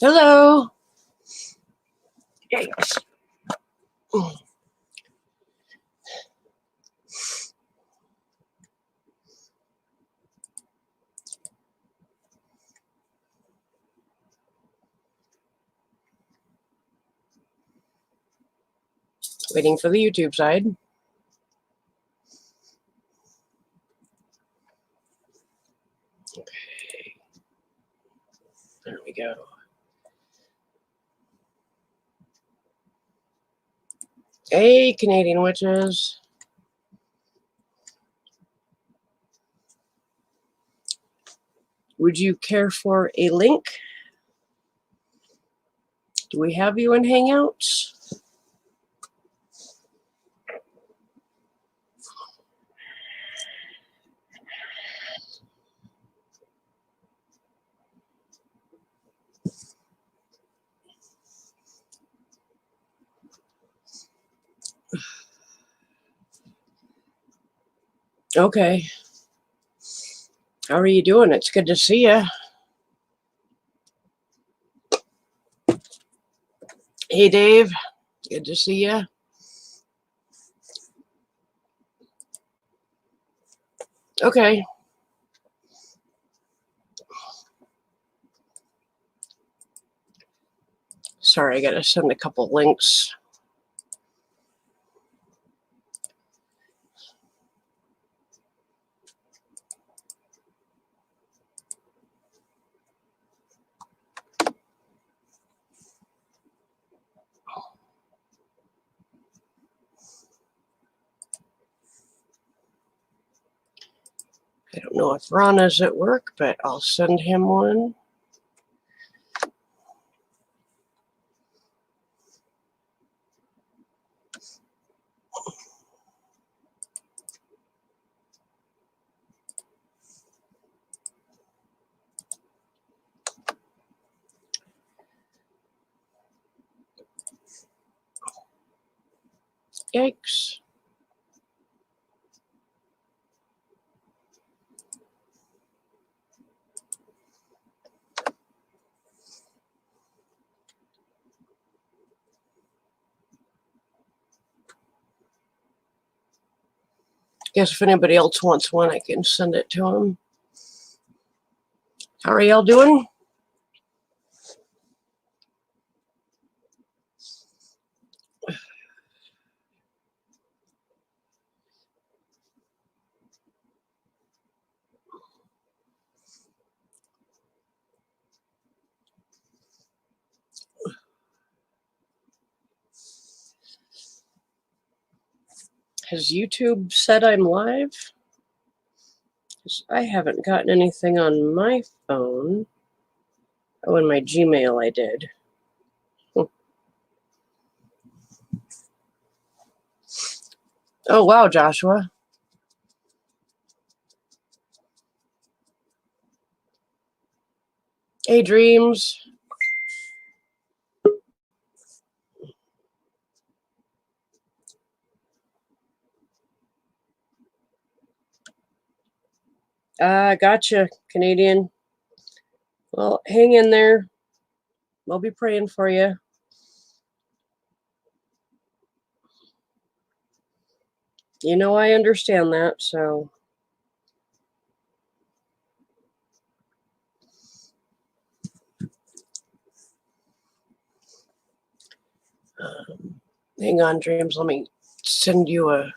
Hello. Yikes. Waiting for the YouTube side. Okay. There we go. Hey, Canadian witches. Would you care for a link? Do we have you in Hangouts? Okay. How are you doing? It's good to see you. Hey, Dave. Good to see you. Okay. Sorry, I got to send a couple links. I don't know if Ron is at work, but I'll send him one. Yikes. Guess if anybody else wants one, I can send it to them. How are y'all doing? Has YouTube said I'm live? 'Cause I haven't gotten anything on my phone. Oh, in my Gmail I did. Oh, wow, Joshua. Hey, Dreams. Gotcha, Canadian. Well, hang in there. We'll be praying for you. You know I understand that, so. Hang on, Dreams. Let me send you a.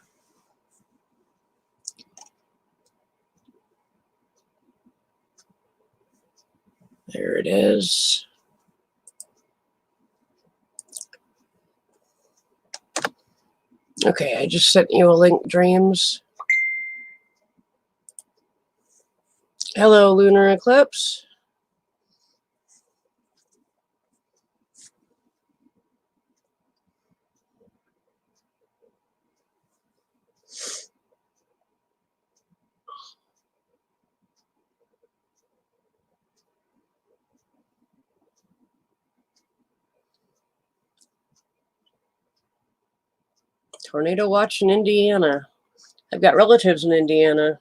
There it is. Okay, I just sent you a link, Dreams. Hello, lunar eclipse. Tornado watch in Indiana. I've got relatives in Indiana.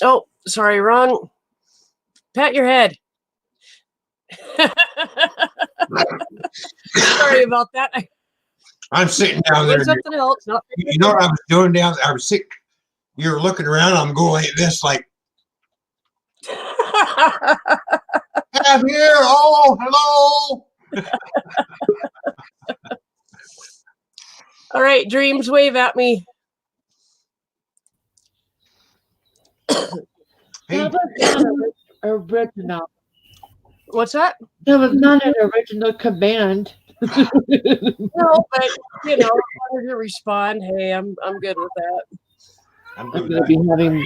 Oh, sorry, Ron. Pat your head. Sorry about that. I'm sitting down there. Something else. You know what I was doing down there? I was sitting. You're looking around. I'm going like this, like, I'm here. Oh, hello. All right, Dreams, wave at me. Hey. That was not original. What's that? That was not an original command. No, but you know, I wanted to respond. Hey, I'm good with that. I'm going to be having.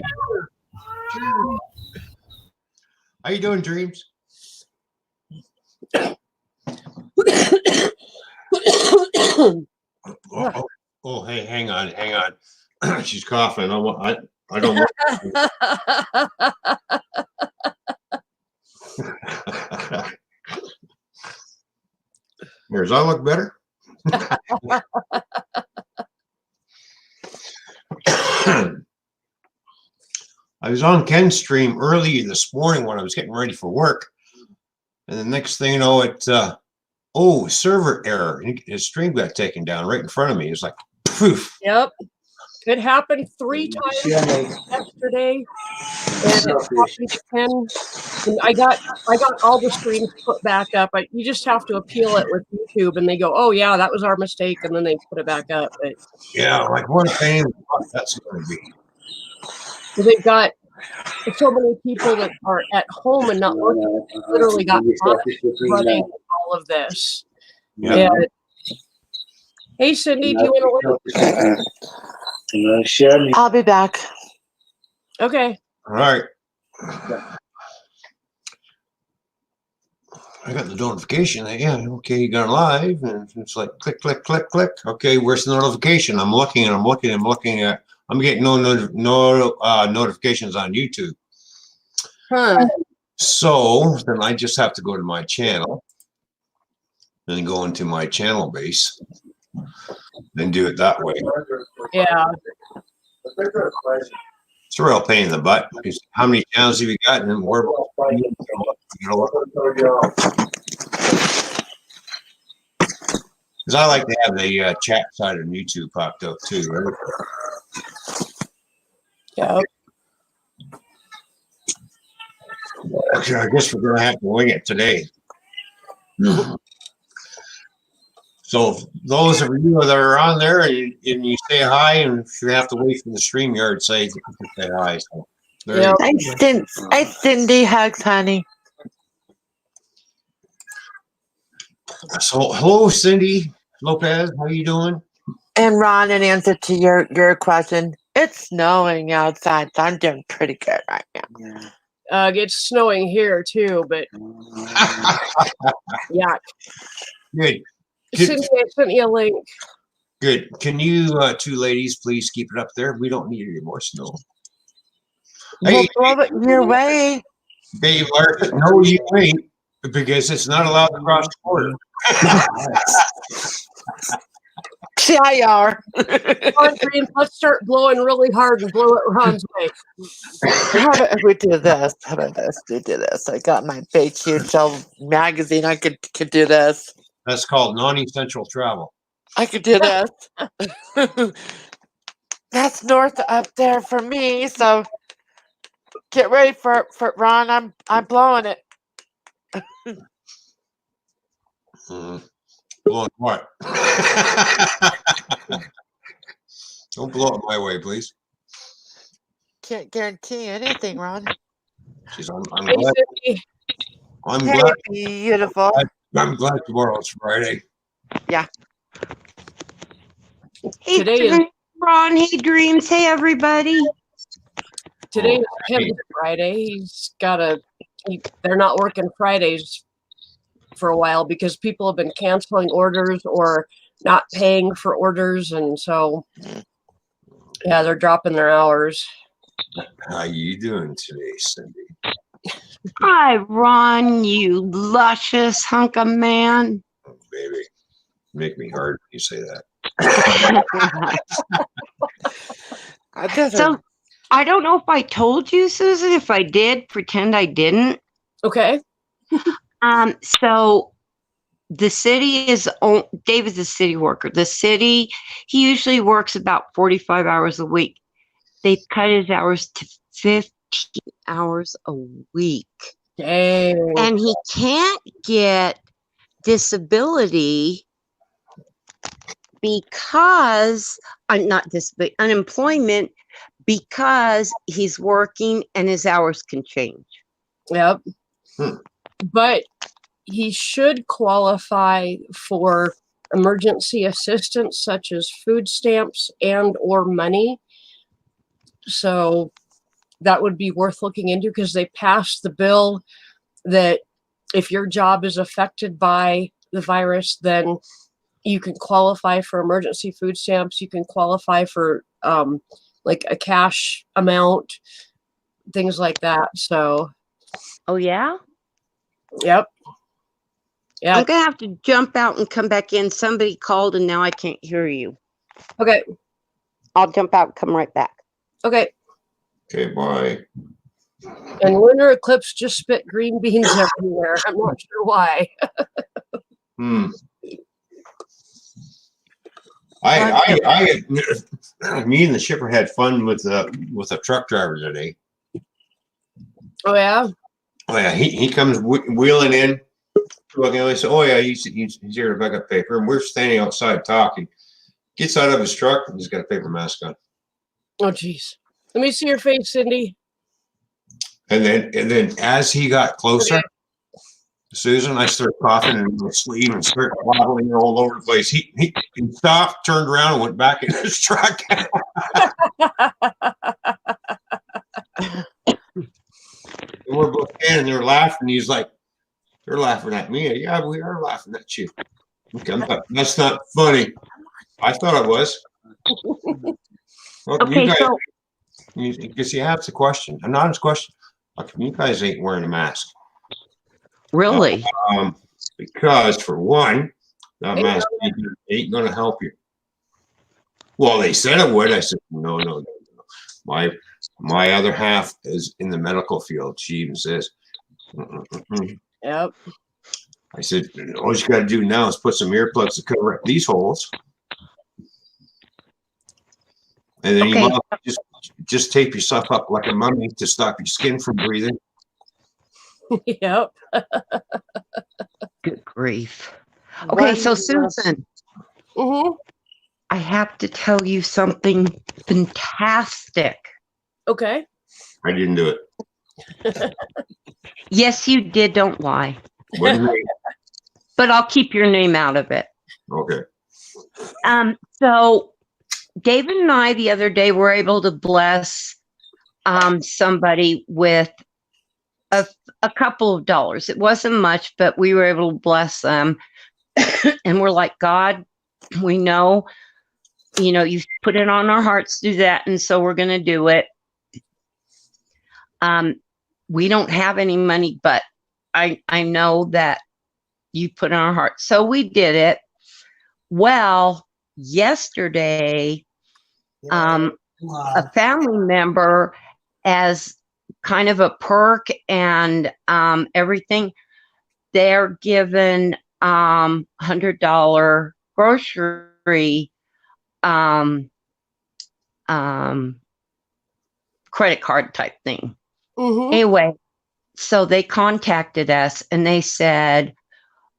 How you doing, Dreams? Oh, hey, hang on. She's coughing. I don't want. Here, does that look better? I was on Ken's stream early this morning when I was getting ready for work, and the next thing you know, server error. His stream got taken down right in front of me. It's like, poof. Yep. It happened 3 times yesterday, and it happened again. And I got all the streams put back up. You just have to appeal it with YouTube, and they go, "Oh yeah, that was our mistake," and then they put it back up. But yeah, like what a pain that's going to be. They've got so many people that are at home and not working. They literally got running all of this. Yeah. And, hey, Cindy, do you want to wait? I'll be back. Okay. All right. I got the notification that, yeah, okay, you gone live, and it's like click, click, click, click. Okay, where's the notification? I'm looking at. I'm getting no notifications on YouTube. Huh. So then I just have to go to my channel and go into my channel base and do it that way. Yeah. It's a real pain in the butt because how many channels have you got? And more. Because I like to have the chat side of YouTube popped up too, right? Yeah. Okay, I guess we're gonna have to wing it today. So those of you that are on there and you say hi, and if you have to wait for the StreamYard, say hi. So Yep. Hi, Cindy. Hugs, honey. So hello, Cindy Lopez. How you doing? And Ron, in answer to your question, it's snowing outside, so I'm doing pretty good right now. It's snowing here too, but yeah. Good. Cindy, I sent you a link. Good. Can you two ladies please keep it up there? We don't need any more snow. We'll throw it your way. Dave, no, you ain't, because it's not allowed to cross the border. See how you are. Let's start blowing really hard and blow it Ron's way. How about we do this? How about this? We do this. I got my Bake Huge magazine. I could do this. That's called non-essential travel. I could do this. That's north up there for me. So get ready for Ron. I'm blowing it. Blowing what? Don't blow it my way, please. Can't guarantee anything, Ron. Jeez, I'm hey, glad. Beautiful. I'm glad tomorrow's Friday. Yeah. Hey, Today is Ron. Hey, Dreams. Hey, everybody. Today is Tim's Friday. They're not working Fridays for a while because people have been canceling orders or not paying for orders, and so yeah, they're dropping their hours. How you doing today, Cindy? Hi, Ron, you luscious hunk of man. Oh, baby, make me hard when you say that. So I don't know if I told you, Susan. If I did, pretend I didn't. Okay. So the city is David's a city worker. The city, he usually works about 45 hours a week. They've cut his hours to 15 hours a week. Dang. And he can't get disability because not disability, unemployment, because he's working and his hours can change. Yep. Hmm. But he should qualify for emergency assistance such as food stamps and or money. So that would be worth looking into because they passed the bill that if your job is affected by the virus, then you can qualify for emergency food stamps. You can qualify for like a cash amount, things like that. So, Oh, yeah? yep. Yeah. I'm going to have to jump out and come back in. Somebody called and now I can't hear you. Okay. I'll jump out and come right back. Okay. Okay, bye. And lunar eclipse just spit green beans everywhere. I'm not sure why. Hmm. I me and the shipper had fun with a truck driver today. Oh yeah. Oh yeah, he comes wheeling in. Looking, I said, "Oh yeah, he's here to pick up paper," and we're standing outside talking. Gets out of his truck and he's got a paper mask on. Oh geez. Let me see your face, Cindy. And then as he got closer, Susan, I started coughing in my sleeve and started wobbling all over the place. He stopped, turned around, and went back in his truck. And we're both standing there laughing. He's like, "They're laughing at me." Yeah, we are laughing at you. Okay, that's not funny. I thought it was. Well, Okay, you guys, so because you asked the question, an honest question. How come you guys ain't wearing a mask? really, Because for one, that mask ain't going to help you. Well, they said it would. I said, no. My other half is in the medical field. She even says, Yep. I said, all you got to do now is put some earplugs to cover up these holes. And then Okay. you might just tape yourself up like a mummy to stop your skin from breathing. Yep. good grief. Okay, so Susan, Mm-hmm. I have to tell you something fantastic. Okay. I didn't do it. Yes, you did. Don't lie. Wasn't me. But I'll keep your name out of it. Okay. So David and I the other day were able to bless somebody with a couple of dollars. It wasn't much, but we were able to bless them. And we're like, God, we know, you've put it on our hearts to do that. And so we're going to do it. We don't have any money, but I know that you put it on our hearts. So we did it. Well, yesterday, a family member, as kind of a perk and everything, they're given $100 grocery credit card type thing. Mm-hmm. Anyway, so they contacted us and they said,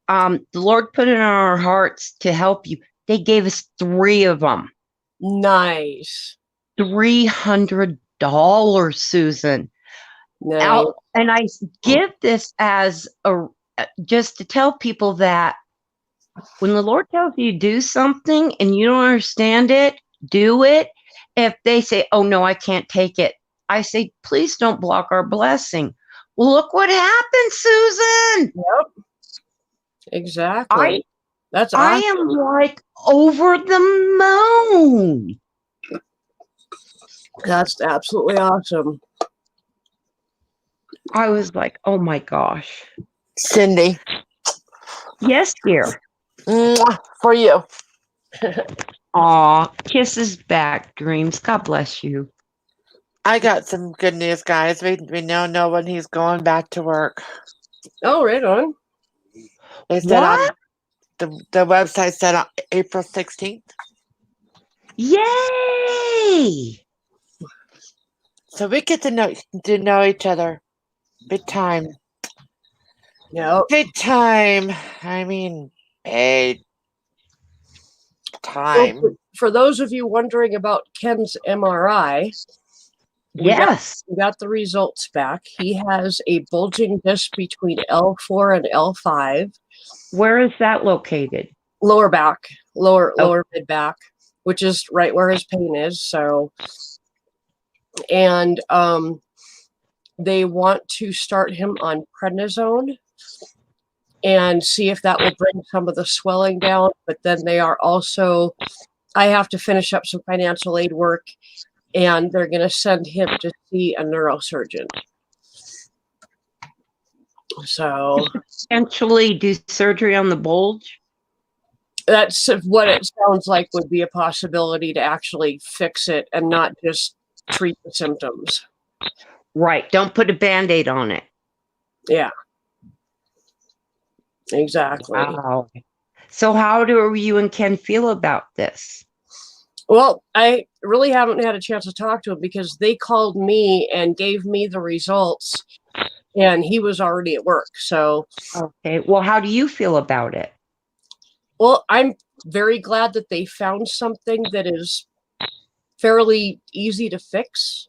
the Lord put it on our hearts to help you. They gave us 3 of them. Nice. $300, Susan. Nice. And I give this as just to tell people that when the Lord tells you to do something and you don't understand it, do it. If they say, "Oh no, I can't take it," I say, "Please don't block our blessing." Well, look what happened, Susan. Yep. Exactly. That's I awesome. am like over the moon. That's absolutely awesome. I was like, oh my gosh. Cindy, Yes, dear. mwah, for you. Aw, kisses back, dreams. God bless you. I got some good news, guys. We now know when he's going back to work. Oh, right on. They said on What? the website said on April 16th. Yay! So we get to know each other. Big time. Yeah. Big time. I mean, big time. For those of you wondering about Ken's MRI, Yes. we got the results back. He has a bulging disc between L4 and L5. Where is that located? Lower back, lower Oh. lower mid back, which is right where his pain is. So, and they want to start him on prednisone and see if that will bring some of the swelling down. But then they are also, I have to finish up some financial aid work, and they're going to send him to see a neurosurgeon. So Potentially do surgery on the bulge? that's what it sounds like would be a possibility to actually fix it and not just treat the symptoms. Right. Don't put a Band-Aid on it. Yeah. Exactly. Wow. So how do you and Ken feel about this? Well, I really haven't had a chance to talk to him because they called me and gave me the results, and he was already at work. So, Okay. Well, how do you feel about it? well, I'm very glad that they found something that is fairly easy to fix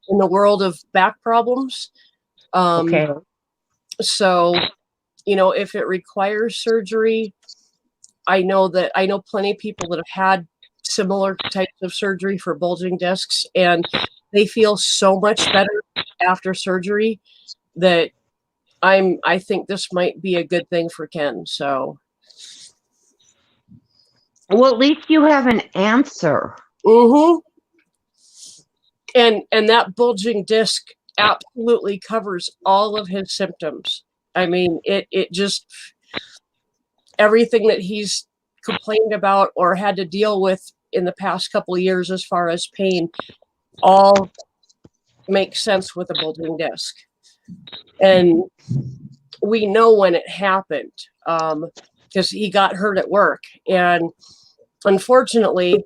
in the world of back problems. Okay. So, if it requires surgery, I know plenty of people that have had similar types of surgery for bulging discs, and they feel so much better after surgery that I think this might be a good thing for Ken. So, Well, at least you have an answer. and that bulging disc absolutely covers all of his symptoms. I mean, it just, everything that he's complained about or had to deal with in the past couple of years as far as pain all makes sense with a bulging disc. And we know when it happened because he got hurt at work and unfortunately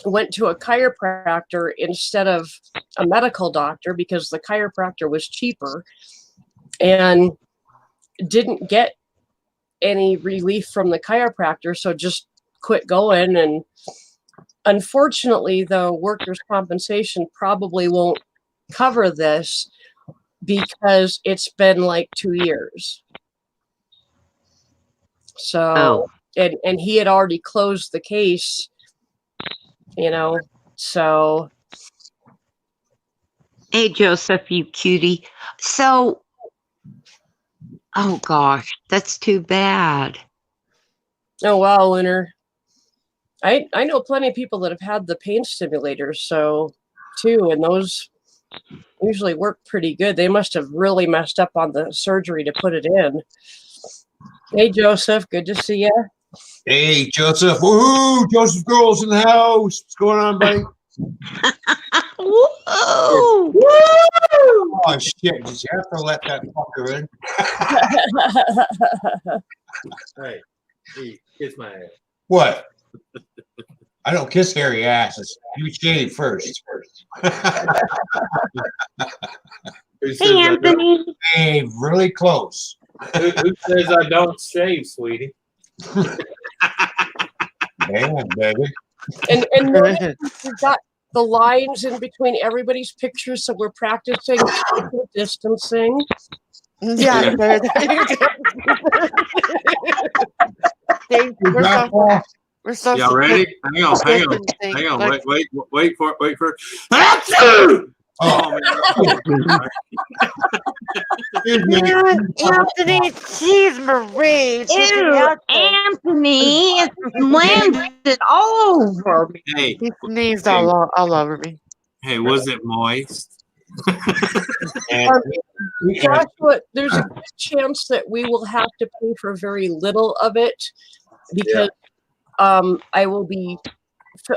went to a chiropractor instead of a medical doctor because the chiropractor was cheaper and didn't get any relief from the chiropractor, so just quit going. And unfortunately, though, workers' compensation probably won't cover this because it's been like 2 years. So, and he had already closed the case, so. Hey, Joseph, you cutie. So, oh gosh, that's too bad. Oh, wow, Lunar. I know plenty of people that have had the pain stimulators, so, too, and those usually work pretty good. They must have really messed up on the surgery to put it in. Hey, Joseph, good to see you. Hey, Joseph. Woohoo! Joseph Girls in the house. What's going on, buddy? Whoa! Woo! Oh, shit. Did you have to let that fucker in? Hey, kiss my ass. What? I don't kiss hairy asses. You shave first. Hey, Anthony. Hey, really close. Who says I don't shave, sweetie? Damn, baby. And we've got the lines in between everybody's pictures, so we're practicing social distancing. Yeah, there you go. Thank you. We're so Y'all ready? Hang on. Like, Wait for it. Achoo! Oh, Anthony, jeez, Marie. Ew, Anthony, it's landed all over me. Hey, He sneezed all over me. hey, was it moist? Joshua, there's a good chance that we will have to pay for very little of it because I will be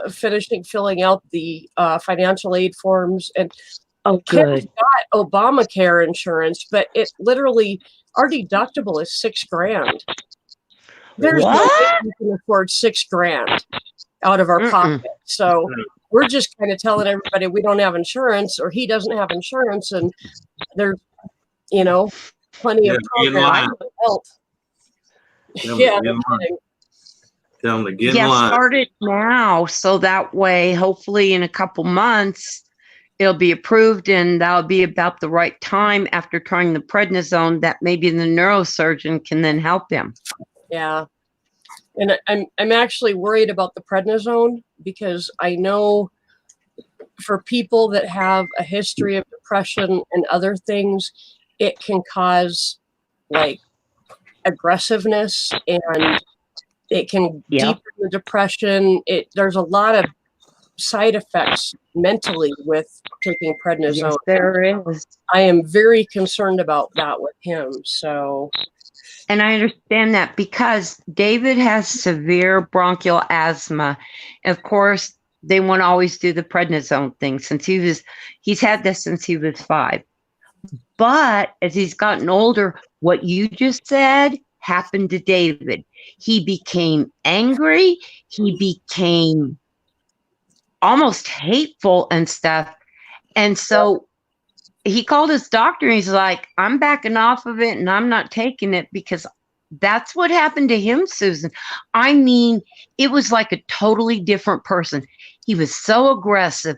finishing filling out the financial aid forms, and Oh, Kim's good. got Obamacare insurance, but it literally, our deductible is $6,000. There's no way What? we can afford $6,000 out of our Mm-mm. pocket. So we're just kind of telling everybody we don't have insurance, or he doesn't have insurance, and there's, you know, plenty Yeah, of get in programs line. to help. Tell 'em Yeah, to get no in line. kidding. Tell them to get in Yeah, line. start it now. So that way, hopefully in a couple months, it'll be approved and that'll be about the right time after trying the prednisone that maybe the neurosurgeon can then help him. Yeah. And I'm actually worried about the prednisone, because I know for people that have a history of depression and other things, it can cause like aggressiveness, and it can Yeah. deepen the depression. There's a lot of side effects mentally with taking prednisone. Yes, there is. I am very concerned about that with him. So, And I understand that because David has severe bronchial asthma. Of course, they want to always do the prednisone thing since he's had this since he was 5. But as he's gotten older, what you just said happened to David. He became angry. He became almost hateful and stuff. And so he called his doctor and he's like, I'm backing off of it and I'm not taking it, because that's what happened to him, Susan. I mean, it was like a totally different person. He was so aggressive,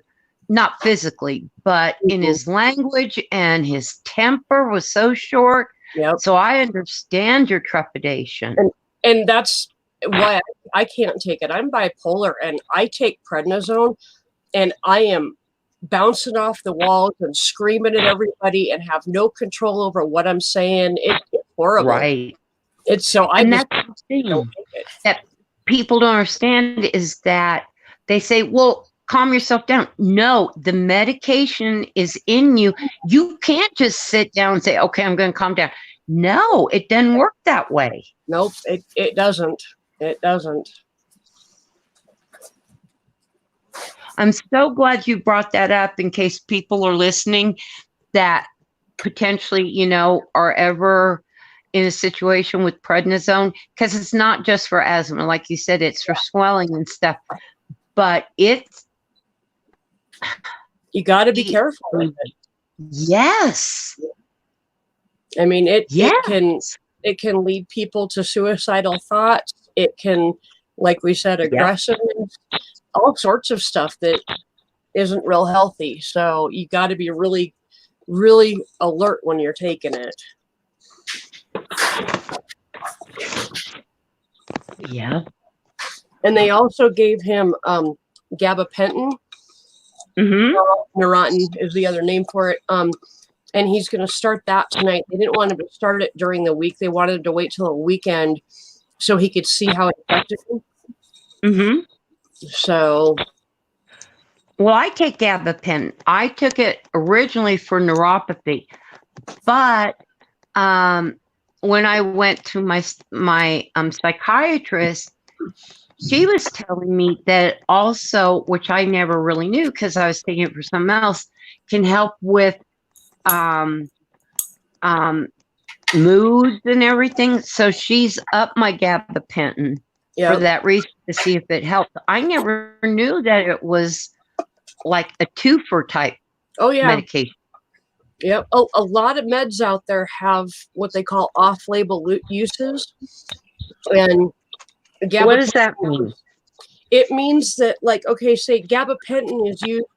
not physically, but in his language, and his temper was so short. yep. So I understand your trepidation. And that's why I can't take it. I'm bipolar, and I take prednisone, and I am bouncing off the walls and screaming at everybody and have no control over what I'm saying. It's horrible. Right. It's so I And just that's the thing don't take it. that people don't understand is that they say, well, calm yourself down. No, the medication is in you. You can't just sit down and say, okay, I'm going to calm down. No, it doesn't work that way. Nope, it doesn't. It doesn't. I'm so glad you brought that up in case people are listening that potentially, are ever in a situation with prednisone, because it's not just for asthma. Like you said, it's for swelling and stuff, but it's, You got to be careful with it. yes. I mean, Yes. it can lead people to suicidal thoughts. It can, like we said, aggressiveness, all sorts of stuff that isn't real healthy. So you got to be really, really alert when you're taking it. Yeah. And they also gave him gabapentin. Mm-hmm. Neurontin is the other name for it. And he's going to start that tonight. They didn't want him to start it during the week. They wanted him to wait till the weekend so he could see how it affected him. Mm-hmm. So, well, I take gabapentin. I took it originally for neuropathy, but when I went to my psychiatrist, she was telling me that also, which I never really knew because I was taking it for something else, can help with moods and everything. So she's up my gabapentin for that reason, to see if it helped. I never knew that it was like a twofer type medication. Yep. Oh, a lot of meds out there have what they call off-label uses. And what does that mean? It means that, like, okay, say gabapentin is used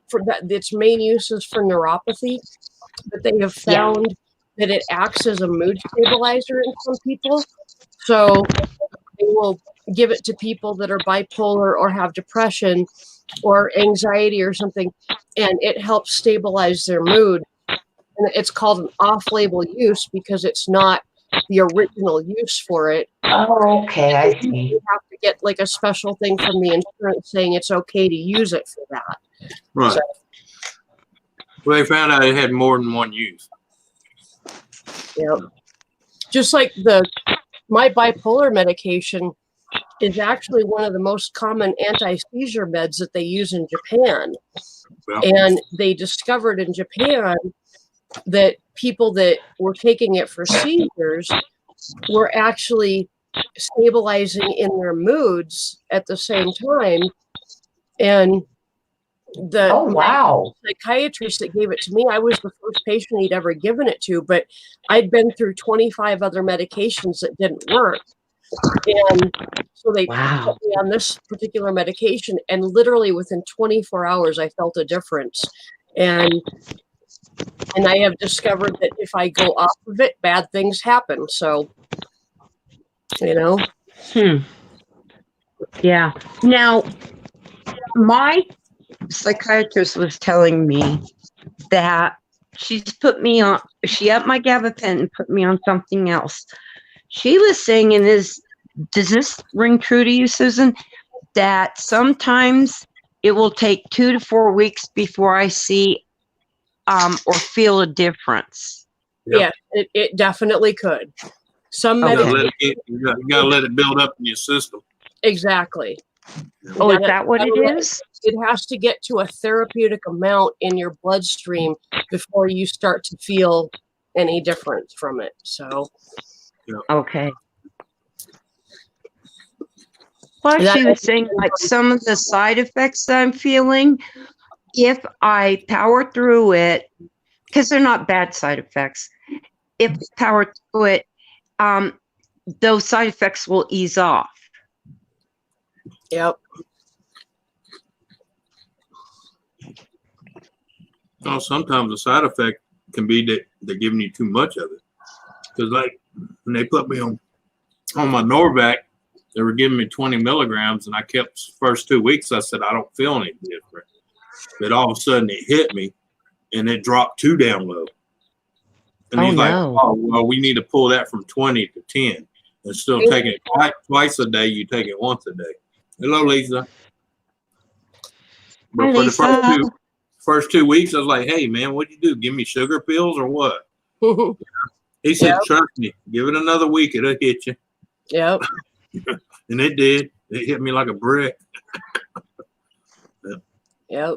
for that. Its main use is for neuropathy, but they have found that it acts as a mood stabilizer in some people. So they will give it to people that are bipolar or have depression or anxiety or something, and it helps stabilize their mood. And it's called an off-label use because it's not the original use for it. Oh, okay, I see. You have to get like a special thing from the insurance saying it's okay to use it for that. Right. So, well, they found out it had more than one use. Yep. Just like my bipolar medication is actually one of the most common anti-seizure meds that they use in Japan. And they discovered in Japan that people that were taking it for seizures were actually stabilizing in their moods at the same time. And my psychiatrist that gave it to me, I was the first patient he'd ever given it to, but I'd been through 25 other medications that didn't work. And so they put me on this particular medication, and literally within 24 hours, I felt a difference. And I have discovered that if I go off of it, bad things happen. So, you know. Yeah. Now, my psychiatrist was telling me that she upped my gabapentin and put me on something else. She was saying, does this ring true to you, Susan, that sometimes it will take 2 to 4 weeks before I see or feel a difference? Yeah, it definitely could. Some You medication. gotta let it build up in your system. Exactly. Oh, is that what it is? It has to get to a therapeutic amount in your bloodstream before you start to feel any difference from it. So, okay. Well, she was saying like some of the side effects that I'm feeling, if I power through it, because they're not bad side effects, if I power through it, those side effects will ease off. Yep. Oh, sometimes the side effect can be that they're giving you too much of it. Because like when they put me on my Norvac, they were giving me 20 milligrams, and I kept first 2 weeks. I said, I don't feel any different. But all of a sudden it hit me, and it dropped 2 down low. And he's like, oh, well, we need to pull that from 20 to 10. Instead of taking it twice a day, you take it once a day. Hello, Lisa. But Hi, for Lisa. the first 2 weeks, I was like, hey, man, what'd you do? Give me sugar pills or what? He said, trust me, give it another week, it'll hit you. Yep. And it did. It hit me like a brick. Yep.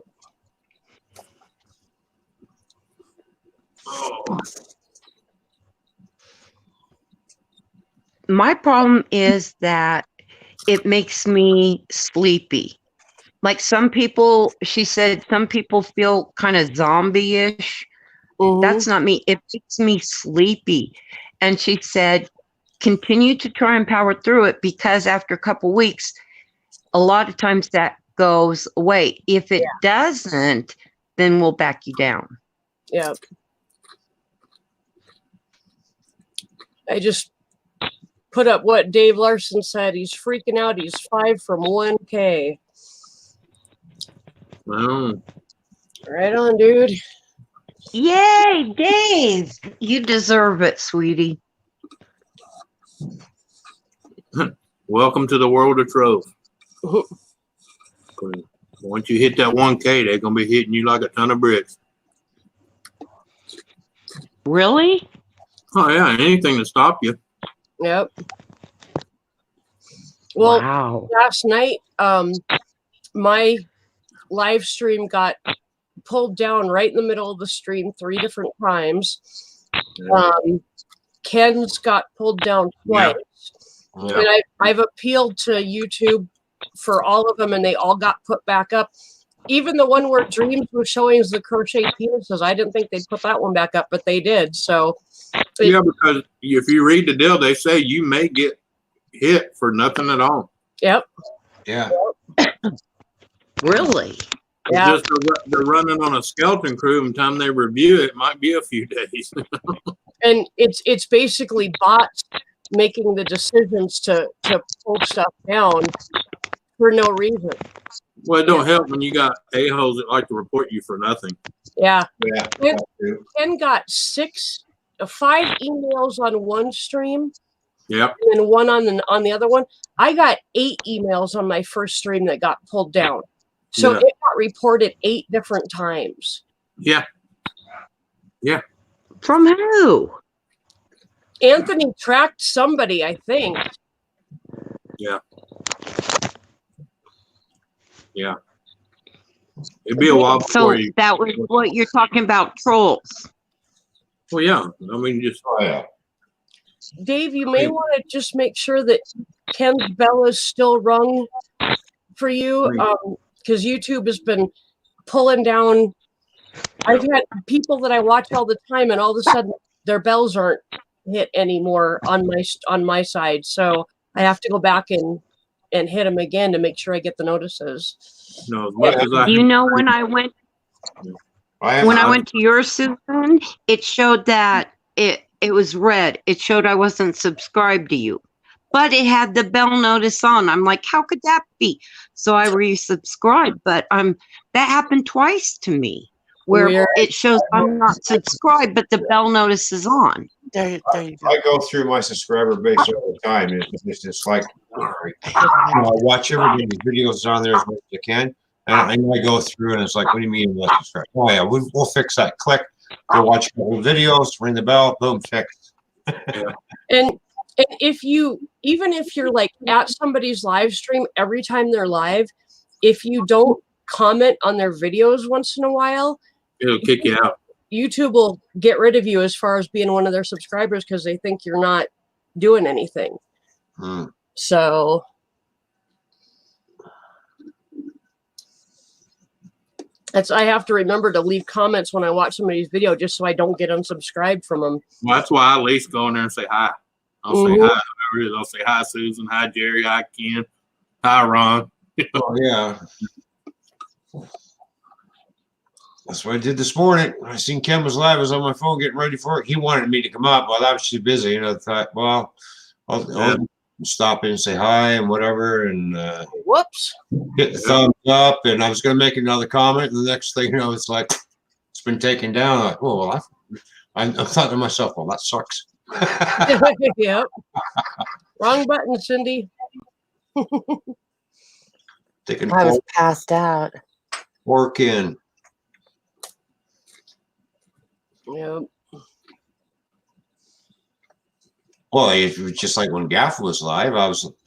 Oh. My problem is that it makes me sleepy. Like some people, she said, some people feel kind of zombie-ish. That's not me. It makes me sleepy. And she said, continue to try and power through it, because after a couple weeks, a lot of times that goes away. If it doesn't, then we'll back you down. Yep. I just put up what Dave Larson said. He's freaking out. He's 5 from 1K. Wow. Right on, dude. Yay, Dave! You deserve it, sweetie. Welcome to the world of Trove. Once you hit that 1K, they're going to be hitting you like a ton of bricks. Really? Oh, yeah. Anything to stop you. Yep. Well, wow. Last night, my live stream got pulled down right in the middle of the stream 3 different times. Ken's got pulled down twice. Yeah. And I've appealed to YouTube for all of them, and they all got put back up. Even the one where Dreams was showing the crochet penises, I didn't think they'd put that one back up, but they did. So, yeah, because if you read the deal, they say you may get hit for nothing at all. Yep. Yeah. Really? Yeah. Just they're running on a skeleton crew, and time they review it, might be a few days. And it's basically bots making the decisions to pull stuff down for no reason. Well, it don't help when you got a-holes that like to report you for nothing. Yeah. Yeah. Ken got 5 emails on one stream. Yep. And then one on the other one. I got 8 emails on my first stream that got pulled down. So it got reported 8 different times. Yeah. Yeah. From who? Anthony tracked somebody, I think. Yeah. Yeah. It'd be a while So before you. that was what you're talking about, trolls. Well, yeah. I mean, just Oh yeah. Dave, you may want to just make sure that Ken's bell is still rung for you, because YouTube has been pulling down. I've had people that I watch all the time, and all of a sudden their bells aren't hit anymore on my side. So I have to go back and hit them again to make sure I get the notices. as much as I. You know, when I went to your Susan, it showed that it was red. It showed I wasn't subscribed to you, but it had the bell notice on. I'm like, how could that be? So I resubscribed, but that happened twice to me, where Weird. it shows I'm not subscribed, but the bell notice is on. There you go. I go through my subscriber base all the time. It's just like, I watch everybody's videos on there as much as I can. And I go through and it's like, what do you mean you want to subscribe? Oh yeah, we'll fix that. Click, go watch the whole videos, ring the bell, boom, fixed. And if even if you're like at somebody's live stream every time they're live, if you don't comment on their videos once in a while, It'll kick you out. YouTube will get rid of you as far as being one of their subscribers because they think you're not doing anything. So I have to remember to leave comments when I watch somebody's video just so I don't get unsubscribed from them. Well, that's why I at least go in there and say hi. I'll say hi. I'll say hi, Susan. Hi, Jerry. Hi, Ken. Hi, Ron. Oh yeah. That's what I did this morning. I seen Ken was live. I was on my phone getting ready for it. He wanted me to come up, but I was too busy. I thought, well, I'll stop in and say hi and whatever, and whoops, hit the thumbs up. And I was going to make another comment, and the next thing you know, it's like it's been taken down. I'm like, oh, well, I thought to myself, well, that sucks. Yep. Wrong button, Cindy. I was passed out. Pork in. Yep. Well, it was just like when Gaff was live.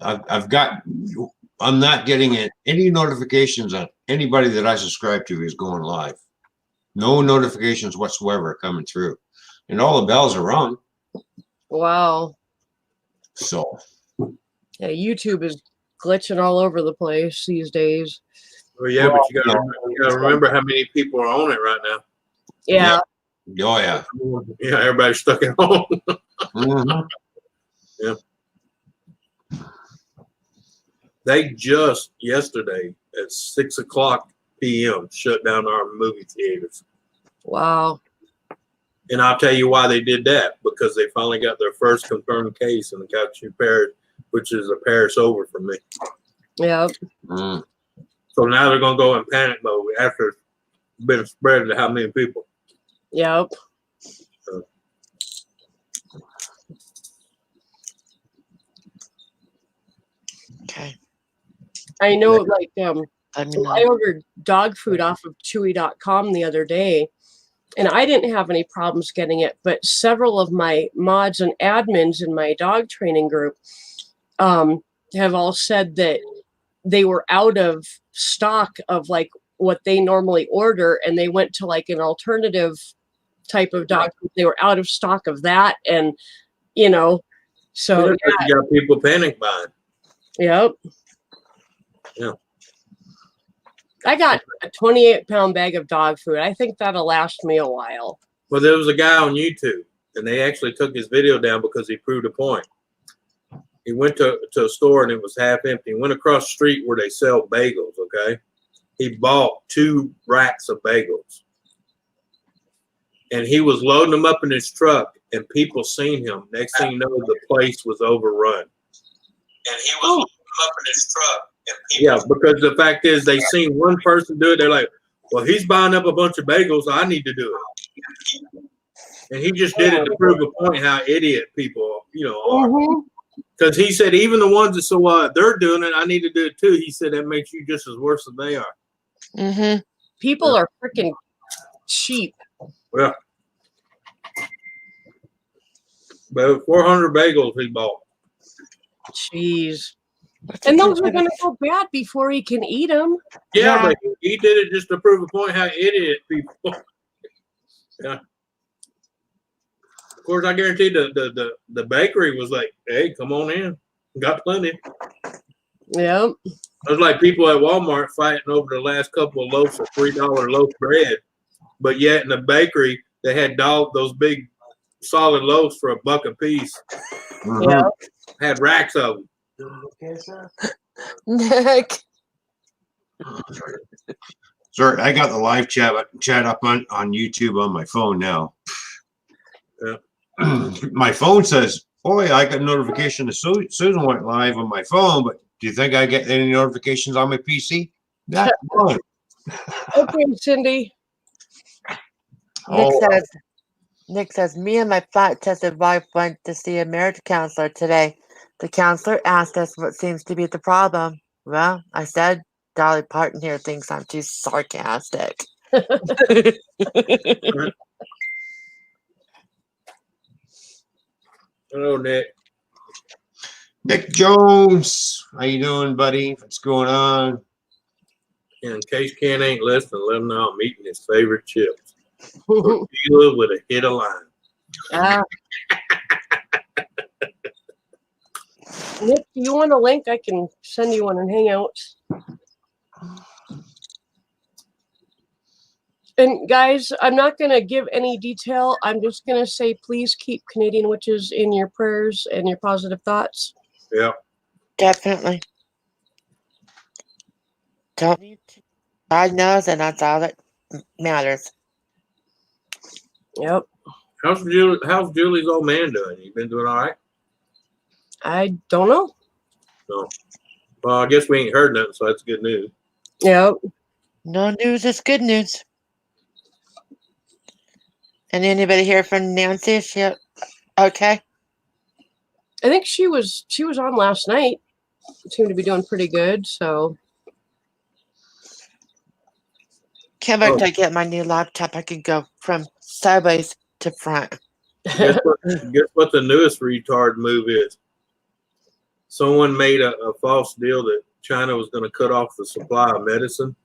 I'm not getting any notifications on anybody that I subscribe to is going live. No notifications whatsoever coming through, and all the bells are rung. Wow. So, yeah, YouTube is glitching all over the place these days. Well, yeah, but you gotta remember how many people are on it right now. Yeah. Oh yeah. Yeah, everybody's stuck at home. Yeah. They just yesterday at 6:00 p.m. shut down our movie theaters. Wow. And I'll tell you why they did that, because they finally got their first confirmed case in the Country Parish, which is a parish over from me. Yep. So now they're gonna go in panic mode after it's been spread to how many people. Yep. Okay. I know, like, I ordered dog food off of Chewy.com the other day, and I didn't have any problems getting it, but several of my mods and admins in my dog training group have all said that they were out of stock of like what they normally order, and they went to like an alternative type of dog food. They were out of stock of that, and so you got people panic buying. Yep. Yeah. I got a 28-pound bag of dog food. I think that'll last me a while. Well, there was a guy on YouTube, and they actually took his video down because he proved a point. He went to a store, and it was half empty. He went across the street where they sell bagels, okay? He bought 2 racks of bagels. And he was loading them up in his truck, and people seen him. Next thing you know, the place was overrun. And he was loading them up in his truck. Yeah, because the fact is, they seen one person do it. They're like, well, he's buying up a bunch of bagels. So I need to do it. And he just did it to prove a point how idiot people, are. Because he said, even the ones that they're doing it, I need to do it too. He said, that makes you just as worse than they are. People are freaking cheap. Yeah. But 400 bagels he bought. Jeez. And those are going to go bad before he can eat them. Yeah, but he did it just to prove a point how idiot people. Yeah. Of course, I guarantee the bakery was like, "Hey, come on in, got plenty." Yep. It was like people at Walmart fighting over the last couple of loaves of $3 loaf bread, but yet in the bakery they had those big solid loaves for $1 a piece. Yeah. Had racks of them. Nick. Sorry, I got the live chat up on YouTube on my phone now. Yeah. My phone says, "Oh yeah, I got a notification that Susan went live on my phone." But do you think I get any notifications on my PC? Not one. Okay, Cindy. Nick says, me and my flat-chested wife went to see a marriage counselor today. The counselor asked us what seems to be the problem. Well, I said, Dolly Parton here thinks I'm too sarcastic. Hello, Nick. Nick Jones, how you doing, buddy? What's going on? In case Ken ain't listening, let him know I'm eating his favorite chips. Tortilla with a hit of lime. Nick, do you want a link? I can send you one in Hangouts. And guys, I'm not going to give any detail. I'm just going to say, please keep Canadian witches in your prayers and your positive thoughts. Yeah. Definitely. Don't need to. God knows, and that's all that matters. Yep. How's Julie's old man doing? You been doing all right? I don't know. No. Well, I guess we ain't heard nothing, so that's good news. Yep. No news is good news. And anybody hear from Nancy? Is she okay? I think she was on last night. Seemed to be doing pretty good. So Can't wait till I get my new laptop. I can go from sideways to front. Guess what the newest retard move is? Someone made a false deal that China was going to cut off the supply of medicine.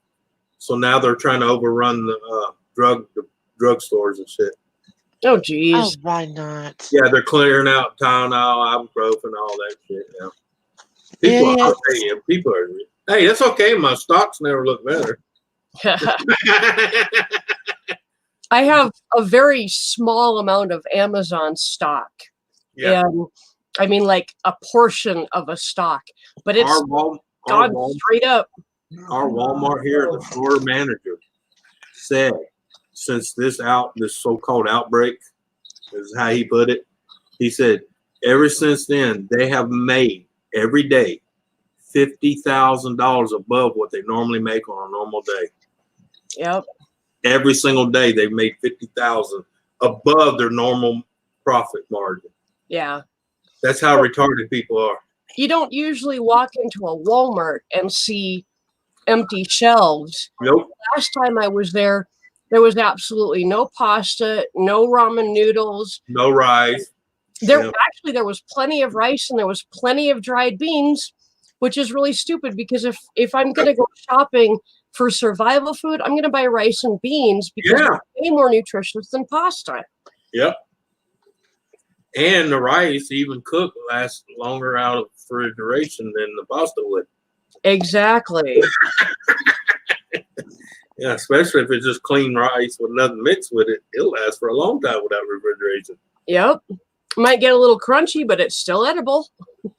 So now they're trying to overrun the drugstores and shit. oh Oh, geez. why not? Yeah, they're clearing out Tylenol, ibuprofen, all that shit now. People, I'll Idiots. tell you, people are. Hey, that's okay. My stocks never look better. I have a very small amount of Amazon stock. Yeah. And I mean like a portion of a stock. But it's gone straight up. Our Walmart here, the store manager said, since this so-called outbreak is how he put it, he said, ever since then, they have made every day $50,000 above what they normally make on a normal day. Yep. Every single day, they've made $50,000 above their normal profit margin. Yeah. That's how retarded people are. You don't usually walk into a Walmart and see empty shelves. Nope. Last time I was there was absolutely no pasta, no ramen noodles, no rice. There was plenty of rice and there was plenty of dried beans, which is really stupid because if I'm going to go shopping for survival food, I'm going to buy rice and beans because they're way more nutritious than pasta. Yep. And the rice, even cooked, lasts longer out of refrigeration than the pasta would. Exactly. Yeah, especially if it's just clean rice with nothing mixed with it. It'll last for a long time without refrigeration. Yep. Might get a little crunchy, but it's still edible.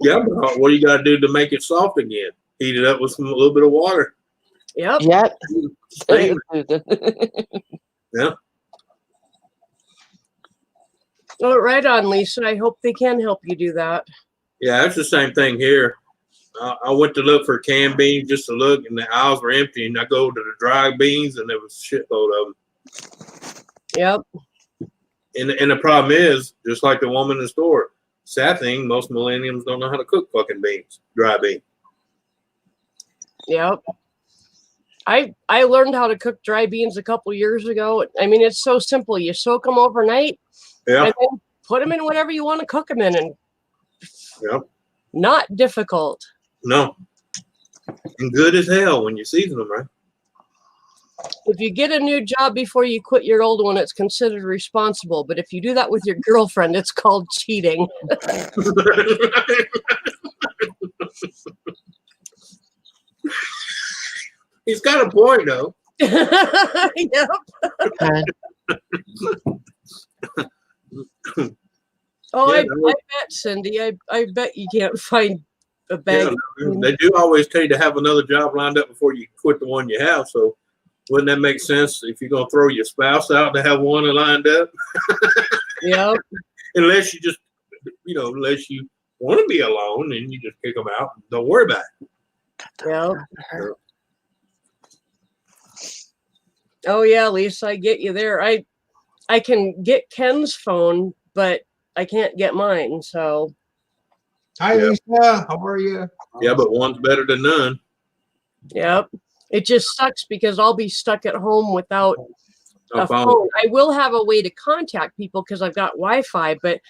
Yeah, but what do you got to do to make it soft again? Heat it up with a little bit of water. Yep. Yep. Yeah. Well, right on, Lisa. I hope they can help you do that. Yeah, that's the same thing here. I went to look for canned beans just to look, and the aisles were empty. And I go to the dry beans, and there was a shitload of them. Yep. And the problem is, just like the woman in the store, sad thing, most millennials don't know how to cook fucking beans, dry beans. Yep. I learned how to cook dry beans a couple years ago. I mean, it's so simple. You soak them overnight, and then put them in whatever you want to cook them in, and not difficult. No. And good as hell when you season them right. If you get a new job before you quit your old one, it's considered responsible. But if you do that with your girlfriend, it's called cheating. He's got a point though. Yep. Oh, Yeah, I bet, Cindy. I bet you can't find a bag. Yeah, they do always tell you to have another job lined up before you quit the one you have. So wouldn't that make sense if you're gonna throw your spouse out to have one lined up? Yep. Unless you just, unless you want to be alone and you just kick them out. Don't worry about it. Yep. Oh yeah, Lisa, I get you there. I can get Ken's phone, but I can't get mine. So. Hi, Yeah. Lisa. How are you? Yeah, but one's better than none. Yep. It just sucks because I'll be stuck at home without a phone. I will have a way to contact people because I've got Wi-Fi, but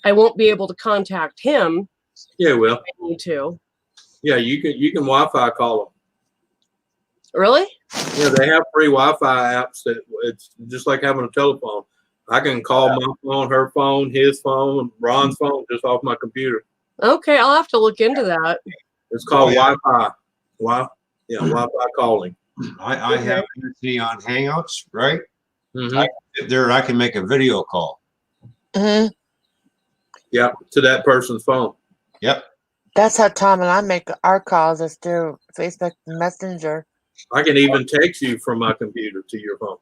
I won't be able to contact him. Yeah, well. I need to. Yeah, you can Wi-Fi call them. Really? Yeah, they have free Wi-Fi apps that it's just like having a telephone. I can call my phone, her phone, his phone, Ron's phone just off my computer. Okay, I'll have to look into that. It's called Wi-Fi. Wi-Fi calling. I have Anthony on Hangouts, right? Mm-hmm. There, I can make a video call. Mm-hmm. Yep, to that person's phone. Yep. That's how Tom and I make our calls, is through Facebook Messenger. I can even text you from my computer to your phone.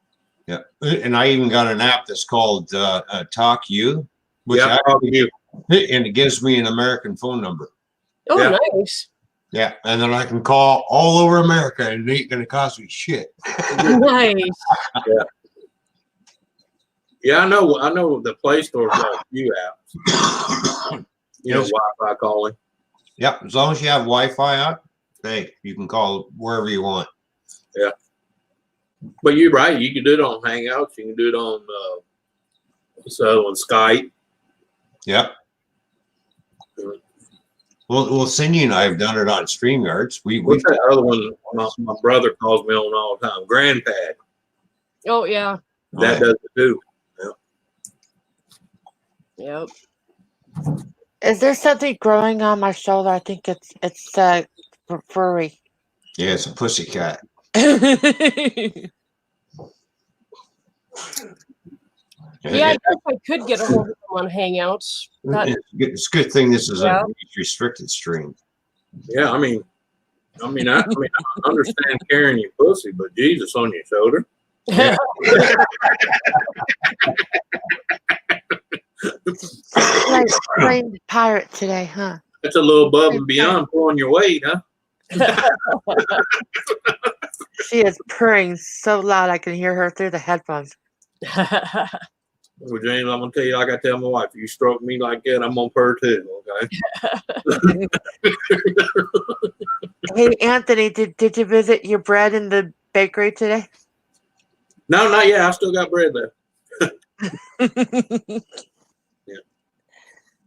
Yeah, and I even got an app that's called Talk You, which Yeah, Talk You. And it gives me an American phone number. Oh, Yeah. nice. Yeah, and then I can call all over America, and it ain't gonna cost me shit. Nice. Yeah, I know the Play Store's got a few apps. Wi-Fi calling. Yep, as long as you have Wi-Fi on, hey, you can call wherever you want. Yeah. But you're right. You can do it on Hangouts. You can do it on on Skype. Yep. Well, Cindy and I have done it on StreamYards. What's that other one? My brother calls me on all the time. Grandpad. Oh yeah. That does it too. Yep. Is there something growing on my shoulder? I think it's furry. Yeah, it's a pussycat. Yeah, I guess I could get a hold of them on Hangouts. It's a good thing this is a restricted stream. Yeah, I mean, I understand carrying your pussy, but Jesus on your shoulder. Yeah. Like playing pirate today, huh? That's a little above and beyond pulling your weight, huh? She is purring so loud I can hear her through the headphones. Well, James, I'm gonna tell you like I tell my wife, if you stroke me like that, I'm gonna purr too, okay? Hey Anthony, did you visit your bread in the bakery today? No, not yet. I still got bread there. Yeah.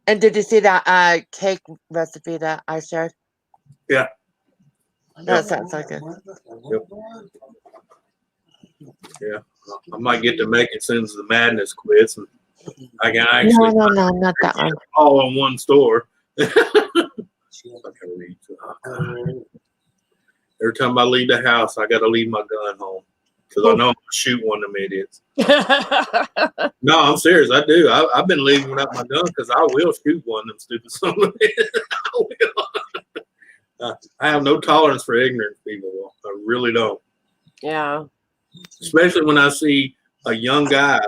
And did you see that cake recipe that I shared? Yeah. That sounds so good. Yep. Yeah. I might get to make it as soon as the madness quits, and I can actually No, not that one. all in one store. Every time I leave the house, I got to leave my gun home because I know I'm gonna shoot one of them idiots. No, I'm serious. I do. I've been leaving without my gun because I will shoot one of them stupid sons of bitches. I have no tolerance for ignorant people. I really don't. Yeah. Especially when I see a young guy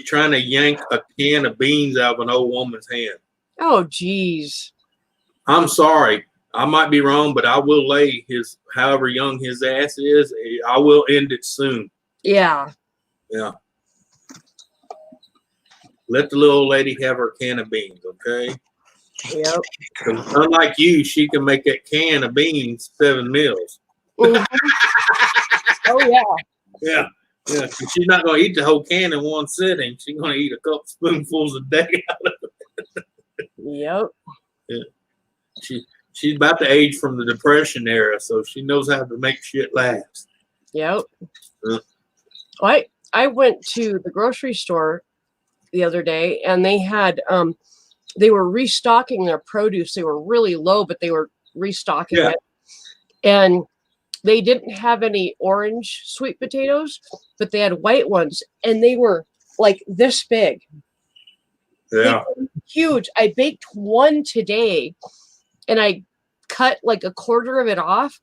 trying to yank a can of beans out of an old woman's hand. Oh, geez. I'm sorry. I might be wrong, but I will lay however young his ass is, I will end it soon. Yeah. Yeah. Let the little lady have her can of beans, okay? Yep. Unlike you, she can make that can of beans 7 meals. Mm-hmm. Oh, yeah. Yeah. Yeah. And she's not going to eat the whole can in one sitting. She's going to eat a couple spoonfuls a day out of it. Yep. Yeah. she's about to age from the Depression era, so she knows how to make shit last. Yep. Uh. I went to the grocery store the other day, and they had they were restocking their produce. They were really low, but they were restocking it. And they didn't have any orange sweet potatoes, but they had white ones, and they were like this big. Yeah. They were huge. I baked one today, and I cut like a quarter of it off.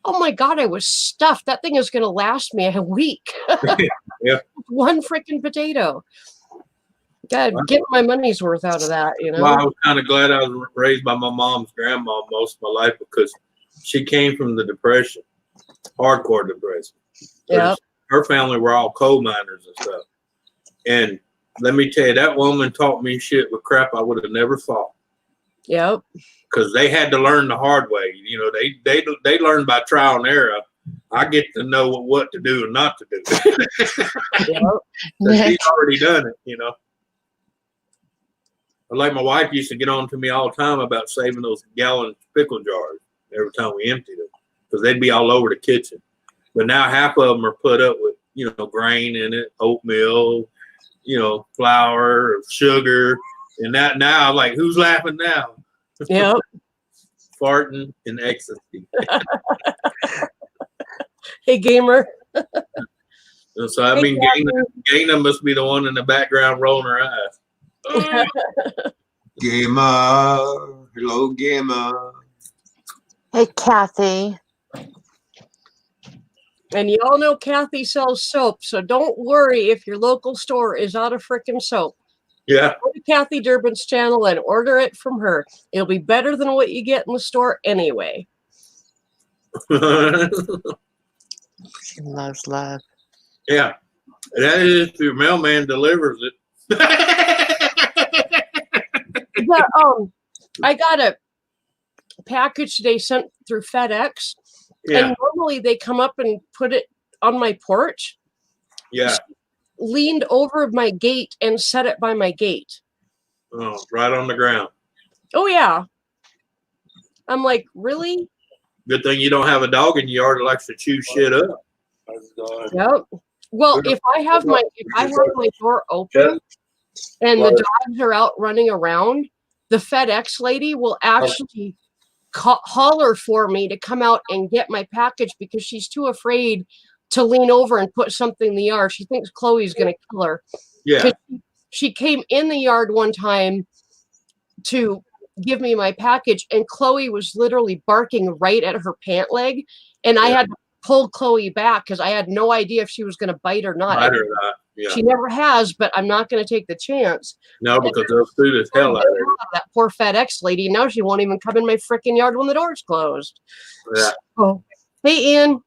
Oh my God, I was stuffed. That thing is going to last me a week. Yeah. One freaking potato. God, get my money's worth out of that, you know? Well, I was kind of glad I was raised by my mom's grandma most of my life because she came from the Depression, hardcore Depression. Yeah. Her family were all coal miners and stuff. And let me tell you, that woman taught me shit with crap I would have never thought. Yep. Because they had to learn the hard way. You know, they learned by trial and error. I get to know what to do and not to do. Yep. She's already done it, you know. Like my wife used to get on to me all the time about saving those gallon pickle jars every time we emptied them because they'd be all over the kitchen. But now half of them are put up with, you know, grain in it, oatmeal, you know, flour, sugar. And that now, like, who's laughing now? Yep. Farting in ecstasy. Hey, gamer. So, I mean, Gaina must be the one in the background rolling her eyes. Gamer. Hello, gamer. Hey, Kathy. And you all know Kathy sells soap, so don't worry if your local store is out of frickin' soap. Yeah. Go to Kathy Durbin's channel and order it from her. It'll be better than what you get in the store anyway. She loves love. Yeah. That is if your mailman delivers it. Yeah, I got a package today sent through FedEx, and normally they come up and put it on my porch. Yeah. She leaned over my gate and set it by my gate. Oh, right on the ground. Oh yeah. I'm like, really? Good thing you don't have a dog in your yard that likes to chew shit up. Yep. Well, if I have my door open and the dogs are out running around, the FedEx lady will actually holler for me to come out and get my package because she's too afraid to lean over and put something in the yard. She thinks Chloe's going to kill her. Yeah. She came in the yard one time to give me my package, and Chloe was literally barking right at her pant leg, and I had to pull Chloe back because I had no idea if she was going to bite or not. Bite or not. Yeah. She never has, but I'm not going to take the chance. No, because they'll sue the hell out of her. That poor FedEx lady. Now she won't even come in my freaking yard when the door's closed. Yeah. So, hey, Ian.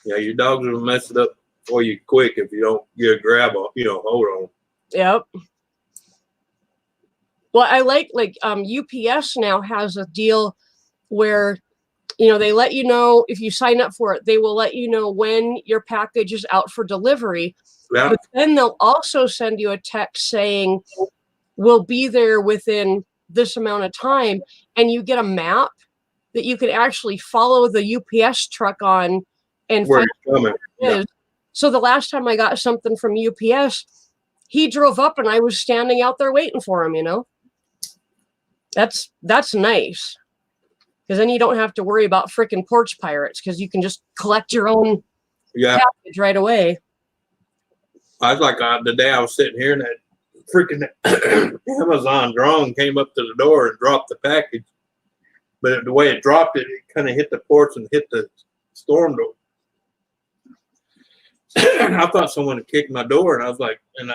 Yeah, your dogs will mess it up for you quick if you don't get a grab on, you know, hold on. Yep. Well, I like UPS now has a deal where, you know, they let you know if you sign up for it, they will let you know when your package is out for delivery. Yeah. But then they'll also send you a text saying, we'll be there within this amount of time. And you get a map that you can actually follow the UPS truck on and Where find it's coming. where it is. So the last time I got something from UPS, he drove up and I was standing out there waiting for him, you know. That's nice. Because then you don't have to worry about freaking porch pirates because you can just collect your own package right away. I was like, the day I was sitting here and that freaking Amazon drone came up to the door and dropped the package. But the way it dropped it, it kind of hit the porch and hit the storm door. I thought someone had kicked my door, and I was like, and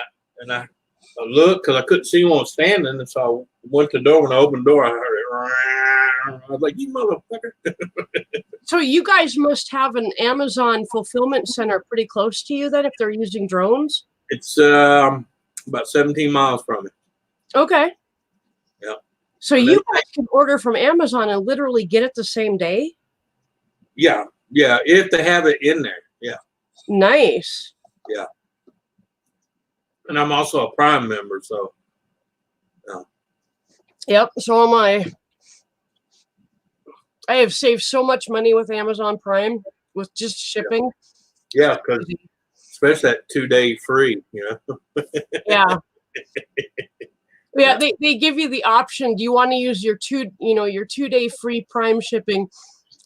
I looked because I couldn't see one standing, and so I went to the door. When I opened the door, I heard it. I was like, "You motherfucker!" So you guys must have an Amazon fulfillment center pretty close to you, then, if they're using drones. It's about 17 miles from it. Okay. Yeah. So you guys can order from Amazon and literally get it the same day? Yeah, if they have it in there. Yeah. Nice. Yeah. And I'm also a Prime member, so. Yep, so am I. I have saved so much money with Amazon Prime with just shipping. Yeah, because especially that 2-day free, you know. Yeah. Yeah, they give you the option. Do you want to use your 2-day free Prime shipping,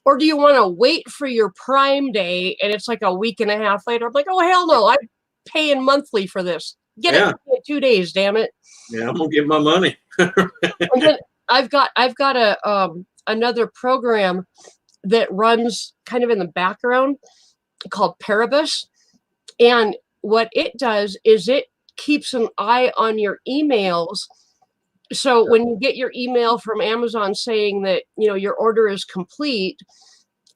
or do you want to wait for your Prime Day and it's like a week and a half later? I'm like, oh hell no, I'm paying monthly for this. Get it in 2 days, damn it. Yeah, I'm gonna get my money. And then I've got a another program that runs kind of in the background called Paribus, and what it does is it keeps an eye on your emails. So when you get your email from Amazon saying that your order is complete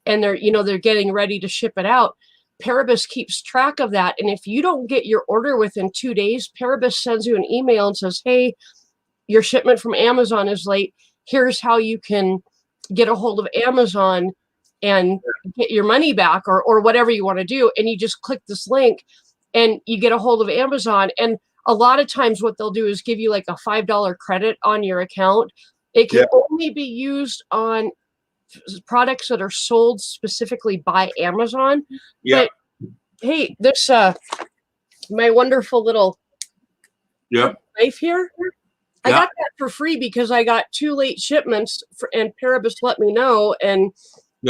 and they're getting ready to ship it out, Paribus keeps track of that. And if you don't get your order within 2 days, Paribus sends you an email and says, hey, your shipment from Amazon is late. Here's how you can get a hold of Amazon and get your money back, or whatever you want to do. And you just click this link and you get a hold of Amazon. And a lot of times what they'll do is give you like a $5 credit on your account. It can only be used on products that are sold specifically by Amazon. Yeah. But hey, this my wonderful little knife here. I got that for free because I got 2 late shipments and Paribus let me know. And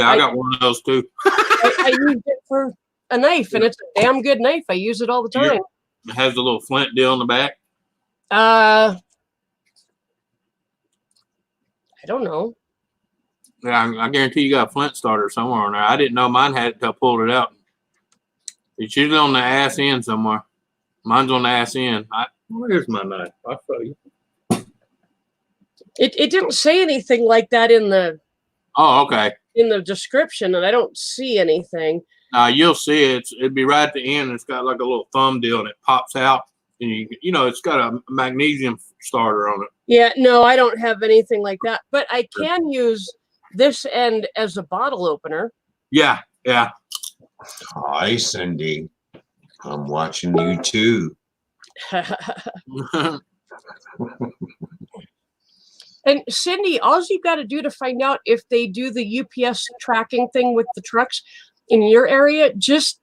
I got one of those too. I used it for a knife, and it's a damn good knife. I use it all the time. It has a little flint deal in the back. I don't know. Yeah, I guarantee you got a flint starter somewhere on there. I didn't know mine had it until I pulled it out. It's usually on the ass end somewhere. Mine's on the ass end. Where's my knife? I'll show you. It didn't say anything like that in the in the description, and I don't see anything. You'll see it. It'd be right at the end. It's got like a little thumb deal, and it pops out, and it's got a magnesium starter on it. Yeah, no, I don't have anything like that, but I can use this end as a bottle opener. Yeah. Hi, Cindy. I'm watching you too. And Cindy, all you've got to do to find out if they do the UPS tracking thing with the trucks in your area, just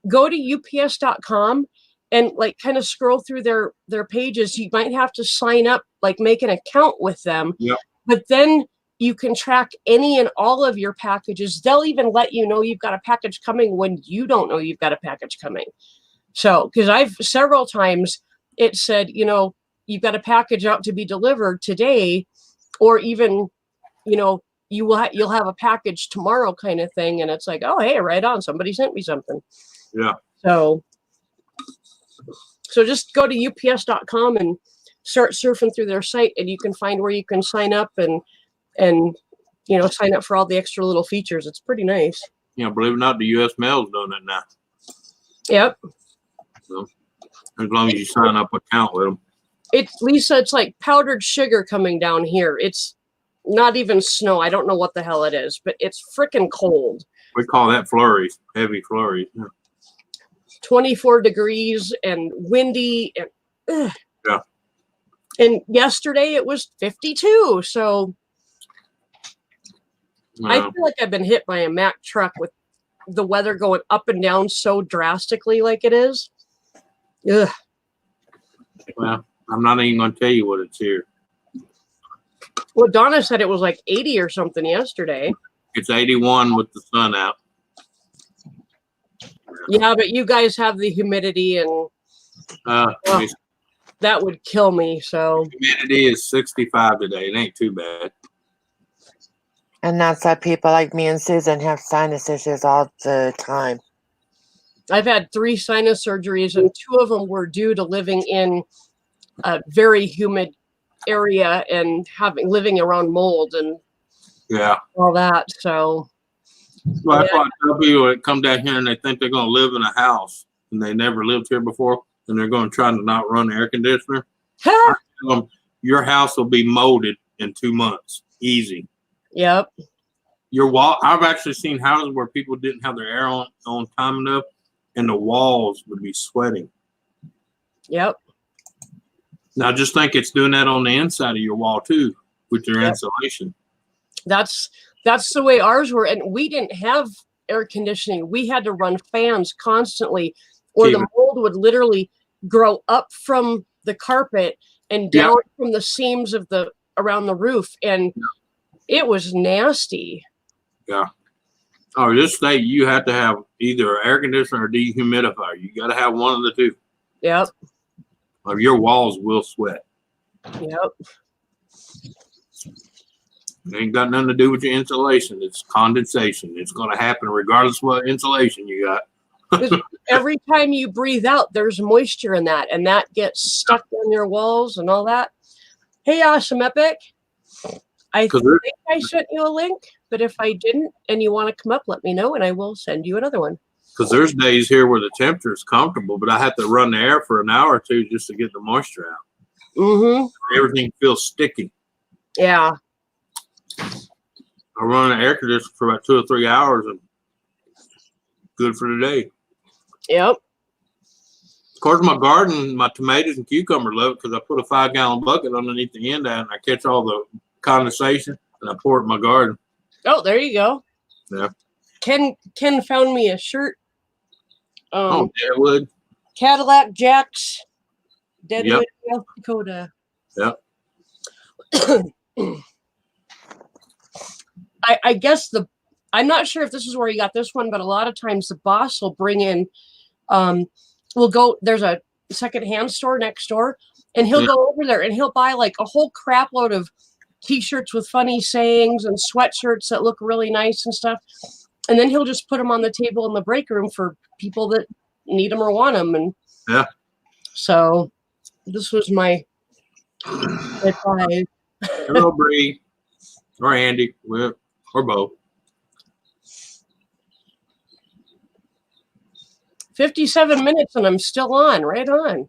go to ups.com and like kind of scroll through their pages. You might have to sign up, like make an account with them. Yep. But then you can track any and all of your packages. They'll even let you know you've got a package coming when you don't know you've got a package coming. So, because I've several times it said, you've got a package out to be delivered today, or even, you'll have a package tomorrow kind of thing. And it's like, oh, hey, right on. Somebody sent me something. Yeah. So just go to ups.com and start surfing through their site, and you can find where you can sign up and sign up for all the extra little features. It's pretty nice. Believe it or not, the U.S. Mail's doing it now. Yep. So, as long as you sign up account with them. Lisa, it's like powdered sugar coming down here. It's not even snow. I don't know what the hell it is, but it's freaking cold. We call that flurries, heavy flurries. 24 degrees and windy. And, yeah. And yesterday it was 52. So I feel like I've been hit by a Mack truck with the weather going up and down so drastically like it is. Ugh. Well, I'm not even going to tell you what it's here. Well, Donna said it was like 80 or something yesterday. It's 81 with the sun out. Yeah, but you guys have the humidity, and that would kill me. So humidity is 65 today. It ain't too bad. And that's why people like me and Susan have sinus issues all the time. I've had 3 sinus surgeries, and 2 of them were due to living in a very humid area and living around mold and all that. So well, that's why I tell people that come down here and they think they're going to live in a house and they never lived here before, and they're going to try to not run the air conditioner. I tell them, your house will be molded in 2 months. Easy. Yep. Your wall. I've actually seen houses where people didn't have their air on time enough, and the walls would be sweating. Yep. Now just think it's doing that on the inside of your wall too. with your Yep. insulation. That's the way ours were, and we didn't have air conditioning. We had to run fans constantly, or the mold would literally grow up from the carpet and down from the seams of the around the roof, and it was nasty. Yeah. Oh, this state you have to have either an air conditioner or dehumidifier. You got to have one of the two. Yep. Or your walls will sweat. Yep. It ain't got nothing to do with your insulation. It's condensation. It's going to happen regardless of what insulation you got. Every time you breathe out, there's moisture in that, and that gets stuck on your walls and all that. Hey, Awesome Epic. I think I sent you a link, but if I didn't and you want to come up, let me know, and I will send you another one. Because there's days here where the temperature is comfortable, but I have to run the air for an hour or two just to get the moisture out. Mm-hmm. Everything feels sticky. Yeah. I run an air conditioner for about 2 or 3 hours and good for the day. Yep. Of course, my garden, my tomatoes and cucumbers love it because I put a 5-gallon bucket underneath the end and I catch all the condensation and I pour it in my garden. Oh, there you go. Yeah. Ken found me a shirt. Deadwood. Cadillac Jacks, Deadwood, South Dakota. Yep. I guess I'm not sure if this is where you got this one, but a lot of times the boss will bring in, there's a secondhand store next door, and he'll go over there and he'll buy like a whole crap load of t-shirts with funny sayings and sweatshirts that look really nice and stuff. And then he'll just put them on the table in the break room for people that need them or want them. And so this was my advice. Hello, Bree. Or Andy. Or both. 57 minutes and I'm still on. Right on.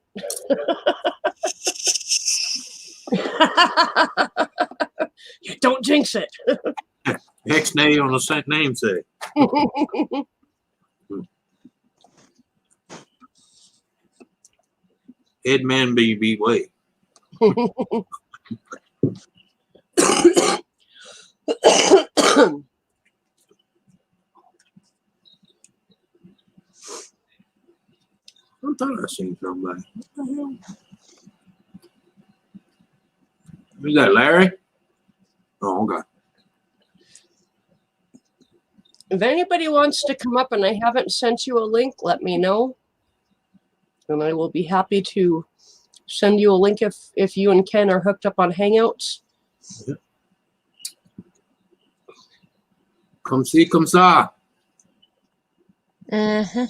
Don't jinx it. X-nay on the namesake. Headman BB way. I thought I seen somebody. What the hell? Who's that, Larry? Oh, okay. If anybody wants to come up and I haven't sent you a link, let me know. And I will be happy to send you a link if you and Ken are hooked up on Hangouts. Yeah. Come see, come saw. I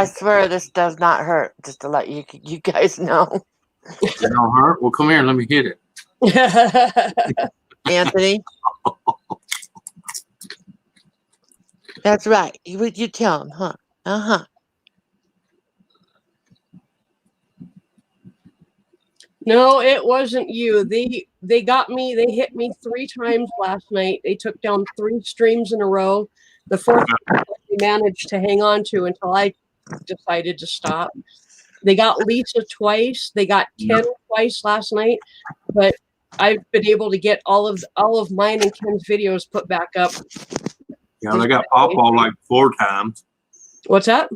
swear this does not hurt, just to let you guys know. It don't hurt? Well, come here, let me hit it. Anthony. That's right. You tell him, huh? Uh-huh. No, it wasn't you. They got me. They hit me 3 times last night. They took down 3 streams in a row. The 4th they managed to hang on to until I decided to stop. They got Lisa twice. They got Ken twice last night, but I've been able to get all of mine and Ken's videos put back up. Yeah, they got Pawpaw like 4 times. What's that?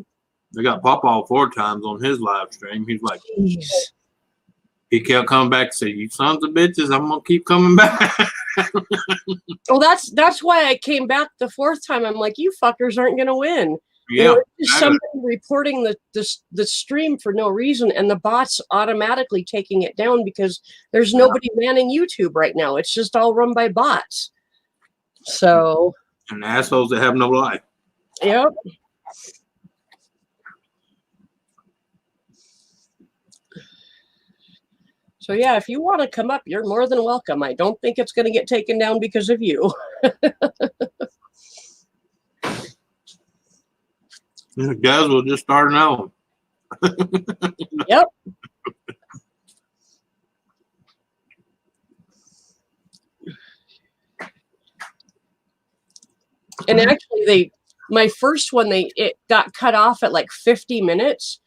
They got Pawpaw 4 times on his live stream. He's like, Jeez. He kept coming back and said, "You sons of bitches, I'm gonna keep coming back." Well, that's why I came back the 4th time. I'm like, you fuckers aren't gonna win. Yeah, you know, it's just somebody reporting the stream for no reason, and the bots automatically taking it down because there's nobody manning YouTube right now. It's just all run by bots. So. And assholes that have no life. Yep. So yeah, if you want to come up, you're more than welcome. I don't think it's going to get taken down because of you. Yeah, guys will just start out. Yep. And actually, my first one, it got cut off at like 50 minutes.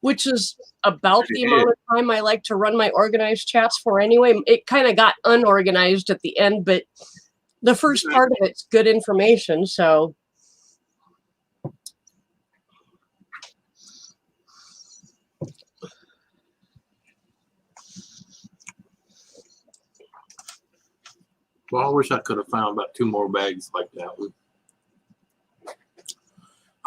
which is about the amount of time I like to run my organized chats for anyway. It kind of got unorganized at the end, but the first part of it's good information, so. Well, I wish I could have found about 2 more bags like that.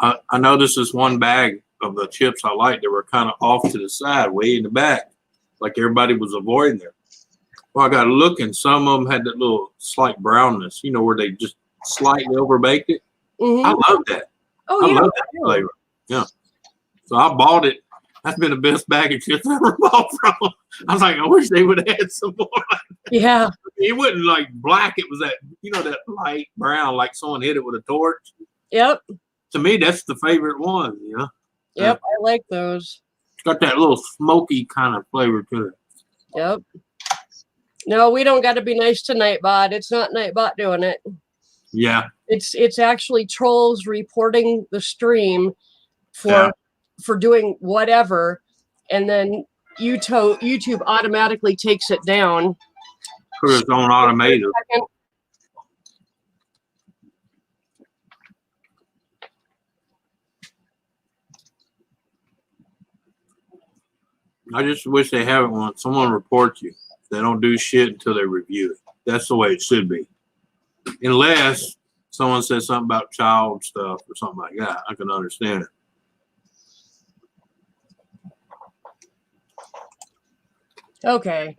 I noticed this one bag of the chips I liked that were kind of off to the side, way in the back, like everybody was avoiding them. Well, I got looking. Some of them had that little slight brownness, you know, where they just slightly overbaked it. Mm-hmm. I love that. Oh, I yeah. love that flavor. Yeah. So I bought it. That's been the best bag of chips I ever bought from them. I was like, I wish they would have had some more. Yeah. It wasn't like black. It was that, you know, that light brown, like someone hit it with a torch. Yep. To me, that's the favorite one, you know? Yep. I like those. It's got that little smoky kind of flavor to it. Yep. No, we don't got to be nice to Nightbot. It's not Nightbot doing it. Yeah. It's actually trolls reporting the stream for doing whatever, and then YouTube automatically takes it down. For its own automated. I just wish they haven't when someone reports you. They don't do shit until they review it. That's the way it should be. Unless someone says something about child stuff or something like that. I can understand it. Okay.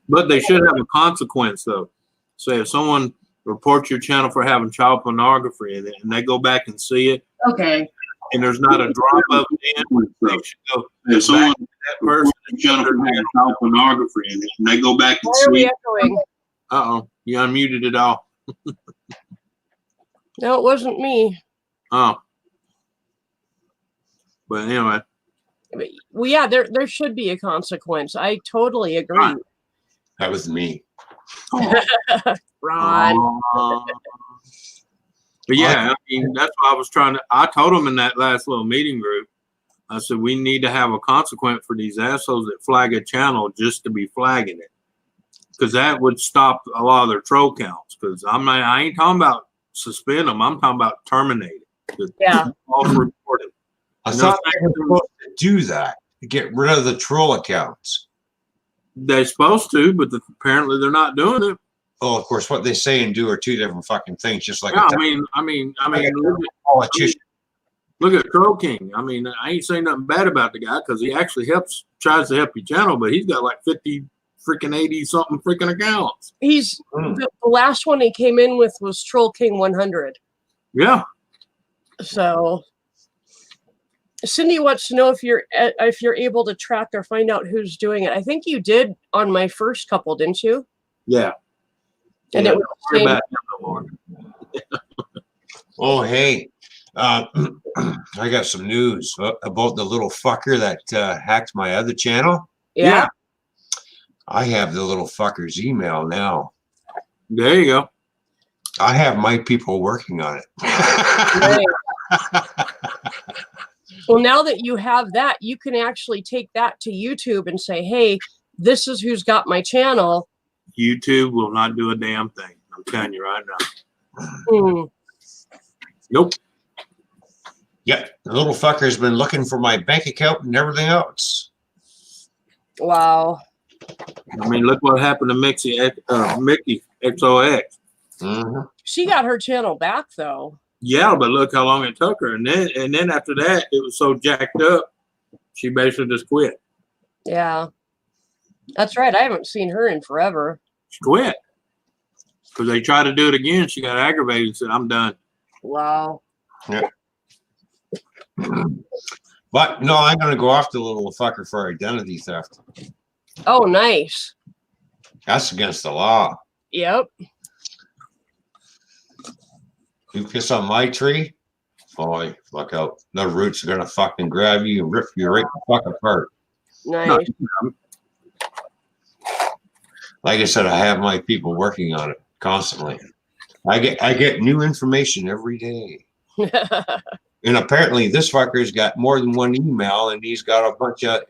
But they should have a consequence, though. Say if someone reports your channel for having child pornography in it and they go back and see it, Okay. and there's not a drop of it in, they should go if someone that person channel for having child pornography in it and they go back and Why are we see it. echoing? Uh-oh, you unmuted it all. No, it wasn't me. Oh. But anyway. Well, yeah, there should be a consequence. I totally agree. Right. That was me. Ron. But yeah, I mean, that's what I was trying to, I told them in that last little meeting group, I said, we need to have a consequence for these assholes that flag a channel just to be flagging it. Because that would stop a lot of their troll counts. Because I ain't talking about suspend them. I'm talking about terminate it. Yeah. All reported. I thought they were supposed to do that to get rid of the troll accounts. They're supposed to, but apparently they're not doing it. Oh, of course, what they say and do are two different fucking things. Just like Yeah, I mean, politician. look at Crow King. I mean, I ain't saying nothing bad about the guy because he actually tries to help your channel, but he's got like 50 freaking 80 something freaking accounts. He's the last one he came in with was Troll King 100. Yeah. So Cindy wants to know if you're able to track or find out who's doing it. I think you did on my first couple, didn't you? Yeah. And yeah, it was the same. about him no more. Oh, hey, I got some news about the little fucker that hacked my other channel. Yeah. I have the little fucker's email now. There you go. I have my people working on it. Right. Well, now that you have that, you can actually take that to YouTube and say, hey, this is who's got my channel. YouTube will not do a damn thing. I'm telling you right now. Nope. Yep, the little fucker's been looking for my bank account and everything else. Wow. I mean, look what happened to Mickey XOX. Mm-hmm. She got her channel back, though. Yeah, but look how long it took her. And then after that, it was so jacked up, she basically just quit. Yeah. That's right. I haven't seen her in forever. She quit. Because they tried to do it again. She got aggravated and said, I'm done. Wow. Yeah. But no, I'm going to go after the little fucker for identity theft. Oh, nice. That's against the law. Yep. You piss on my tree, boy, look out. The roots are going to fucking grab you and rip you right the fuck apart. Nice. Like I said, I have my people working on it constantly. I get new information every day. And apparently this fucker's got more than one email, and he's got a bunch of,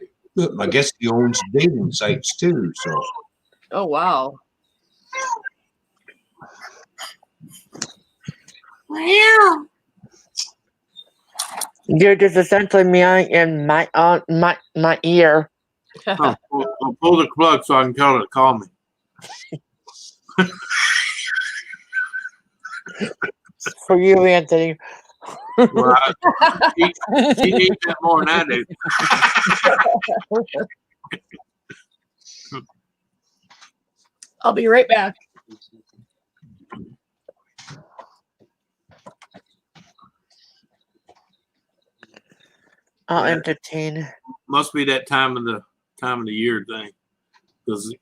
I guess he owns dating sites too. So Oh wow. You're just essentially meowing in my ear. I'll pull the plug so I can tell her to call me. For you, Anthony. Well, she needs that more than I do. I'll be right back. I'll Yeah. entertain. Must be that time of the year thing, because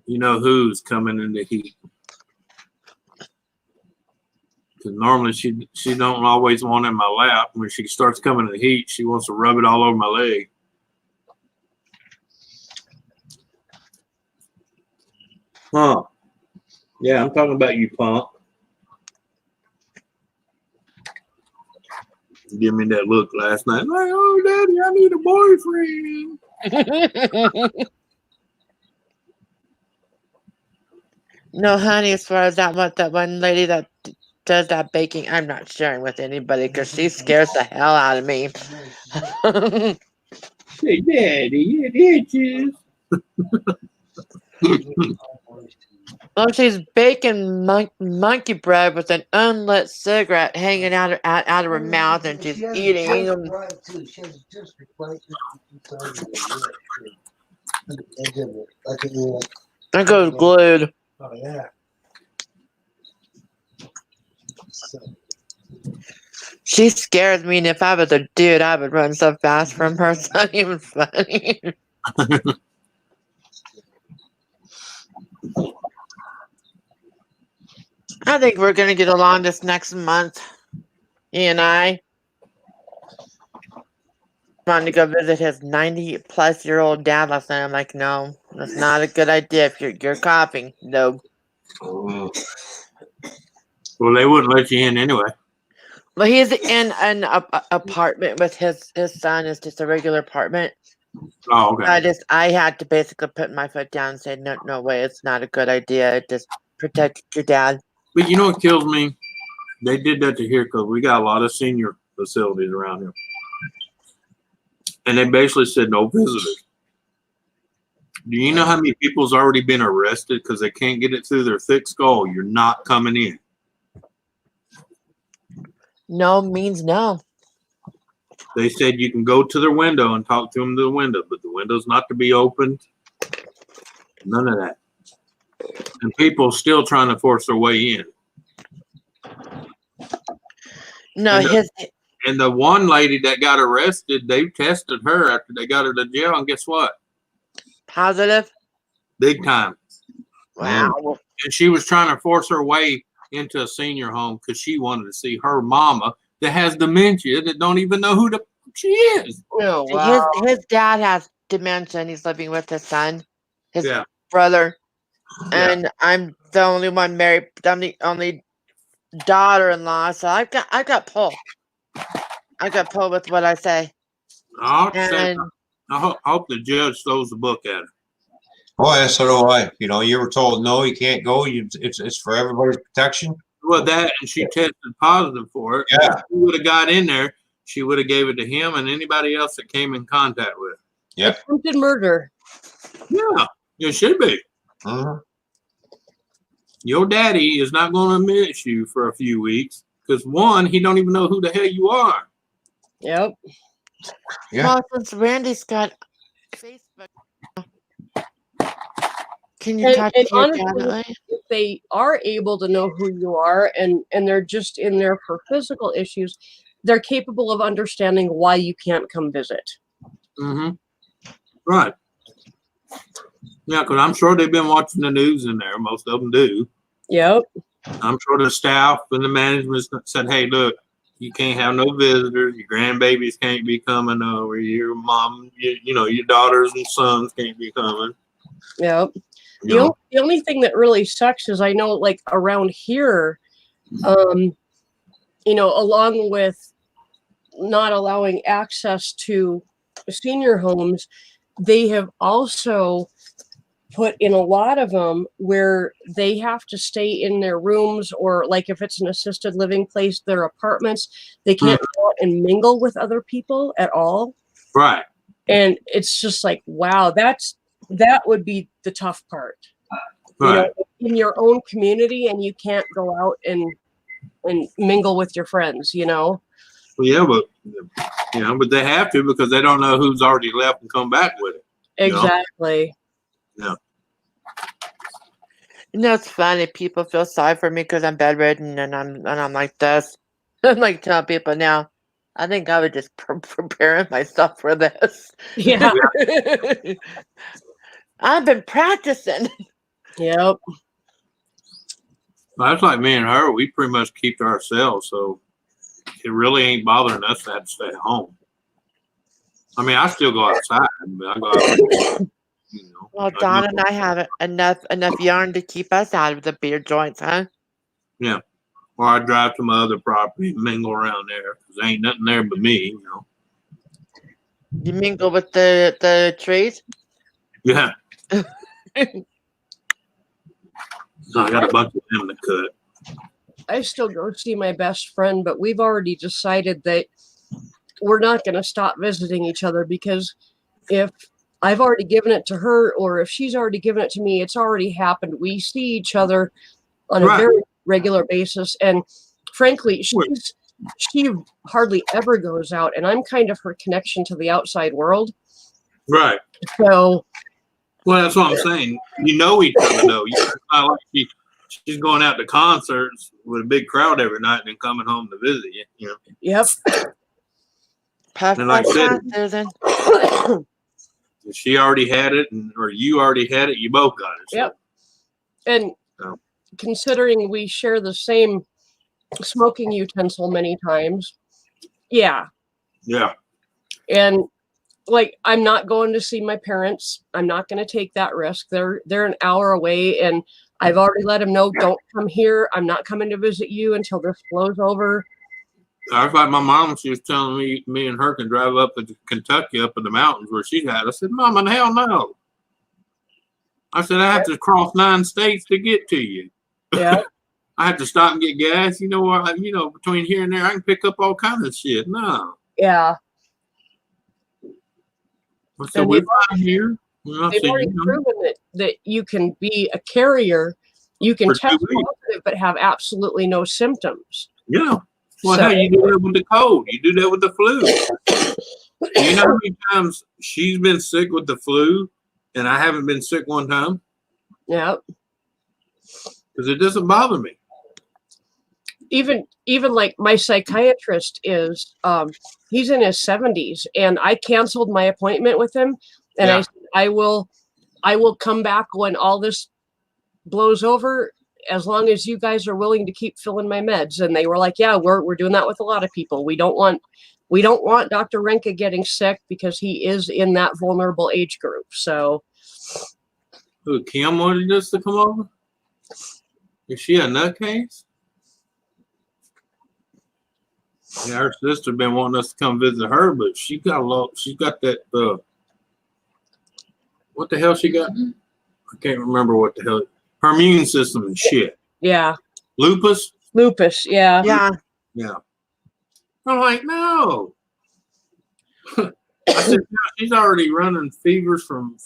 you know who's coming in the heat. Because normally she don't always want it in my lap. When she starts coming in the heat, she wants to rub it all over my leg. Huh? Yeah, I'm talking about you, punk. Give me that look last night. Like, oh, Daddy, I need a boyfriend. No, honey, as far as that one lady that does that baking, I'm not sharing with anybody because she scares the hell out of me. Hey, Daddy, it itches. Well, she's baking monkey bread with an unlit cigarette hanging out of her mouth, and she's eating them. It goes glued. Oh yeah. She scares me, and if I was a dude, I would run so fast from her. It's not even funny. I think we're gonna get along this next month. He and I wanted to go visit his 90-plus-year-old dad last night. I'm like, no, that's not a good idea. If you're coughing, no. Well, they wouldn't let you in anyway. But he's in an apartment with his son. It's just a regular apartment. Oh, okay. I had to basically put my foot down and say, no way, it's not a good idea. Just protect your dad. But you know what kills me? They did that to here because we got a lot of senior facilities around here. And they basically said no visitors. Do you know how many people's already been arrested because they can't get it through their thick skull? You're not coming in. No means no. They said you can go to their window and talk to them to the window, but the window's not to be opened. None of that. And people still trying to force their way in. No, And the one lady that got arrested, they tested her after they got her to jail, and guess what? positive. Big time. Wow. And she was trying to force her way into a senior home because she wanted to see her mama that has dementia that don't even know who she is. Oh wow. His dad has dementia, and he's living with his son, his Yeah. brother, Yeah. and I'm the only one married. I'm the only daughter-in-law, so I've got pull. I got pull with what I say. I hope the judge throws the book at her. Oh, yes, so do I. You know, you were told no, you can't go. It's for everybody's protection. Well, that and she tested positive for it. Yeah. If she would have got in there, she would have gave it to him and anybody else that came in contact with her. Yep. Attempted murder. Yeah, it should be. Mhm. Your daddy is not going to miss you for a few weeks because one, he don't even know who the hell you are. Yep. Yeah. Well, since Randy's got Facebook, can you And, talk and to your honestly, dad that way? if they are able to know who you are and they're just in there for physical issues, they're capable of understanding why you can't come visit. Mm-hmm. Right. Yeah, because I'm sure they've been watching the news in there. Most of them do. Yep. I'm sure the staff and the management said, hey, look, you can't have no visitors. Your grandbabies can't be coming over. Your mom, your daughters and sons can't be coming. Yep. You know? The only thing that really sucks is I know, like, around here, along with not allowing access to senior homes, they have also put in a lot of them where they have to stay in their rooms, or like if it's an assisted living place, their apartments, they can't go out and mingle with other people at all. Right. And it's just like, wow, that would be the tough part. Right. In your own community, and you can't go out and mingle with your friends, Well, yeah, but they have to, because they don't know who's already left and come back with it. Exactly. Yeah. It's funny. People feel sorry for me because I'm bedridden and I'm like this. I'm like telling people now, I think I was just preparing myself for this. Yeah. I've been practicing. Yep. That's like me and her. We pretty much keep to ourselves, so it really ain't bothering us to have to stay at home. I mean, I still go outside, but I go out. Well, Don and I have enough yarn to keep us out of the beer joints, huh? Yeah. Or I drive to my other property and mingle around there, because there ain't nothing there but me, You mingle with the trees? Yeah. So I got a bunch of them to cut. I still go see my best friend, but we've already decided that we're not going to stop visiting each other, because if I've already given it to her, or if she's already given it to me, it's already happened. We see each other on a very regular basis. And frankly, she hardly ever goes out, and I'm kind of her connection to the outside world. Right. So. Well, that's what I'm saying. You know each other, though. It's not like she's going out to concerts with a big crowd every night and then coming home to visit you. Yep. And like I said, she already had it, or you already had it. You both got it. So. Yep. And considering we share the same smoking utensil many times, yeah. Yeah. And like, I'm not going to see my parents. I'm not going to take that risk. They're an hour away, and I've already let them know, don't come here. I'm not coming to visit you until this blows over. I was like my mom. She was telling me and her can drive up to Kentucky, up in the mountains where she's at. I said, Mama, hell no. I said, I have to cross 9 states to get to you. Yeah. I have to stop and get gas. You know what? Between here and there, I can pick up all kinds of shit. No. Yeah. So we're fine here. They've already proven that you can be a carrier. You can test positive, but have absolutely no symptoms. Yeah. Well, hell, you do that with the cold. You do that with the flu. You know how many times she's been sick with the flu, and I haven't been sick one time? Yeah. Because it doesn't bother me. Even like my psychiatrist is, he's in his 70s, and I canceled my appointment with him, and I said, I will come back when all this blows over, as long as you guys are willing to keep filling my meds. And they were like, yeah, we're doing that with a lot of people. We don't want Dr. Renke getting sick, because he is in that vulnerable age group. So who, Kim wanted us to come over? Is she a nutcase? Yeah, her sister been wanting us to come visit her, but she got that what the hell she got? I can't remember what the hell. Her immune system is shit. Yeah. Lupus? Lupus, yeah. Yeah. Yeah. I'm like, no. I said, no, she's already running fevers from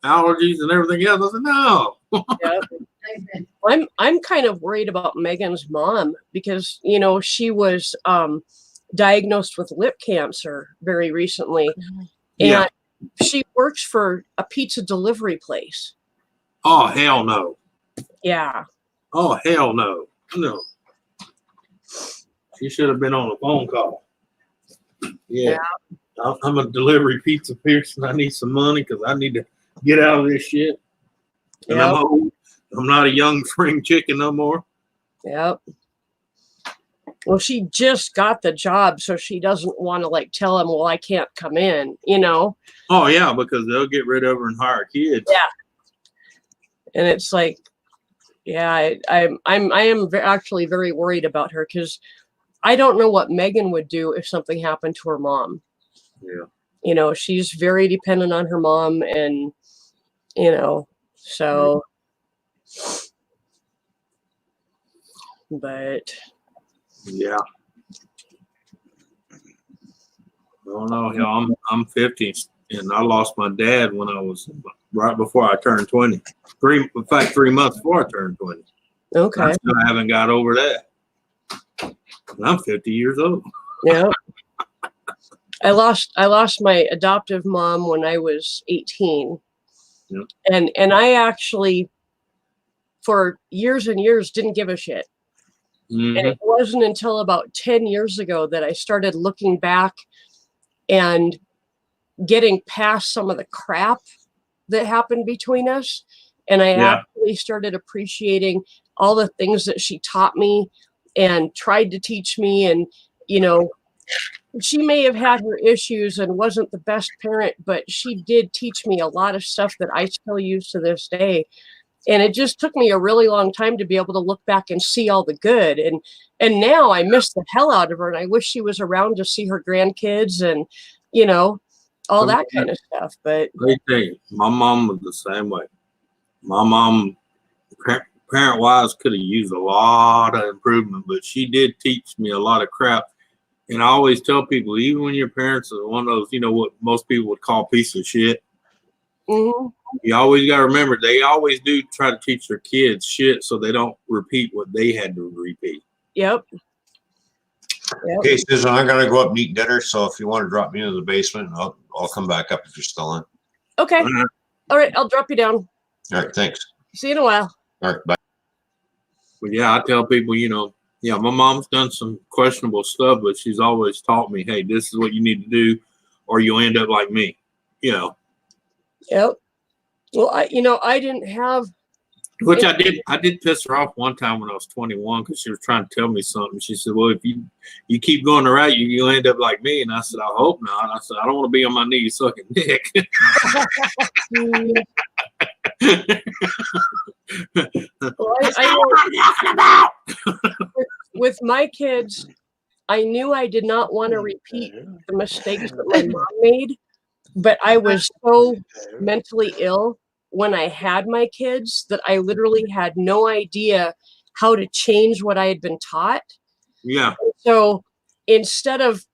allergies and everything else. I said, no. Yeah. I'm kind of worried about Megan's mom, because she was diagnosed with lip cancer very recently. Yeah. And she works for a pizza delivery place. Oh, hell no. Yeah. Oh, hell no. No. She should have been on a phone call. Yeah. I'm a delivery pizza person. I need some money because I need to get out of this shit. And I'm old. I'm not a young spring chicken no more. Yep. Well, she just got the job, so she doesn't want to tell him, well, I can't come in, Oh yeah, because they'll get rid of her and hire kids. Yeah. And it's like, yeah, I am actually very worried about her, because I don't know what Megan would do if something happened to her mom. Yeah. You know, she's very dependent on her mom, and, you know, so, but Yeah. I don't know. You know, I'm 50, and I lost my dad when I was right before I turned 20. In fact, 3 months before I turned 20. okay. I still haven't got over that. And I'm 50 years old. Yeah. I lost my adoptive mom when I was 18. Yep. And I actually, for years and years, didn't give a shit. Mm-hmm. And it wasn't until about 10 years ago that I started looking back and getting past some of the crap that happened between us. And I actually started appreciating all the things that she taught me and tried to teach me. And, you know, she may have had her issues and wasn't the best parent, but she did teach me a lot of stuff that I still use to this day. And it just took me a really long time to be able to look back and see all the good. And now I miss the hell out of her, and I wish she was around to see her grandkids and, you know, all that kind of stuff. But Let me tell you, my mom was the same way. My mom, parent wise, could have used a lot of improvement, but she did teach me a lot of crap. And I always tell people, even when your parents are one of those, you know, what most people would call piece of shit, mm-hmm. you always got to remember, they always do try to teach their kids shit so they don't repeat what they had to repeat. Yep. Okay, Susan, I'm gonna go up and eat dinner. So if you want to drop me into the basement, I'll come back up if you're still on. Okay. All right. I'll drop you down. All right, thanks. See you in a while. All right, bye. But yeah, I tell people, you know, yeah, my mom's done some questionable stuff, but she's always taught me, hey, this is what you need to do, or you'll end up like me, you know. Yep. Well, I didn't have. Which I did piss her off one time when I was 21 because she was trying to tell me something. She said, well, if you keep going the right, you'll end up like me. And I said, I hope not. I said, I don't want to be on my knees sucking dick. Well, with my kids, I knew I did not want to repeat the mistakes that my mom made, but I was so mentally ill when I had my kids that I literally had no idea how to change what I had been taught. Yeah. So instead of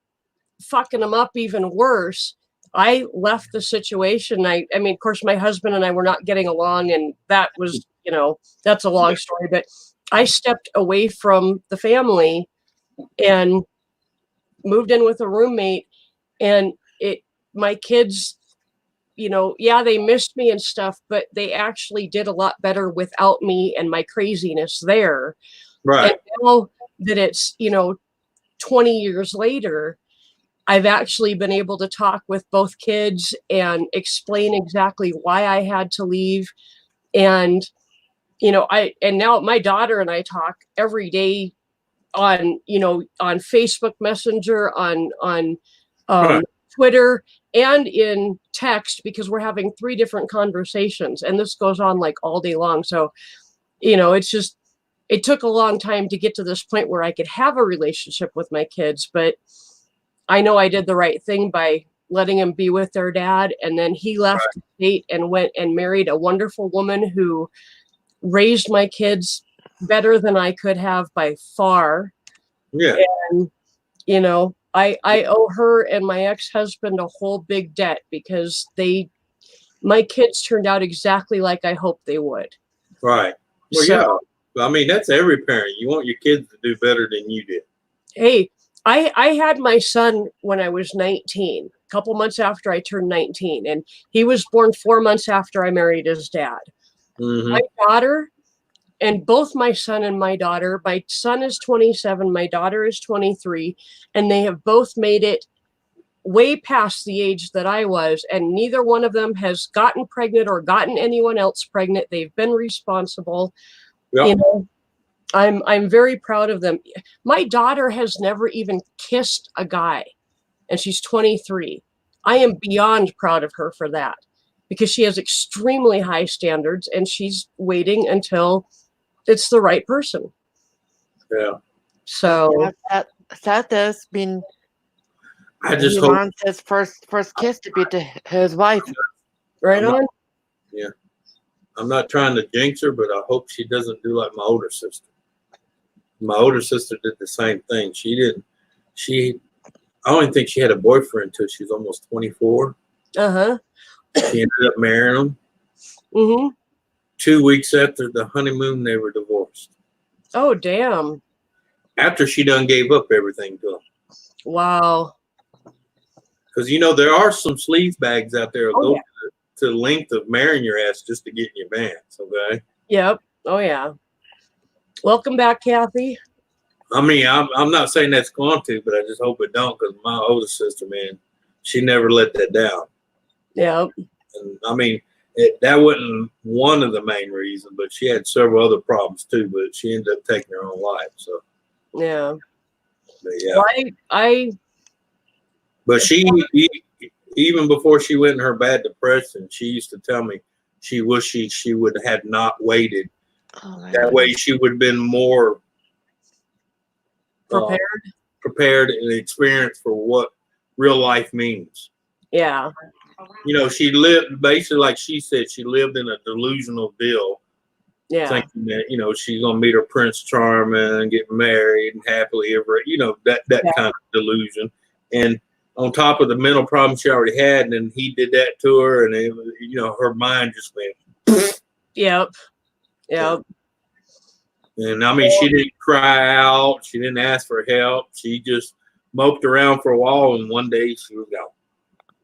fucking them up even worse, I left the situation. I mean, of course, my husband and I were not getting along, and that was, you know, that's a long story, but I stepped away from the family and moved in with a roommate, and my kids, you know, yeah, they missed me and stuff, but they actually did a lot better without me and my craziness there. Right. And now that it's, you know, 20 years later, I've actually been able to talk with both kids and explain exactly why I had to leave. And, you know, and now my daughter and I talk every day on, you know, on Facebook Messenger, on Right. Twitter, and in text, because we're having 3 different conversations, and this goes on like all day long. So, you know, it's just, it took a long time to get to this point where I could have a relationship with my kids, but I know I did the right thing by letting them be with their dad. And then he left the state and went and married a wonderful woman who raised my kids better than I could have by far. Yeah. And, you know, I owe her and my ex-husband a whole big debt because my kids turned out exactly like I hoped they would. Right. Well, So, yeah. I mean, that's every parent. You want your kids to do better than you did. hey, I had my son when I was 19, a couple months after I turned 19, and he was born 4 months after I married his dad. Mm-hmm. My daughter, and both my son and my daughter, my son is 27, my daughter is 23, and they have both made it way past the age that I was, and neither one of them has gotten pregnant or gotten anyone else pregnant. They've been responsible. Yep. You know, I'm very proud of them. My daughter has never even kissed a guy, and she's 23. I am beyond proud of her for that, because she has extremely high standards, and she's waiting until it's the right person. Yeah. So Seth is. I mean, I just he hope. wants his first kiss to be to his wife. Right on. Yeah. I'm not trying to jinx her, but I hope she doesn't do like my older sister. My older sister did the same thing. I don't think she had a boyfriend until she was almost 24. Uh-huh. She ended up marrying him. Mm-hmm. 2 weeks after the honeymoon, they were divorced. Oh, damn. After she done gave up everything to him. Wow. Because, there are some sleaze bags out there who Oh, go yeah. to the length of marrying your ass just to get in your pants, okay? Yep. Oh, yeah. Welcome back, Kathy. I mean, I'm not saying that's going to, but I just hope it don't, because my older sister, man, she never let that down. Yep. And I mean, that wasn't one of the main reasons, but she had several other problems too. But she ended up taking her own life. So Yeah. but yeah. Well, But she, even before she went in her bad depression, she used to tell me she wished she would have not waited. Oh, That way, she would have been more prepared and experienced for what real life means. Yeah. She lived basically, like she said, she lived in a delusional deal, Yeah. thinking that she's gonna meet her Prince Charming and get married and happily ever, that kind of delusion. And on top of the mental problems she already had, and then he did that to her, and it was, her mind just went. Yep. Yep. And I mean, she didn't cry out, she didn't ask for help, she just moped around for a while, and one day she was gone.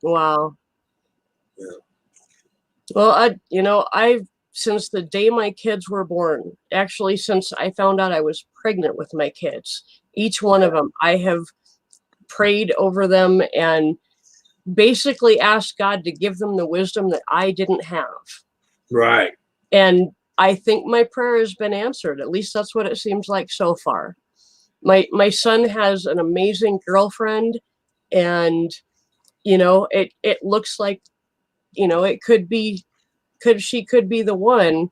Wow. Yeah. Well, I've since the day my kids were born, actually since I found out I was pregnant with my kids, each one of them, I have prayed over them and basically asked God to give them the wisdom that I didn't have. Right. And I think my prayer has been answered. At least that's what it seems like so far. My son has an amazing girlfriend, and it looks like it she could be the one.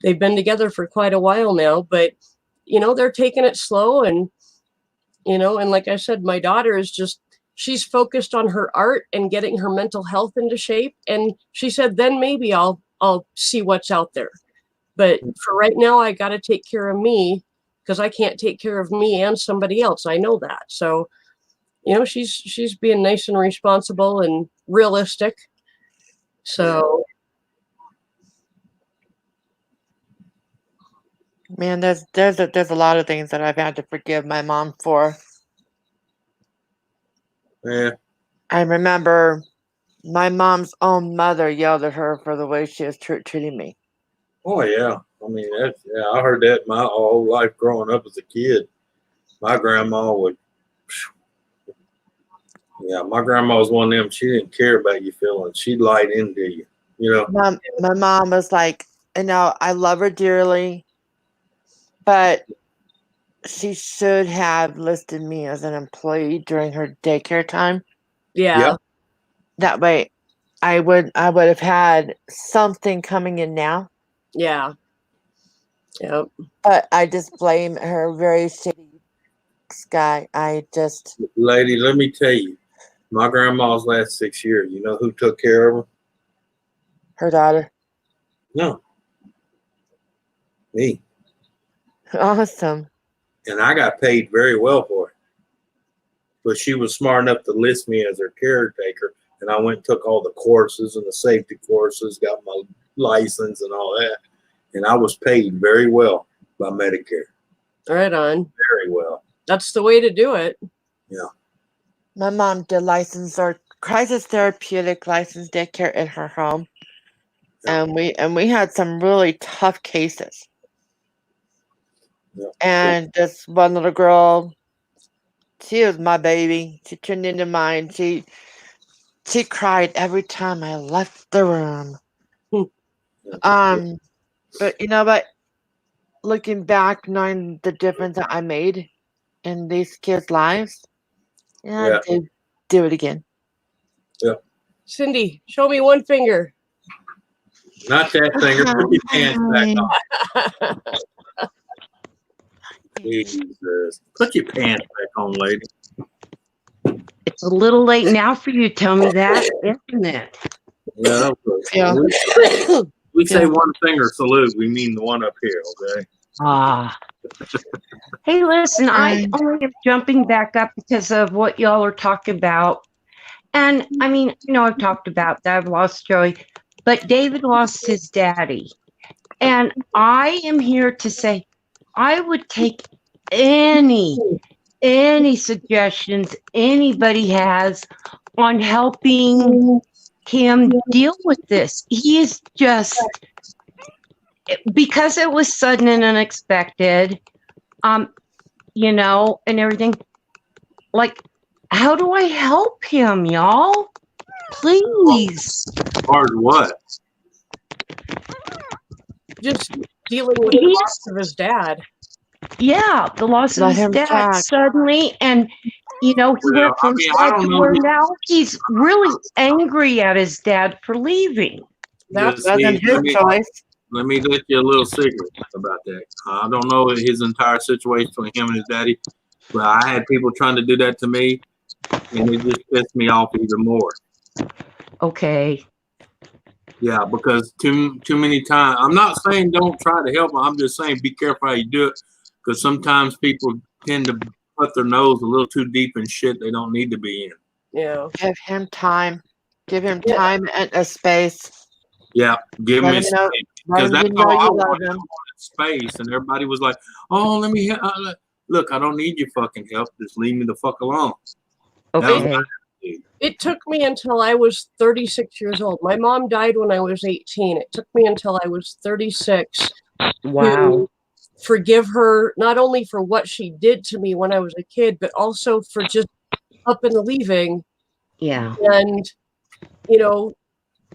They've been together for quite a while now, but they're taking it slow, and and like I said, my daughter is she's focused on her art and getting her mental health into shape, and she said then maybe I'll see what's out there. But for right now, I got to take care of me, because I can't take care of me and somebody else. I know that. So, she's being nice and responsible and realistic. So, Man, there's a lot of things that I've had to forgive my mom for. Yeah. I remember my mom's own mother yelled at her for the way she was treating me. Oh yeah. I mean, I heard that my whole life growing up as a kid. My grandma would. Yeah, my grandma was one of them. She didn't care about your feelings. She'd light into you. My mom was like, I love her dearly, but she should have listed me as an employee during her daycare time. yeah. That way, I would have had something coming in now. Yeah. Yep. But I just blame her very shitty guy. Lady, let me tell you, my grandma's last 6 years, you know who took care of her? Her daughter. No. Me. Awesome. And I got paid very well for it. But she was smart enough to list me as her caretaker. And I went and took all the courses and the safety courses, got my license and all that. And I was paid very well by Medicare. Right on. Very well. That's the way to do it. Yeah. My mom did crisis therapeutic licensed daycare in her home. Yeah. And we had some really tough cases. Yeah. And this one little girl, she was my baby. She turned into mine. She cried every time I left the room. But but looking back, knowing the difference that I made in these kids' lives, I'd do it again. Yeah. Cindy, show me one finger. Not that finger. Put your pants back on. Jesus. Put your pants back on, lady. It's a little late now for you to tell me that, isn't it? Yeah. Yeah. We say Yeah. one finger salute. We mean the one up here, okay? Ah. Hey, listen, I only am jumping back up because of what y'all are talking about. And I mean, I've talked about that. I've lost Joey, but David lost his daddy. And I am here to say I would take any suggestions anybody has on helping him deal with this. He is just, because it was sudden and unexpected, and everything. Like, how do I help him, y'all? Please. As far as what? Just dealing with the loss of his dad. Yeah, the loss of Let his him dad talk. suddenly, and he went from I sad don't to know. where now he's really angry at his dad for leaving. That's Wasn't his choice. Let me let you a little secret about that. I don't know his entire situation between him and his daddy, but I had people trying to do that to me, and it just pissed me off even more. Okay. Yeah, because too many times. I'm not saying don't try to help him. I'm just saying be careful how you do it, because sometimes people tend to put their nose a little too deep in shit they don't need to be in. Yeah. Give him time. Give him time and a space. Yeah, give Let me him know. space, Let because him that's know all I you love wanted. I him. wanted space, and everybody was like, "Oh, let me look. I don't need your fucking help. Just leave me the fuck alone." That was Okay. my attitude. It took me until I was 36 years old. My mom died when I was 18. It took me until I was 36 Wow. to forgive her, not only for what she did to me when I was a kid, but also for just up and leaving Yeah. and,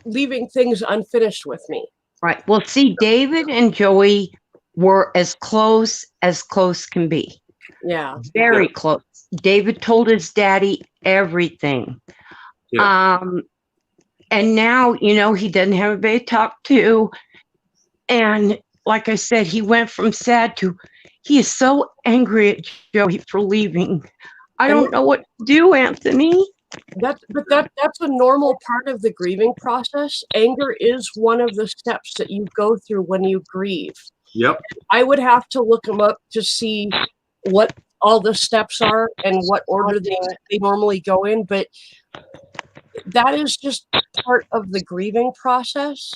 leaving things unfinished with me. Right. Well, see, David and Joey were as close can be. Yeah. Very close. David told his daddy everything. Yeah. And now, he doesn't have anybody to talk to. And like I said, he went from sad to, he is so angry at Joey for leaving. I don't know what to do, Anthony. That's a normal part of the grieving process. Anger is one of the steps that you go through when you grieve. Yep. I would have to look them up to see what all the steps are and what order they normally go in, but that is just part of the grieving process.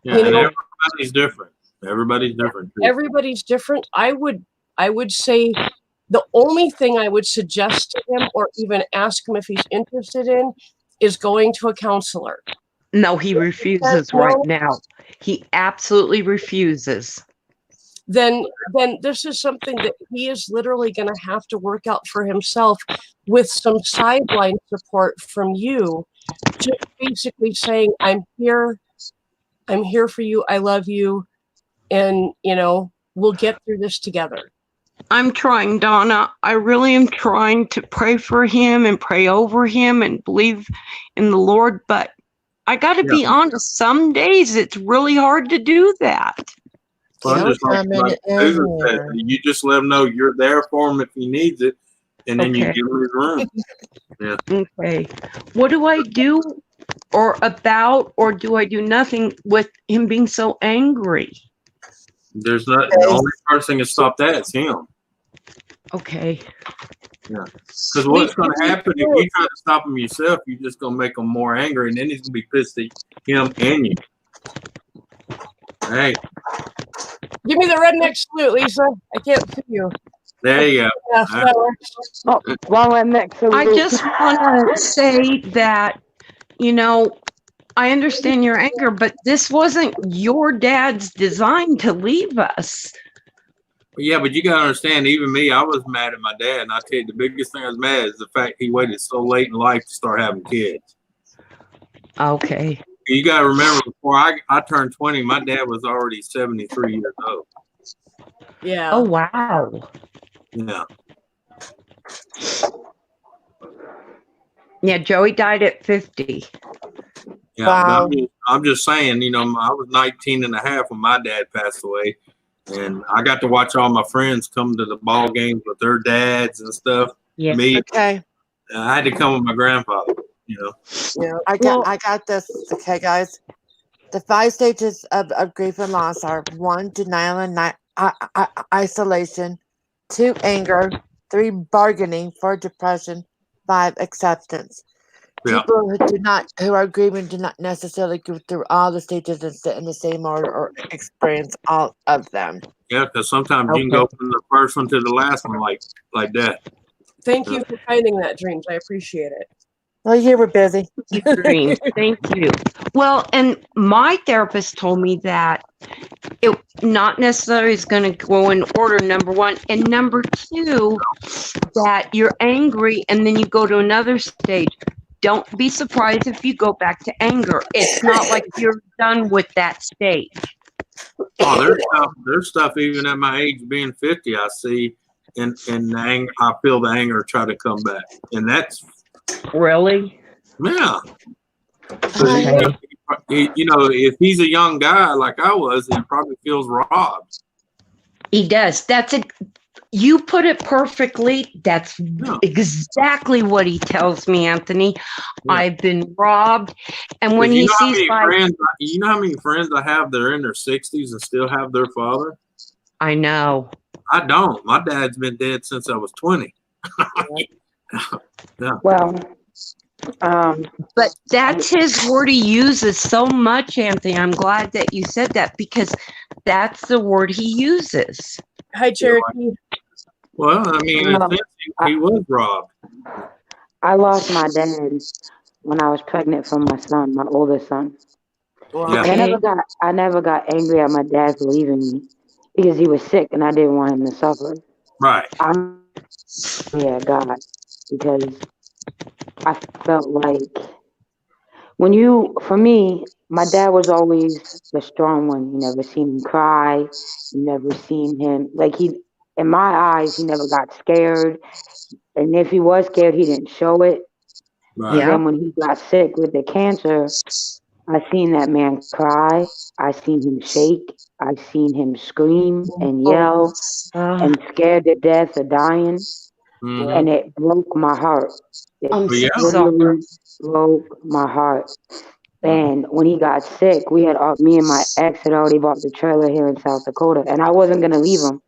Yeah, and everybody's different. Everybody's different. Too. Everybody's different. I would say the only thing I would suggest to him or even ask him if he's interested in is going to a counselor. No, he refuses right now. He absolutely refuses. Then this is something that he is literally going to have to work out for himself with some sideline support from you, just basically saying, I'm here for you, I love you, and we'll get through this together. I'm trying, Donna. I really am trying to pray for him and pray over him and believe in the Lord, but I got to be honest, some days it's really hard to do that. Well, just like Susan said, you just let him know you're there for him if he needs it, and then you give him his room. Yeah. Okay. What do I do or do I do nothing with him being so angry? There's not the only person can stop that is him. Okay. Yeah. Because what's going to happen if you try to stop him yourself, you're just going to make him more angry, and then he's going to be pissed at him and you. Hey. Give me the redneck salute, Lisa. I can't see you. There you go. I just want to say that, I understand your anger, but this wasn't your dad's design to leave us. Yeah, but you got to understand, even me, I was mad at my dad. And I tell you, the biggest thing I was mad is the fact he waited so late in life to start having kids. Okay. You got to remember, before I turned 20, my dad was already 73 years old. Yeah. Oh, wow. Yeah. Yeah, Joey died at 50. Yeah, wow. I'm just saying, I was 19 and a half when my dad passed away. And I got to watch all my friends come to the ball games with their dads and stuff. Yeah. Me, Okay. I had to come with my grandfather. Yeah. I got this. Okay, guys. The 5 stages of grief and loss are 1, denial and isolation, 2, anger, 3, bargaining, 4, depression, 5, acceptance. Yeah. People who are grieving do not necessarily go through all the stages in the same order or experience all of them. Yeah, because sometimes you can go from the first one to the last one like that. Thank you for finding that, Dreams. I appreciate it. Well, you were busy. Dreams. Thank you. Well, and my therapist told me that it not necessarily is going to go in order, number one. And number two, that you're angry and then you go to another stage. Don't be surprised if you go back to anger. It's not like you're done with that stage. Oh, there's stuff even at my age being 50, I see, and the anger, I feel the anger try to come back, and that's Really? yeah. Okay. If he's a young guy like I was, he probably feels robbed. He does. That's it. You put it perfectly. That's exactly what he tells me, Anthony. Yeah. I've been robbed. And when You he know how sees many friends, you know how many friends I have that are in their 60s and still have their father? I know. I don't. My dad's been dead since I was 20. Yeah. Well, But that's his word he uses so much, Anthony. I'm glad that you said that because that's the word he uses. Hi, Cherokee. Well, I mean, in a sense, he was robbed. I lost my dad when I was pregnant for my son, my oldest son. Well, Yeah. And I never got angry at my dad for leaving me because he was sick and I didn't want him to suffer. Right. I'm angry at God because I felt like for me, my dad was always the strong one. You never seen him cry. You never seen him in my eyes, he never got scared. And if he was scared, he didn't show it. Right. And then when he got sick with the cancer, I seen that man cry. I seen him shake. I seen him scream and yell and scared to death of dying. Mhm. And it broke my heart. It I'm so literally sorry. broke my heart. And when he got sick, me and my ex had already bought the trailer here in South Dakota, and I wasn't gonna leave him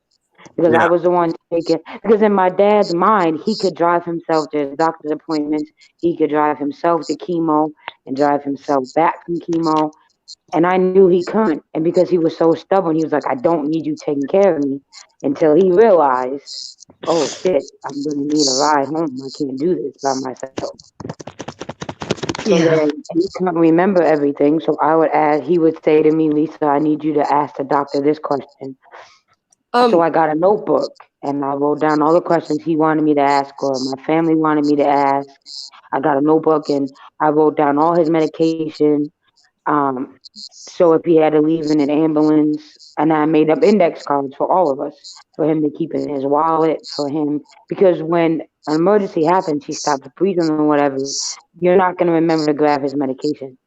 because I Yeah. was the one taking. Because in my dad's mind, he could drive himself to his doctor's appointments. He could drive himself to chemo and drive himself back from chemo. And I knew he couldn't. And because he was so stubborn, he was like, "I don't need you taking care of me," until he realized, "Oh shit, I'm gonna need a ride home. I can't do this by myself." So Yeah. then he couldn't remember everything. So he would say to me, "Lisa, I need you to ask the doctor this question." So I got a notebook and I wrote down all the questions he wanted me to ask or my family wanted me to ask. I got a notebook and I wrote down all his medication. Um, so if he had to leave in an ambulance, and I made up index cards for all of us, for him to keep in his wallet, for him, because when an emergency happens, he stops breathing or whatever, you're not going to remember to grab his medication.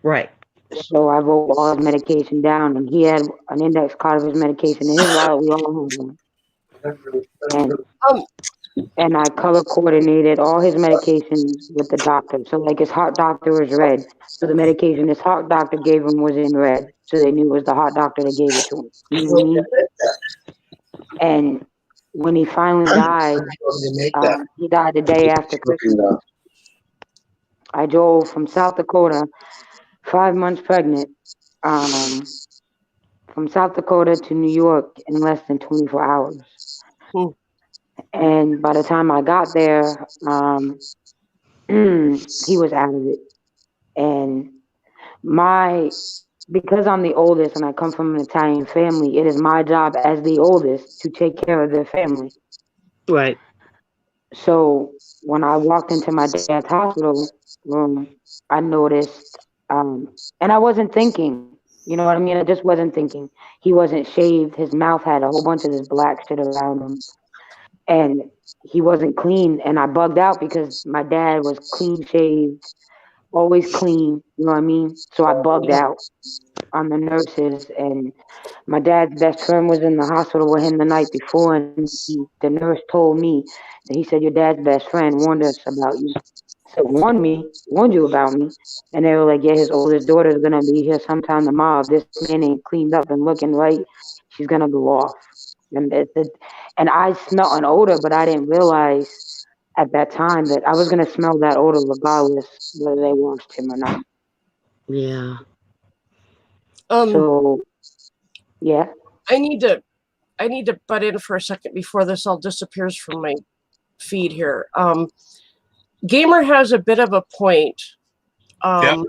Right. So I wrote all his medication down, and he had an index card of his medication in his wallet. We all had one. And I color coordinated all his medications with the doctor. So like his heart doctor was red. So the medication his heart doctor gave him was in red. So they knew it was the heart doctor that gave it to him. You know what I mean? And when he finally died, he died the day after Christmas. I drove from South Dakota, 5 months pregnant, from South Dakota to New York in less than 24 hours. And by the time I got there, he was out of it. And because I'm the oldest and I come from an Italian family, it is my job as the oldest to take care of their family. Right. So when I walked into my dad's hospital room, I noticed, and I wasn't thinking, you know what I mean? I just wasn't thinking. He wasn't shaved. His mouth had a whole bunch of this black shit around him. And he wasn't clean. And I bugged out because my dad was clean shaved, always clean. You know what I mean? So I bugged out. on the nurses, and my dad's best friend was in the hospital with him the night before, and the nurse told me that he said your dad's best friend warned us about you. So warned you about me, and they were like, yeah, his oldest daughter's gonna be here sometime tomorrow. If this man ain't cleaned up and looking right, she's gonna go off. And and I smelled an odor, but I didn't realize at that time that I was gonna smell that odor regardless whether they washed him or not. Yeah. So yeah, I need to butt in for a second before this all disappears from my feed here. Gamer has a bit of a point. He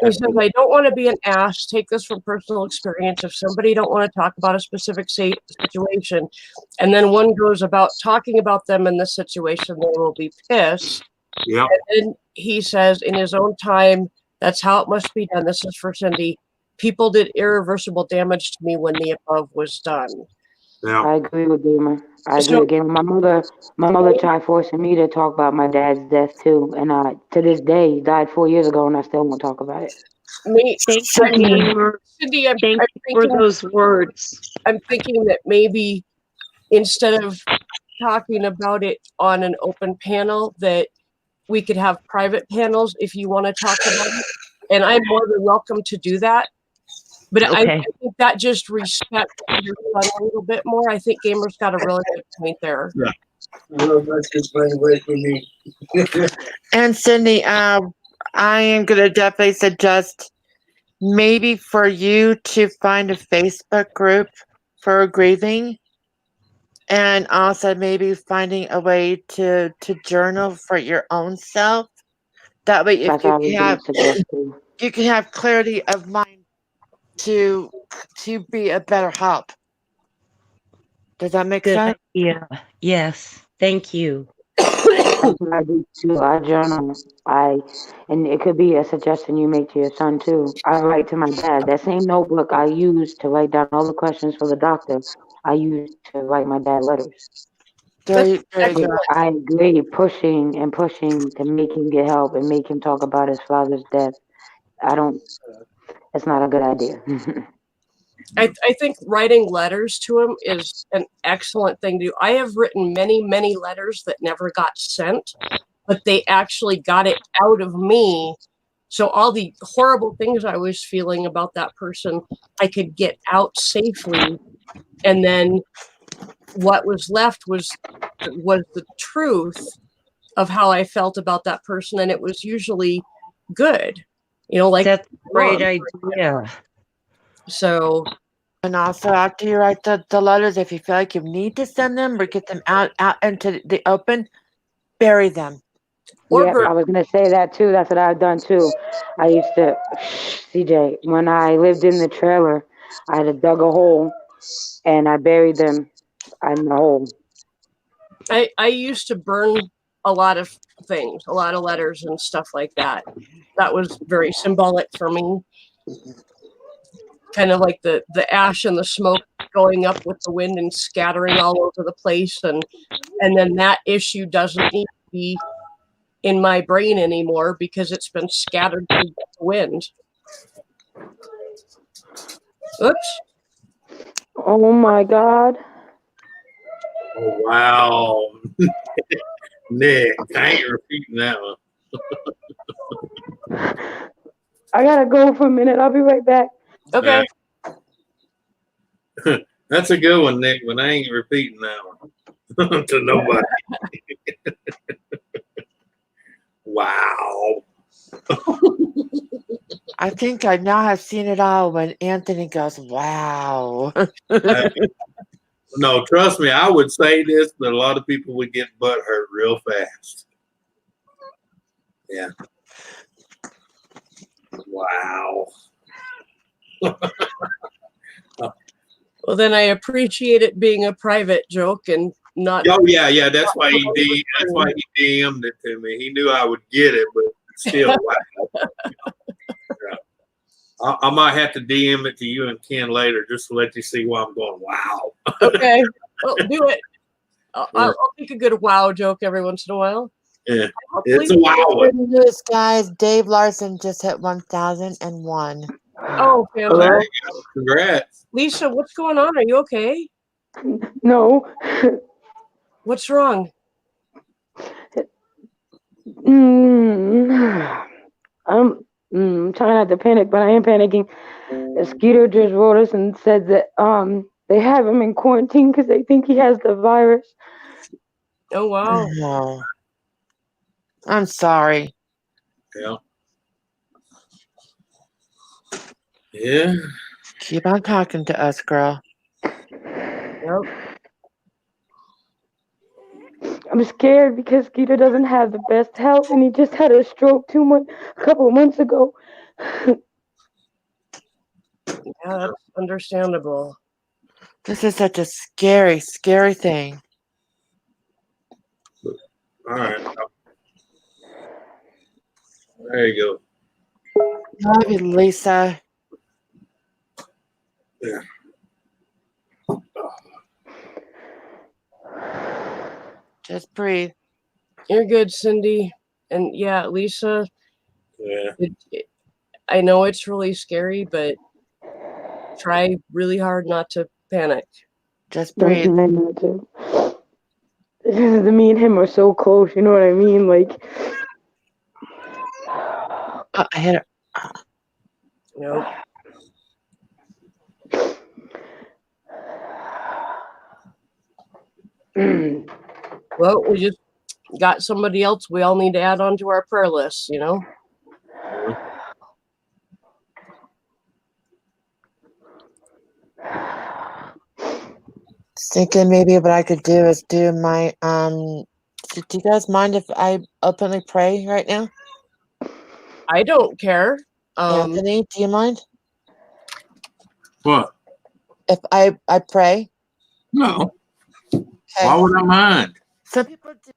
says, I don't want to be an ass. Take this from personal experience. If somebody don't want to talk about a specific situation, and then one goes about talking about them in this situation, they will be pissed. Yeah. And then he says, in his own time, that's how it must be done. This is for Cindy. People did irreversible damage to me when the above was done. Yeah. I agree with Gamer. I agree with Gamer. My mother tried forcing me to talk about my dad's death too, and to this day, he died 4 years ago, and I still won't talk about it. Thank you, Gamer. Cindy, I'm Thank you for thinking, those words. I'm thinking that maybe instead of talking about it on an open panel, that we could have private panels if you want to talk about it. And I'm more than welcome to do that. But Okay. I think that just respects your son a little bit more. I think Gamer's got a really good point there. Yeah. That's just playing away from me. And Cindy, I am going to definitely suggest maybe for you to find a Facebook group for grieving, and also maybe finding a way to journal for your own self. That way, if you can have clarity of mind to be a better help. Does that make sense? Yeah. Yes. Thank you. That's what I do too. I journal. And it could be a suggestion you make to your son too. I write to my dad. That same notebook I used to write down all the questions for the doctor, I used to write my dad letters. Very good. I agree, pushing to make him get help and make him talk about his father's death. It's not a good idea. I think writing letters to him is an excellent thing to do. I have written many, many letters that never got sent, but they actually got it out of me. So all the horrible things I was feeling about that person, I could get out safely. And then what was left was the truth of how I felt about that person. And it was usually good, like that's a great idea. So, and also after you write the letters, if you feel like you need to send them or get them out into the open, bury them. Yeah, I was gonna say that too. That's what I've done too. I used to, CJ, when I lived in the trailer, I had dug a hole and I buried them in the hole. I used to burn a lot of things, a lot of letters and stuff like that. That was very symbolic for me. Kind of like the ash and the smoke going up with the wind and scattering all over the place, and then that issue doesn't need to be in my brain anymore because it's been scattered through the wind. Oops. Oh my God. Oh, wow. Nick, I ain't repeating that one. I gotta go for a minute. I'll be right back. Okay. That's a good one, Nick, but I ain't repeating that one to nobody. Wow. I think I now have seen it all when Anthony goes, wow. No, trust me, I would say this, but a lot of people would get butt hurt real fast. Yeah. Wow. Well, then I appreciate it being a private joke and not. Oh yeah. That's why he DM'd it to me. He knew I would get it, but still, wow. I might have to DM it to you and Ken later just to let you see why I'm going. Wow. Okay, well, do it. I'll make a good wow joke every once in a while. Yeah, it's a wild one. Good news, guys. Dave Larson just hit 1,001. Oh, Oh, there fantastic. you go. Congrats. Lisa, what's going on? Are you okay? No. What's wrong? I'm trying not to panic, but I am panicking. Skeeter just wrote us and said that they have him in quarantine because they think he has the virus. Oh, wow. No. I'm sorry. Yeah. Yeah. Keep on talking to us, girl. Yep. I'm scared because Skeeter doesn't have the best health, and he just had a stroke a couple of months ago. Yeah, that's understandable. This is such a scary, scary thing. All right. There you Love you, Lisa. go. Yeah. Just breathe. You're good, Cindy. And yeah, Lisa, Yeah. I know it's really scary, but try really hard not to panic. Just Don't breathe. try not to. Me and him are so close, you know what I mean? Like, Oh, I hit her. Nope. Well, we just got somebody else we all need to add onto our prayer list, you know? Thinking maybe what I could do is do my do you guys mind if I openly pray right now? I don't care. Anthony, do you mind What? if I pray? No. Okay. Why would I mind? Some people do.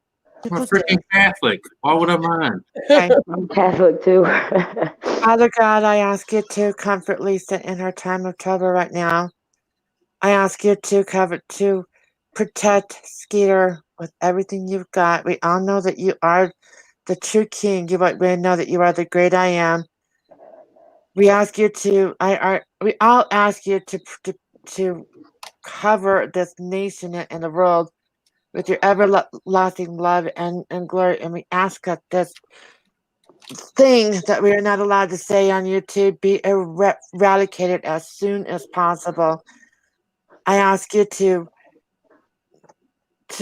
I'm a People do. freaking Catholic. Why would I mind? Okay. I'm Catholic too. Father God, I ask you to comfort Lisa in her time of trouble right now. I ask you to protect Skeeter with everything you've got. We all know that you are the true king. We know that you are the great I am. We ask you to we all ask you to cover this nation and the world with your everlasting love and glory. And we ask that this thing that we are not allowed to say on YouTube be eradicated as soon as possible. I ask you to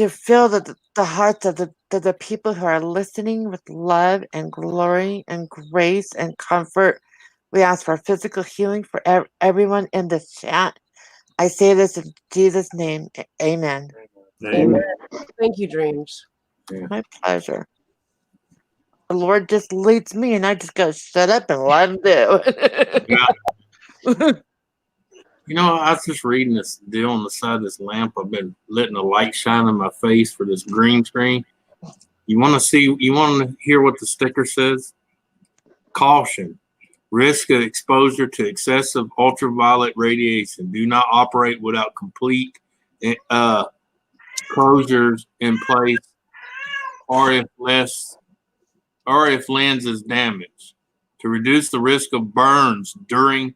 fill the hearts of the people who are listening with love and glory and grace and comfort. We ask for physical healing for everyone in the chat. I say this in Jesus' name. Amen. Amen. Thank you, Dreams. My pleasure. The Lord just leads me, and I just go shut up and let him do. Yeah. You know, I was just reading this deal on the side of this lamp. I've been letting the light shine in my face for this green screen. You want to hear what the sticker says? Caution. Risk of exposure to excessive ultraviolet radiation. Do not operate without complete closures in place or if lens is damaged. To reduce the risk of burns during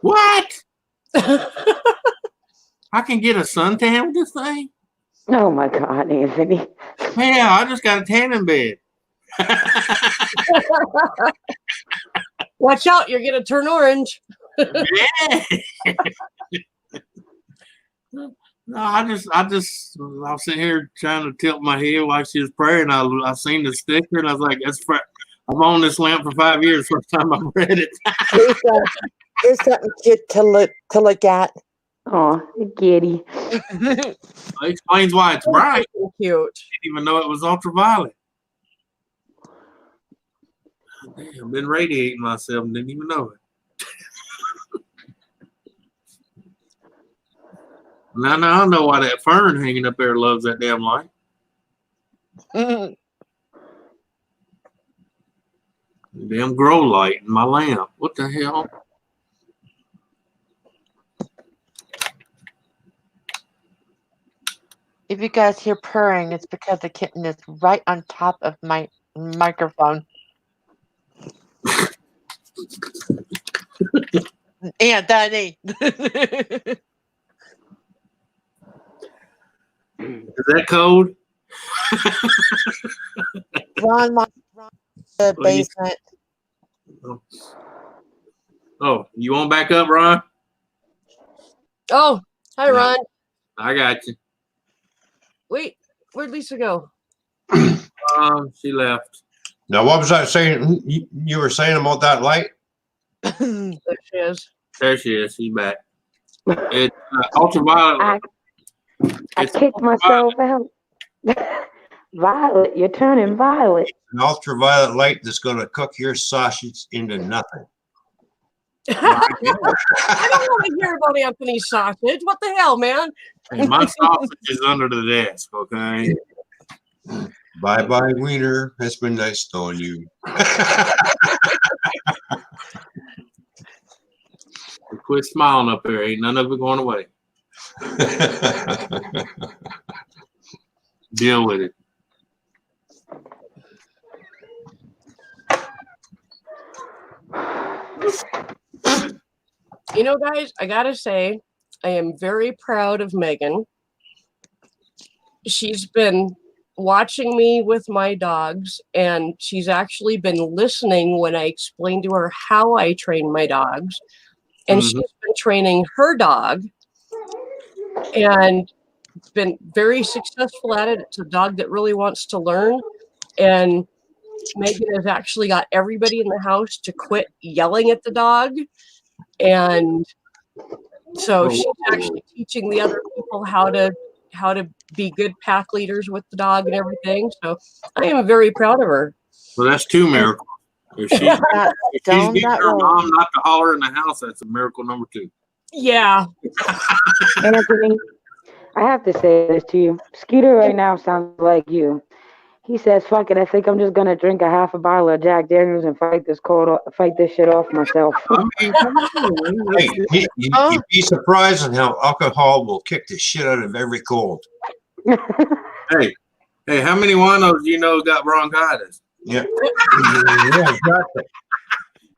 what? I can get a suntan with this thing? Oh my God, Anthony. Yeah, I just got a tanning bed. Watch out, you're going to turn orange. Yeah. No, I was sitting here trying to tilt my head while she was praying. I seen the sticker and I was like, I've owned this lamp for 5 years. First time I read it. Here's something cute to look at. Oh, kitty. It explains why it's bright. Cute. Didn't even know it was ultraviolet. Damn, been radiating myself and didn't even know it. Now I know why that fern hanging up there loves that damn light. Damn grow light in my lamp. What the hell? If you guys hear purring, it's because the kitten is right on top of my microphone. Anthony. Is that cold? Ron wants the basement. Oh, you want back up, Ron? Oh, hi, Yeah. Ron. I got you. Wait, where'd Lisa go? She left. Now, what was I saying? You were saying about that light? There she is. There she is. She's back. It's ultraviolet. I kicked myself out. Violet, you're turning violet. An ultraviolet light that's going to cook your sausage into nothing. I don't want to hear about Anthony's sausage. What the hell, man? Hey, my sausage is under the desk, okay? Bye-bye, Wiener. It's been nice knowing you. Quit smiling up there. Ain't none of it going away. Deal with it. You know, guys, I gotta say, I am very proud of Megan. She's been watching me with my dogs, and she's actually been listening when I explain to her how I train my dogs. And she's been training her dog and been very successful at it. It's a dog that really wants to learn. And Megan has actually got everybody in the house to quit yelling at the dog. And so she's actually teaching the other people how to be good pack leaders with the dog and everything. So I am very proud of her. Well, that's two miracles. If she's getting her mom not to holler in the house, that's a miracle number 2. Yeah. Anthony, I have to say this to you. Skeeter right now sounds like you. He says, "Fuck it, I think I'm just gonna drink a half a bottle of Jack Daniels and fight this shit off myself." Hey, you'd be surprised on how alcohol will kick the shit out of every cold. Hey, how many winos do you know got bronchitis? Yeah. Yeah, exactly.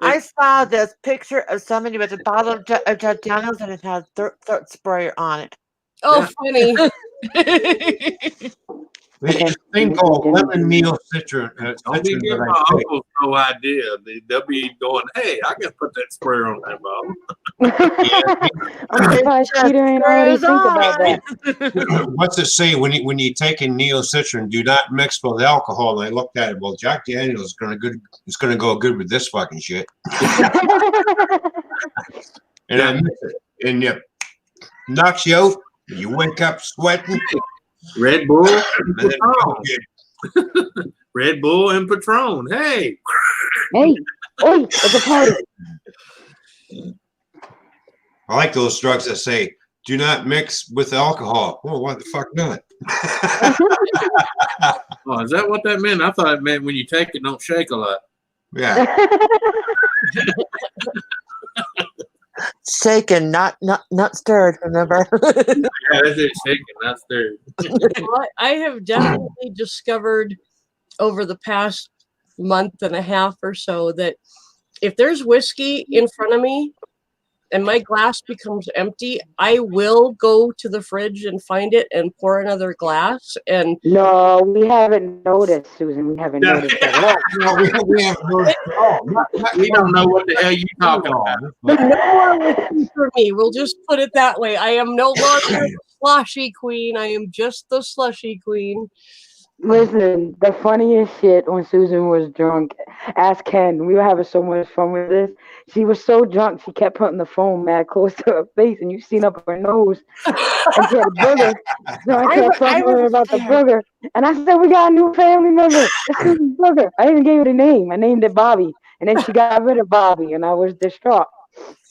I saw this picture of somebody with a bottle of Jack Daniels and it had throat sprayer on it. Oh, funny. There's a thing called lemon meal citron. Don't be giving my uncles no idea. They'll be going, "Hey, I can put that sprayer on that bottle." I'm surprised Skeeter ain't already think about that. What's it say when you take in neocitrin? Do not mix with alcohol. And I looked at it. Well, Jack Daniels is gonna go good with this fucking shit. And I mix it, and it knocks you out. You wake up sweating. Red Bull and Patron. Red Bull and Patron. Hey, it's a party. I like those drugs that say, "Do not mix with alcohol." Well, what the fuck not? Oh, is that what that meant? I thought it meant when you take it, don't shake a lot. Yeah. Shaken, not stirred, remember? Yeah, that's it. Shaking, not stirred. Well, I have definitely discovered over the past month and a half or so that if there's whiskey in front of me and my glass becomes empty, I will go to the fridge and find it and pour another glass. And no, we haven't noticed, Susan. We haven't noticed at all. No, we haven't noticed at all. We don't know what the hell you're talking about. no more whiskey for me. We'll just put it that way. I am no longer the Slushy Queen. I am just the Slushy Queen. Listen, the funniest shit when Susan was drunk, ask Ken. We were having so much fun with this. She was so drunk, she kept putting the phone mad close to her face, and you seen up her nose. And she had a booger. So I kept talking to her about the booger. And I said, "We got a new family member. It's Susan's booger." I even gave it a name. I named it Bobby. And then she got rid of Bobby, and I was distraught.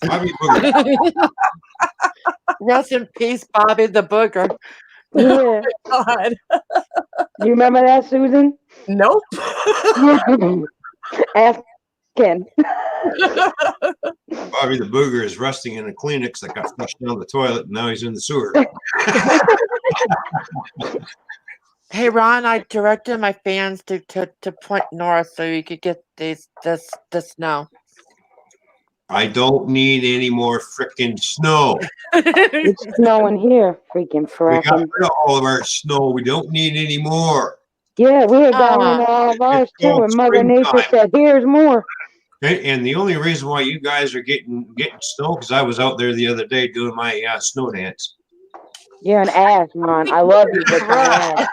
Bobby Booger. Rest in peace, Bobby the Booger. Yeah. Oh God. You remember that, Susan? Nope. Ask Ken. Bobby the Booger is rusting in a Kleenex that got flushed down the toilet, and now he's in the sewer. Hey Ron, I directed my fans to point north so you could get the snow. I don't need any more freaking snow. It's snowing here. Freaking We got fracking. rid of all of our snow. We don't need any more. Yeah, we had gotten rid of all of ours It's too, called and Mother Nature springtime. said, "Here's more." And the only reason why you guys are getting snow, because I was out there the other day doing my snow dance. You're an ass, Ron. I love you, but you're an ass.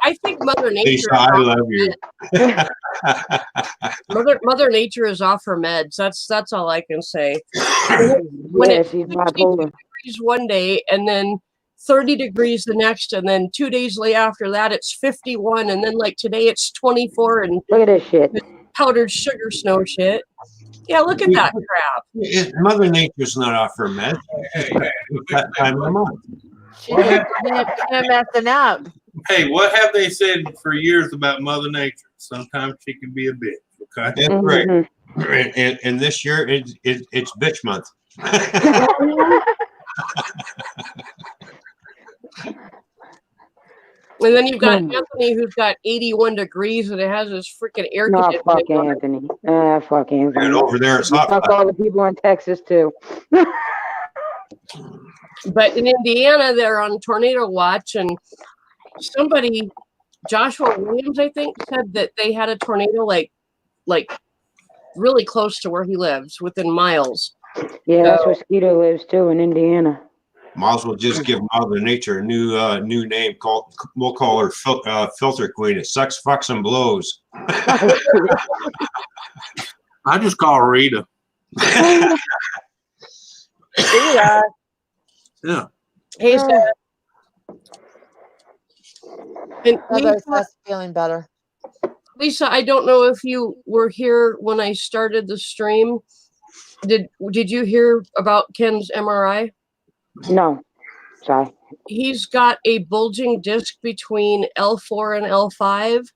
I think Mother Nature. Lisa, I love you. Mother Nature is off her meds. That's all I can say. When Yeah, it's she's 62 bipolar. degrees one day, and then 30 degrees the next, and then 2 days later after that it's 51, and then like today it's 24 and Look at this shit. powdered sugar snow shit. Yeah, look at that crap. Mother Nature's not off her meds. It's that time of the month. She's messing up. Hey, what have they said for years about Mother Nature? Sometimes she can be a bitch. Okay. That's right. And this year it's bitch month. And then you've got Anthony, who's got 81 degrees, and it has his freaking air No, conditioning. fuck Anthony. Fuck Anthony. And over there it's hot. Fuck all the people in Texas too. But in Indiana, they're on tornado watch, and somebody, Joshua Williams, I think, said that they had a tornado like really close to where he lives, within miles. Yeah, that's where Skeeter lives too, in Indiana. Might as well just give Mother Nature a new name. We'll call her Filter Queen. It sucks, fucks, and blows. I just call her Rita. Yeah. Yeah. Hey, Seth. And That's feeling better. Lisa, I don't know if you were here when I started the stream. Did you hear about Ken's MRI? No. Sorry. He's got a bulging disc between L4 and L5.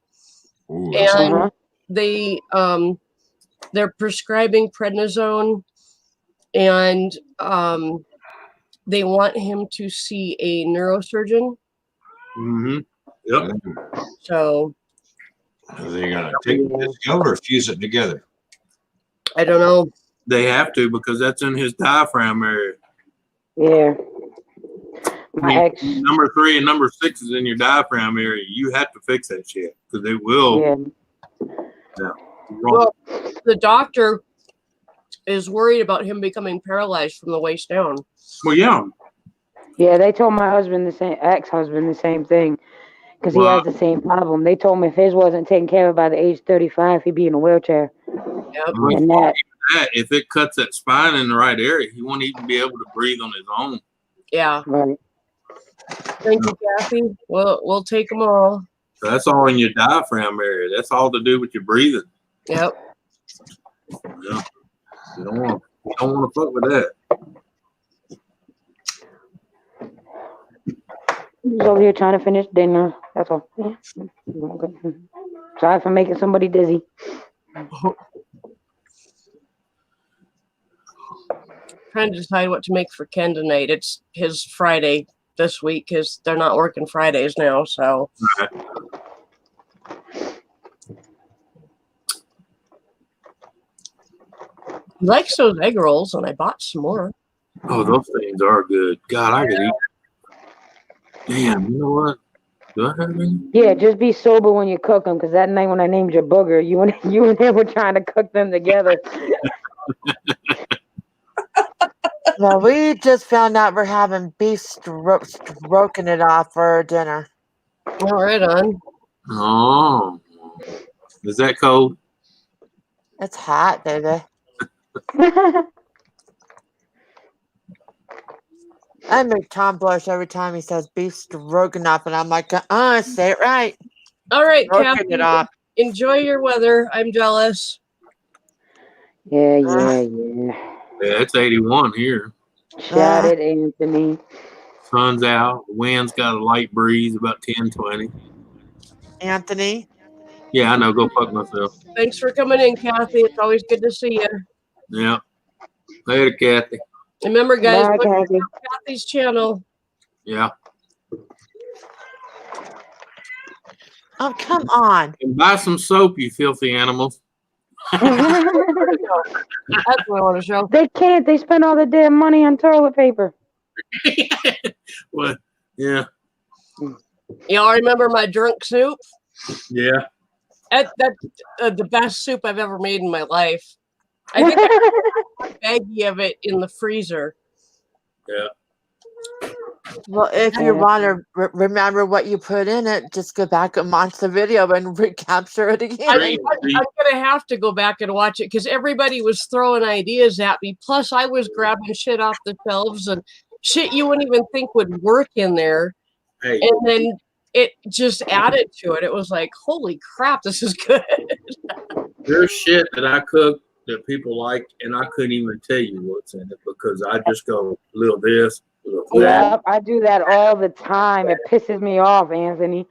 Ooh, And they're prescribing prednisone, and they want him to see a neurosurgeon. Mm-hmm. Yep. So are they gonna take this out or fuse it together? I don't know. They have to, because that's in his diaphragm area. Yeah. I mean, number 3 and number 6 is in your diaphragm area. You have to fix that shit, because they will. Yeah. Well, the doctor is worried about him becoming paralyzed from the waist down. Well, yeah. Yeah, they told my husband ex-husband the same thing, because he has the same problem. They told him if his wasn't taken care of by the age 35, he'd be in a wheelchair. Yep. And that, if it cuts that spine in the right area, he won't even be able to breathe on his own. Yeah. right. Thank you, Kathy. We'll take them all. So that's all in your diaphragm area. That's all to do with your breathing. Yep. Yeah. You don't want to fuck with that. He's over here trying to finish dinner. That's all. Sorry for making somebody dizzy. Trying to decide what to make for Ken tonight. It's his Friday this week because they're not working Fridays now. So. Right. He likes those egg rolls, and I bought some more. Oh, those things are good. God, I could eat. Damn, you know what? Do I have any? Yeah, just be sober when you cook them, because that night when I named you Booger, you and him were trying to cook them together. Well, we just found out we're having beef stroking it off for dinner. All right, on. Oh, is that cold? It's hot, baby. I make Tom blush every time he says beef stroganoff, and I'm like, say it right. All right, Stroking Kathy. it off. Enjoy your weather. I'm jealous. Yeah. Yeah, it's 81 here. Shout it, Anthony. Sun's out. The wind's got a light breeze, about 10, 20. Anthony, Yeah, I know. Go fuck myself. Thanks for coming in, Kathy. It's always good to see you. Yeah. Later, Kathy. Remember, guys, Bye, look at Kathy. Kathy's channel. Yeah. Oh, come on. And buy some soap, you filthy animals. That's what I want to show. They can't. They spend all the damn money on toilet paper. What? Yeah. Y'all remember my drunk soup? Yeah. That's the best soup I've ever made in my life. I think I have a baggie of it in the freezer. Yeah. Well, if you want to remember what you put in it, just go back and watch the video and recapture it again. I'm going to have to go back and watch it because everybody was throwing ideas at me. Plus, I was grabbing shit off the shelves and shit you wouldn't even think would work in there. Hey. And then it just added to it. It was like, holy crap, this is good. There's shit that I cook that people like, and I couldn't even tell you what's in it because I just go a little this, a little that. Yep, I do that all the time. It pisses me off, Anthony.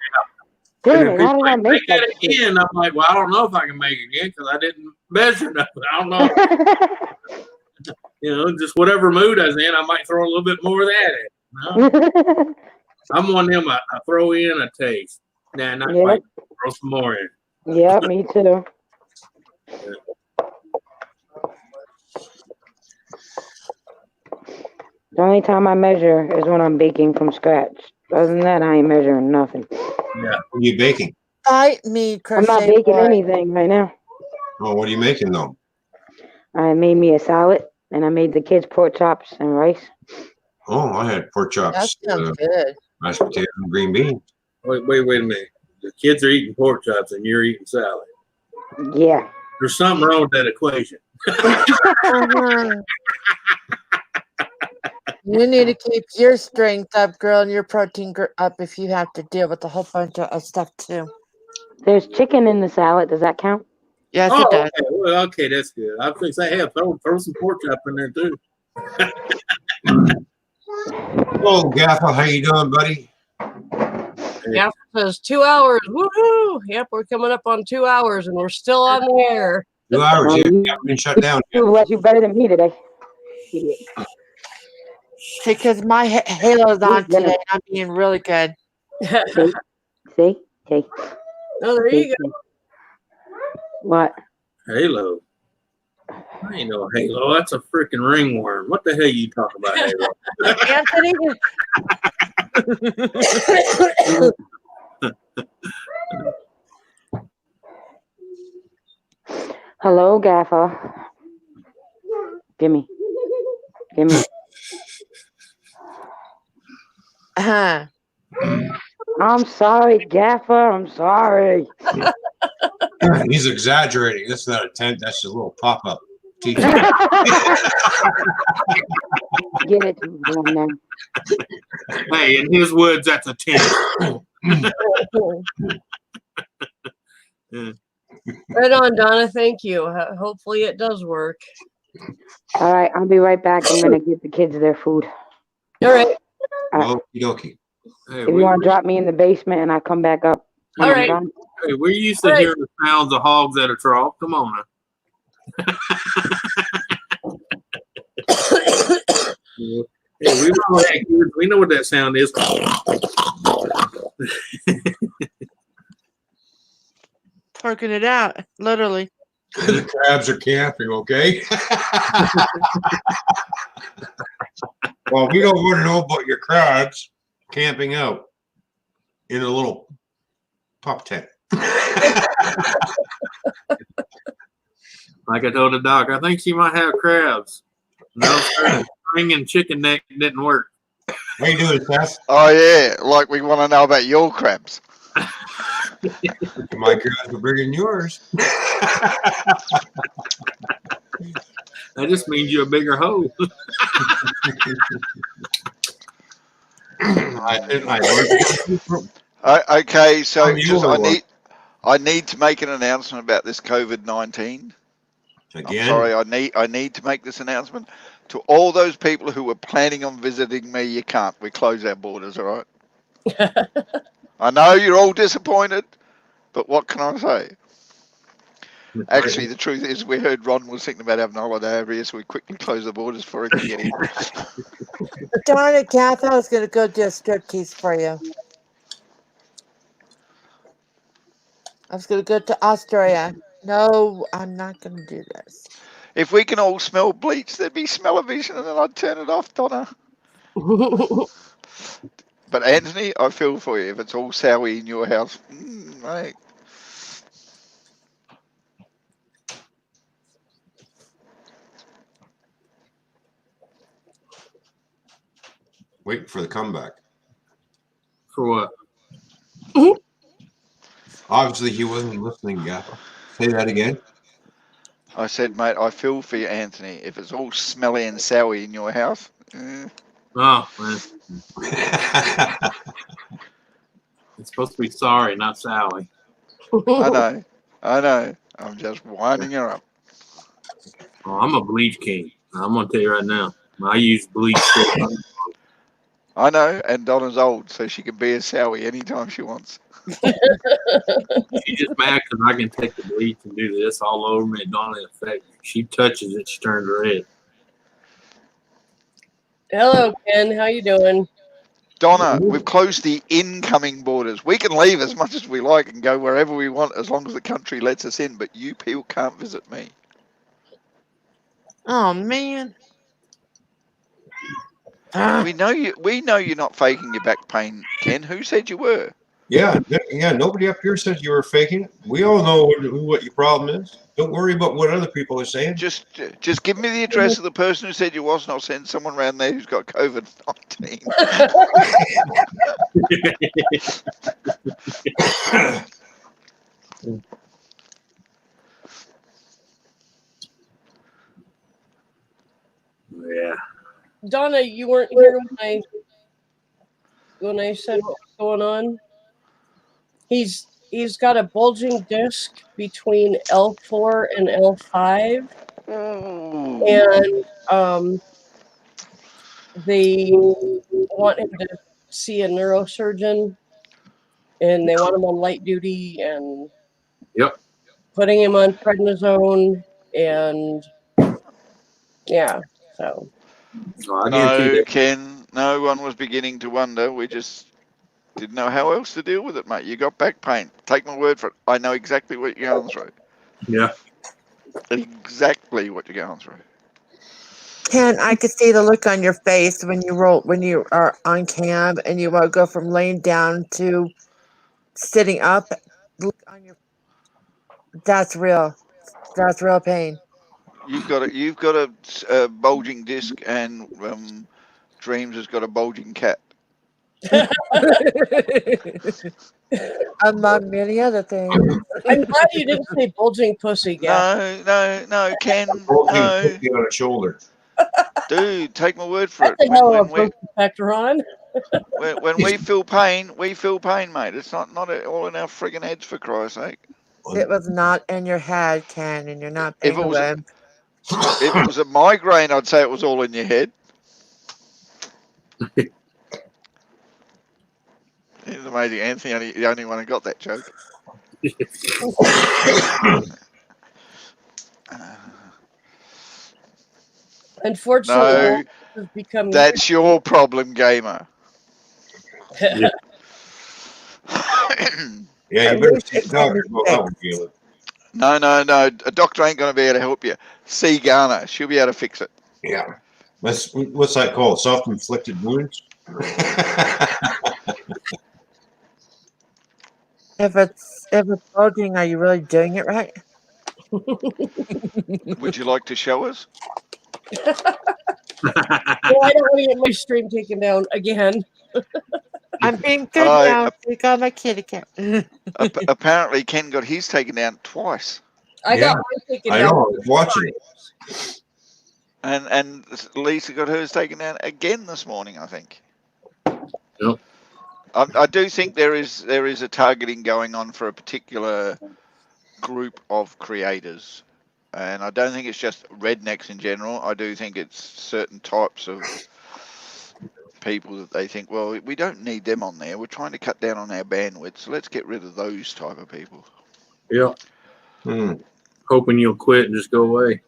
Damn it, how did I make that shit? Again, I'm like, well, I don't know if I can make it again because I didn't measure nothing. I don't know. You know, just whatever mood I was in, I might throw a little bit more of that in. You know? I'm one of them. I throw in a taste. Nah, not quite. Throw some more in. Yeah, me too. The only time I measure is when I'm baking from scratch. Other than that, I ain't measuring nothing. Yeah. What are you baking? Fight me, I'm not crochet baking boy. anything right now. Oh, what are you making though? I made me a salad, and I made the kids pork chops and rice. Oh, I had pork That chops, sounds good. mashed potatoes, and green beans. Wait a minute. The kids are eating pork chops and you're eating salad. Yeah. There's something wrong with that equation. You need to keep your strength up, girl, and your protein up if you have to deal with a whole bunch of stuff too. There's chicken in the salad. Does that count? Yes, Oh, it does. okay. Well, okay, that's good. I was going to say, hey, throw some pork chop in there too. Hello, Gaffa. How you doing, buddy? Yeah, says 2 hours. Woohoo! Yep, we're coming up on 2 hours and we're still on the air. 2 hours. Yeah, we haven't been shut down yet. You you better than me today. Shit. Because my halo's on today, and I'm being really good. See? Okay. Oh, there you go. What? Halo. I ain't no Halo. That's a freaking ringworm. What the hell you talking about, Halo? Anthony. Hello, Gaffer. Gimme. I'm sorry, Gaffer. I'm sorry. He's exaggerating. That's not a tent. That's a little pop-up teacher. Get it to him now. Hey, in his woods, that's a tent. Right on, Donna. Thank you. Hopefully it does work. All right, I'll be right back. I'm going to get the kids their food. All right. Okie dokie. Hey, If you want to drop me in the basement and I come back up. All right. Hey, we're used to hearing the sounds of hogs at a trough. Come on now. Hey, we know that, kids. We know what that sound is. Working it out, literally. The crabs are camping, okay? Well, we don't want to know about your crabs camping out in a little pup tent. Like I told the doc, I think she might have crabs. No, string and chicken neck didn't work. How you doing, Seth? Oh yeah, like we want to know about your crabs. My crabs are bigger than yours. That just means you're a bigger hoe. Okay, so just I I need to make an announcement about this COVID-19. Again? I'm sorry, I need to make this announcement to all those people who were planning on visiting me. You can't. We close our borders, all right? I know you're all disappointed, But what can I say? Actually, the truth is, we heard Ron was thinking about having a holiday over here, so we quickly closed the borders before he could get in. Darn it, Kath, I was going to go do a striptease for you. I was going to go to Australia. No, I'm not going to do this. If we can all smell bleach, there'd be smell-o-vision, and then I'd turn it off, Donna. But Anthony, I feel for you. If it's all sowy in your house, mate. Waiting for the comeback. For what? Obviously, he wasn't listening, Gaffer. Say that again. I said, mate, I feel for you, Anthony. If it's all smelly and sowy in your house, Oh, man. It's supposed to be sorry, not Sally. I know. I'm just winding her up. Oh, I'm a bleach king. I'm gonna tell you right now. I use bleach. I know, and Donna's old, so she can be a sowie anytime she wants. She's just mad because I can take the bleach and do this all over me. It don't affect me. She touches it, she turns red. Hello, Ken. How you doing? Donna, we've closed the incoming borders. We can leave as much as we like and go wherever we want as long as the country lets us in, but you people can't visit me. Oh, man. We know you're not faking your back pain, Ken. Who said you were? Yeah. Nobody up here says you were faking it. We all know what your problem is. Don't worry about what other people are saying. Just give me the address of the person who said you was, and I'll send someone around there who's got COVID-19. Yeah. Donna, you weren't here when I said what was going on. He's got a bulging disc between L4 and L5, and they want him to see a neurosurgeon, and they want him on light duty, and putting him on prednisone, and yeah, so. No, Ken, no one was beginning to wonder. We just didn't know how else to deal with it, mate. You got back pain. Take my word for it. I know exactly what you're going through. Yeah. Exactly what you're going through. Ken, I could see the look on your face when you are on cam and you go from laying down to sitting up. Look on your, that's real. That's real pain. You've got a bulging disc, and Dreams has got a bulging cat. Among many other things. I'm glad you didn't say bulging pussy, Gav. No, Ken, Bulging no. pussy on a shoulder. Dude, take my word for it. That's a hell of a birth factor on. When we feel pain, mate. It's not all in our friggin' heads, for Christ's sake. It was not in your head, Ken, and you're not being a wimp. If it was a migraine, I'd say it was all in your head. It's amazing. Anthony, the only one who got that joke. Unfortunately, no, that's your problem, gamer. Yeah, you better see the doctor about that one, Gila. No. A doctor ain't going to be able to help you. See Garner. She'll be able to fix it. Yeah. What's that called? Self-inflicted wounds? If it's bulging, are you really doing it right? Would you like to show us? Well, I don't want to get my stream taken down again. I'm being good now. You got my kitty cat. Apparently, Ken got his taken down twice. I got mine taken down. I know. I was watching it. And Lisa got hers taken down again this morning, I think. Yep. I do think there is a targeting going on for a particular group of creators, and I don't think it's just rednecks in general. I do think it's certain types of people that they think, well, we don't need them on there. We're trying to cut down on our bandwidth, so let's get rid of those type of people. Yeah. Hmm. Hoping you'll quit and just go away.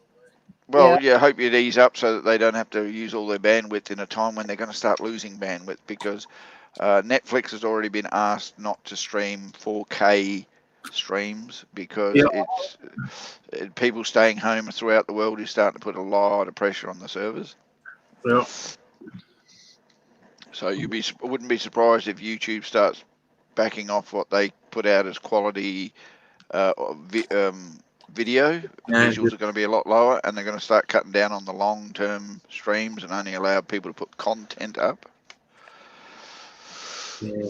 Well, yeah, hope you'd ease up so that they don't have to use all their bandwidth in a time when they're going to start losing bandwidth, because Netflix has already been asked not to stream 4K streams because people staying home throughout the world is starting to put a lot of pressure on the servers. Yeah. So wouldn't be surprised if YouTube starts backing off what they put out as quality video. Visuals are going to be a lot lower, and they're going to start cutting down on the long-term streams and only allow people to put content up. Yeah.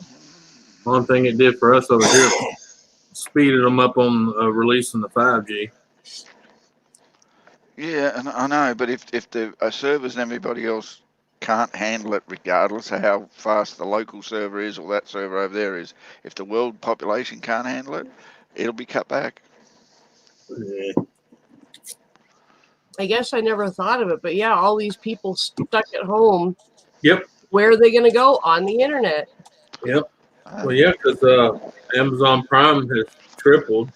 One thing it did for us over here, speeded them up on releasing the 5G. Yeah, and I know, but if the servers and everybody else can't handle it, regardless of how fast the local server is or that server over there is, if the world population can't handle it, it'll be cut back. Yeah. I guess I never thought of it, but yeah, all these people stuck at home. Yep. Where are they going to go? On the internet. Yep. Well, yeah, because Amazon Prime has tripled.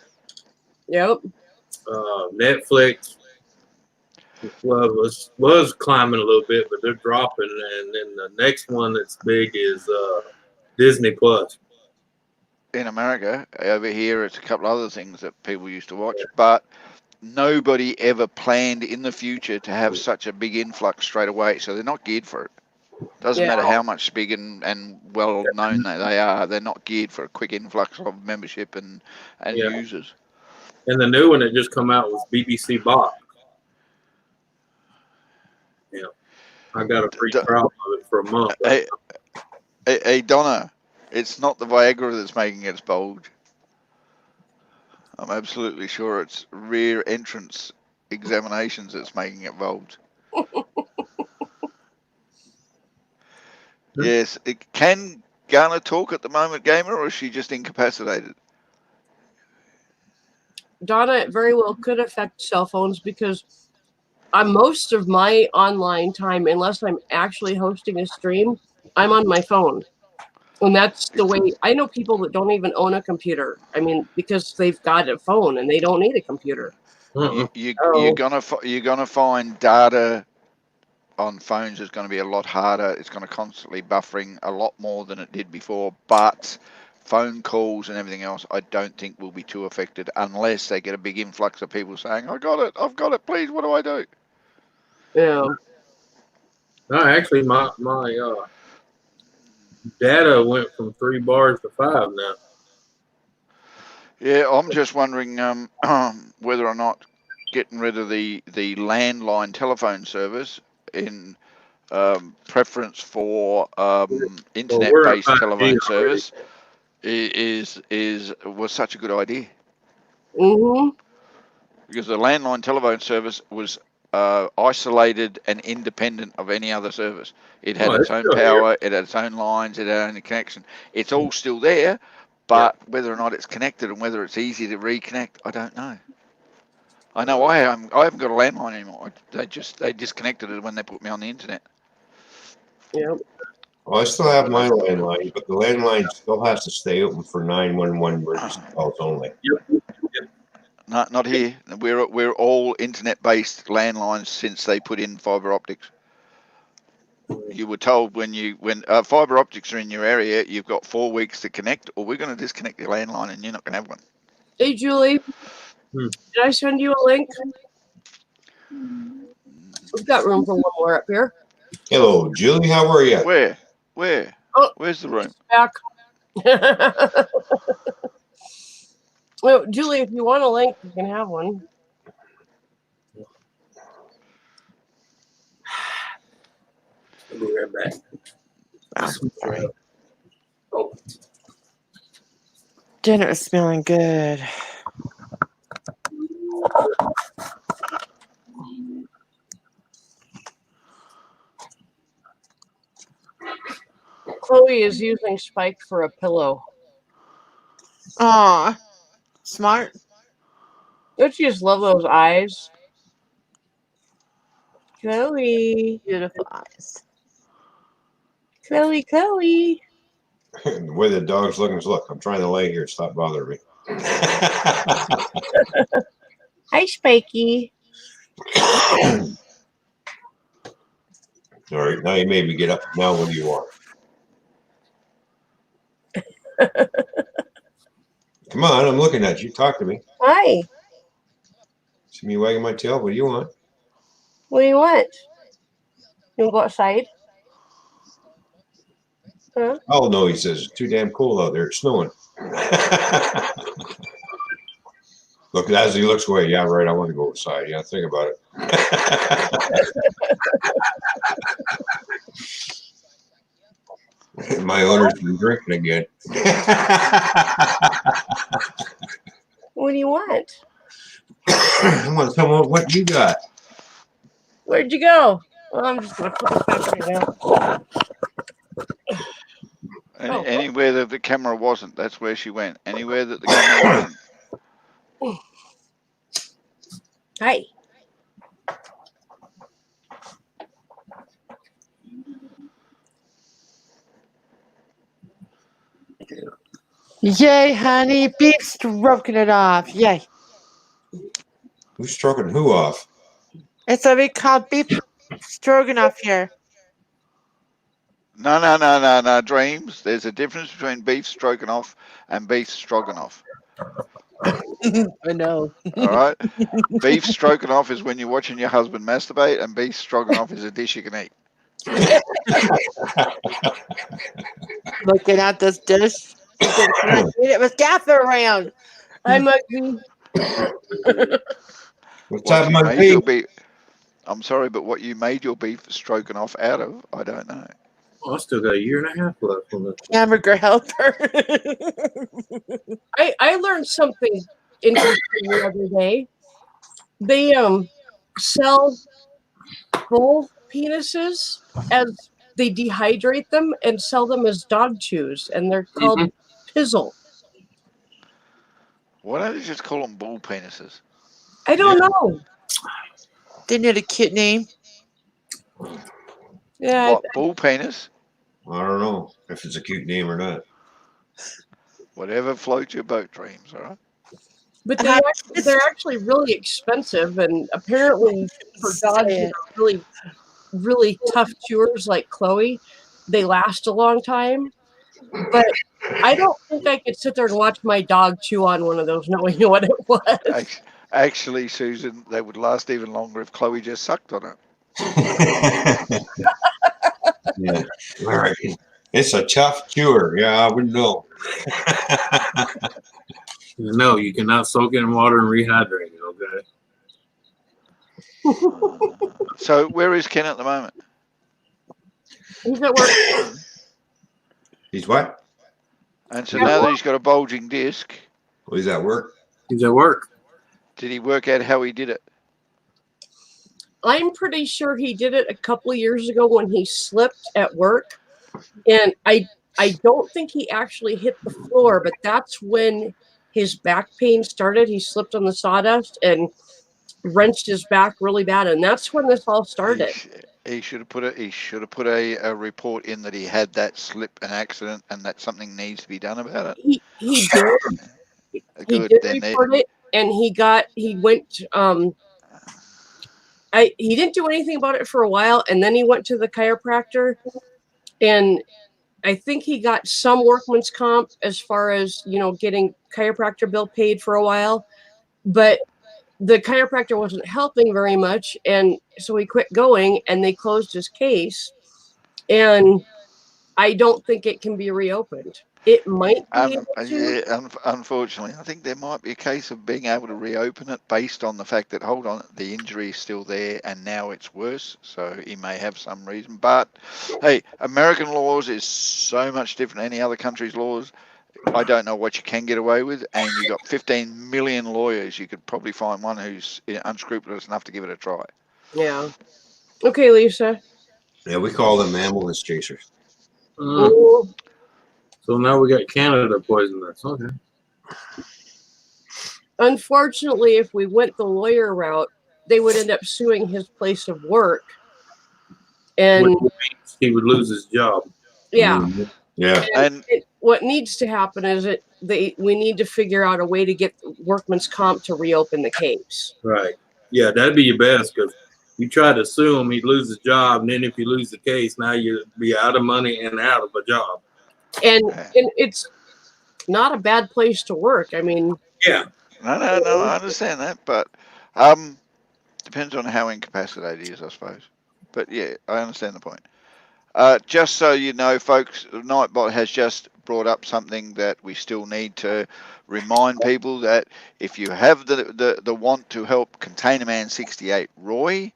Yep. Netflix was climbing a little bit, but they're dropping. And then the next one that's big is Disney Plus. In America, over here, it's a couple other things that people used to watch, but nobody ever planned in the future to have such a big influx straight away, so they're not geared for it. Doesn't matter how much big and well known they are, they're not geared for a quick influx of membership and users. And the new one that just come out was BBC Box. Yeah, I got a free trial of it for a month. Hey, Donna, it's not the Viagra that's making it bulge. I'm absolutely sure it's rear entrance examinations that's making it bulge. Yes, can Garner talk at the moment, Gamer, or is she just incapacitated? Donna, it very well could affect cell phones because most of my online time, unless I'm actually hosting a stream, I'm on my phone. And that's the way. I know people that don't even own a computer. I mean, because they've got a phone and they don't need a computer. You're gonna find data on phones is going to be a lot harder. It's going to constantly buffering a lot more than it did before, but phone calls and everything else I don't think will be too affected unless they get a big influx of people saying, I've got it, please, what do I do? Yeah. No, actually, my data went from 3 bars to 5 now. Yeah, I'm just wondering whether or not getting rid of the landline telephone service in preference for internet-based telephone service was such a good idea. Mm-hmm. Because the landline telephone service was isolated and independent of any other service. It had its own power, it had its own lines, it had its own connection. It's all still there, but whether or not it's connected and whether it's easy to reconnect, I don't know. I know I haven't got a landline anymore. They disconnected it when they put me on the internet. Yep. Well, I still have my landline, but the landline still has to stay open for 911 emergency calls only. Yep. Not here. We're all internet-based landlines since they put in fiber optics. You were told when fiber optics are in your area, you've got 4 weeks to connect, or we're going to disconnect your landline and you're not going to have one. Hey, Julie, did I send you a link? We've got room for one more up here. Hello, Julie. How are you? Where? Oh, where's the room? Back. Well, Julie, if you want a link, you can have one. I'll be right back. Oh. Dinner is smelling good. Chloe is using Spike for a pillow. Aw, smart. Don't you just love those eyes? Chloe. Beautiful eyes. Chloe, Chloe. The way the dog's looking is, look, I'm trying to lay here. Stop bothering me. Hi, Spiky. All right, now you made me get up. Now what do you want? Come on, I'm looking at you. Talk to me. Hi. See me wagging my tail? What do you want? What do you want? You want to go outside? Huh? Oh, no, he says. It's too damn cool out there. It's snowing. Look, as he looks away, yeah, right, I want to go outside. Yeah, think about it. My owner's been drinking again. What do you want? I want to tell me what you got. Where'd you go? Well, I'm just going to put this back right now. Oh. Anywhere that the camera wasn't, that's where she went. Anywhere that the camera wasn't. Hi. Yay, honey. Beef stroking it off. Yay. Who's stroking who off? It's what we call beef stroganoff here. No, Dreams. There's a difference between beef stroganoff and beef stroganoff. I know. All right. Beef stroganoff is when you're watching your husband masturbate, and beef stroganoff is a dish you can eat. Looking at this dish. It was Gaffer around. Hi, Muggsy. What's up, my beef? I'm sorry, but what you made your beef stroganoff out of, I don't know. Oh, I still got a year and a half left on this. Hamburger helper. I learned something interesting the other day. They sell bull penises as they dehydrate them and sell them as dog chews, and they're called pizzle. Why don't you just call them bull penises? I don't know. They need a cute name. Yeah. What, bull penis? I don't know if it's a cute name or not. Whatever floats your boat, Dreams, all right? But they're actually really expensive, and apparently for dogs that are really, really tough chewers like Chloe, they last a long time. But I don't think I could sit there and watch my dog chew on one of those knowing what it was. Actually, Susan, they would last even longer if Chloe just sucked on it. Yeah, all right. It's a tough chewer. Yeah, I wouldn't know. No, you cannot soak it in water and rehydrate it, okay? So where is Ken at the moment? He's at work. He's what? And so now that he's got a bulging disc. Well, he's at work. He's at work. Did he work out how he did it? I'm pretty sure he did it a couple of years ago when he slipped at work. And I don't think he actually hit the floor, but that's when his back pain started. He slipped on the sawdust and wrenched his back really bad, and that's when this all started. He should have put a report in that he had that slip and accident, and that something needs to be done about it. He did. Good. He did report it, and he went. He didn't do anything about it for a while, and then he went to the chiropractor, and I think he got some workman's comp as far as, getting chiropractor bill paid for a while, but the chiropractor wasn't helping very much. And so he quit going, and they closed his case, and I don't think it can be reopened. It might be able to. Yeah, unfortunately, I think there might be a case of being able to reopen it based on the fact that, hold on, the injury is still there and now it's worse. So he may have some reason. But hey, American laws is so much different than any other country's laws. I don't know what you can get away with. And you've got 15 million lawyers. You could probably find one who's unscrupulous enough to give it a try. Yeah. Okay, Lisa. Yeah, we call them ambulance chasers. So now we got Canada poisonous. Okay. Unfortunately, if we went the lawyer route, they would end up suing his place of work. And he would lose his job. Yeah. Yeah. And What needs to happen is we need to figure out a way to get workman's comp to reopen the case. Right. Yeah, that'd be your best, because you try to sue him, he'd lose his job, and then if you lose the case, now you'd be out of money and out of a job. And it's not a bad place to work. I mean, yeah. No, I understand that, but depends on how incapacitated he is, I suppose. But yeah, I understand the point. Just so you know, folks, Nightbot has just brought up something that we still need to remind people, that if you have the want to help Container Man 68 Roy,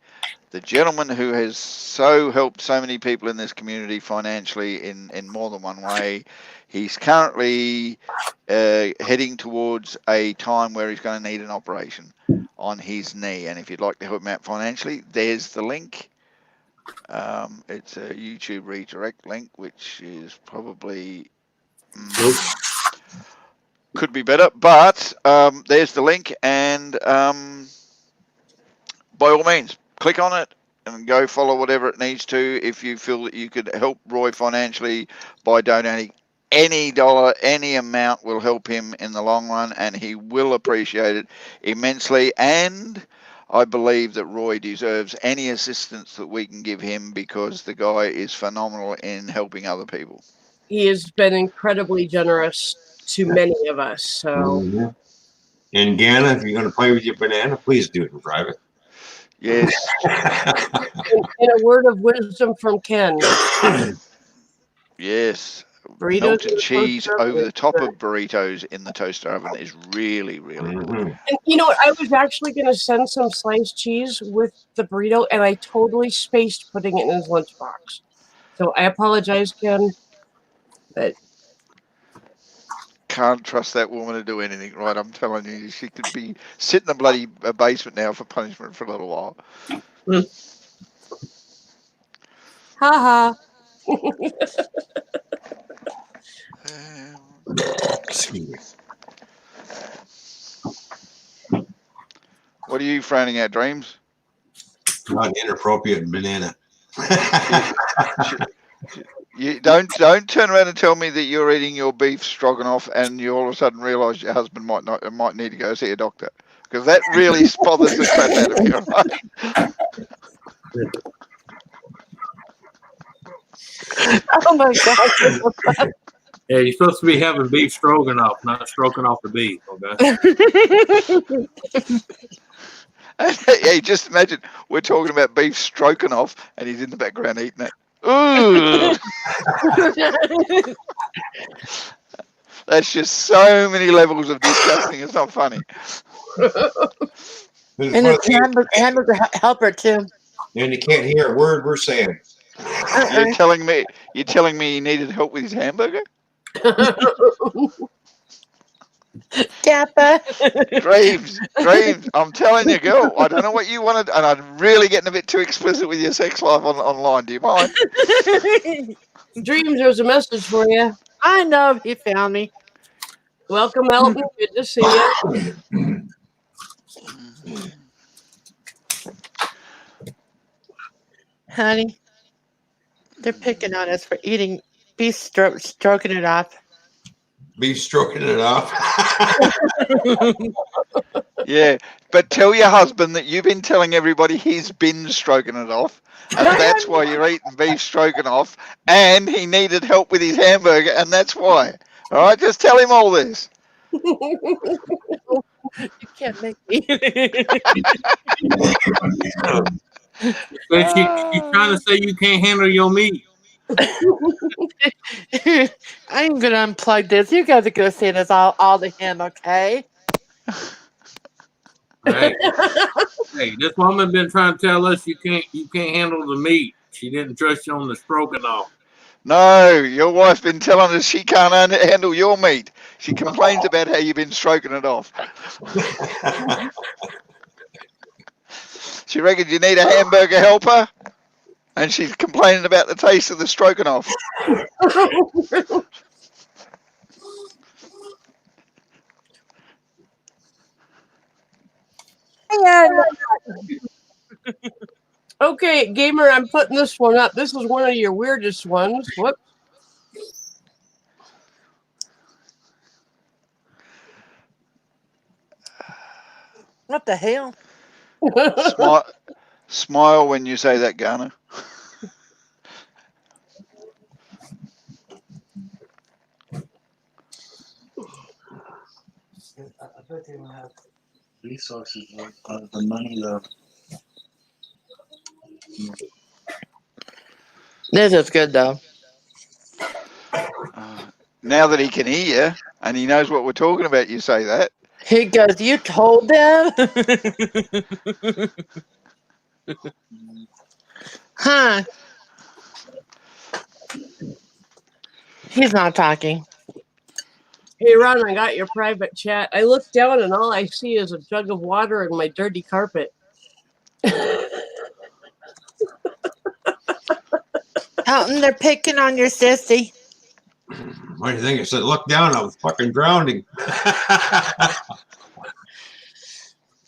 the gentleman who has helped so many people in this community financially in more than one way, he's currently heading towards a time where he's going to need an operation on his knee. And if you'd like to help him out financially, there's the link. It's a YouTube redirect link, which is probably could be better, but there's the link, and by all means, click on it and go follow whatever it needs to. If you feel that you could help Roy financially by donating any dollar, any amount will help him in the long run, and he will appreciate it immensely. And I believe that Roy deserves any assistance that we can give him, because the guy is phenomenal in helping other people. He has been incredibly generous to many of us. So, and Ganna, if you're going to play with your banana, please do it in private. Yes. and a word of wisdom from Ken. Yes. Burritos Melted cheese over the top of burritos in the toaster oven is really, really good. And you know what? I was actually going to send some sliced cheese with the burrito, and I totally spaced putting it in his lunchbox. So I apologize, Ken. But can't trust that woman to do anything right. I'm telling you, she could be sitting in the bloody basement now for punishment for a little while. Ha ha. Excuse me. What are you frowning at, Dreams? Not inappropriate banana. You don't turn around and tell me that you're eating your beef stroganoff and you all of a sudden realise your husband might need to go see a doctor, because that really bothers the crap out of me. Right? Oh my god. Yeah, you're supposed to be having beef stroganoff, not stroking off the beef. Okay. Hey, just imagine we're talking about beef stroking off, and he's in the background eating it. Ooh. That's just so many levels of disgusting. It's not funny. And it's hamburger helper too. And you can't hear a word we're saying. You're telling me he needed help with his hamburger? Kappa. Dreams. I'm telling you, girl. I don't know what you wanted, and I'm really getting a bit too explicit with your sex life online. Do you mind? Dreams, there's a message for you. I know he found me. Welcome, Elton. Good to see you. Honey, they're picking on us for eating beef, stroking it off. Beef stroking it off. Yeah, but tell your husband that you've been telling everybody he's been stroking it off, and that's why you're eating beef stroking off, and he needed help with his hamburger, and that's why. All right, just tell him all this. You can't make me. But you're trying to say you can't handle your meat. I'm gonna unplug this. You guys are gonna say this all to him, okay? Hey, this woman been trying to tell us you can't handle the meat. She didn't trust you on the stroganoff. No, your wife's been telling us she can't handle your meat. She complains about how you've been stroking it off. She reckons you need a hamburger helper, and she's complaining about the taste of the stroganoff. Okay, gamer, I'm putting this one up. This is one of your weirdest ones. Whoop. What the hell? Smile when you say that, Garner. I bet they don't have resources of the money though. This is good though. Now that he can hear you and he knows what we're talking about, you say that. He goes, "You told them?" Huh? He's not talking. Hey, Ron, I got your private chat. I look down and all I see is a jug of water and my dirty carpet. Elton, they're picking on your sissy. What do you think? I said, look down, I was fucking drowning.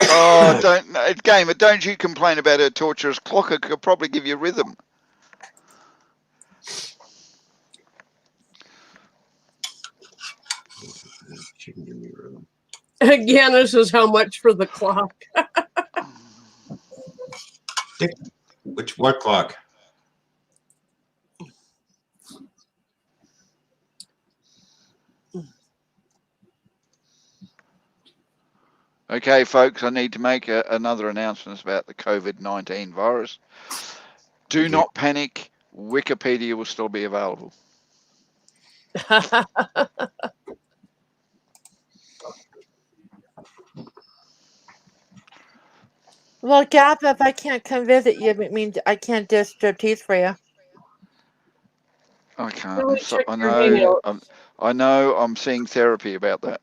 Oh, Gamer, don't you complain about her torturous clock. It could probably give you rhythm. She can give me rhythm. Again, this is how much for the clock. What clock? Okay, folks, I need to make another announcement about the COVID-19 virus. Do not panic. Wikipedia will still be available. Well, Gap, if I can't come visit you, it means I can't do striptease for you. I can't. I know. I'm seeing therapy about that.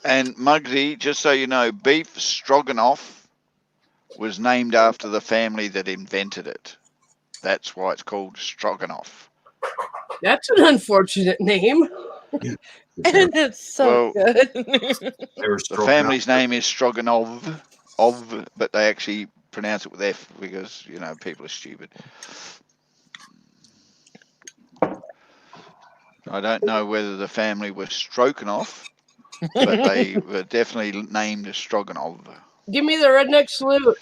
And Muggsy, just so you know, beef stroganoff was named after the family that invented it. That's why it's called stroganoff. That's an unfortunate name. And it's so good. The family's name is Stroganov, but they actually pronounce it with F because, you know, people are stupid. I don't know whether the family was Stroganoff, but they were definitely named as Stroganov. Give me the redneck salute.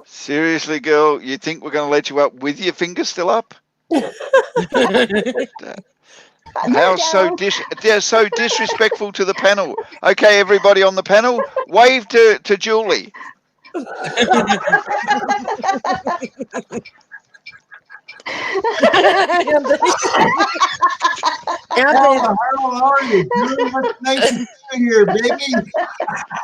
Seriously, girl, you think we're going to let you up with your finger still up? How so disrespectful to the panel. Okay, everybody on the panel, wave to Julie. How are you, dude? What's nice to be here, baby? Hey,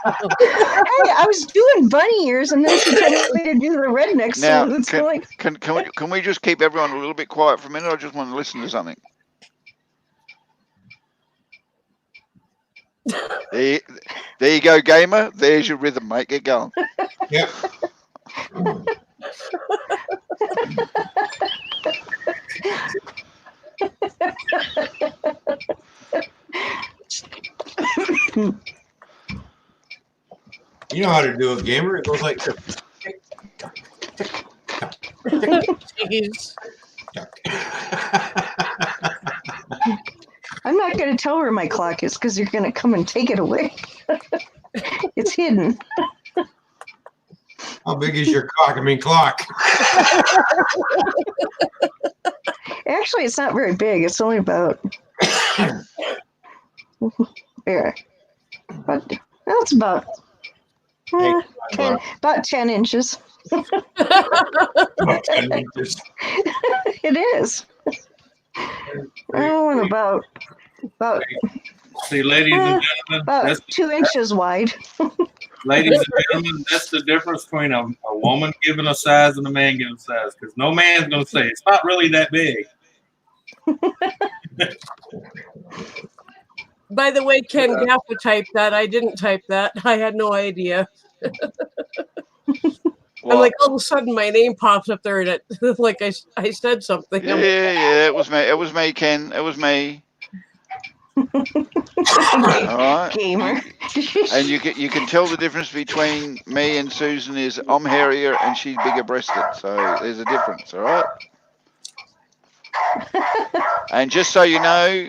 I was doing bunny ears, and then she told me to do the redneck salute. Now, can we just keep everyone a little bit quiet for a minute? I just want to listen to something. There you go, Gamer. There's your rhythm, mate. Get going. Yep. You know how to do it, Gamer. It goes like this. Jeez. I'm not going to tell her my clock is because you're going to come and take it away. It's hidden. How big is your cock? I mean, clock. Actually, it's not very big. It's only about there. But that's about 10 inches. About 10 inches. It is. Oh, and about See, ladies and gentlemen, about 2 inches wide. Ladies and gentlemen, that's the difference between a woman giving a size and a man giving a size. Because no man's going to say it's not really that big. By the way, Ken Gaffa typed that. I didn't type that. I had no idea. I'm like, all of a sudden my name pops up there and it like I said something. Yeah, it was me. It was me, Ken. It was me. All right. Gamer. And you can tell the difference between me and Susan is I'm hairier and she's bigger breasted. So there's a difference, all right? And just so you know,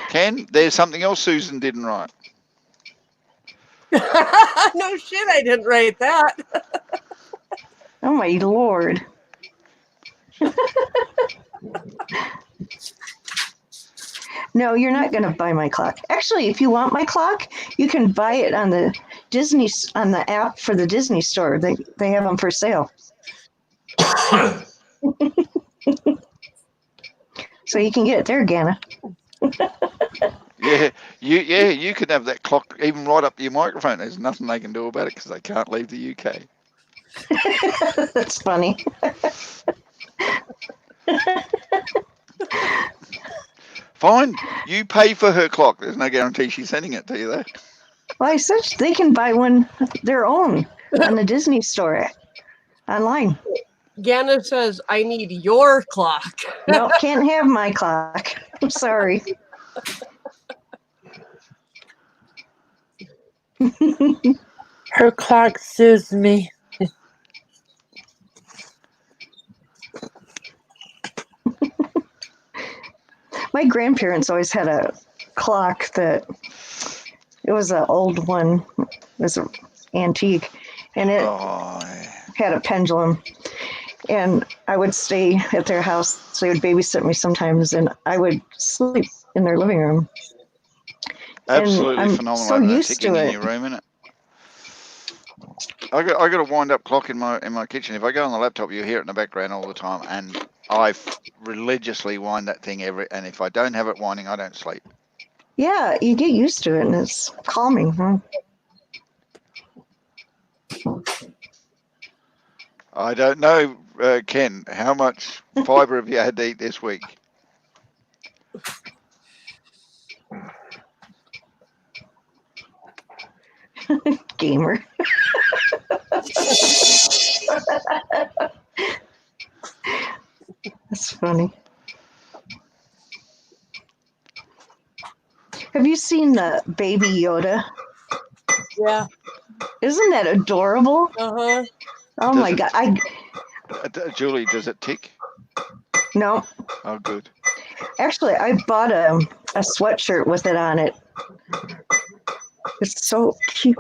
Ken, there's something else Susan didn't write. No shit, I didn't write that. Oh my lord. No, you're not going to buy my clock. Actually, if you want my clock, you can buy it on the app for the Disney store. They have them for sale. So you can get it there, Ganna. You can have that clock even right up to your microphone. There's nothing they can do about it because they can't leave the UK. That's funny. Fine, you pay for her clock. There's no guarantee she's sending it to you, though. Well, I said they can buy one their own on the Disney store online. Ganna says, I need your clock. No, can't have my clock. I'm sorry. Her clock suits me. My grandparents always had a clock that it was an old one. It was an antique, and it had a pendulum. And I would stay at their house, so they would babysit me sometimes, and I would sleep in their living room. Absolutely and I'm phenomenal. so used ticking to in it. your room, innit? I got a wind up clock in my kitchen. If I go on the laptop, you hear it in the background all the time, and I religiously wind that thing and if I don't have it winding, I don't sleep. Yeah, you get used to it, and it's calming, huh? I don't know, Ken, how much fibre have you had to eat this week? Gamer. That's funny. Have you seen the baby Yoda? Yeah. Isn't that adorable? Uh-huh. Oh my god. Julie, does it tick? No. Oh, good. Actually, I bought a sweatshirt with it on it. It's so cute.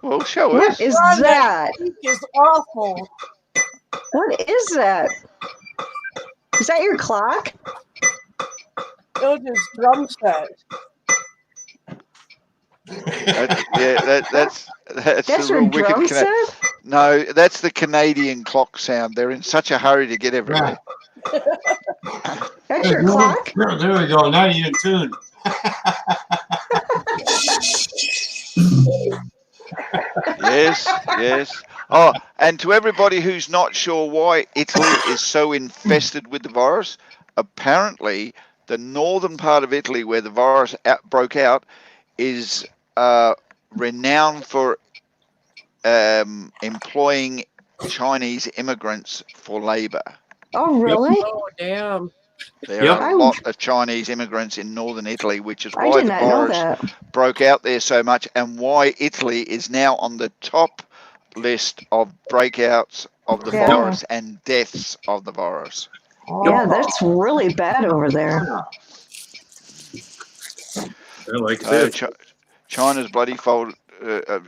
Well, show What us. is God, that? Is awful. What is that? Is that your clock? No, just drum set. That's That's the your real wicked drum set? No, that's the Canadian clock sound. They're in such a hurry to get everywhere. That's your clock? There we go. Now you're in tune. Yes. Oh, and to everybody who's not sure why Italy is so infested with the virus, apparently the northern part of Italy where the virus broke out is renowned for employing Chinese immigrants for labor. Oh, really? Oh, damn. There are a lot of Chinese immigrants in northern Italy, which is why the virus broke out there so much and why Italy is now on the top list of breakouts of the virus and deaths of the virus. Yeah, that's really bad over there. China's bloody folded.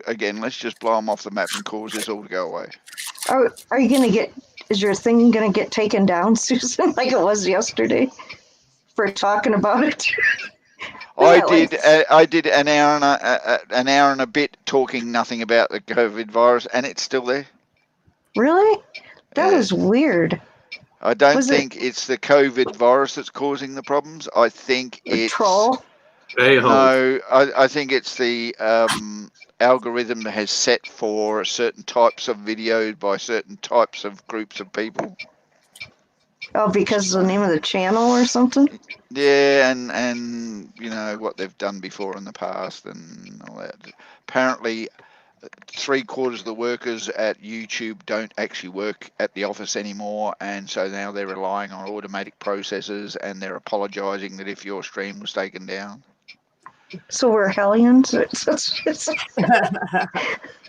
Again, let's just blow them off the map and cause this all to go away. Are you going to is your thing going to get taken down, Susan, like it was yesterday for talking about it? I did an hour and a bit talking nothing about the COVID virus, and it's still there. Really? That was weird. I don't think it's the COVID virus that's causing the problems. I think it's troll. No, I think it's the algorithm that has set for certain types of videos by certain types of groups of people. Oh, because of the name of the channel or something? Yeah, and you know what they've done before in the past and all that. Apparently, 3/4 of the workers at YouTube don't actually work at the office anymore, and so now they're relying on automatic processes, and they're apologising that if your stream was taken down. So we're hellions. It's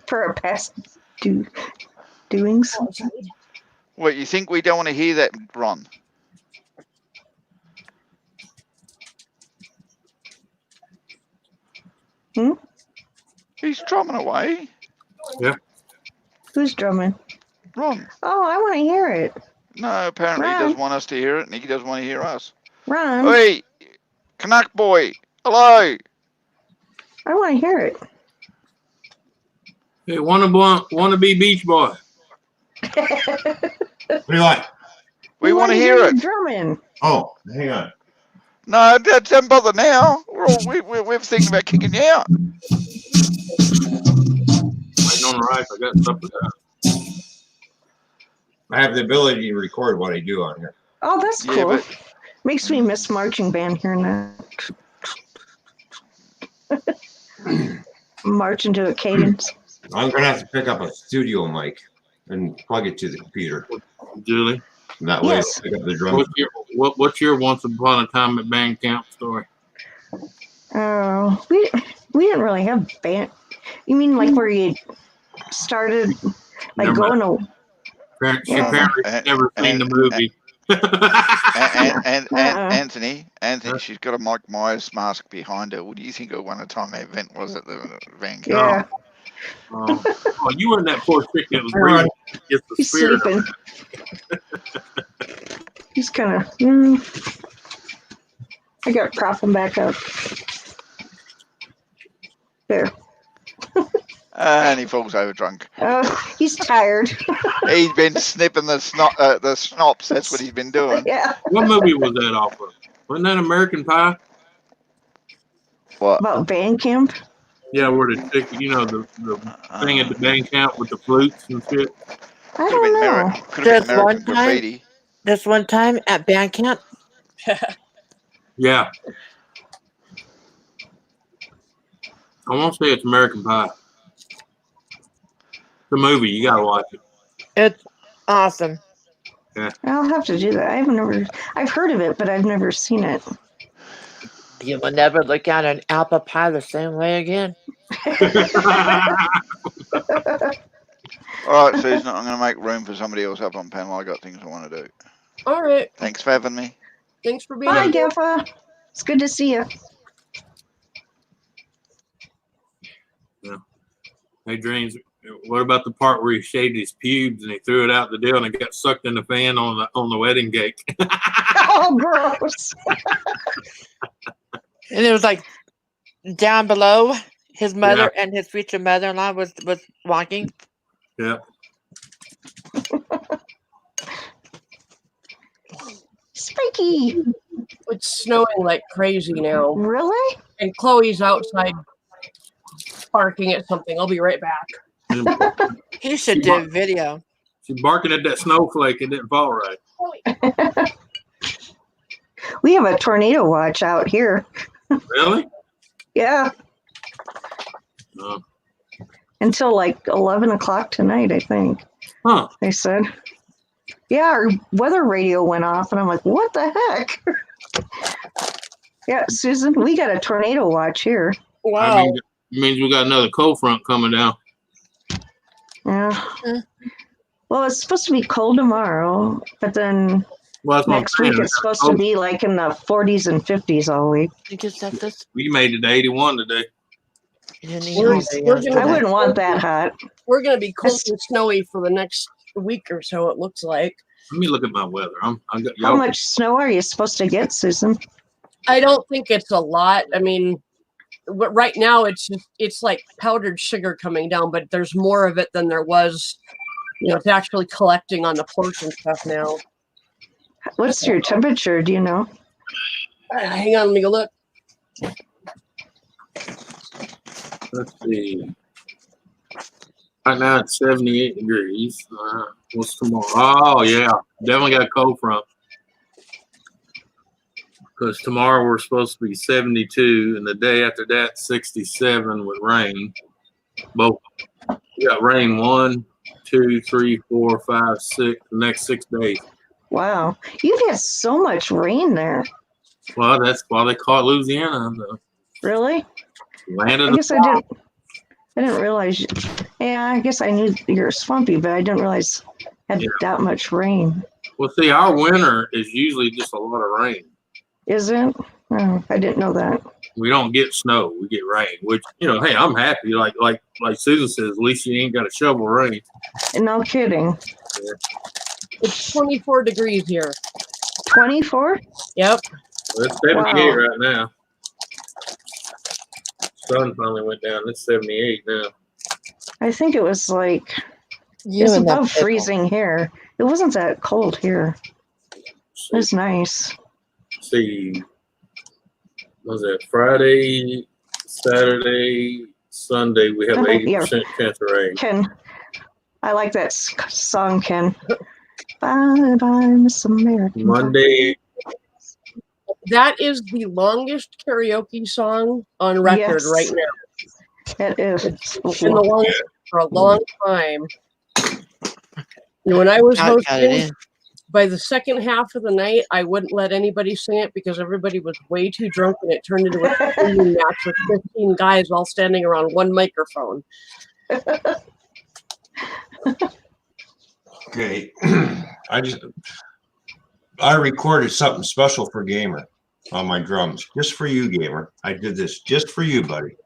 for our past doings. What, you think we don't want to hear that, Ron? He's drumming away. Yeah. Who's drumming? Ron. Oh, I want to hear it. No, apparently he doesn't want us to hear it, and he doesn't want to hear us. Ron. Hey, Canuck boy. Hello. I want to hear it. Hey, wanna be beach boy. What do you want? We want to hear it. Drumming. Oh, hang on. No, don't bother now. We're thinking about kicking you out. Waiting on the right. I got stuff with that. I have the ability to record what I do on here. Oh, that's cool. Yeah, but Makes me miss marching band hearing that. Marching to a cadence. I'm gonna have to pick up a studio mic and plug it to the computer. Julie. And that way, Yes. I'll pick up the drum. What's your once upon a time at band camp story? Oh, we didn't really have band. You mean like where you started, like Never going mind. to? She apparently never seen the movie. Anthony, she's got a Mike Myers mask behind her. What do you think of one time event was at the van camp? Yeah. Oh, you were in that poor chick that was breathing. Get the He's spirit sleeping. He's kind of. I got to prop him back up. There. And he falls over drunk. He's tired. He's been snipping the snops. That's what he's been doing. Yeah. What movie was that off of? Wasn't that American Pie? What? About band camp? Yeah, where the chick, the thing at the band camp with the flutes and shit. I don't know. Could have been American Graffiti. This one time at band camp. Yeah. I won't say it's American Pie. The movie, you gotta watch it. It's awesome. Yeah. I'll have to do that. I've heard of it, but I've never seen it. You will never look at an apple pie the same way again. All right, Susan, I'm going to make room for somebody else up on panel. I got things I want to do. All right. Thanks for having me. Thanks for being Bye, here. Defa. It's good to see you. Yeah. Hey, Dreams, what about the part where he shaved his pubes and he threw it out the deal and it got sucked in the fan on the wedding cake? Oh, gross. And it was like down below, his mother and his future mother-in-law was walking. Yeah. Spiky. It's snowing like crazy now. Really? And Chloe's outside barking at something. I'll be right back. He should do a video. She's barking at that snowflake. It didn't fall right. We have a tornado watch out here. Really? Yeah. Oh. Until like 11 o'clock tonight, I think. Huh. They said. Yeah, our weather radio went off, and I'm like, what the heck? Yeah, Susan, we got a tornado watch here. Wow. I mean, it means we got another cold front coming down. Yeah. Well, it's supposed to be cold tomorrow, but then next week it's supposed to be like in the 40s and 50s all week. You just have this. We made it to 81 today. I wouldn't want that hot. We're going to be cold and snowy for the next week or so, it looks like. Let me look at my weather. How much snow are you supposed to get, Susan? I don't think it's a lot. I mean, right now it's like powdered sugar coming down, but there's more of it than there was. It's actually collecting on the porch and stuff now. What's your temperature? Do you know? Hang on, let me go look. Let's see. Right now it's 78 degrees. What's tomorrow? Oh, yeah. Definitely got a cold front. Because tomorrow we're supposed to be 72, and the day after that, 67 with rain. Both. We got rain 1, 2, 3, 4, 5, 6, the next 6 days. Wow. You've had so much rain there. Well, that's why they call it Louisiana, the Really? Landed I guess I didn't. I didn't realize. Yeah, I guess I knew you're swampy, but I didn't realize it had that much rain. Well, see, our winter is usually just a lot of rain. Is it? Oh, I didn't know that. We don't get snow; we get rain. Which, hey, I'm happy. Like Susan says, at least you ain't got to shovel rain. No kidding. Yeah. It's 24 degrees here. 24? Yep. Well, it's 78 right now. Sun finally went down. It's 78 now. I think it was like it's above freezing here. It wasn't that cold here. It was nice. See, was it Friday, Saturday, Sunday? We have 80% chance of rain. Ken, I like that song, Ken. Bye bye, Miss America. Monday. That is the longest karaoke song on record right now. It is. It's been the longest for a long time. And when I was hosting, by the second half of the night, I wouldn't let anybody sing it because everybody was way too drunk, and it turned into a singing match with 15 guys all standing around one microphone. Okay. I recorded something special for Gamer on my drums. Just for you, Gamer. I did this just for you, buddy.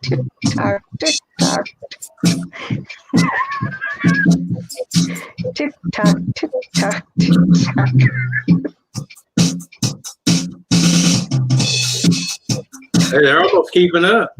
Tick tock, tick tock, tick tock. Hey, they're almost keeping up.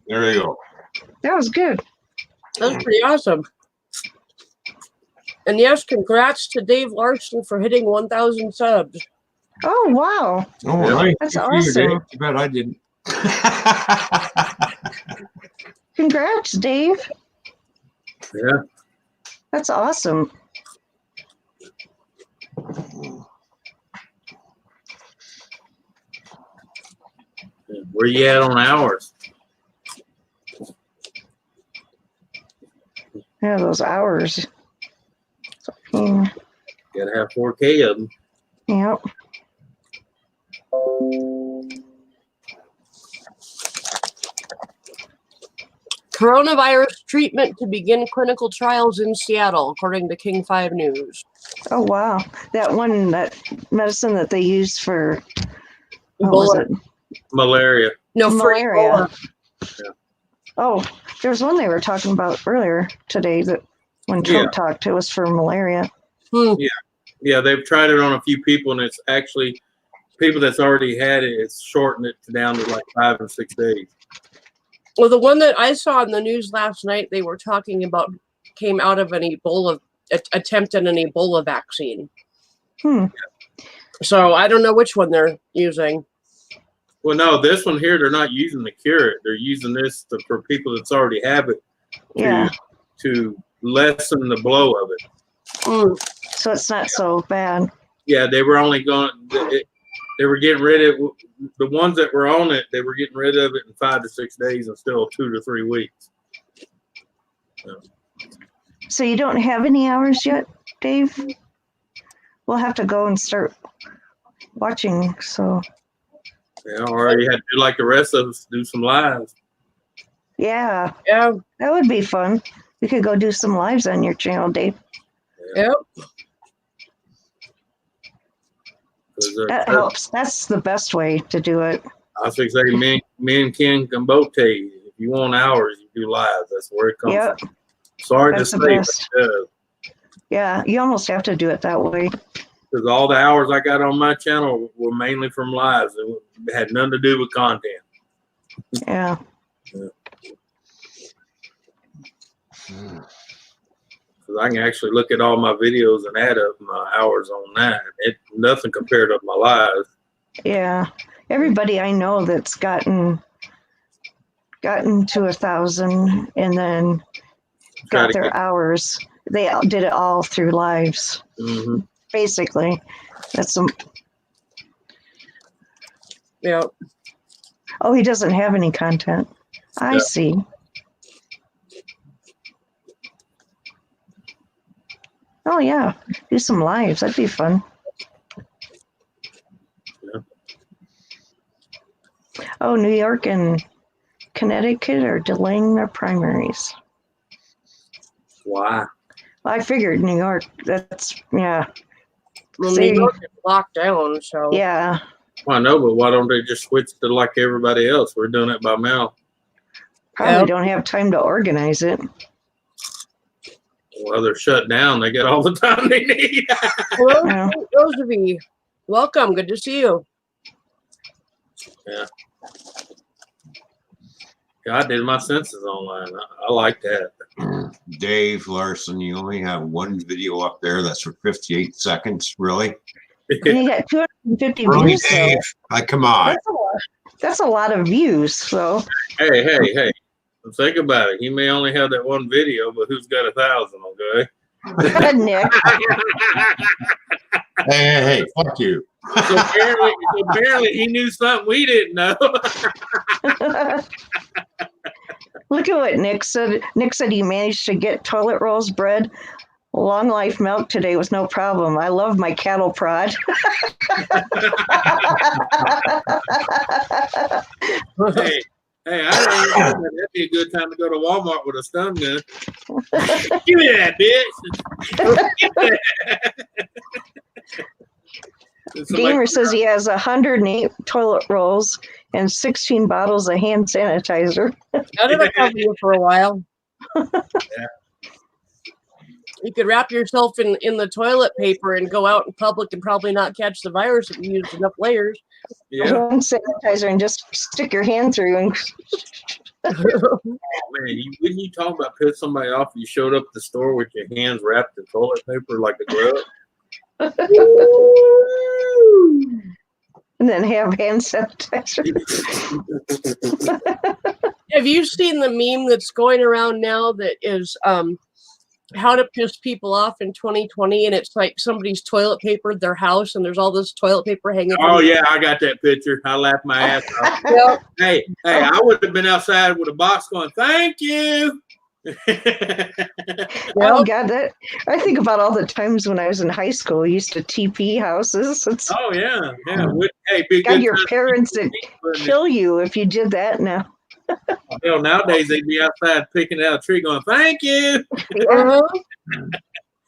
There you go. That was good. That was pretty awesome. And yes, congrats to Dave Larson for hitting 1,000 subs. Oh, wow. Oh, right. That's Good for you, awesome. Dave. Too bad I didn't. Congrats, Dave. Yeah. That's awesome. Where you at on hours? Yeah, those hours. Yeah. Gotta have 4K of them. Yep. Coronavirus treatment to begin clinical trials in Seattle, according to King 5 News. Oh, wow. That medicine that they used for what was it? Malaria. No, for malaria. Yeah. Oh, there's one they were talking about earlier today that when Trump talked, it was for malaria. Yeah, they've tried it on a few people, and it's actually people that's already had it. It's shortened it down to like 5 or 6 days. Well, the one that I saw in the news last night, they were talking about came out of an Ebola attempt at an Ebola vaccine. So I don't know which one they're using. Well, no, this one here, they're not using to cure it. They're using this for people that's already have it to lessen the blow of it. So it's not so bad. Yeah, they were only going. they were getting rid of the ones that were on it. They were getting rid of it in 5 to 6 days instead of 2 to 3 weeks. So you don't have any hours yet, Dave? We'll have to go and start watching. So Yeah, or you had to do like the rest of us, do some lives. yeah, Yeah. that would be fun. We could go do some lives on your channel, Dave. Yep. That helps. That's the best way to do it. I was going to say, me and Ken can both tell you, if you want hours, you do lives. That's where it comes Yep. from. Sorry That's to the say, best. but it does. Yeah, you almost have to do it that way. Because all the hours I got on my channel were mainly from lives. It had nothing to do with content. Yeah. Because I can actually look at all my videos and add up my hours on that. Nothing compared to my lives. Yeah. Everybody I know that's gotten to 1,000 and then got their hours, they did it all through lives. Mm-hmm. Basically, that's some. Yeah. Oh, he doesn't have any content. I see. Oh yeah, do some lives. That'd be fun. Yeah. Oh, New York and Connecticut are delaying their primaries. Why? Well, I figured New York. That's yeah. Well, New York is locked down, so yeah. Well, I know, but why don't they just switch to like everybody else? We're doing it by mail. Probably don't have time to organize it. Well, they're shut down. They get all the time they need. Hello, Rosalie. Welcome. Good to see you. Yeah. I did my census online. I like that. Dave Larson, you only have one video up there that's for 58 seconds. Really? And you got 250 Really, views. Dave? Come on. That's a lot of views. So. Hey. Think about it. He may only have that one video, but who's got 1,000? Okay. Nick. Hey, fuck you. So apparently he knew something we didn't know. Look at what Nick said. Nick said he managed to get toilet rolls, bread, long life milk today with no problem. I love my cattle prod. Hey, I didn't know that'd be a good time to go to Walmart with a stun gun. Give me that, bitch. Gamer says he has 108 toilet rolls and 16 bottles of hand sanitizer. That'll cover you for a while. Yeah. You could wrap yourself in the toilet paper and go out in public and probably not catch the virus if you used enough layers. Yeah. Hand sanitizer and just stick your hand through and. Oh, man, when you talk about pissing somebody off, you showed up at the store with your hands wrapped in toilet paper like a glove. And then have hand sanitizer. Have you seen the meme that's going around now that is how to piss people off in 2020? And it's like somebody's toilet papered their house and there's all this toilet paper hanging. Oh, yeah, I got that picture. I laughed my ass off. Yep. Hey, I would have been outside with a box going, thank you. Oh God, I think about all the times when I was in high school. I used to TP houses. Oh yeah. Hey, big God, your parents would kill you if you did that now. Hell, nowadays they'd be outside picking out a tree, going, "Thank you."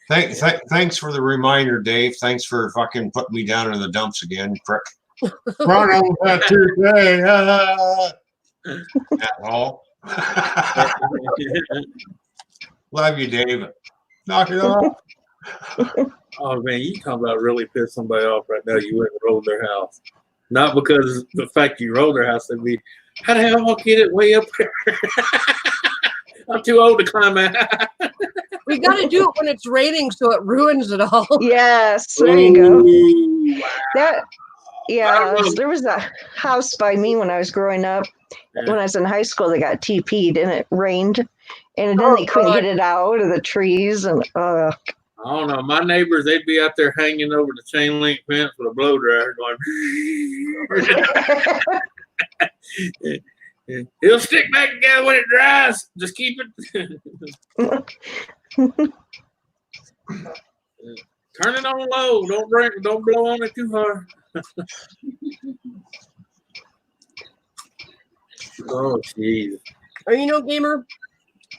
Thanks for the reminder, Dave. Thanks for fucking putting me down in the dumps again, prick. Run on that today, asshole. Love you, Dave. Knock it off. Oh man, you talking about really piss somebody off right now? You went and rolled their house, not because of the fact you rolled their house. They'd be, how the hell I'll get it way up there? I'm too old to climb out. We got to do it when it's raining, so it ruins it all. Yes, there you go. Wow. There was a house by me when I was growing up. Yeah. When I was in high school, they got TP'd and it rained, and then they couldn't get it out of the trees. And I I don't know. My neighbors, they'd be out there hanging over the chain link fence with a blow dryer going. He'll stick back together when it dries. Just keep it. Turn it on low. Don't blow on it too hard. Oh, jeez. Or gamer,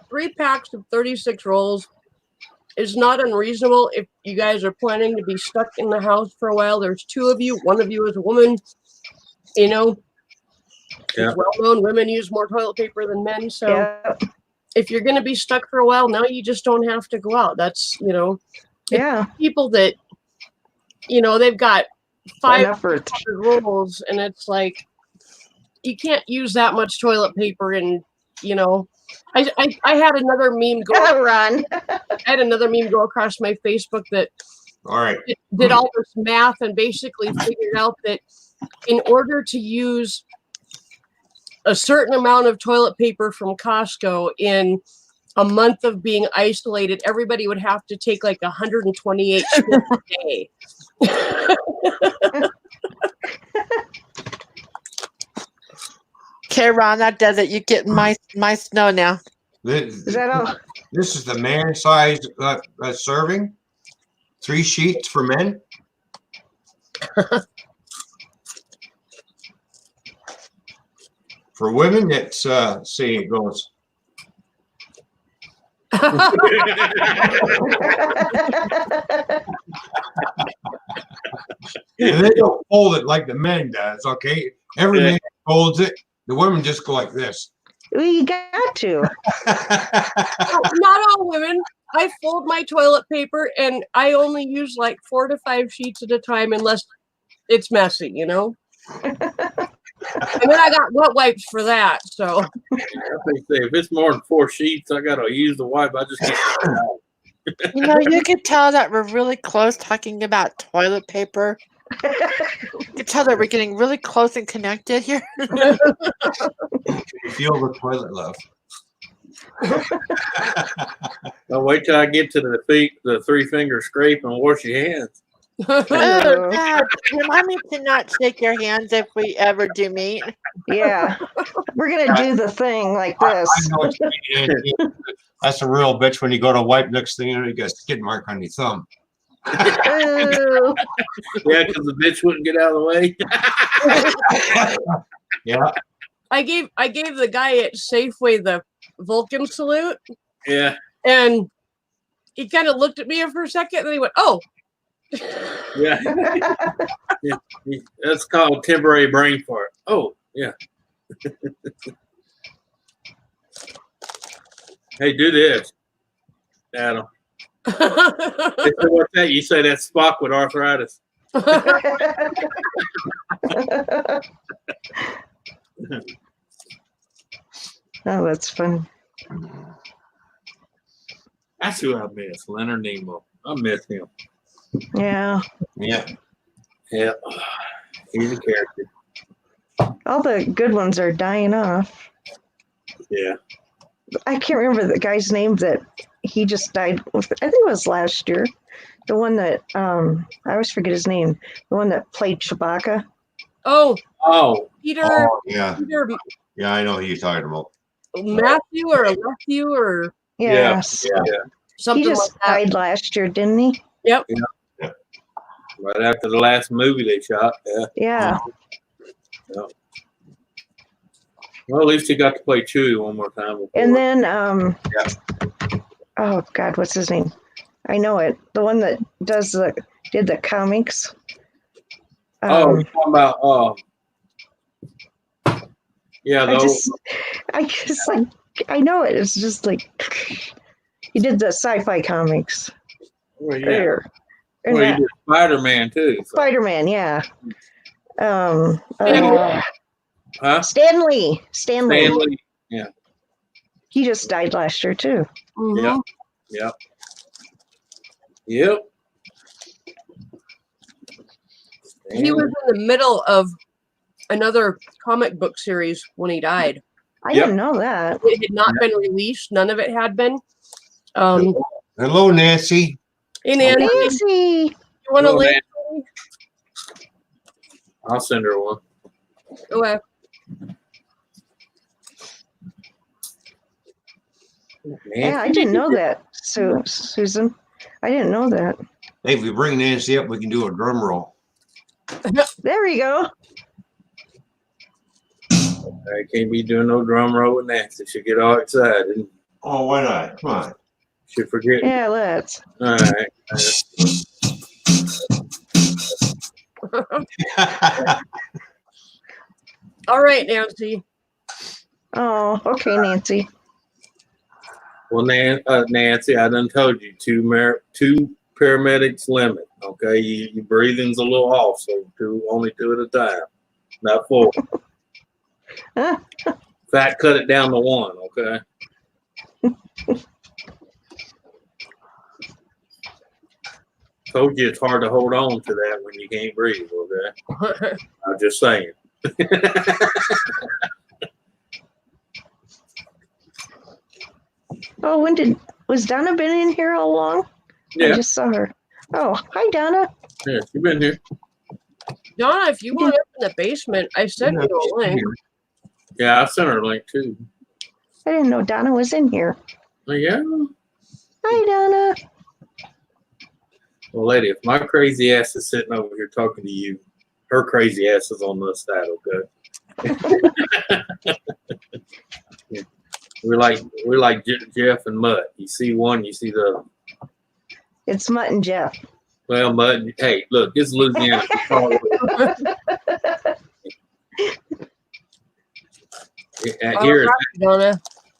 3 packs of 36 rolls is not unreasonable if you guys are planning to be stuck in the house for a while. There's 2 of you. One of you is a woman. Yeah. It's well known women use more toilet paper than men. So Yeah. if you're going to be stuck for a while, now you just don't have to go out. That's, Yeah. people that, they've got 500 Enough rolls, and it's like, you can't use that much toilet paper. And, I had another meme go. Run. I had another meme go across my Facebook that All right. did all this math and basically figured out that in order to use a certain amount of toilet paper from Costco in a month of being isolated, everybody would have to take like 128 shifts a day. Okay, Ron, that does it. You get my snow now. Is that all? This is the man size serving. 3 sheets for men. For women, it's see, it goes. And they don't fold it like the men does, okay? Every man folds it. The women just go like this. We got to. Not all women. I fold my toilet paper and I only use like 4 to 5 sheets at a time unless it's messy, And then I got wet wipes for that. So I think if it's more than 4 sheets, I gotta use the wipe. I just You could tell that we're really close talking about toilet paper. You could tell that we're getting really close and connected here. You feel the toilet love. I'll wait till I get to the 3-finger scrape and wash your hands. Oh, God. Remind me to not shake your hands if we ever do meet. Yeah. We're going to do the thing like this. I know that's a real bitch when you go to wipe next thing you get a skid mark on your thumb. Ooh. Yeah, because the bitch wouldn't get out of the way. Yeah. I gave the guy at Safeway the Vulcan salute. Yeah. And he kind of looked at me for a second and then he went, "Oh." Yeah. Yeah. That's called temporary brain fart. Oh, yeah. Hey, do this, Adam. What's that? You say that's Spock with arthritis. Oh, that's fun. That's who I miss, Leonard Nimoy. I miss him. Yeah. Yeah. Yeah. He's a character. All the good ones are dying off. Yeah. I can't remember the guy's name that he just died with. I think it was last year. The one that I always forget his name. The one that played Chewbacca. Oh, Peter. Oh, yeah. Peter Yeah, I know who you're talking about. Matthew or Yes. Yeah. something He just like that. died last year, didn't he? Yep. Yeah. Right after the last movie they shot. Yeah. Yeah. Yeah. Well, at least he got to play Chewie one more time. Before. And then oh God, what's his name? I know it. The one that did the comics. You're talking about yeah, I know it. It's just like he did the sci-fi comics. Well, yeah. He did Spider-Man too. So. Spider-Man, yeah. Huh? Stanley. Yeah. He just died last year too. Mm-hmm. Yep. He was in the middle of another comic book series when he died. I didn't know that. It had not been released. None of it had been. Hello, Nancy. Hey, Nancy. Nancy. You want to Hello, link? I'll send her one. Okay. Yeah, I didn't know that, Susan. I didn't know that. Hey, if we bring Nancy up, we can do a drum roll. There we go. I can't be doing no drum roll with Nancy. She'll get all excited. Oh, why not? Come on. She'll forget. Yeah, let's. All right. All right, Nancy. Oh, okay, Nancy. Well, Nancy, I done told you two paramedics limit. Okay, your breathing's a little off, so only two at a time, not four. In fact, cut it down to one. Okay. Told you it's hard to hold on to that when you can't breathe. Okay. I'm just saying. Oh, was Donna been in here all along? Yeah. I just saw her. Oh, hi, Donna. Yeah, you've been here. Donna, if you want up in the basement, I sent you a link. Yeah, I sent her a link too. I didn't know Donna was in here. Oh, yeah. Hi, Donna. Well, lady, if my crazy ass is sitting over here talking to you, her crazy ass is on the side. Okay. We're like Jeff and Mutt. You see one, you see the other. It's Mutt and Jeff. Well, Mutt, hey, look, it's Louisiana.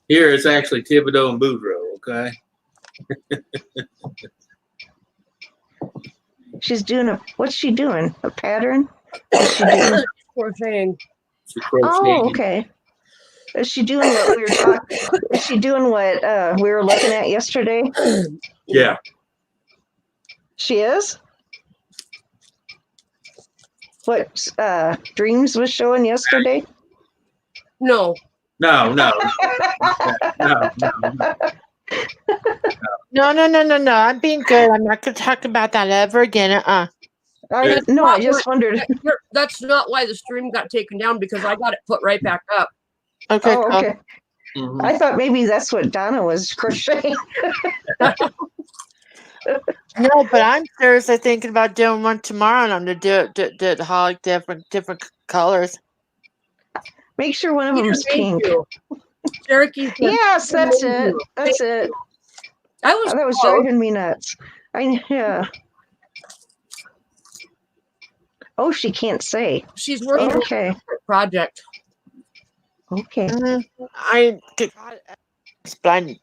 Here it's actually Thibodeau and Boudreaux, okay? She's doing what's she doing? A pattern? What's she doing? Crocheting. Oh, okay. Is she doing what we were talking? Is she doing what we were looking at yesterday? Yeah. She is? What Dreams was showing yesterday? No. No. No. I'm being good. I'm not going to talk about that ever again. I just wondered. That's not why the stream got taken down, because I got it put right back up. Okay. Oh, cool. okay. Mm-hmm. I thought maybe that's what Donna was crocheting. No, but I'm seriously thinking about doing one tomorrow, and I'm going to do it all different colors. Make sure one of them's pink. Cherokee. Yes, that's it. That's it. That was driving me nuts. Yeah. Oh, she can't say. She's working on a project. Okay. I explain.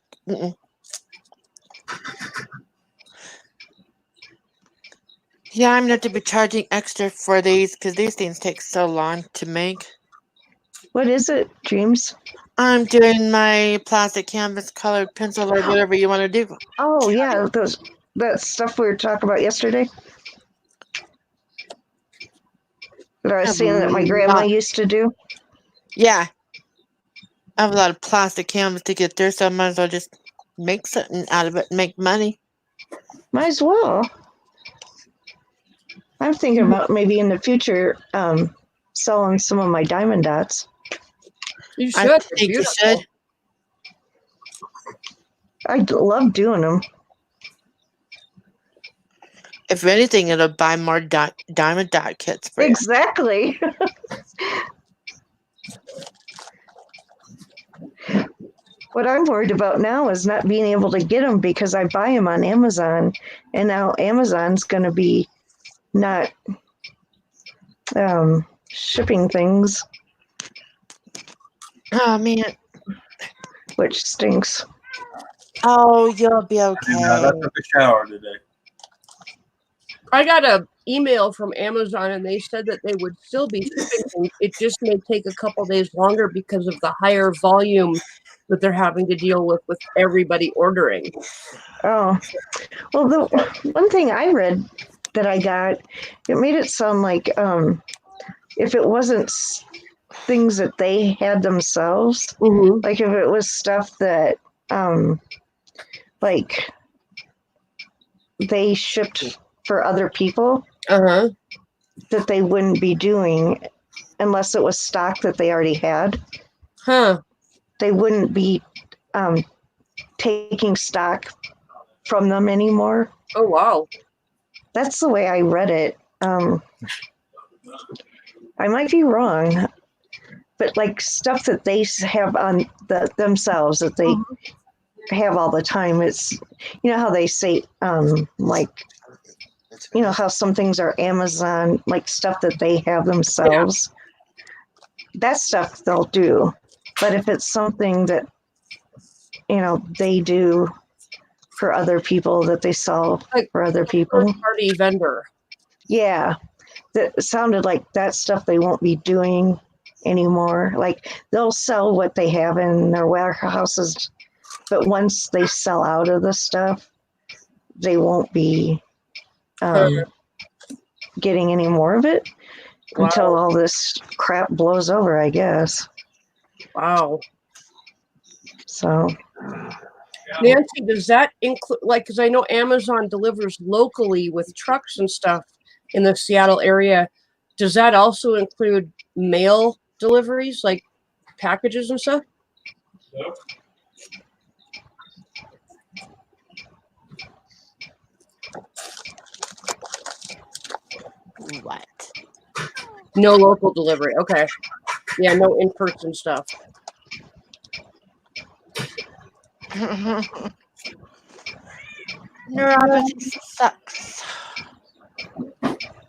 Yeah, I'm going to be charging extra for these because these things take so long to make. What is it, Dreams? I'm doing my plastic canvas colored pencil or whatever you want to do. Oh, yeah, that stuff we were talking about yesterday. That I was saying that my grandma used to do. Yeah. I have a lot of plastic canvas to get there, so I might as well just make something out of it and make money. Might as well. I'm thinking about maybe in the future selling some of my diamond dots. You should. I think you should. I love doing them. If anything, it'll buy more diamond dot kits for exactly. What I'm worried about now is not being able to get them because I buy them on Amazon, and now Amazon's going to be not shipping things. Oh, man. Which stinks. Oh, you'll be okay. I took a shower today. I got an email from Amazon, and they said that they would still be shipping things. It just may take a couple days longer because of the higher volume that they're having to deal with everybody ordering. Oh, well, the one thing I read that I got, it made it sound like if it wasn't things that they had themselves, like if it was stuff that like they shipped for other people Uh-huh. that they wouldn't be doing unless it was stock that they already had. Huh. They wouldn't be taking stock from them anymore. Oh, wow. That's the way I read it. I might be wrong, but like stuff that they have on themselves that they have all the time. It's, you know how they say, like, you know how some things are Amazon, like stuff that they have themselves. Yeah. That stuff they'll do. But if it's something that, you know, they do for other people, that they sell like for other people. Third-party vendor. Yeah. That sounded like that stuff they won't be doing anymore. Like they'll sell what they have in their warehouses, but once they sell out of the stuff, they won't be getting any more of it until all this crap blows over, I guess. Wow. So, Nancy, does that include, like, because I know Amazon delivers locally with trucks and stuff in the Seattle area. Does that also include mail deliveries, like packages and stuff? Yep. What? No local delivery. Okay. Yeah, no in-person stuff. Neuropathy sucks.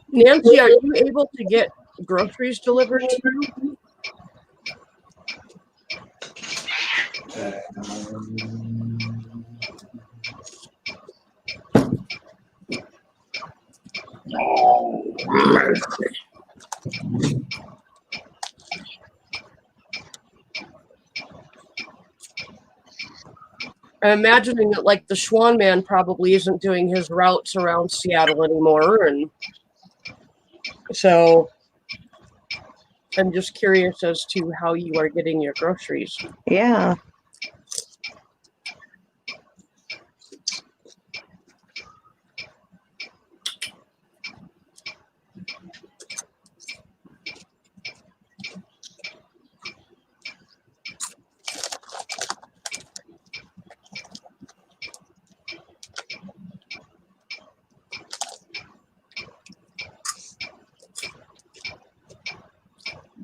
Nancy, are you able to get groceries delivered to you? I'm imagining that, like, the Schwan Man probably isn't doing his routes around Seattle anymore, and so I'm just curious as to how you are getting your groceries. Yeah.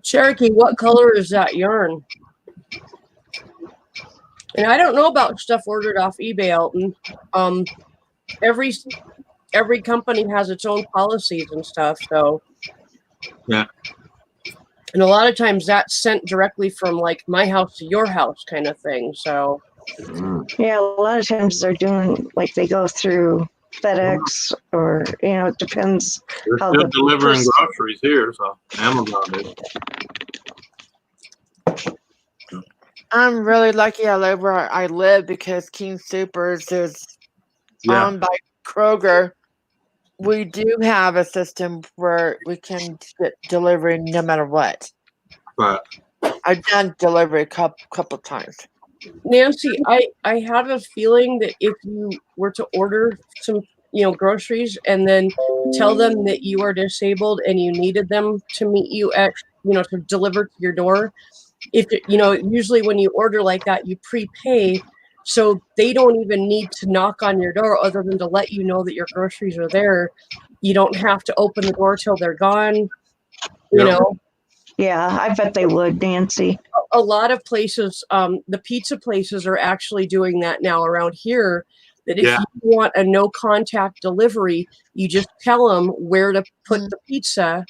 Cherokee, what color is that yarn? And I don't know about stuff ordered off eBay, Elton. Every company has its own policies and stuff, so yeah. And a lot of times that's sent directly from like my house to your house kind of thing. So yeah, a lot of times they're doing like they go through FedEx or, you know, it depends. They're how still the delivering groceries here, so Amazon is. I'm really lucky I live where I live because King Supers is owned by Kroger. We do have a system where we can get delivery no matter what. Right. I've done delivery a couple times. Nancy, I have a feeling that if you were to order some, groceries and then tell them that you are disabled and you needed them to meet you at, to deliver to your door, if usually when you order like that, you prepay, so they don't even need to knock on your door other than to let you know that your groceries are there. You don't have to open the door till they're gone. You know. Yeah, I bet they would, Nancy. A lot of places, the pizza places are actually doing that now around here. That if you want a no contact delivery, you just tell them where to put the pizza,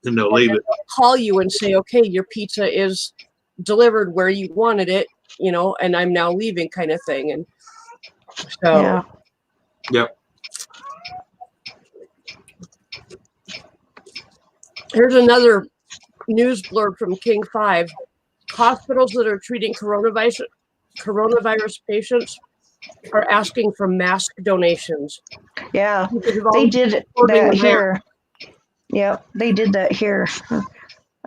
and they'll leave it. They'll call you and say, "Okay, your pizza is delivered where you wanted it, and I'm now leaving," kind of thing. And so, yep. Here's another news blurb from King 5. Hospitals that are treating coronavirus patients are asking for mask donations. Yeah, they did that here. Yep, they did that here.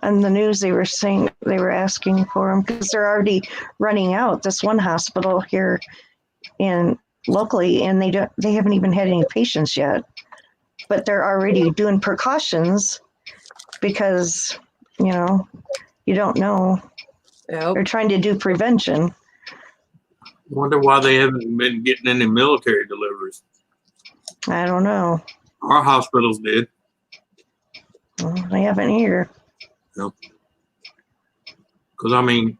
On the news, they were saying they were asking for them because they're already running out. This one hospital here in locally, and they haven't even had any patients yet. But they're already doing precautions because, you don't know. Yep. They're trying to do prevention. Wonder why they haven't been getting any military deliveries. I don't know. Our hospitals did. Well, they haven't here. Because, I mean,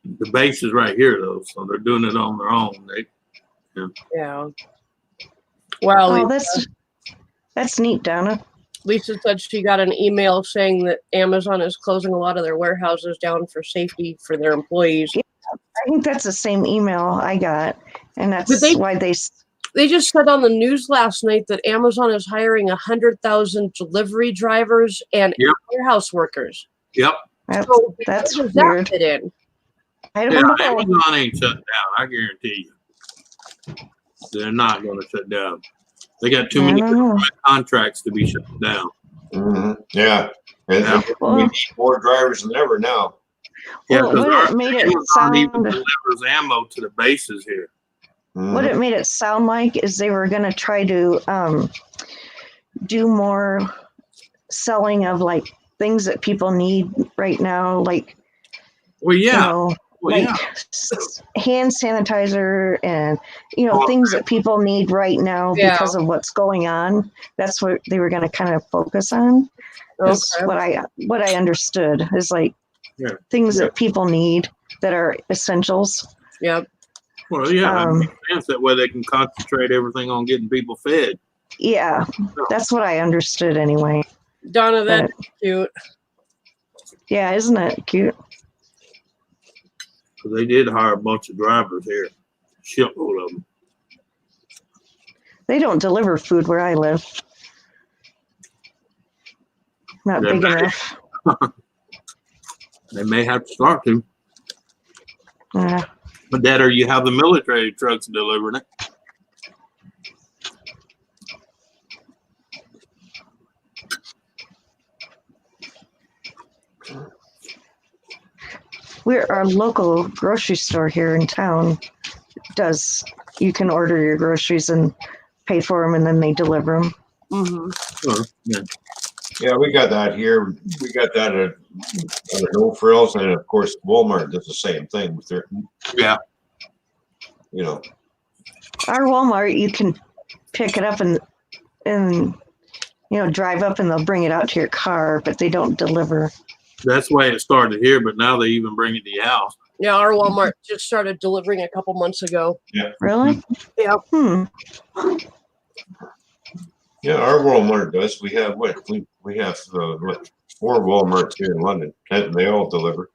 the base is right here, though, so they're doing it on their own. Yeah. Well, Oh, that's neat, Donna. Lisa said she got an email saying that Amazon is closing a lot of their warehouses down for safety for their employees. Yeah, I think that's the same email I got, and that's why they just said on the news last night that Amazon is hiring 100,000 delivery drivers and warehouse workers. Yep. That's does weird. That fit in? I don't know. Amazon ain't shut down. I guarantee you. They're not going to shut down. They got too many contracts to be shut down. Mm-hmm. Yeah. And we need more drivers than ever now. Yeah, what it made it sound even delivers ammo to the bases here. What it made it sound like is they were going to try to do more selling of like things that people need right now, like hand sanitizer and things that people need right now because of what's going on. That's what they were going to kind of focus on. That's what I understood is like things that people need that are essentials. Yep. Well, that makes sense. That way they can concentrate everything on getting people fed. Yeah, that's what I understood anyway. Donna, that's cute. Yeah, isn't it cute? So they did hire a bunch of drivers here. Shitload of them. They don't deliver food where I live. Not big enough. They may have to start to. Yeah. But Dad, you have the military trucks delivering it. Our local grocery store here in town you can order your groceries and pay for them and then they deliver them. Mm-hmm. Yeah, we got that here. We got that at No Frills, and of course Walmart does the same thing with their. Yeah. Our Walmart, you can pick it up and drive up and they'll bring it out to your car, but they don't deliver. That's the way it started here, but now they even bring it to your house. Yeah, our Walmart just started delivering a couple months ago. Yeah. Really? Yeah. Yeah, our Walmart does. We have we have 4 Walmarts here in London, and they all deliver.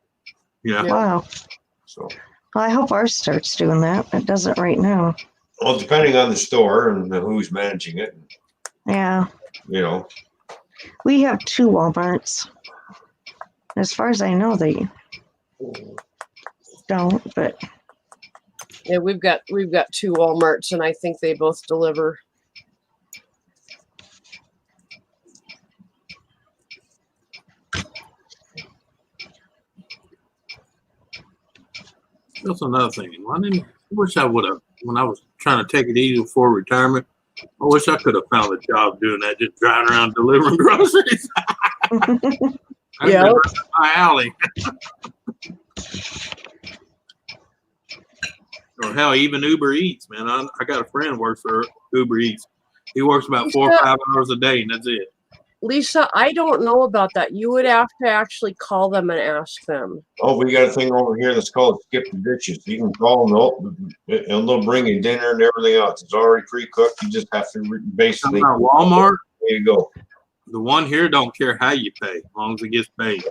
Yeah. Wow. So. Well, I hope ours starts doing that. It doesn't right now. Well, depending on the store and who's managing it. Yeah. We have 2 Walmarts. As far as I know, they don't, but yeah, we've got 2 Walmarts, and I think they both deliver. That's another thing. I wish I would have, when I was trying to take it easy before retirement, I wish I could have found a job doing that, just driving around delivering groceries. Yeah. My alley. Or hell, even Uber Eats, man. I got a friend who works for Uber Eats. He works about 4 or 5 hours a day, and that's it. Lisa, I don't know about that. You would have to actually call them and ask them. Oh, we got a thing over here that's called Skip the Dishes. You can call them, and they'll bring you dinner and everything else. It's already pre-cooked. You just have to basically. Walmart. There you go. The one here don't care how you pay, as long as it gets paid.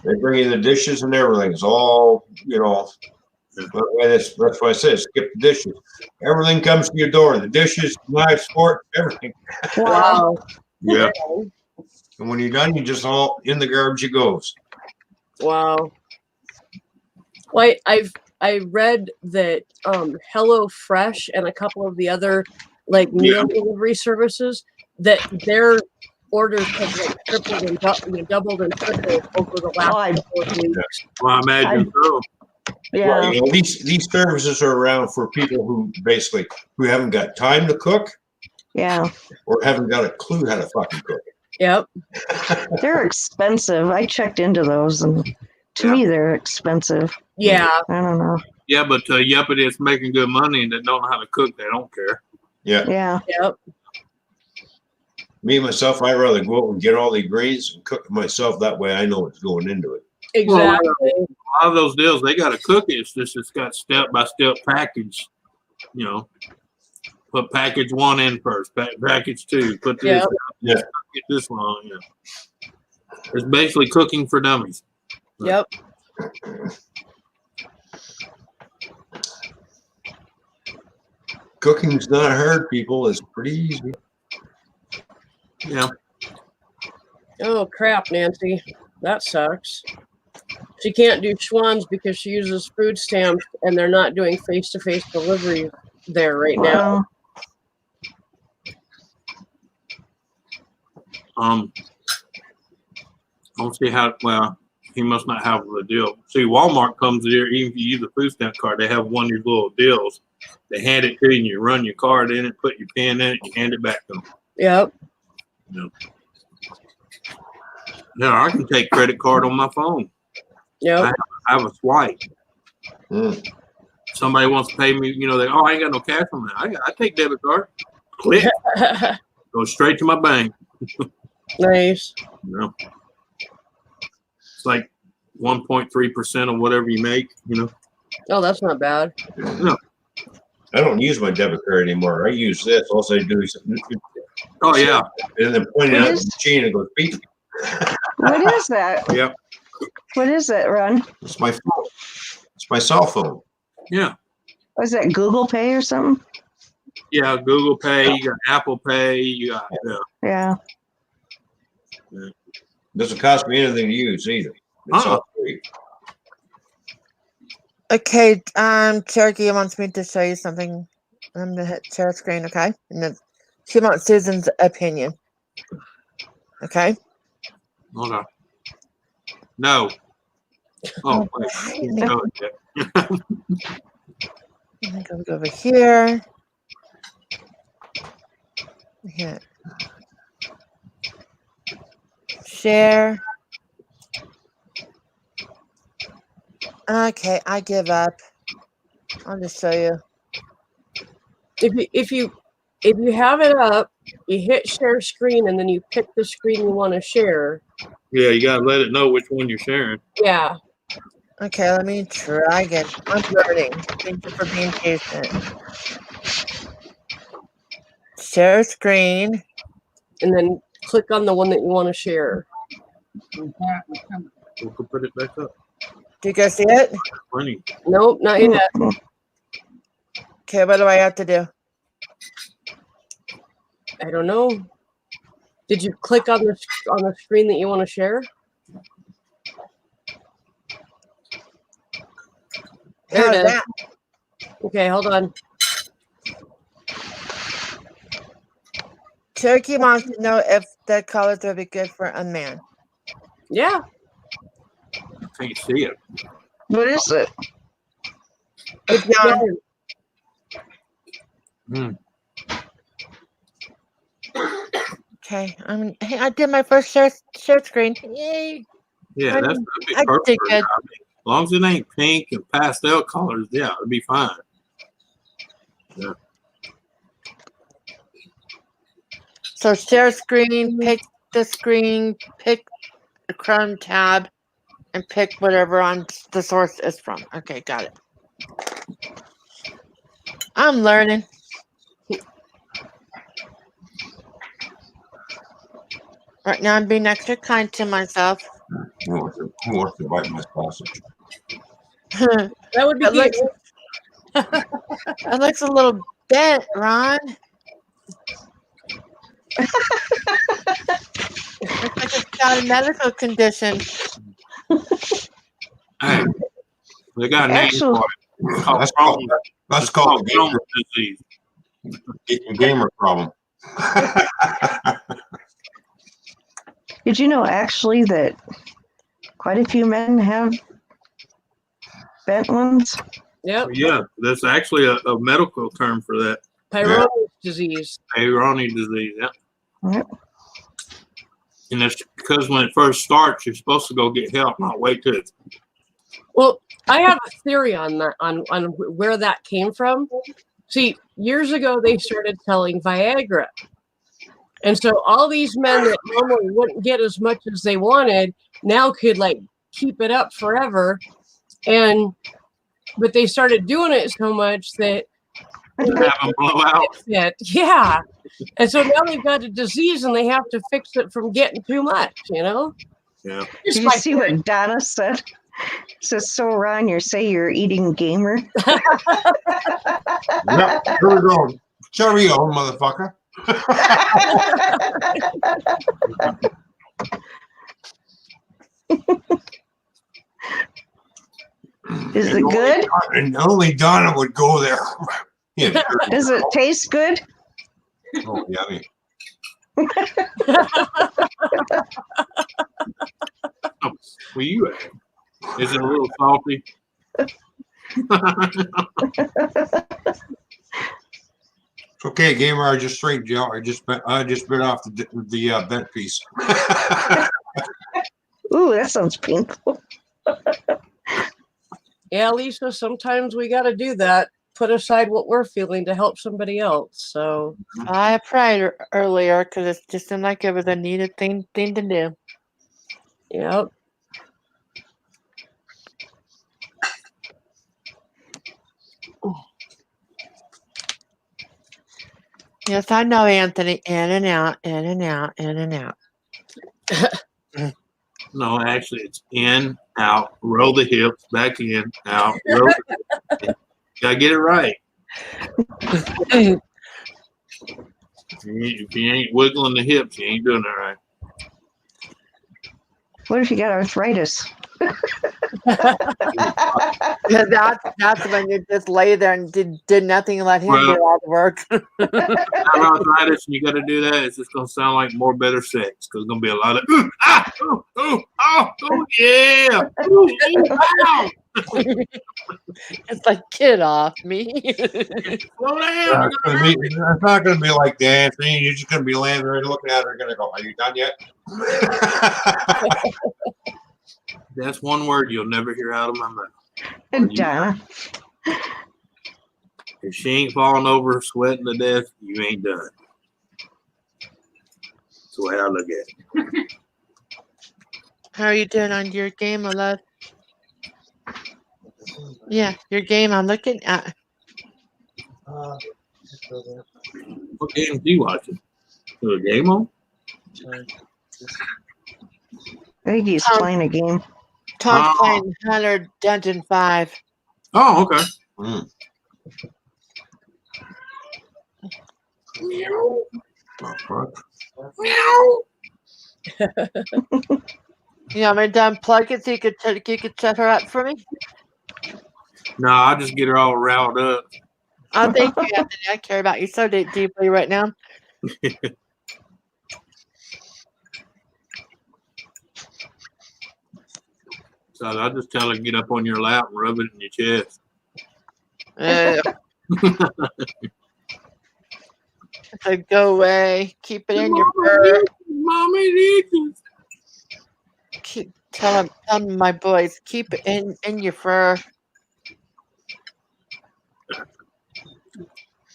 They bring you the dishes and everything. It's all, that's why I said skip the dishes. Everything comes to your door. The dishes, knives, forks, everything. Wow. Yeah. And when you're done, you just all in the garbage it goes. Wow. Well, I read that Hello Fresh and a couple of the other meal delivery services that their orders have tripled and doubled and tripled over the last 4 weeks. Well, I imagine so. Yeah. Right, you know, these services are around for people who haven't got time to cook. Yeah. Or haven't got a clue how to fucking cook. Yep. They're expensive. I checked into those, and to me, they're expensive. Yeah. I don't know. Yeah, but yuppie that's making good money and that don't know how to cook, they don't care. Yeah. Yeah. Yep. Me, myself, I'd rather go out and get all the ingredients and cook it myself. That way I know what's going into it. Exactly. Well, a lot of those deals, they got to cook it. It's just, it's got step-by-step package, you know. Put package 1 in first, package 2, put this, get this long. Yeah. It's basically cooking for dummies. Yep. Cooking's not hard, people. It's pretty easy. Yeah. Oh crap, Nancy. That sucks. She can't do Schwann's because she uses food stamps and they're not doing face-to-face delivery there right now. I don't see how, well, he must not have the deal. See, Walmart comes here, even if you use a food stamp card, they have one of these little deals. They hand it to you, and you run your card in it, put your PIN in it, you hand it back to them. Yep. Yeah. Now, I can take credit card on my phone. Yep. I have a swipe. Somebody wants to pay me, you know, I ain't got no cash on that. I take debit card. Click. Go straight to my bank. Nice. Yeah. It's like 1.3% of whatever you make, you know. Oh, that's not bad. Yeah. I don't use my debit card anymore. I use this. All I do is oh yeah, and then point it at the machine and go beep. What is that? Yep. What is it, Ron? It's my phone. It's my cell phone. Yeah. Was that Google Pay or something? Yeah, Google Pay, you got Apple Pay, you got Yeah. Doesn't cost me anything to use either. It's all free. Okay, Cherokee wants me to show you something. I'm gonna hit share screen, okay? And then she wants Susan's opinion. Okay. Hold on. No. Oh, wait. No, I'm gonna go over here. Hit share. Okay, I give up. I'll just show you. If you have it up, you hit share screen and then you pick the screen you want to share. yeah, you gotta let it know which one you're sharing. Yeah. Okay, let me try again. I'm learning. Thank you for being patient. Share screen. And then click on the one that you want to share. We can put it back up. Do you guys see it? Funny. Nope, not yet. Okay, what do I have to do? I don't know. Did you click on the screen that you want to share? There it is. Okay, hold on. Cherokee wants to know if the colors would be good for a man. Yeah. I can't see it. What is it? It's young. Okay, hey, I did my first share screen. Yay! Yeah, that'd be perfect. As long as it ain't pink and pastel colors, yeah, it'd be fine. Yeah. So share screen, pick the screen, pick the Chrome tab, and pick whatever on the source is from. Okay, got it. I'm learning. Right now, I'm being extra kind to myself. Who wants to bite my sausage? That would be good. That looks a little bent, Ron. Looks like it's got a medical condition. Hey, they got a name for it. That's called gamer disease. Gamer problem. Did you know actually that quite a few men have bent ones. Yep. Yeah, that's actually a medical term for that. Peyronie's disease. Peyronie disease. Yeah. Yep. And that's because when it first starts, you're supposed to go get help, not wait till it's. Well, I have a theory on that, on where that came from. See, years ago they started selling Viagra, and so all these men that normally wouldn't get as much as they wanted now could like keep it up forever, but they started doing it so much that Have them blow out. yeah, and so now they've got a disease and they have to fix it from getting too much. Yeah. Did you see what Donna said? It says, so Ron, you say you're eating gamer? Yep, here we go. Cheerio, motherfucker. Is it good? And only Donna would go there. Yeah, sure. Does it taste good? Oh, yummy. Where you at? Is it a little salty? It's okay, gamer. I just straightened you out. I just bit off the bent piece. Ooh, that sounds painful. Yeah, Lisa, sometimes we got to do that. Put aside what we're feeling to help somebody else. So I prayed earlier because it just seemed like it was a needed thing to do. Yep. Yes, I know, Anthony. In and out, in and out, in and out. No, actually, it's in, out, roll the hips, back in, out, roll the hips. Gotta get it right. If you ain't wiggling the hips, you ain't doing it right. What if you got arthritis? That's when you just lay there and did nothing and let him do all the work. Arthritis, and you got to do that. It's just gonna sound like more better sex because it's gonna be a lot of yeah, wow. It's like, get off me. Slow down. It's not going to be like dancing. You're just going to be laying there and looking at her and going to go, "Are you done yet?" That's one word you'll never hear out of my mouth. And Donna. If she ain't falling over sweating to death, you ain't done. That's the way I look at it. How are you doing on your game, my love? Yeah, your game I'm looking at. What game do you watching? Is a game on? I think he's playing a game. Tom's playing 100 Dungeon 5. Oh, okay. You want me to unplug it so you could set her up for me? No, I just get her all riled up. Oh, thank you, Anthony. I care about you so deeply right now. So I just tell her to get up on your lap and rub it in your chest. So go away. Keep it in your fur. Mommy needs it. Tell them, my boys, keep it in your fur.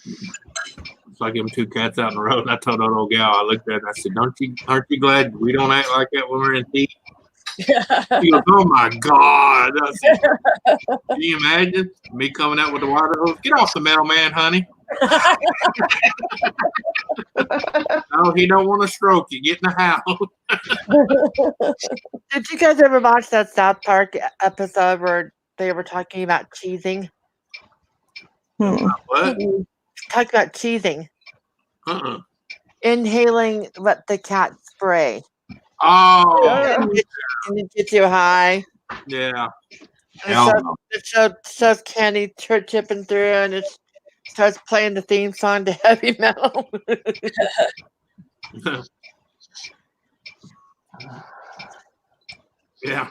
It's like them two cats out in the road. And I told that old gal, I looked at her and I said, aren't you glad we don't act like that when we're in heat? She goes, oh my God. I said, can you imagine me coming out with the water hose? Get off the mailman, honey. Oh, he don't want to stroke you. Get in the house. Did you guys ever watch that South Park episode where they were talking about cheesing? What? Talk about cheesing. Inhaling what the cat spray. Oh. And it gets you high. Yeah. It shows Kenny chipping through and it starts playing the theme song to heavy metal. Yeah.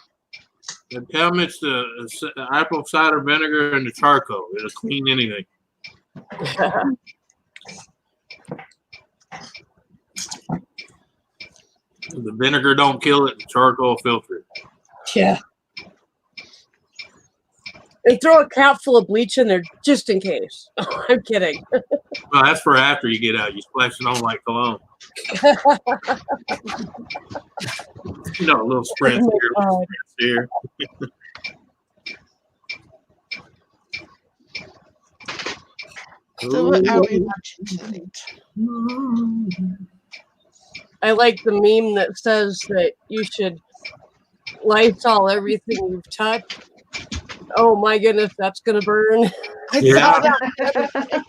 Tell them it's the apple cider vinegar and the charcoal. It'll clean anything. The vinegar don't kill it. The charcoal filter it. Yeah. And throw a cap full of bleach in there just in case. I'm kidding. Well, that's for after you get out. You splash it on like cologne. You know, a little spritz here, a little spritz here. So what are we watching tonight? I like the meme that says that you should Lysol everything you've touched. Oh my goodness, that's gonna burn. I saw that.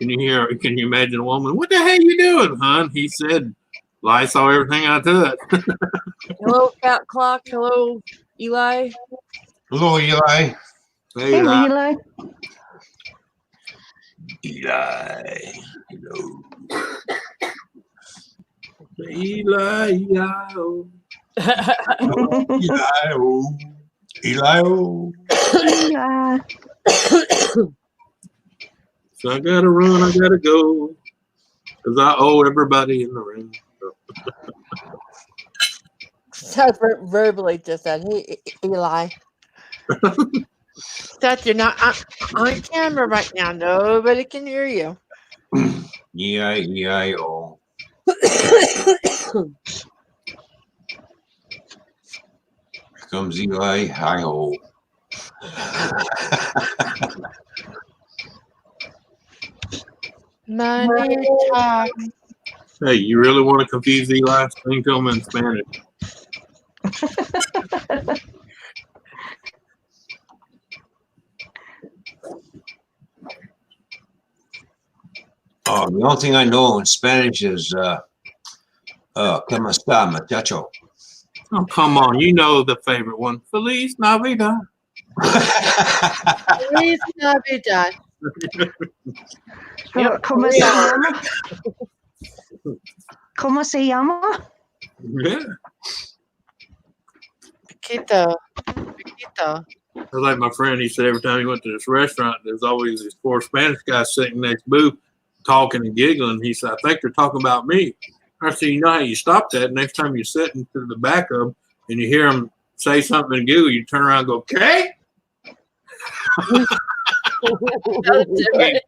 Can you imagine a woman? What the hell you doing, hon? He said, Lysol everything I touch. Hello, Cat Clock. Hello, Eli. Hello, Eli. Hey, Eli. Eli. Hello. Eli, Eli. Eli. Eli. So I gotta run, I gotta go. Because I owe everybody in the room. Seth verbally just said, "Hey, Eli." Seth, you're not on camera right now. Nobody can hear you. E-I-E-I-O. Here comes Eli. Hi-ho. Money talk. Hey, you really want to confuse Eli? Sing to him in Spanish. Oh, the only thing I know in Spanish is ¿Cómo está, muchacho? Oh, come on. You know the favorite one. Feliz Navidad. Feliz Navidad. Yep. ¿Cómo se llama? ¿Cómo se llama? Yeah. Piquito. I like my friend. He said every time he went to this restaurant, there's always these four Spanish guys sitting next booth talking and giggling. He said, I think they're talking about me. I said, you know how you stop that? Next time you're sitting to the back of them and you hear them say something and giggle, you turn around and go, okay?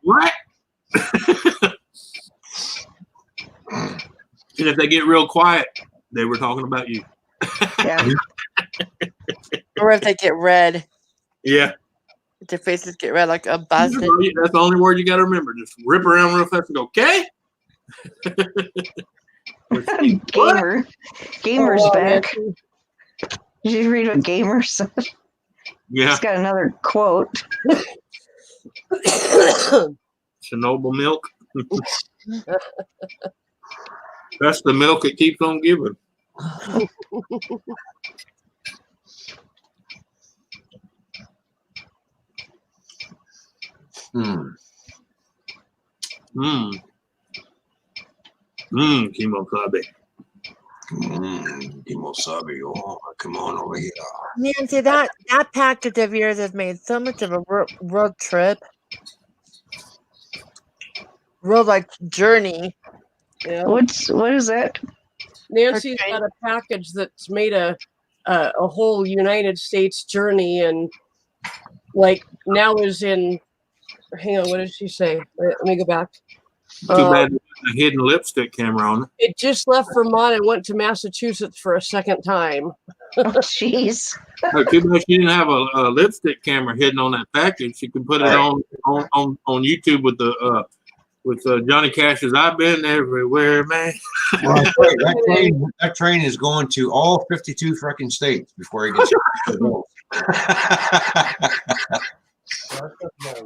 What? And if they get real quiet, they were talking about you. Yeah. Or if they get red. Yeah. If their faces get red like a busted. That's the only word you got to remember. Just rip around real fast and go, okay? Gamer's back. Did you read what Gamer said? Yeah. He's got another quote. Chernobyl milk. That's the milk it keeps on giving. Kimosabe. Kimosabe. Oh, come on over here. Nancy, that package of yours has made so much of a road trip. Road like journey. Yeah. What is that? Nancy's got a package that's made a whole United States journey, and like now is in. Hang on, what did she say? Let me go back. Too bad there's a hidden lipstick camera on it. It just left Vermont and went to Massachusetts for a second time. Oh, jeez. Too bad she didn't have a lipstick camera hidden on that package. She can put it on YouTube with the Johnny Cash's "I've Been Everywhere, Man." Well, that train is going to all 52 freaking states before he gets.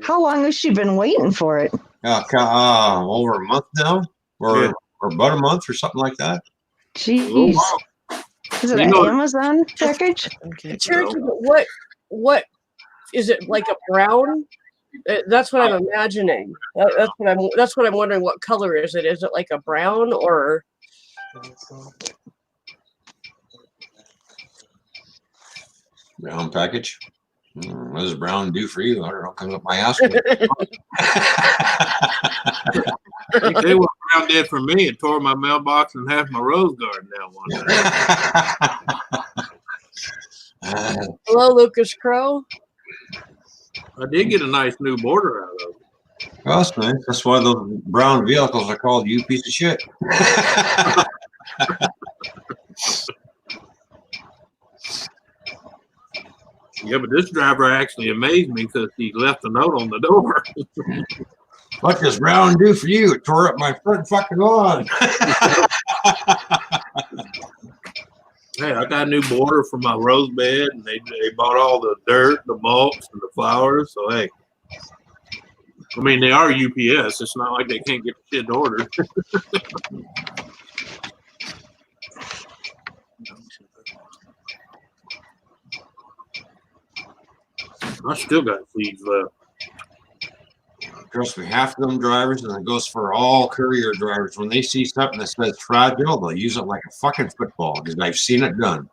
How long has she been waiting for it? Over a month now, or about a month, or something like that. Jeez. Is it an Amazon package? What is it, like a brown? That's what I'm imagining. That's what I'm wondering. What color is it? Is it like a brown or? Brown package. What does brown do for you? I don't know. Comes up my ass. I tell you what Brown did for me. It tore my mailbox and half my rose garden down one day. Hello, Lucas Crow. I did get a nice new border out of it. Well, that's nice. That's why those brown vehicles are called "you piece of shit." Yeah, but this driver actually amazed me because he left a note on the door. What does brown do for you? It tore up my front fucking lawn. Hey, I got a new border for my rose bed, and they bought all the dirt, the mulch, and the flowers. So hey, I mean they are UPS. It's not like they can't get the shit ordered. I still got seeds left. Trust me, half of them drivers, and it goes for all courier drivers. When they see something that says fragile, they'll use it like a fucking football because I've seen it done.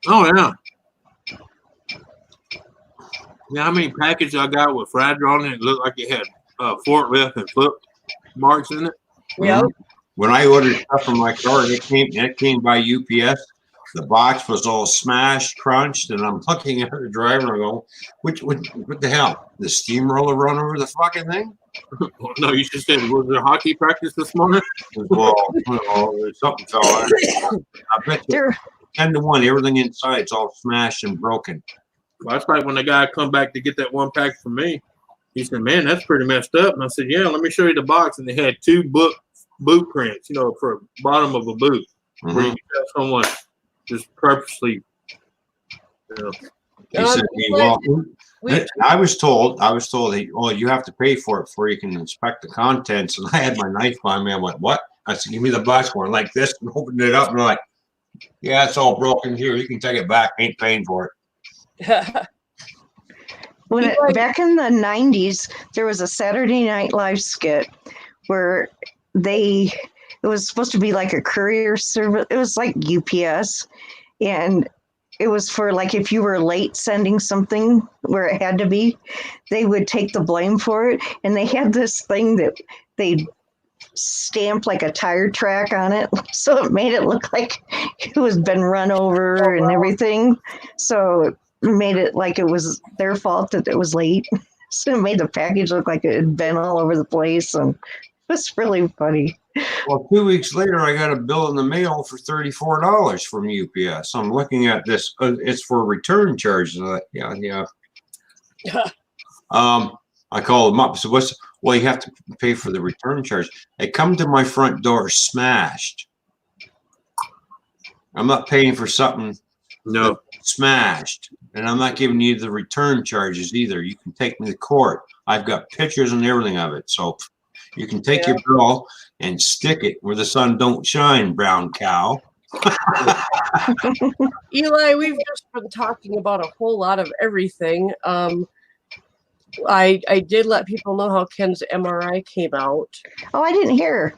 Oh yeah. Yeah, how many packages I got with fragile on it? It looked like it had forklift and foot marks in it. Yeah. When I ordered stuff from my car, it came by UPS. The box was all smashed, crunched, and I'm looking at the driver and I go, what the hell? The steamroller run over the fucking thing? No, you just said, was there hockey practice this morning? Well, something fell out. I bet you 10 to 1, everything inside's all smashed and broken. Well, that's like when the guy come back to get that one pack from me. He said, man, that's pretty messed up. And I said, yeah, let me show you the box. And they had 2 boot prints, for bottom of a boot, where you can tell someone just purposely. He said, well, I was told that, you have to pay for it before you can inspect the contents. And I had my knife by me. I went, what? I said, give me the box going like this, and opened it up. And they're like, yeah, it's all broken here. You can take it back. Ain't paying for it. Back in the 90s, there was a Saturday Night Live skit where it was supposed to be like a courier service. It was like UPS, and it was for like if you were late sending something where it had to be, they would take the blame for it. And they had this thing that they stamped like a tire track on it, so it made it look like it was been run over and everything. So it made it like it was their fault that it was late. So it made the package look like it had been all over the place, and it was really funny. Well, 2 weeks later, I got a bill in the mail for $34 from UPS. I'm looking at this. It's for return charges. Yeah. I called them up. So well, you have to pay for the return charge. They come to my front door smashed. I'm not paying for something smashed. And I'm not giving you the return charges either. You can take me to court. I've got pictures and everything of it. So you can take your bill and stick it where the sun don't shine, brown cow. Eli, we've just been talking about a whole lot of everything. I did let people know how Ken's MRI came out. Oh, I didn't hear.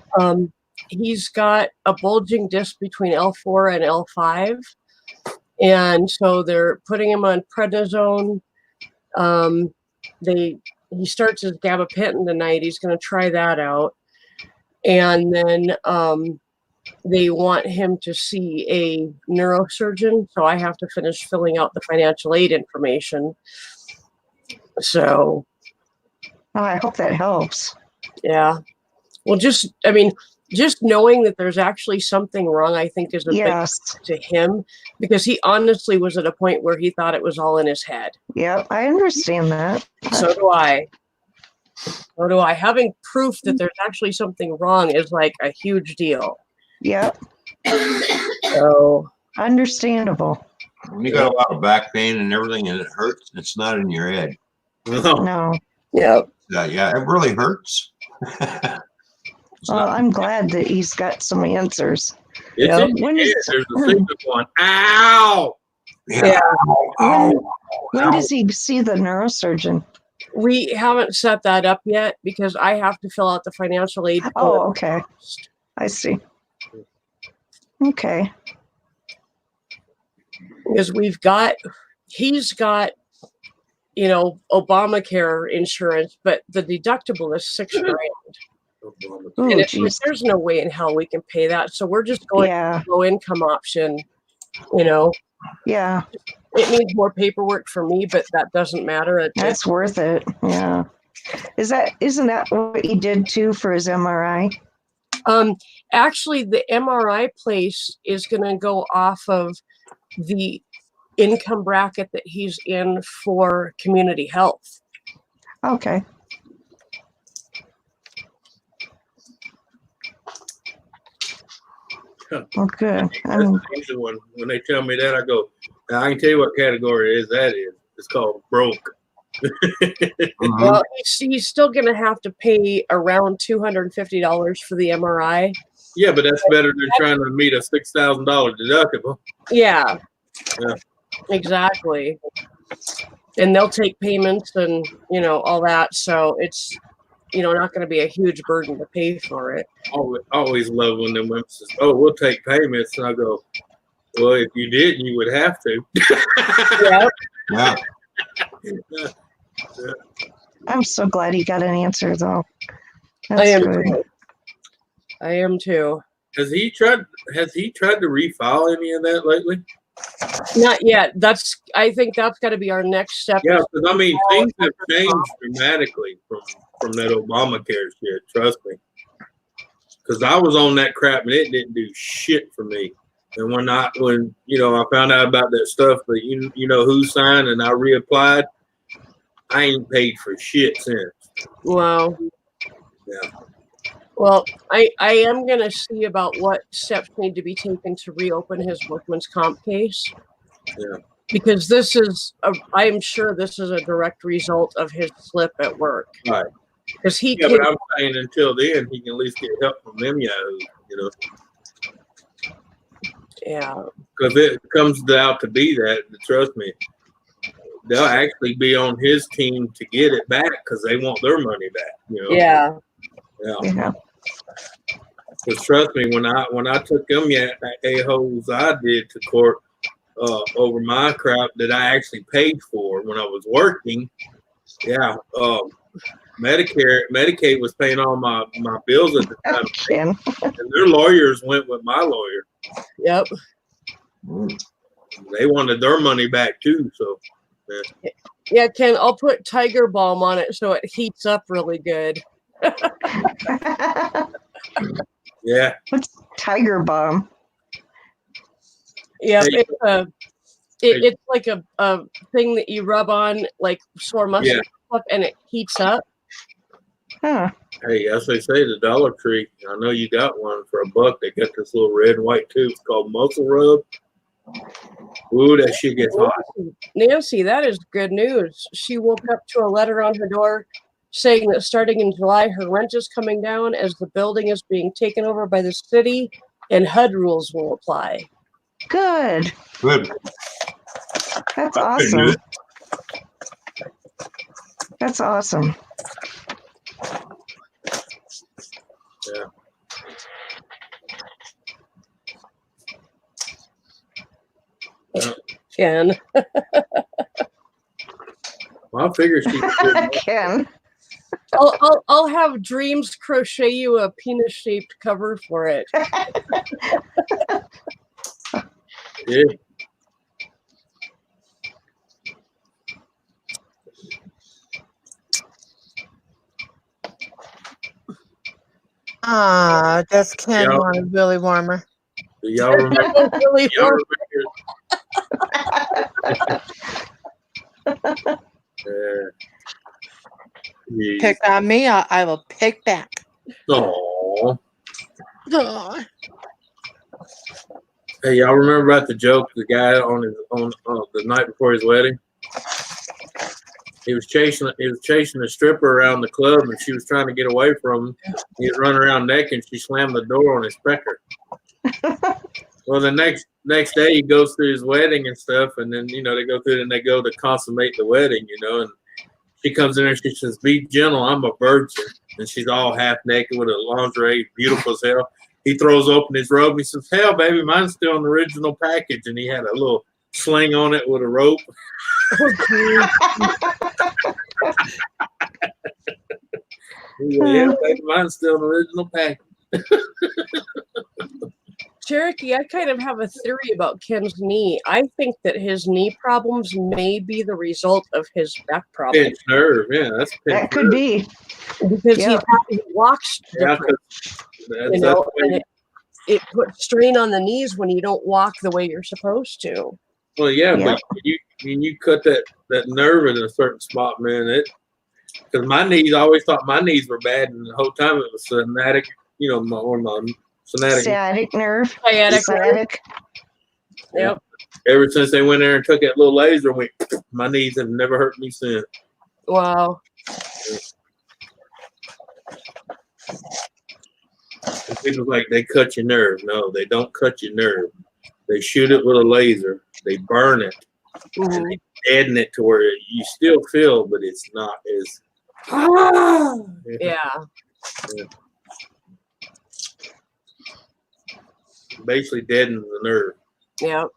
He's got a bulging disc between L4 and L5. And so they're putting him on prednisone. He starts his gabapentin tonight. He's going to try that out. And then they want him to see a neurosurgeon. So I have to finish filling out the financial aid information. So. Oh, I hope that helps. Yeah. Well, just knowing that there's actually something wrong, I think is a big to him, because he honestly was at a point where he thought it was all in his head. Yeah, I understand that. So do I. Having proof that there's actually something wrong is like a huge deal. Yep. So understandable. When you got a lot of back pain and everything and it hurts, it's not in your head. No. Yep. Yeah, it really hurts. Well, I'm glad that he's got some answers. There's a single one. Ow! Yeah. When does he see the neurosurgeon? We haven't set that up yet because I have to fill out the financial aid. Oh, okay. I see. Okay. Because we've got he's got, you know, Obamacare insurance, but the deductible is $6,000. Ooh, And it's like, geez. there's no way in hell we can pay that. So we're just going Yeah. low income option, you know. Yeah. It needs more paperwork for me, but that doesn't matter. That's worth it. Yeah. Isn't that what he did too for his MRI? Actually, the MRI place is going to go off of the income bracket that he's in for community health. Okay. Well, good. That's an easy one. When they tell me that, I go, now, I can tell you what category that is. It's called broke. Well, he's still going to have to pay around $250 for the MRI. Yeah, but that's better than trying to meet a $6,000 deductible. Yeah. Yeah. Exactly. And they'll take payments and, you know, all that. So it's, you know, not going to be a huge burden to pay for it. Always love when them women says, "Oh, we'll take payments," and I go, "Well, if you didn't, you would have to." Yeah. Yeah. Yeah. I'm so glad he got an answer, though. That's I am good. too. I am too. Has he tried to refile any of that lately? Not yet. I think that's got to be our next step. Yeah, because I mean, things have changed dramatically from that Obamacare shit. Trust me. Because I was on that crap and it didn't do shit for me. And when you know I found out about that stuff, but you know who signed and I reapplied, I ain't paid for shit since. Wow. Yeah. Well, I am going to see about what steps need to be taken to reopen his workman's comp case. Yeah. Because I am sure this is a direct result of his slip at work. Right. Because but I'm saying until then, he can at least get help from them yahoos, you know. Yeah. Because it comes out to be that, trust me, they'll actually be on his team to get it back because they want their money back, you know. Yeah. Yeah. Because trust me, when I took them a-holes I did to court over my crap that I actually paid for when I was working, yeah, Medicaid was paying all my bills at the time. And their lawyers went with my lawyer. Yep. They wanted their money back too, so. Yeah, Ken, I'll put Tiger Balm on it so it heats up really good. Yeah. What's Tiger Balm? Yeah, it's like a thing that you rub on like sore muscles and it heats up. Huh. Hey, as they say, the Dollar Tree, I know you got one for $1. They got this little red and white tube. It's called Muscle Rub. Ooh, that shit gets hot. Nancy, that is good news. She woke up to a letter on her door saying that starting in July, her rent is coming down as the building is being taken over by the city and HUD rules will apply. Good. Good. That's awesome. That's awesome. Yeah. Ken. Well, I figure she Ken. I'll have Dreams crochet you a penis-shaped cover for it. Yeah. Does Ken want a really warmer? Do y'all remember? Really Pick on me, I will pick back. Oh. Hey, y'all remember about the joke? The guy on the night before his wedding, he was chasing a stripper around the club, and she was trying to get away from him. He was running around naked, and she slammed the door on his pecker. Well, the next day he goes through his wedding and stuff, and then they go through it and they go to consummate the wedding, and she comes in there and she says, "Be gentle, I'm a virgin," and she's all half naked with a lingerie, beautiful as hell. He throws open his robe and he says, "Hell, baby, mine's still in the original package," and he had a little sling on it with a rope. Yeah, baby, mine's still an original pack. Cherokee, I kind of have a theory about Ken's knee. I think that his knee problems may be the result of his back problem. Pinched nerve, yeah, that's That could be. Because he walks Yeah, different, you know, and it puts strain on the knees when you don't walk the way you're supposed to. Well, yeah, but you cut that nerve in a certain spot, man. Because my knees, I always thought my knees were bad, and the whole time it was sciatic, you know, my sciatic nerve. Sciatic. Yep. Ever since they went there and took that little laser, my knees have never hurt me since. Wow. People like they cut your nerve. No, they don't cut your nerve. They shoot it with a laser. They burn it. Mm-hmm. And they deaden it to where you still feel, but it's not as. Yeah. Basically deadens the nerve. Yep.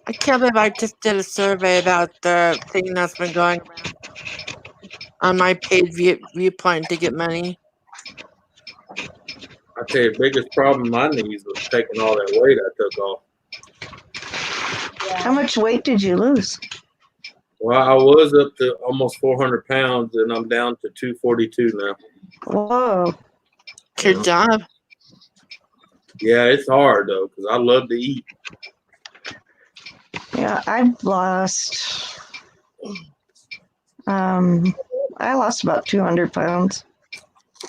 I can't believe I just did a survey about the thing that's been going around on my paid viewpoint to get money. I tell you, the biggest problem in my knees was taking all that weight I took off. How much weight did you lose? Well, I was up to almost 400 pounds, and I'm down to 242 now. Whoa. Good job. Yeah, it's hard, though, because I love to eat. Yeah, I've lost. I lost about 200 pounds.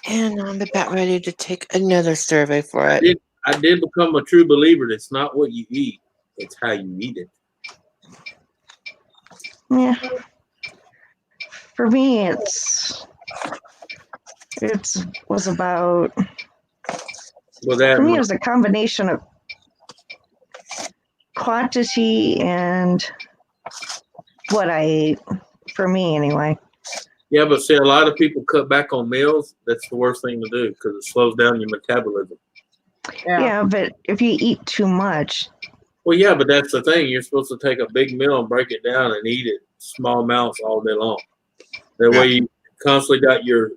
And I'm about ready to take another survey for it. I did become a true believer. It's not what you eat; it's how you eat it. Yeah. For me, it was about. Well, that for me, it was a combination of quantity and what I ate. For me, anyway. Yeah, but see, a lot of people cut back on meals. That's the worst thing to do because it slows down your metabolism. Yeah, but if you eat too much. Well, yeah, but that's the thing. You're supposed to take a big meal and break it down and eat it small amounts all day long. That way you constantly got your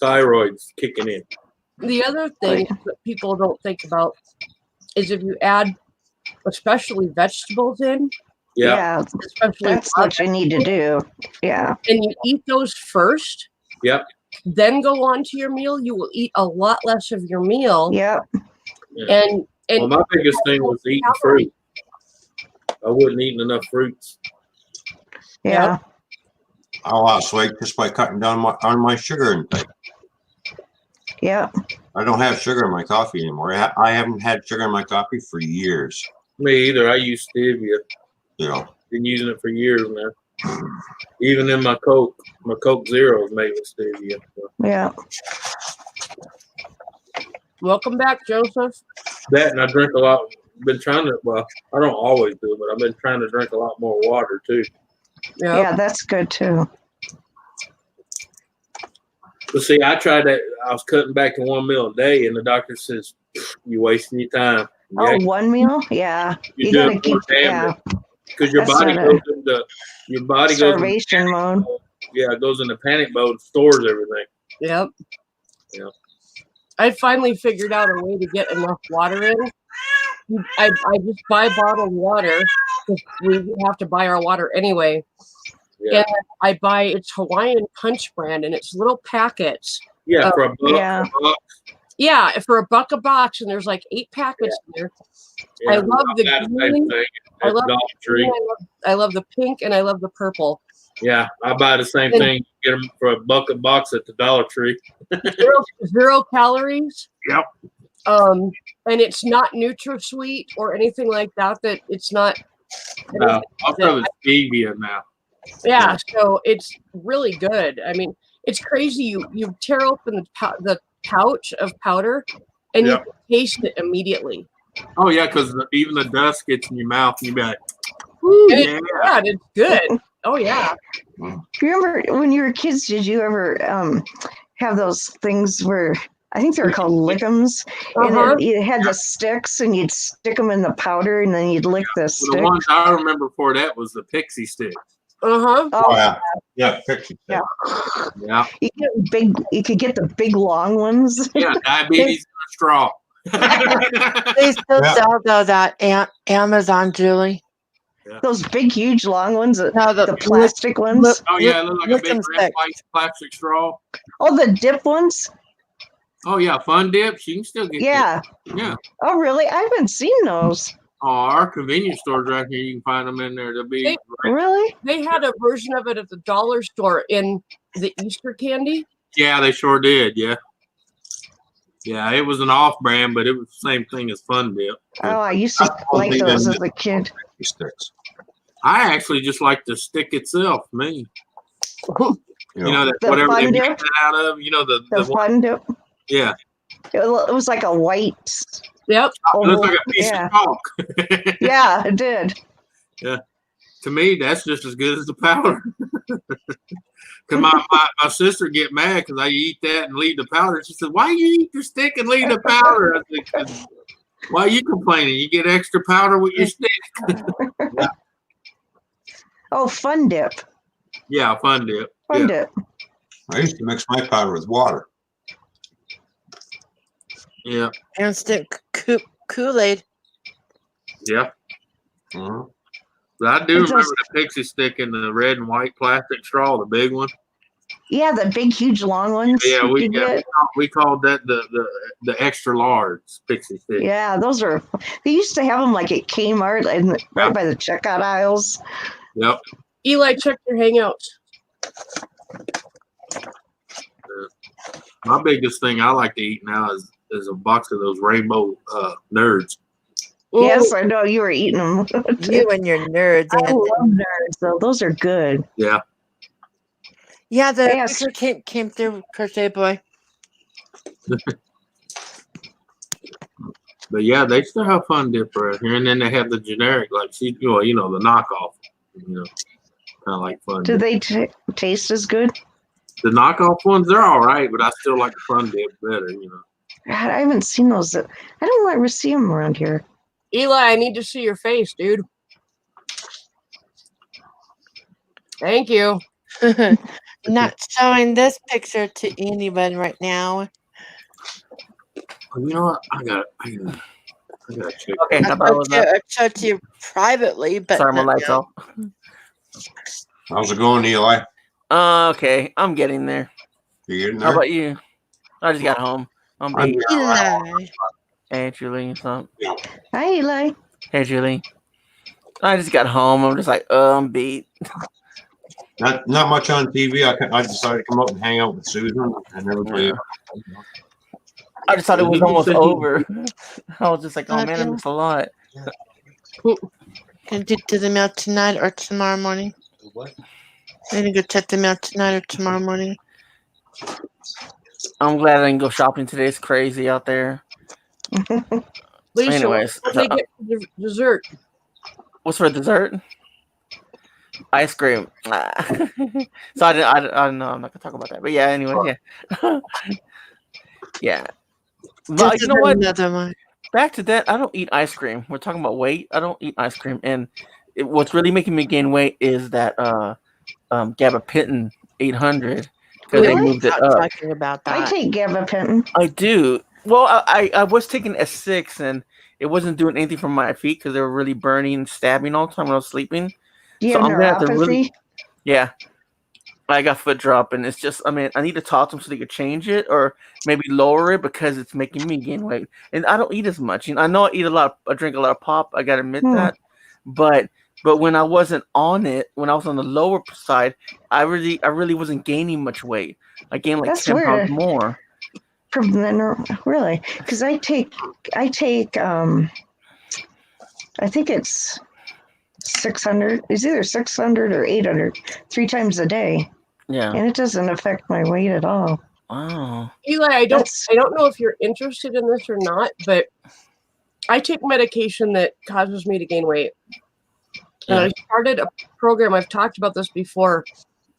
thyroids kicking in. The other thing that people don't think about is if you add especially vegetables in. Yeah, especially that's what you need to do. Yeah. And you eat those first. Yep. Then go on to your meal. You will eat a lot less of your meal. Yep. Yeah. And well, my biggest thing was eating fruit. I wasn't eating enough fruits. Yeah. I lost weight just by cutting down on my sugar intake. Yeah. I don't have sugar in my coffee anymore. I haven't had sugar in my coffee for years. Me either. I use stevia. Yeah. Been using it for years now. Even in my Coke Zero is made with stevia. So. Yeah. Welcome back, Joseph. That and I drink a lot. Been trying to. Well, I don't always do, but I've been trying to drink a lot more water too. Yeah, that's good too. But see, I tried that. I was cutting back to one meal a day, and the doctor says you're wasting your time. Oh, one meal? Yeah. You gotta keep. Yeah. Because your body goes into starvation mode. Yeah, it goes into panic mode, stores everything. Yep. Yeah. I finally figured out a way to get enough water in. I just buy bottled water because we have to buy our water anyway. Yeah. And I buy it's Hawaiian Punch brand and it's little packets. Yeah, for a buck. Yeah. Yeah, for $1 a box, and there's like 8 packets there. Yeah, I love the green. I love the green. I love the pink, and I love the purple. Yeah, I buy the same thing. Get them for $1 a box at the Dollar Tree. zero calories. Yep. And it's not NutraSweet or anything like that. That it's not. Also, it's stevia now. Yeah, so it's really good. I mean, it's crazy. You tear open the pouch of powder, and you can taste it immediately. Oh yeah, because even the dust gets in your mouth, and you be like, "Ooh, yeah, it's good." Oh yeah. Do you remember when you were kids? Did you ever have those things where I think they were called lickums, and it had the sticks, and you'd stick them in the powder, and then you'd lick the sticks. The ones I remember for that was the pixie stick. Oh, yeah, pixie stick. Yeah. You could get the big long ones. Yeah, diabetes in a straw. They still sell those at Amazon, Julie. Yeah. Those big, huge, long ones, No, the plastic ones. Oh yeah, it looked like a big red white plastic straw. Oh, the dip ones. Oh yeah, Fun Dips. You can still get. Yeah. That. Yeah. Oh really? I haven't seen those. Oh, our convenience stores right here, you can find them in there. They'll be really. They had a version of it at the dollar store in the Easter candy. Yeah, they sure did. Yeah. Yeah, it was an off-brand, but it was the same thing as Fun Dip. Oh, I used to like those as a kid. Sticks. I actually just like the stick itself, me. You know, that The whatever Fun they Dip? make it out of, you know, the Fun Dip. Yeah. It was like a white. Yep. It looks like a piece of chalk. Yeah, it did. Yeah. To me, that's just as good as the powder. Because my sister get mad because I eat that and leave the powder. She said, "Why you eat your stick and leave the powder?" I said, "Why are you complaining? You get extra powder with your stick." Yeah. Oh, Fun Dip. Yeah, Fun Dip. Fun Dip. I used to mix my powder with water. Yeah. And stick Kool-Aid. Yeah. Mm-hmm. But I do remember the pixie stick in the red and white plastic straw, the big one. Yeah, the big, huge, long ones. Yeah, we called that the extra large pixie stick. Yeah, those are. They used to have them like at Kmart and right by the checkout aisles. Yep. Eli, check your Hangouts. My biggest thing I like to eat now is a box of those rainbow nerds. Yes, I know you were eating them. You and your nerds. I love nerds, though. Those are good. Yeah. Yeah, the picture came through, Crochet Boy. But yeah, they still have Fun Dip right here, and then they have the generic, like the knockoff. You know, kind of like Fun Do Dip. they taste as good? The knockoff ones, they're all right, but I still like the Fun Dip better. You know. God, I haven't seen those. I don't ever see them around here. Eli, I need to see your face, dude. Thank you. Not showing this picture to anyone right now. You know what? I got check. Okay, how about was that? I showed to you privately, but sorry, my lights off. How's it going, Eli? Okay, I'm getting there. You getting there? How about you? I just got home. I'm beat. Eli. Hey, Julie. Hi, Eli. Hey, Julie. I just got home. I'm just like, I'm beat. Not much on TV. I decided to come up and hang out with Susan and everybody. I just thought it was almost over. I was just like, oh man, I missed a lot. Can you do the mail tonight or tomorrow morning? What? I'm gonna go check the mail tonight or tomorrow morning. I'm glad I didn't go shopping today. It's crazy out there. Lisa, anyways, what did they get for dessert? What's for dessert? Ice cream. So I don't know. I'm not gonna talk about that. But yeah, anyway, yeah. Yeah. But you know what? Another one. Back to that. I don't eat ice cream. We're talking about weight. I don't eat ice cream, and what's really making me gain weight is that gabapentin 800 because they moved it up. Talking about that. I take gabapentin. I do. Well, I was taking S6 and it wasn't doing anything for my feet because they were really burning and stabbing all the time when I was sleeping. Yeah, so I'm gonna have to neuropathy. I got foot drop, and it's just, I need to talk to them so they could change it or maybe lower it because it's making me gain weight. And I don't eat as much. I know I drink a lot of pop. I gotta admit that, but when I wasn't on it, when I was on the lower side, I really wasn't gaining much weight. I gained like 10 pounds more. Really? Because I take I think it's 600. It's either 600 or 800 3 times a day. Yeah. And it doesn't affect my weight at all. Wow. Eli, I don't know if you're interested in this or not, but I take medication that causes me to gain weight. And I started a program, I've talked about this before,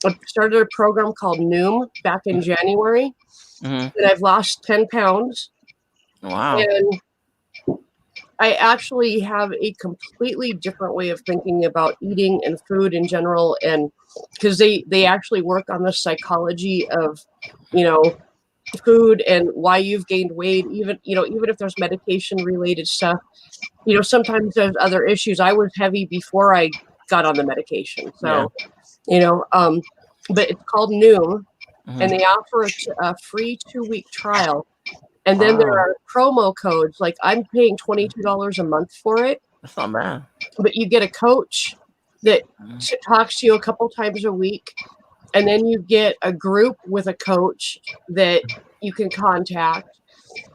I started a program called Noom back in January, Mm-hmm. and I've lost 10 pounds. Wow. And I actually have a completely different way of thinking about eating and food in general. And because they actually work on the psychology of, food and why you've gained weight, even if there's medication related stuff, sometimes there's other issues. I was heavy before I got on the medication. So, but it's called Noom, and they offer a free 2-week trial. And then there are promo codes. Like I'm paying $22 a month for it. That's not bad. But you get a coach that talks to you a couple times a week. And then you get a group with a coach that you can contact.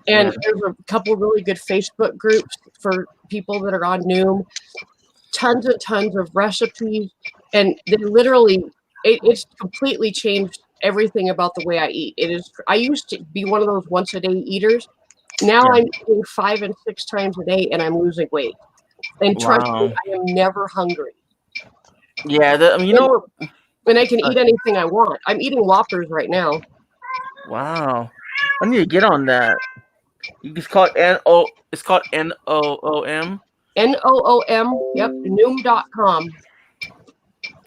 And there's a couple really good Facebook groups for people that are on Noom. Tons and tons of recipes. And they literally, it's completely changed everything about the way I eat. I used to be one of those once a day eaters. Now I'm eating 5 and 6 times a day and I'm losing weight. And trust me, I am never hungry. Yeah, and I can eat anything I want. I'm eating Whoppers right now. Wow. I need to get on that. It's called It's called NOOM. NOOM. Yep. Noom.com.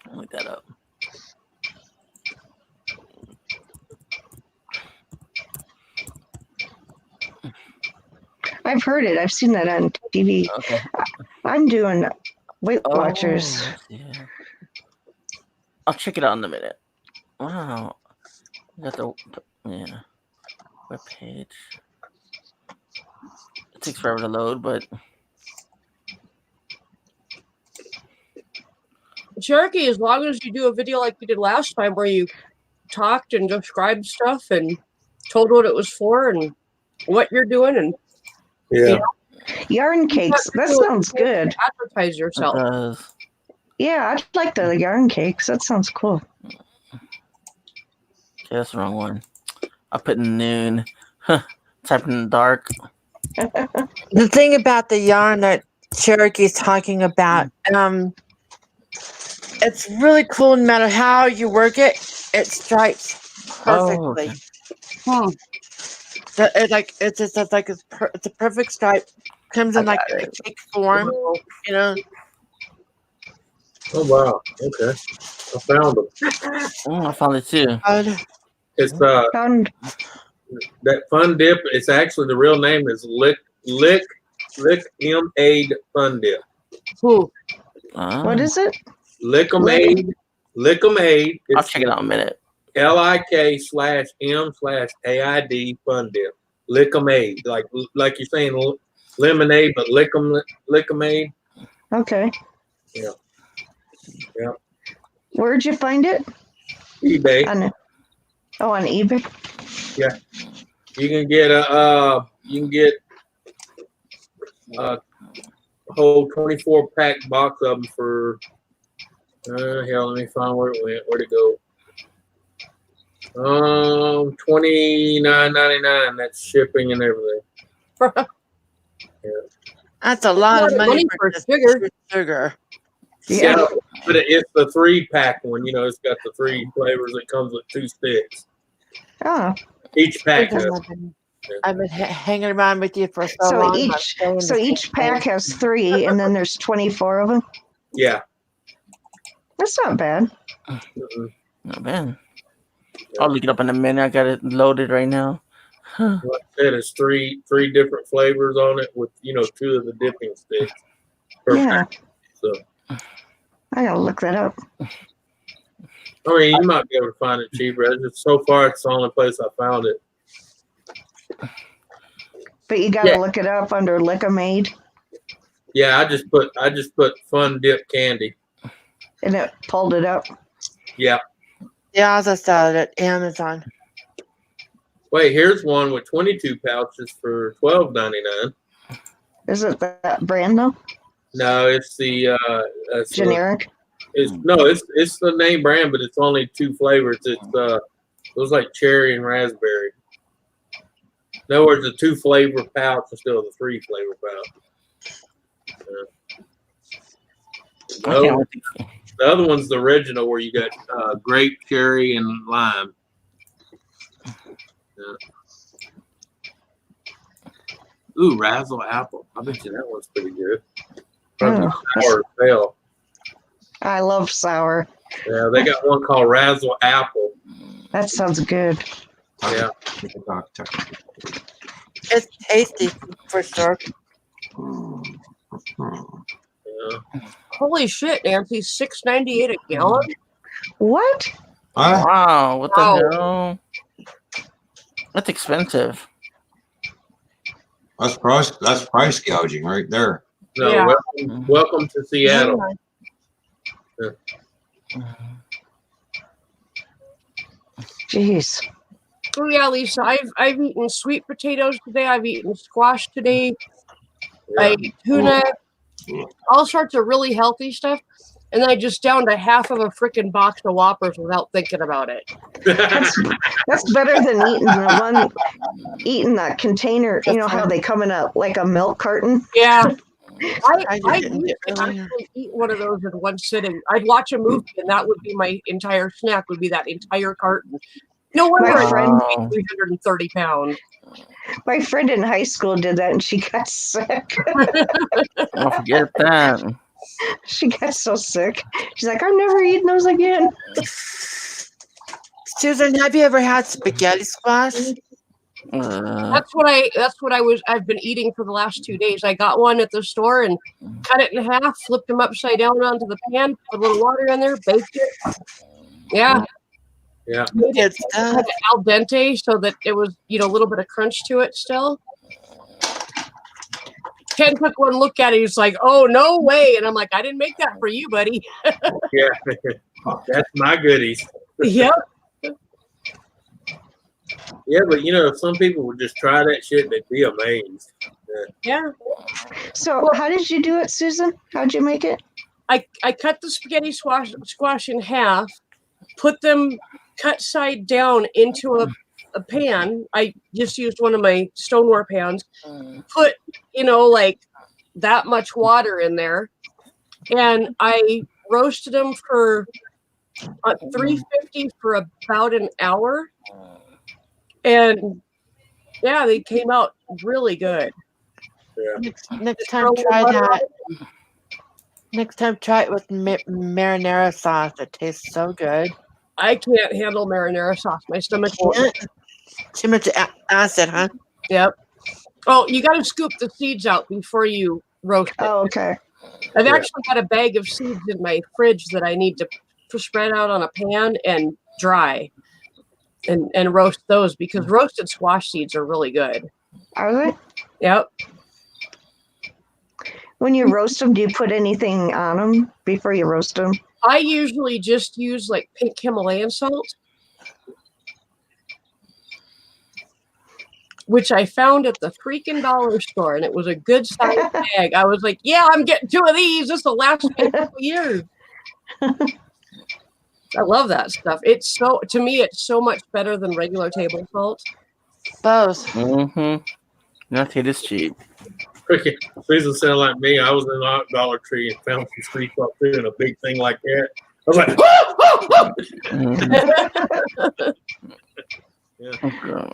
I'll look that up. I've heard it. I've seen that on TV. Okay. I'm doing Weight Watchers. Yeah. I'll check it out in a minute. Wow. Got the web page. It takes forever to load, but Cherokee, as long as you do a video like you did last time where you talked and described stuff and told what it was for and what you're doing and yarn cakes. That sounds good. Advertise yourself. It does. Yeah, I'd like the yarn cakes. That sounds cool. Okay, that's the wrong one. I put in noon. Type in the dark. The thing about the yarn that Cherokee's talking about, it's really cool. No matter how you work it, it stripes perfectly. So it's a perfect stripe. Comes in like a cake form, Oh wow! Okay, I found them. I found it too. It's that Fun Dip. It's actually the real name is Lick Aid Fun Dip. What is it? Lick'em Aid. I'll check it out in a minute. LIK/M/AID Fun Dip. Lick'em Aid, like you're saying lemonade, but Lick'em Aid. Okay. Yeah. Where'd you find it? eBay. On eBay. Yeah. You can get a whole 24-pack box of them for let me find where it went. Where'd it go? $29.99. That's shipping and everything. That's a lot of money for sugar. Yeah, but it's the 3-pack one. It's got the 3 flavors. It comes with 2 sticks. Oh. Each pack. I've been hanging around with you for so long. Each pack has 3, and then there's 24 of them. Yeah. That's not bad. Not bad. I'll look it up in a minute. I got it loaded right now. Like I said, it's 3 different flavors on it with 2 of the dipping sticks. Perfect. So I gotta look that up. I mean, you might be able to find it cheaper. So far, it's the only place I found it. But you gotta look it up under Lick'em Aid. Yeah, I just put Fun Dip Candy. And it pulled it up. Yeah. Yeah, I just saw it at Amazon. Wait, here's one with 22 pouches for $12.99. Is it that brand though? No, it's the generic. It's the name brand, but it's only 2 flavors. It looks like cherry and raspberry. In other words, a 2 flavor pouch instead of the 3 flavor pouch. The other one's the original where you got grape, cherry, and lime. Yeah. Ooh, Razzle Apple. I bet you that one's pretty good. Probably sour as hell. I love sour. Yeah, they got one called Razzle Apple. That sounds good. Yeah. It's tasty for sure. Yeah. Holy shit, Nancy! $6.98 a gallon. What? Wow, what the Wow. hell? That's expensive. That's price gouging right there. No, Yeah. welcome to Seattle. Yeah. Jeez. Oh yeah, Lisa. I've eaten sweet potatoes today. I've eaten squash today. I ate tuna. All sorts of really healthy stuff. And then I just downed a half of a freaking box of Whoppers without thinking about it. That's better than eating that container. You know how they come in like a milk carton? Yeah. I used to actually eat one of those in one sitting. I'd watch a movie and that would be my entire snack, would be that entire carton. No wonder My I friend- weighed 330 pounds. My friend in high school did that and she got sick. Don't forget that. She got so sick. She's like, I'm never eating those again. Susan, have you ever had spaghetti squash? That's what I've been eating for the last 2 days. I got one at the store and cut it in half, flipped them upside down onto the pan, put a little water in there, baked it. Yeah. Yeah. Made it kind of al dente so that it was, a little bit of crunch to it still. Ken took one look at it. He's like, "Oh, no way." And I'm like, "I didn't make that for you, buddy." Yeah. That's my goodies. Yep. Yeah, but if some people would just try that shit, they'd be amazed. Yeah. So how did you do it, Susan? How'd you make it? I cut the spaghetti squash in half, put them cut side down into a pan. I just used one of my stoneware pans. Put, like that much water in there. And I roasted them for 350 for about an hour. And yeah, they came out really good. Yeah. Next time, try that. Next time, try it with marinara sauce. It tastes so good. I can't handle marinara sauce. My stomach won't. Too much acid, huh? Yep. Oh, you got to scoop the seeds out before you roast it. Oh, okay. I've actually got a bag of seeds in my fridge that I need to spread out on a pan and dry and roast those because roasted squash seeds are really good. Are they? Yep. When you roast them, do you put anything on them before you roast them? I usually just use like pink Himalayan salt, which I found at the freaking dollar store, and it was a good size bag. I was like, "Yeah, I'm getting 2 of these. This will last me a couple years." I love that stuff. To me, it's so much better than regular table salt. Both. Mm-hmm. Nothing is cheap. Please don't sound like me. I was in the Dollar Tree and found some street salt too, and a big thing like that. I was like, yeah. Okay.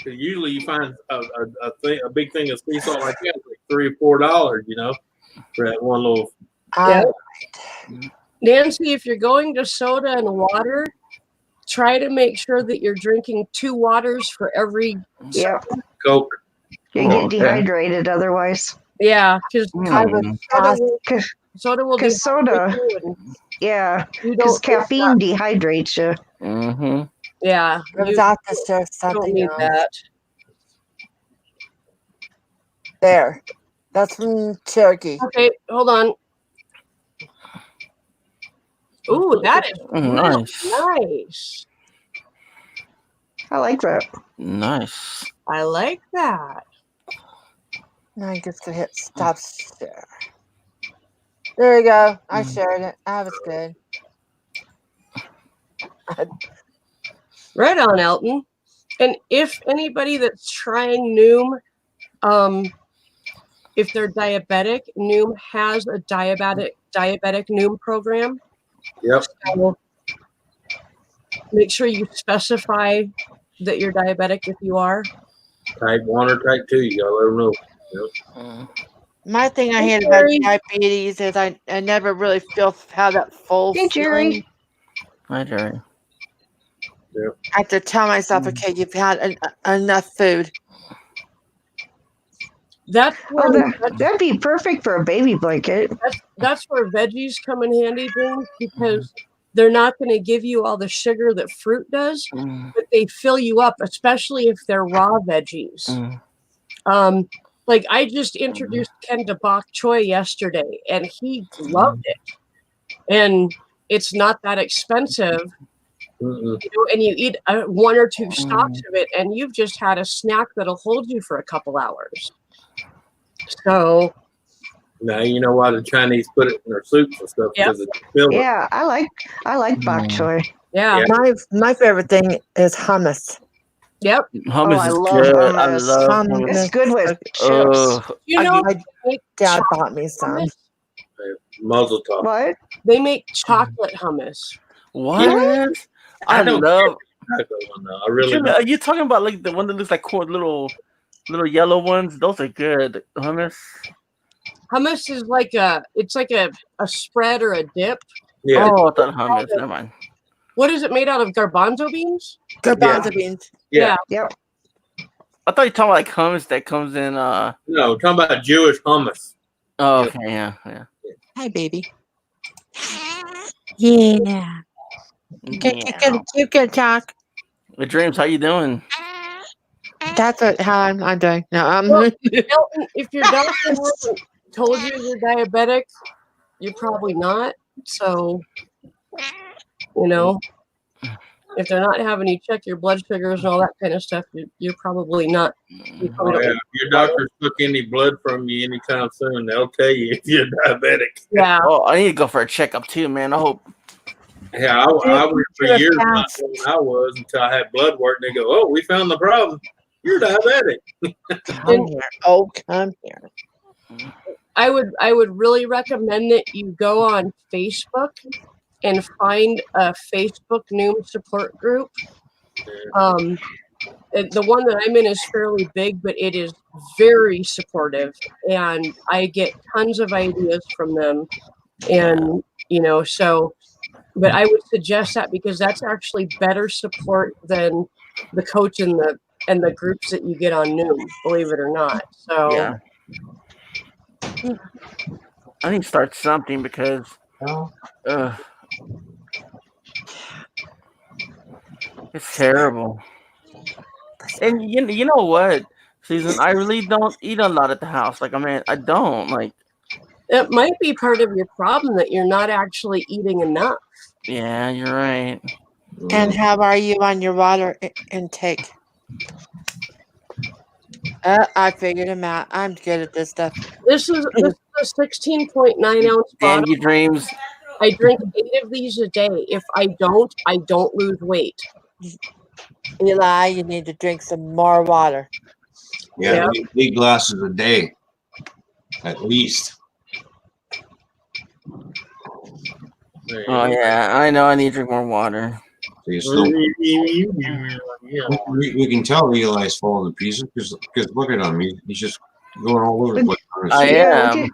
Usually you find a big thing of sea salt like that, like $3 or $4, for that one little. Yeah. Nancy, if you're going to soda and water, try to make sure that you're drinking 2 waters for every Coke. You get dehydrated otherwise. Yeah, because soda will because soda. Yeah, because caffeine dehydrates you. Mm-hmm. Yeah, you don't need that. There, that's from Cherokee. Okay, hold on. Ooh, that is nice. I like that. Nice. I like that. Now you just hit stop share. There you go. I shared it. That was good. Right on, Elton. And if anybody that's trying Noom, if they're diabetic, Noom has a diabetic Noom program. Yep. So make sure you specify that you're diabetic if you are. Type 1 or type 2, you gotta let them know. Yep. My thing I Hey, hate about Jerry. diabetes is I never really have that full Hey, Jerry. feeling. Hi, Jerry. Yep. I have to tell myself, okay, you've had enough food. That's where that'd be perfect for a baby blanket. that's where veggies come in handy, James, because they're not going to give you all the sugar that fruit does, but they fill you up, especially if they're raw veggies. Like I just introduced Ken to bok choy yesterday, and he loved it. And it's not that expensive, and you eat 1 or 2 stalks of it, and you've just had a snack that'll hold you for a couple hours. So now you know why the Chinese put it in their soups and stuff, because it's filler. Yeah, I like bok choy. Yeah. My favorite thing is hummus. Yep. Hummus I is love good. hummus. I love hummus. It's good with chips. You know, my dad bought me some. Muzzle top. What? They make chocolate hummus. What? I I don't love. I really Jimmy, don't. are you talking about like the one that looks like little yellow ones? Those are good. Hummus. Hummus is like a spread or a dip. Yeah. Oh, I thought hummus. Never mind. What is it made out of? Garbanzo beans? Garbanzo beans. Yeah. Yep. I thought you were talking about like hummus that comes in. No, we're talking about Jewish hummus. Oh, okay, yeah. Hi, baby. Yeah. You can talk. The dreams. How you doing? That's how I'm doing. No, Well, Elton, if your doctor hasn't told you you're diabetic, you're probably not. So, if they're not having you check your blood sugars and all that kind of stuff, you're probably not. If your doctor took any blood from you anytime soon, they'll tell you if you're diabetic. Yeah. Oh, I need to go for a checkup too, man. I hope. Yeah, I went for years not knowing I was until I had blood work, and they go, "Oh, we found the problem. You're diabetic." Come here. Oh, come here. I would really recommend that you go on Facebook and find a Facebook Noom support group. The one that I'm in is fairly big, but it is very supportive, and I get tons of ideas from them. And so, but I would suggest that because that's actually better support than the coach and the groups that you get on Noom, believe it or not. So yeah. I need to start something because it's terrible. And you know what, Susan? I really don't eat a lot at the house. Like, I mean, I don't like. It might be part of your problem that you're not actually eating enough. Yeah, you're right. And how are you on your water intake? I figured him out. I'm good at this stuff. This is a 16.9 ounce Damn bottle. you, dreams. I drink 8 of these a day. If I don't lose weight. Eli, you need to drink some more water. Yeah, 8 glasses a day, at least. Oh yeah, I know. I need to drink more water. We can tell Eli's falling to pieces because look at him. He's just going all over the place. I am.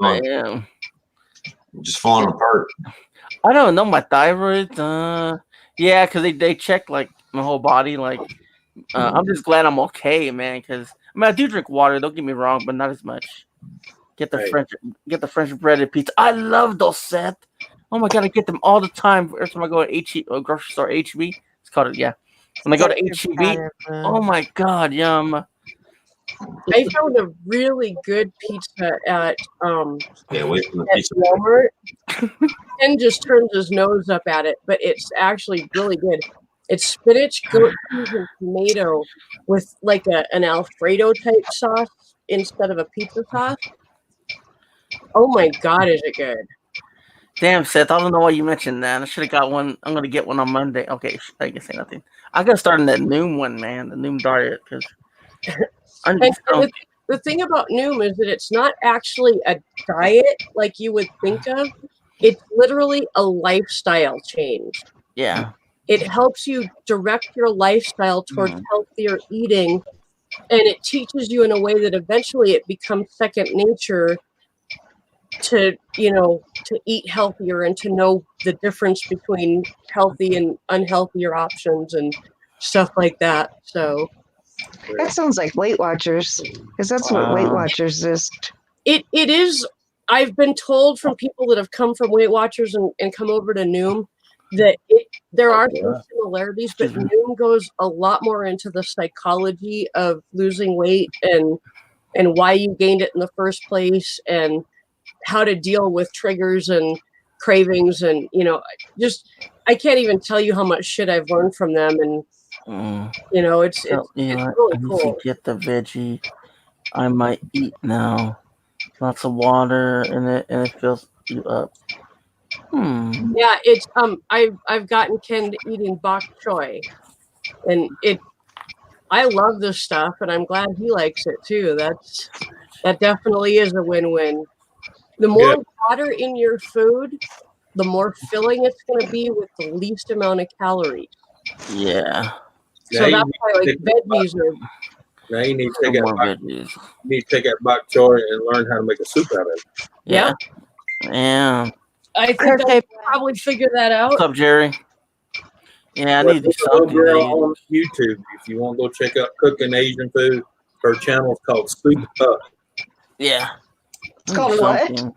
I am. Just falling apart. I don't know my thyroid. Yeah, because they check like my whole body. Like, I'm just glad I'm okay, man. Because I mean, I do drink water. Don't get me wrong, but not as much. Get the French breaded pizza. I love those, Seth. Oh my god, I get them all the time. Every time I go to grocery store, HB. It's called it, yeah. When I go to HB, oh my god, yum. I found a really good pizza at wait for the pizza. Walmart. Ken just turns his nose up at it, but it's actually really good. It's spinach, goat cheese, and tomato with like an Alfredo type sauce instead of a pizza sauce. Oh my god, is it good? Damn, Seth, I don't know why you mentioned that. I should have got one. I'm going to get one on Monday. Okay, I can say nothing. I got to start in that Noom one, man, the Noom diet. Cause And the thing about Noom is that it's not actually a diet like you would think of. It's literally a lifestyle change. Yeah. It helps you direct your lifestyle towards healthier eating, and it teaches you in a way that eventually it becomes second nature to, to eat healthier and to know the difference between healthy and unhealthier options and stuff like that. So that sounds like Weight Watchers, because that's what Weight Watchers is. It is. I've been told from people that have come from Weight Watchers and come over to Noom that there are some similarities, but Noom goes a lot more into the psychology of losing weight and why you gained it in the first place and how to deal with triggers and cravings and I can't even tell you how much shit I've learned from them, and it's really cool. To get the veggie I might eat now. Lots of water in it, and it fills you up. Yeah, it's I've gotten Ken to eating bok choy, and I love this stuff, and I'm glad he likes it too. That definitely is a win-win. The more water in your food, the more filling it's going to be with the least amount of calories. Yeah. So that's why veggies are. Now you need to take that bok choy and learn how to make a soup out of it. Yeah. Yeah. I think I'll probably figure that out. What's up, Jerry? Yeah, I need to do something. Girl on YouTube, if you want to go check out cooking Asian food, her channel is called Soup Up. Yeah. It's called what?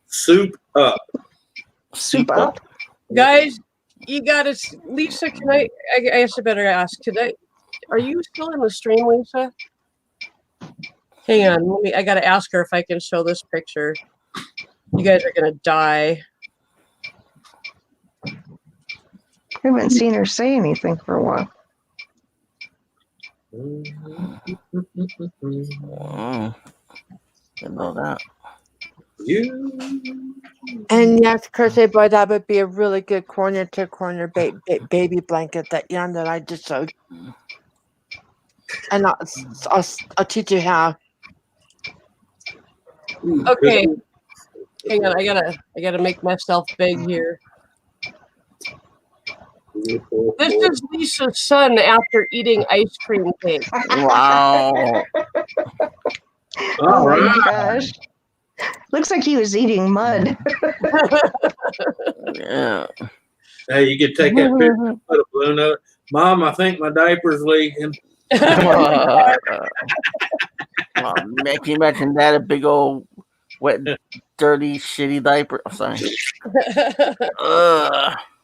Soup Up. Soup Up. Guys, you gotta. Lisa, can I guess I better ask. Are you still in the stream, Lisa? Hang on, I gotta ask her if I can show this picture. You guys are gonna die. I haven't seen her say anything for a while. Didn't know that. And yes, Crochet Boy, that would be a really good corner to corner baby blanket that I just sewed. And I'll teach you how. Okay. Hang on, I gotta make myself big here. This is Lisa's son after eating ice cream cake. Wow. Oh my gosh. Looks like he was eating mud. Yeah. Hey, you could take that picture and put a balloon on it. Mom, I think my diaper's leaking. Man, can you imagine that? A big old wet, dirty, shitty diaper. I'm sorry.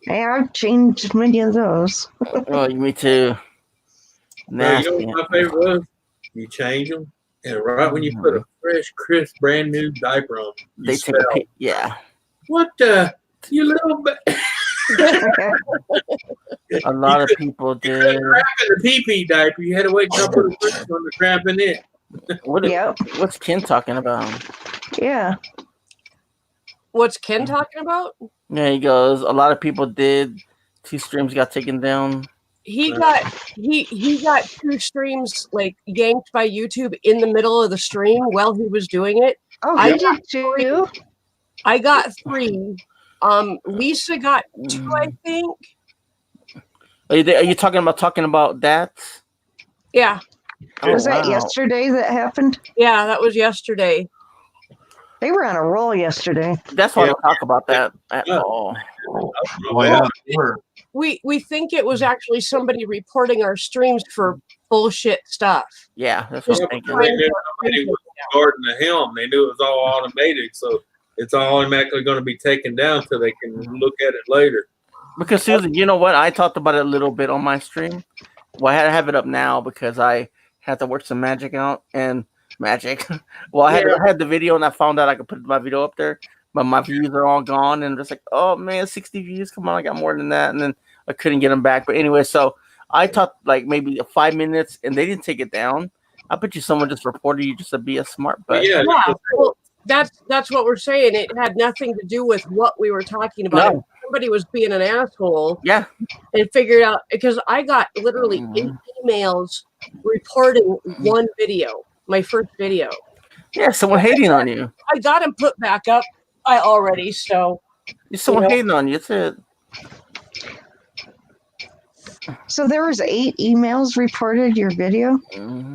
Hey, I've changed many of those. Oh, me too. Nasty. You know what my favorite was? You change them, and right when you put a fresh, crisp, brand new diaper on, they take a pic. Yeah. What the? You little A lot of people did. You couldn't crap in the pee-pee diaper. You had to wait till I put a fresh on the crap in it. What's Ken talking about? Yeah. What's Ken talking about? Yeah, he goes. A lot of people did. 2 streams got taken down. He got 2 streams like yanked by YouTube in the middle of the stream while he was doing it. Oh, I did too. I got 3. Lisa got 2, I think. Are you talking about that? Yeah. Was that yesterday that happened? Yeah, that was yesterday. They were on a roll yesterday. That's why I don't talk about that at all. Oh, yeah, sure. We think it was actually somebody reporting our streams for bullshit stuff. Yeah, that's what I'm thinking. They knew nobody was guarding the helm. They knew it was all automated, so it's all automatically going to be taken down so they can look at it later. Because Susan, you know what? I talked about it a little bit on my stream. Well, I had to have it up now because I had to work some magic out and magic. Well, I had the video and I found out I could put my video up there, but my views are all gone and just like, oh man, 60 views. Come on, I got more than that, and then I couldn't get them back. But anyway, so I talked like maybe 5 minutes and they didn't take it down. I bet you someone just reported you just to be a smart butt. Yeah. Well, that's what we're saying. It had nothing to do with what we were talking about. No. Somebody was being an asshole. Yeah. And figured out because I got literally 8 emails reporting one video. my first video. Yeah, someone hating on you. I got him put back up. So. There's someone hating on you. That's it. So there was 8 emails reported your video?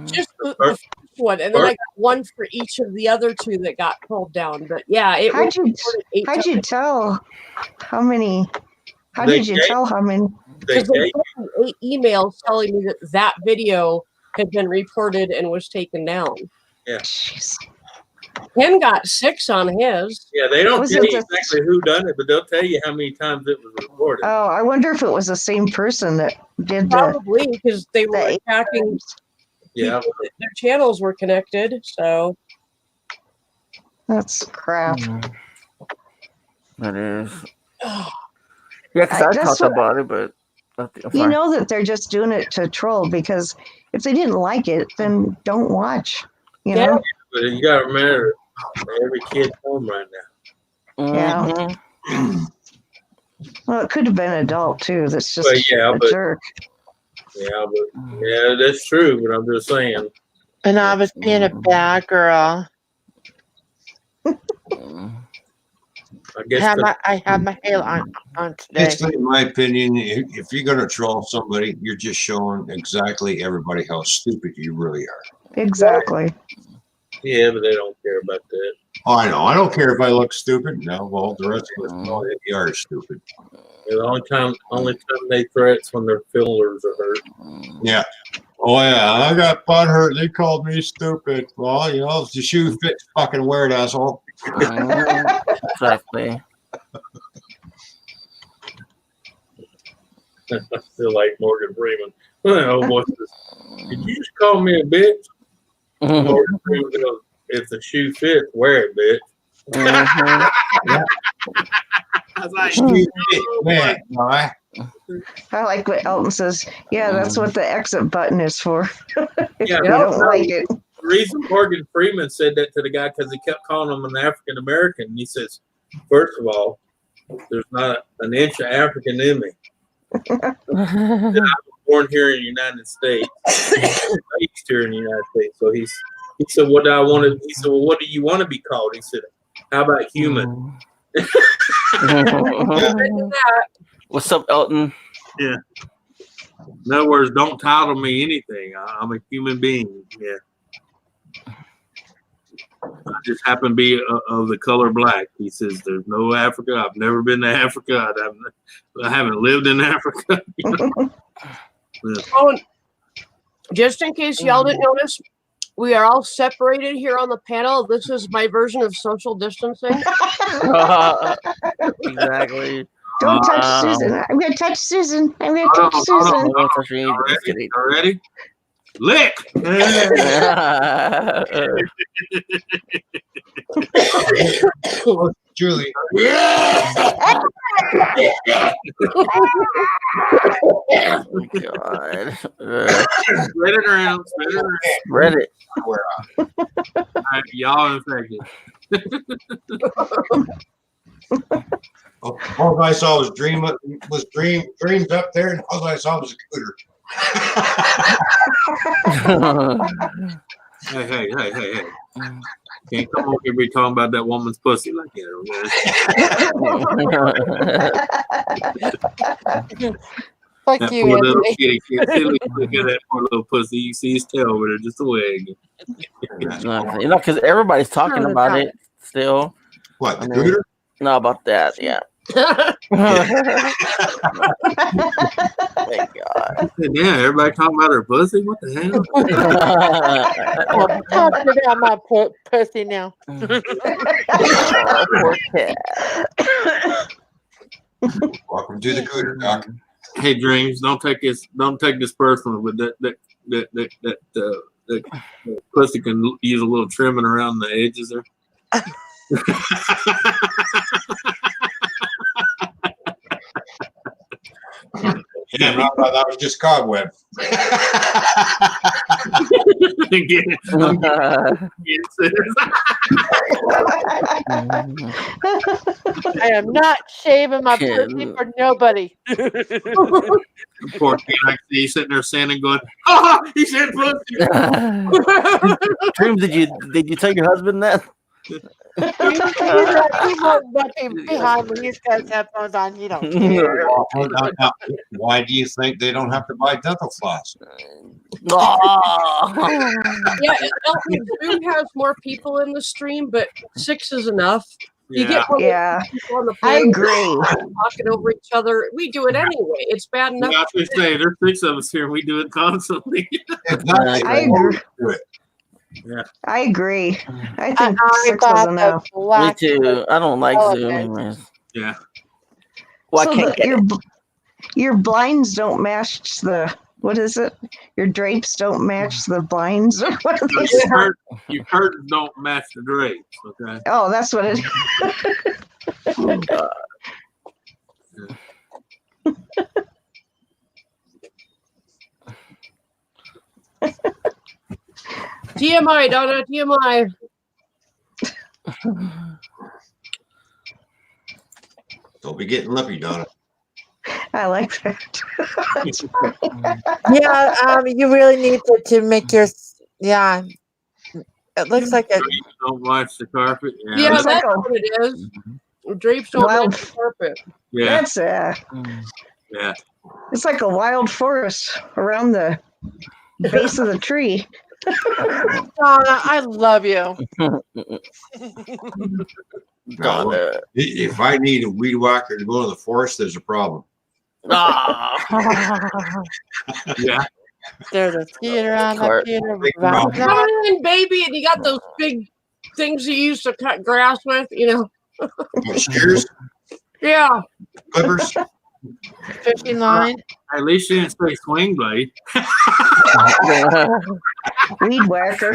Just the first one, and then I got one for each of the other 2 that got pulled down. But yeah, it was reported 8 How'd you times. tell how many? How did you tell how many? Because they sent me 8 emails telling me that video had been reported and was taken down. Yeah. Jeez. Ken got 6 on his. Yeah, they don't tell you exactly who done it, but they'll tell you how many times it was reported. Oh, I wonder if it was the same person that did Probably, because they were attacking. Yeah. Their channels were connected, so. That's crap. That is. Yeah, because I talked about it, but you know that they're just doing it to troll, because if they didn't like it, then don't watch. You know? But you got to remember, every kid's home right now. Yeah. Well, it could have been an adult too. That's just a jerk. Yeah, that's true. But I'm just saying. And I was being a bad girl. I guess I have my hair on today. Just in my opinion, if you're going to troll somebody, you're just showing exactly everybody how stupid you really are. Exactly. Yeah, but they don't care about that. Oh, I know. I don't care if I look stupid. No, well, the rest of us know that you are stupid. Yeah, the only time they threats when their feelers are hurt. Yeah. Oh, yeah. I got butt hurt. They called me stupid. Well, you know, if the shoe fits, fucking wear it, asshole. Exactly. I feel like Morgan Freeman. Oh, what's this? Did you just call me a bitch? Morgan Freeman goes, if the shoe fits, wear it, bitch. I was like, I like what Elton says. Yeah, that's what the exit button is for. If yeah, you don't like it. The reason Morgan Freeman said that to the guy because he kept calling him an African American. He says, first of all, there's not an inch of African in me. I was born here in the United States, raised here in the United States. So he said, "What do I want to?" He said, "Well, what do you want to be called?" He said, "How about human?" What's up, Elton? Yeah. In other words, don't title me anything. I'm a human being. Yeah. I just happen to be of the color black. He says, "There's no Africa. I've never been to Africa. I haven't lived in Africa." Yeah. Oh, just in case y'all didn't notice, we are all separated here on the panel. This is my version of social distancing. Exactly. Don't touch Susan. I'm going to touch Susan. I'm going to touch Susan. Don't touch me. Just kidding. Ready? Lick. Julie. Oh, God. Spread it around. Spread it. Y'all infected. All I saw was dreams up there, and all I saw was a cooter. Hey. Can't come over here be talking about that woman's pussy like that, okay? Fuck that you, poor little Anthony. kitty. Look at that poor little pussy. You see his tail over there, just a wig. You know, because everybody's talking about it still. What, the cooter? No, about that, yeah. Thank God. Yeah, everybody talking about her pussy. What the hell? I'm talking about my pussy now. Welcome to the cooter, Doc. Hey, Dreams, don't take this personal, but that pussy can use a little trimming around the edges there. Yeah, I thought that was just cobweb. I am not shaving my pussy for nobody. Poor kid, I see you sitting there standing going, "Ah, he said pussy." Dream, did you tell your husband that? He won't look behind me. He's got his headphones on. He don't care. Why do you think they don't have to buy dental floss? Yeah, Elton Zoom has more people in the stream, but 6 is enough. You get more people on the I phone agree. talking over each other. We do it anyway. It's bad enough. Yeah, I was say there's 6 of us here. We do it constantly. I agree. Yeah, I agree. I think 6 was enough. Me too. I don't like Zoom. Man. Yeah. Well, So I can't get it. your blinds don't match the, what is it? Your drapes don't match the blinds. What are they say? Your curtains don't match the drapes. Okay. Oh, that's what it is. TMI, Donna, TMI. Don't be getting lippy, Donna. I like that. Yeah, you really need to make your, yeah. It looks like a. Drapes don't match the carpet. Yeah, It's that's like a- what it is. Drapes don't match the carpet. Yeah. That's Yeah. it's like a wild forest around the base of the tree. Donna, I love you. Donna. If I need a weed whacker to go to the forest, there's a problem. Yeah. There's a skeeter on the Peter. Come on, baby, and you got those big things you used to cut grass with, you know. Shears, Yeah. clippers. 59. At least you didn't say swing blade. Weed whacker.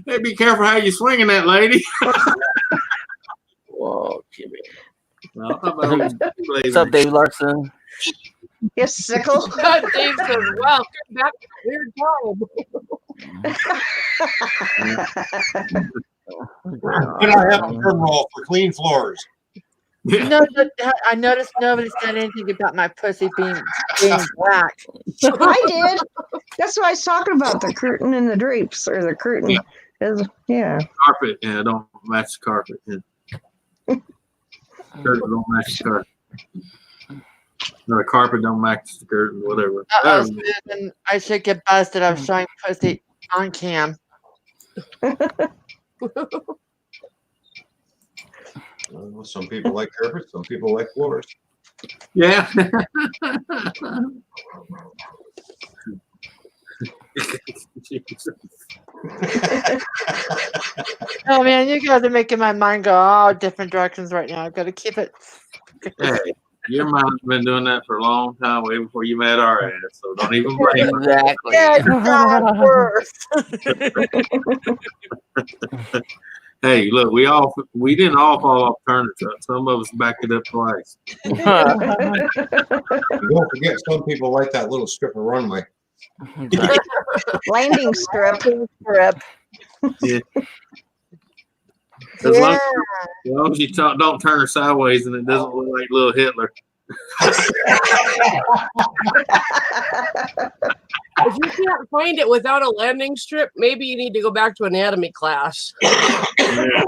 Hey, be careful how you swinging that, lady. Whoa, Jimmy. Well, how about What's up, Dave Larson? Yes, sickle. Dave says, wow, that's a weird job. Can I have a drum roll for clean floors? No, I noticed nobody said anything about my pussy being black. I did. That's what I was talking about, the curtain and the drapes, or the curtain. Yeah. Carpet, yeah, don't match the carpet. Yeah. Curtain don't match the carpet. No, the carpet don't match the curtain, whatever. Susan, I should get busted. I'm showing pussy on cam. Well, some people like carpet, some people like floors. Yeah. Oh man, you guys are making my mind go all different directions right now. I've got to keep it. Hey, your mom's been doing that for a long time, way before you met our ass. So don't even blame her. Exactly. Yeah, it got worse. Hey, look, we didn't all fall off turner truck. Some of us backed it up twice. Don't forget, some people like that little strip of runway. Landing strip. Yeah. As long as you don't turn her sideways and it doesn't look like little Hitler. If you can't find it without a landing strip, maybe you need to go back to anatomy class. And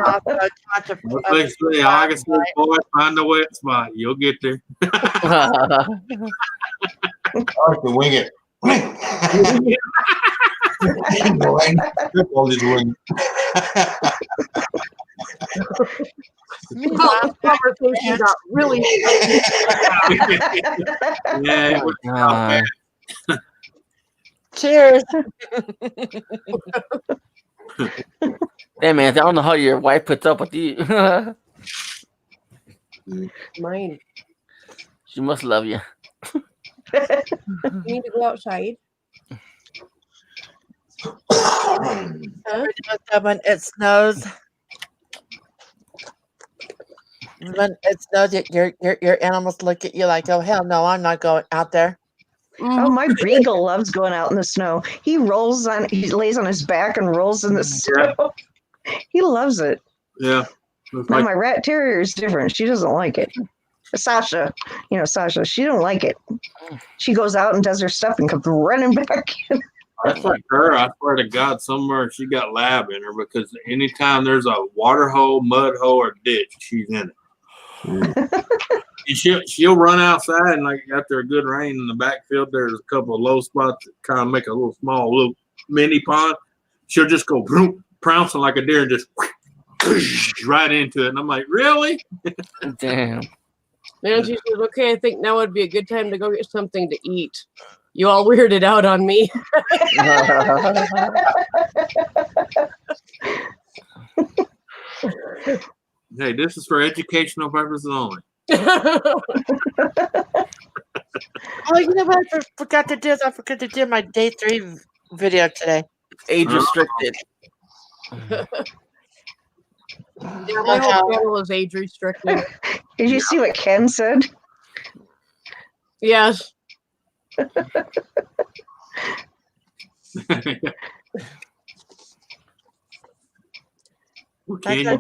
also touch a Let's say August, boy, find the wet spot. You'll get there. I like to wing it. I'll just wing This conversation got really. Yeah, it was not bad. Cheers. Hey man, I don't know how your wife puts up with you. Mine. She must love you. You need to go outside. When it snows. When it snows, your animals look at you like, oh hell no, I'm not going out there. Oh, my beagle loves going out in the snow. He lays on his back and rolls in the snow. He loves it. Yeah. Now my rat terrier is different. She doesn't like it. Sasha, Sasha, she don't like it. She goes out and does her stuff and comes running back in. That's like her. I swear to God, somewhere she got lab in her because anytime there's a water hole, mud hole, or ditch, she's in it. And she'll run outside and like after a good rain in the backfield, there's a couple of low spots that kind of make a little mini pond. She'll just go pouncing like a deer and just right into it. And I'm like, really? Damn. And she says, okay, I think now would be a good time to go get something to eat. You all weirded out on me. Hey, this is for educational purposes only. Oh, you know what I forgot to do? I forgot to do my day 3 video today. Age restricted. Yeah, my whole channel is age restricted. Did you see what Ken said? Yes. Okay. You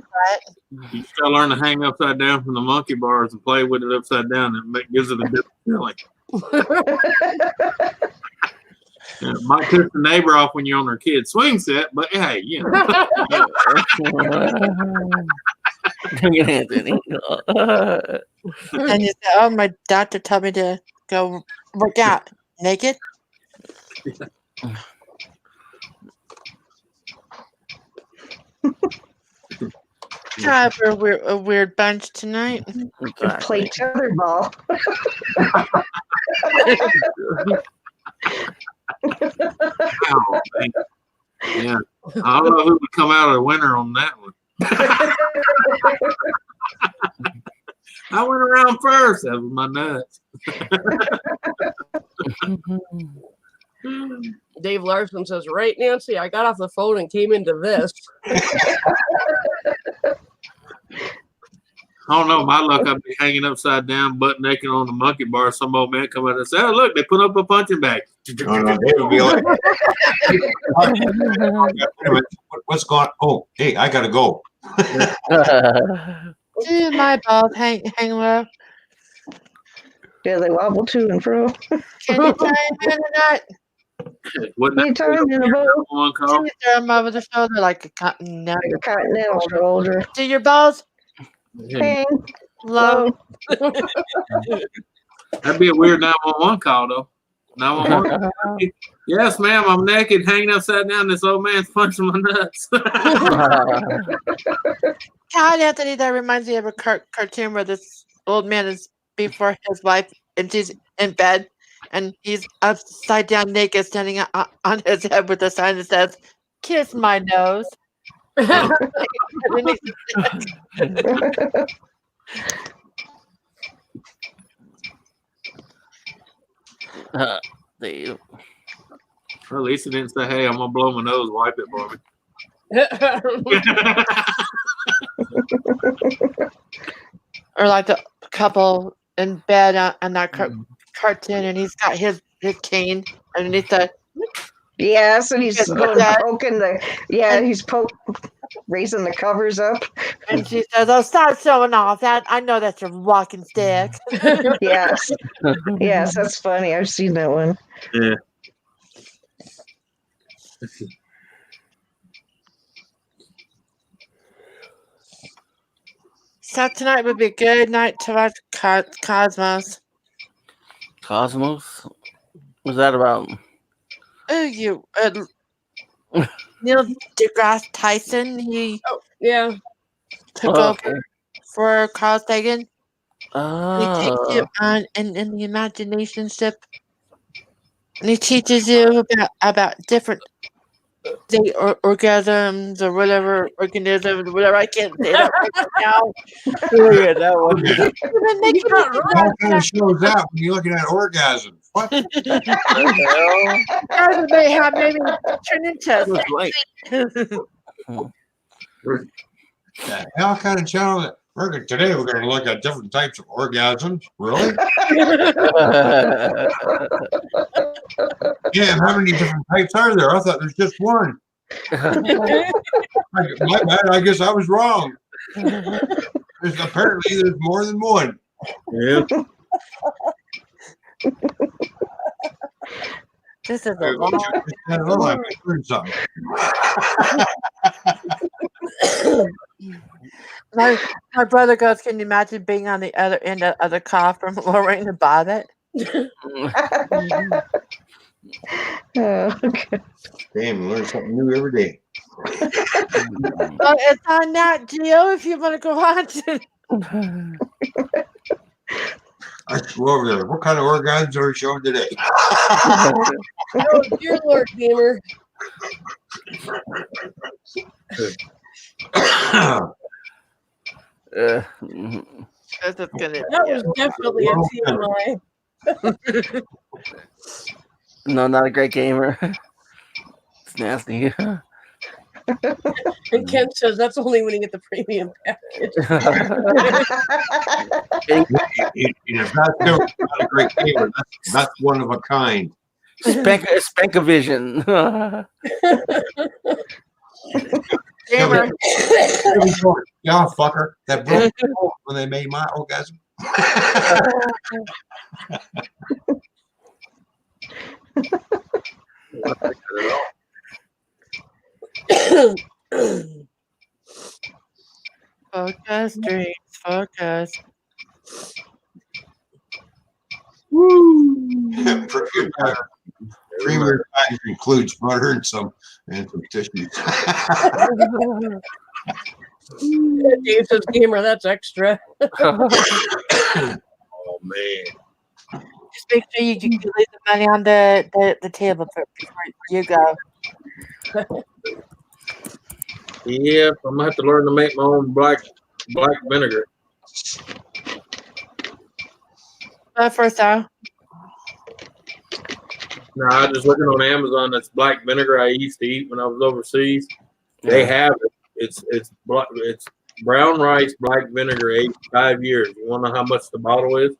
just gotta learn to hang upside down from the monkey bars and play with it upside down. It gives it a different feeling. Yeah, might piss the neighbor off when you're on their kid's swing set, but hey, you know. And you said, oh, my doctor told me to go work out naked. God, we're a weird bunch tonight. Play tetherball. Yeah, I don't know who would come out of the winner on that one. I went around first. That was my nuts. Dave Larson says, right, Nancy, I got off the phone and came into this. I don't know. My luck, I'd be hanging upside down, butt naked on the monkey bar. Some old man come out and say, oh, look, they put up a punching bag. Oh, no, Dave would be like, what's going on? Oh, hey, I got to go. Do my balls hang low? Yeah, they wobble to and fro. Can you tie him in or not? Anytime in a boat. Can you throw him over the shoulder like a continental shoulder? Do your balls hang low? That'd be a weird 911 call, though. 911. Yes, ma'am, I'm naked, hanging upside down. This old man's punching my nuts. God, Anthony, that reminds me of a cartoon where this old man is before his wife and she's in bed and he's upside down naked standing on his head with a sign that says, kiss my nose. Dave. Or at least he didn't say, hey, I'm going to blow my nose, wipe it for me. Or like the couple in bed on that cartoon and he's got his cane underneath the yes, and he's poking he's raising the covers up. And she says, oh, stop showing off that. I know that's your walking stick. Yes. Yes, that's funny. I've seen that one. Yeah. So tonight would be a good night to watch Cosmos. Cosmos? What's that about? Oh, you Neil deGrasse Tyson. He took over for Carl Sagan. He takes you on in the imagination ship, and he teaches you about different orgasms or whatever organisms, whatever. I can't say that right now. Yeah, that one. How kind of shows that when you're looking at orgasms? What? They have maybe turn into The hell kind of channel that today we're going to look at different types of orgasms. Really? Yeah, how many different types are there? I thought there's just one. My bad. I guess I was wrong. Apparently, there's more than one. Yeah. This is a long. I don't know. I learned something. My brother goes, can you imagine being on the other end of the car from lowering the bonnet? Oh, okay. Damn, learn something new every day. Well, it's on Nat Geo if you want to go on to. I should go over there. What kind of organs are we showing today? Oh, dear Lord, gamer. That was definitely a TMI. No, not a great gamer. It's nasty. And Ken says that's only when you get the premium package. If that's not a great gamer, that's one of a kind. Spankavision. Gamer. Yeah, fucker. That broke when they made my orgasm. Focus, dreams, focus. Premier package includes butter and some tissues. Dave says, gamer, that's extra. Oh man. Just make sure you leave the money on the table before you go. Yeah, I'm gonna have to learn to make my own black vinegar. First off. No, I just looking on Amazon. That's black vinegar I used to eat when I was overseas. They have it. It's brown rice, black vinegar, aged 5 years. You want to know how much the bottle is?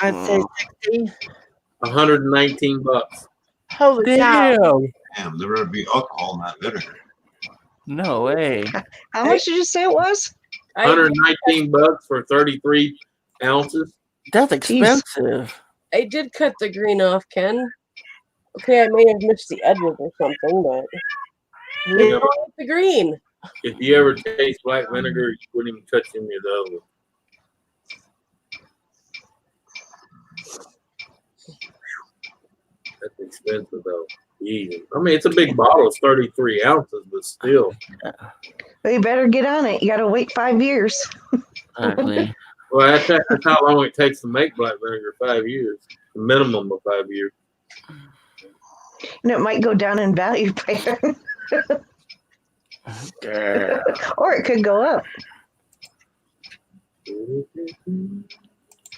I'd say 60. $119. Holy cow! Damn, there would be alcohol in that vinegar. No way. How much did you say it was? $119 for 33 ounces. That's expensive. I did cut the green off, Ken. Okay, I may have missed the edges or something, but you don't like the green. If you ever taste black vinegar, you wouldn't even touch any of the other. That's expensive though. Easy. I mean, it's a big bottle. It's 33 ounces, but still. Well, you better get on it. You got to wait 5 years. Exactly. Well, that's how long it takes to make black vinegar. 5 years, the minimum of 5 years. And it might go down in value by then. Or it could go up.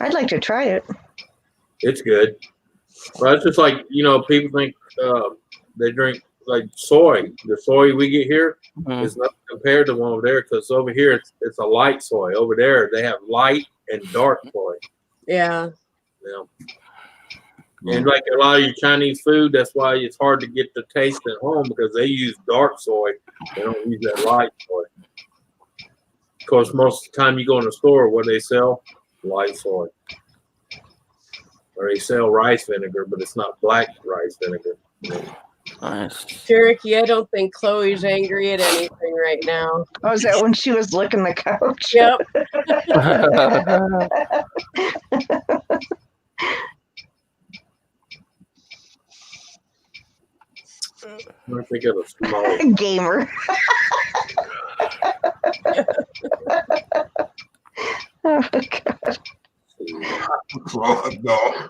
I'd like to try it. It's good. Well, it's just like, people think they drink like soy. The soy we get here is not compared to one over there, because over here it's a light soy. Over there they have light and dark soy. Yeah. And like a lot of your Chinese food, that's why it's hard to get the taste at home, because they use dark soy. They don't use that light soy. Of course, most of the time you go in the store, what they sell? Light soy. Or they sell rice vinegar, but it's not black rice vinegar. Nice. Cherokee, I don't think Chloe's angry at anything right now. Oh, is that when she was licking the couch? Yep. I think of a small gamer. Oh, God.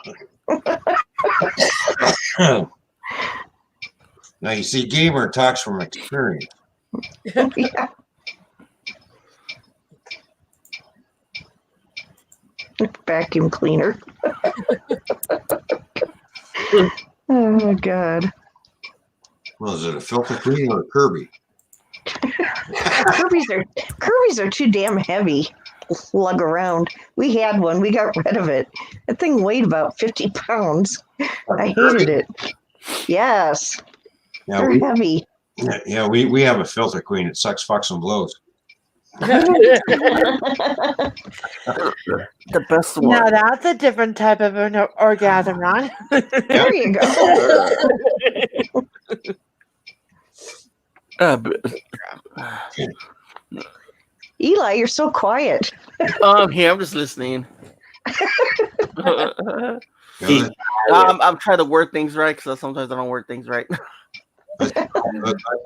Now you see, gamer talks from experience. Yeah. Vacuum cleaner. Oh God. Well, is it a filter cleaner or a Kirby? Kirby's are too damn heavy to lug around. We had one. We got rid of it. That thing weighed about 50 pounds. I hated it. Yes. Yeah, They're heavy. Yeah, we have a filter queen. It sucks, fucks, and blows. The best one. Now that's a different type of an orgasm, Ron. There you go. Eli, you're so quiet. I'm here. I'm just listening. I'm trying to word things right because sometimes I don't word things right. I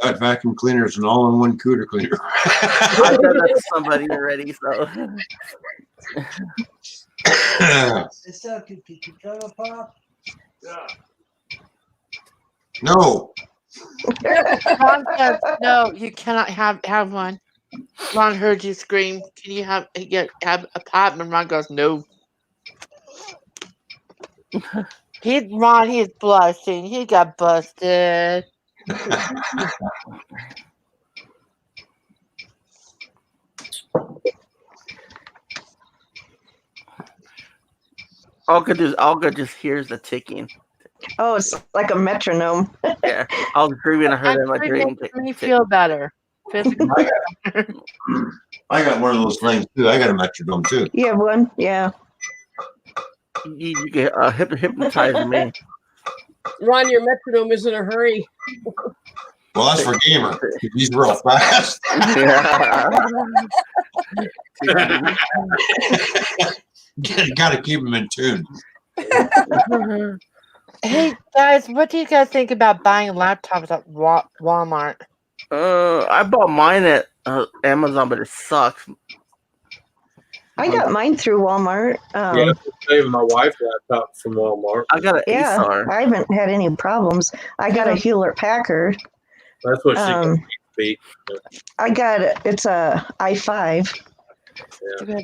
got vacuum cleaners and all-in-one cooter cleaner. I've done that to somebody already, so. No. Ron says, no, you cannot have one. Ron heard you scream, can you have a pop? And Ron goes, no. He's blushing. He got busted. Olga just hears the ticking. Oh, it's like a metronome. Yeah, I was dreaming. I heard it in my dream. Makes me feel better. Physically. I got one of those things too. I got a metronome too. You have one? Yeah. You get hypnotize me. Ron, your metronome is in a hurry. Well, that's for Gamer. He's real fast. Got to keep him in tune. Hey guys, what do you guys think about buying laptops at Walmart? I bought mine at Amazon, but it sucks. I got mine through Walmart. Yeah, saving my wife's laptop from Walmart. I got an Acer. I haven't had any problems. I got a Hewlett Packard. That's what she beat. It's a i5. Yeah.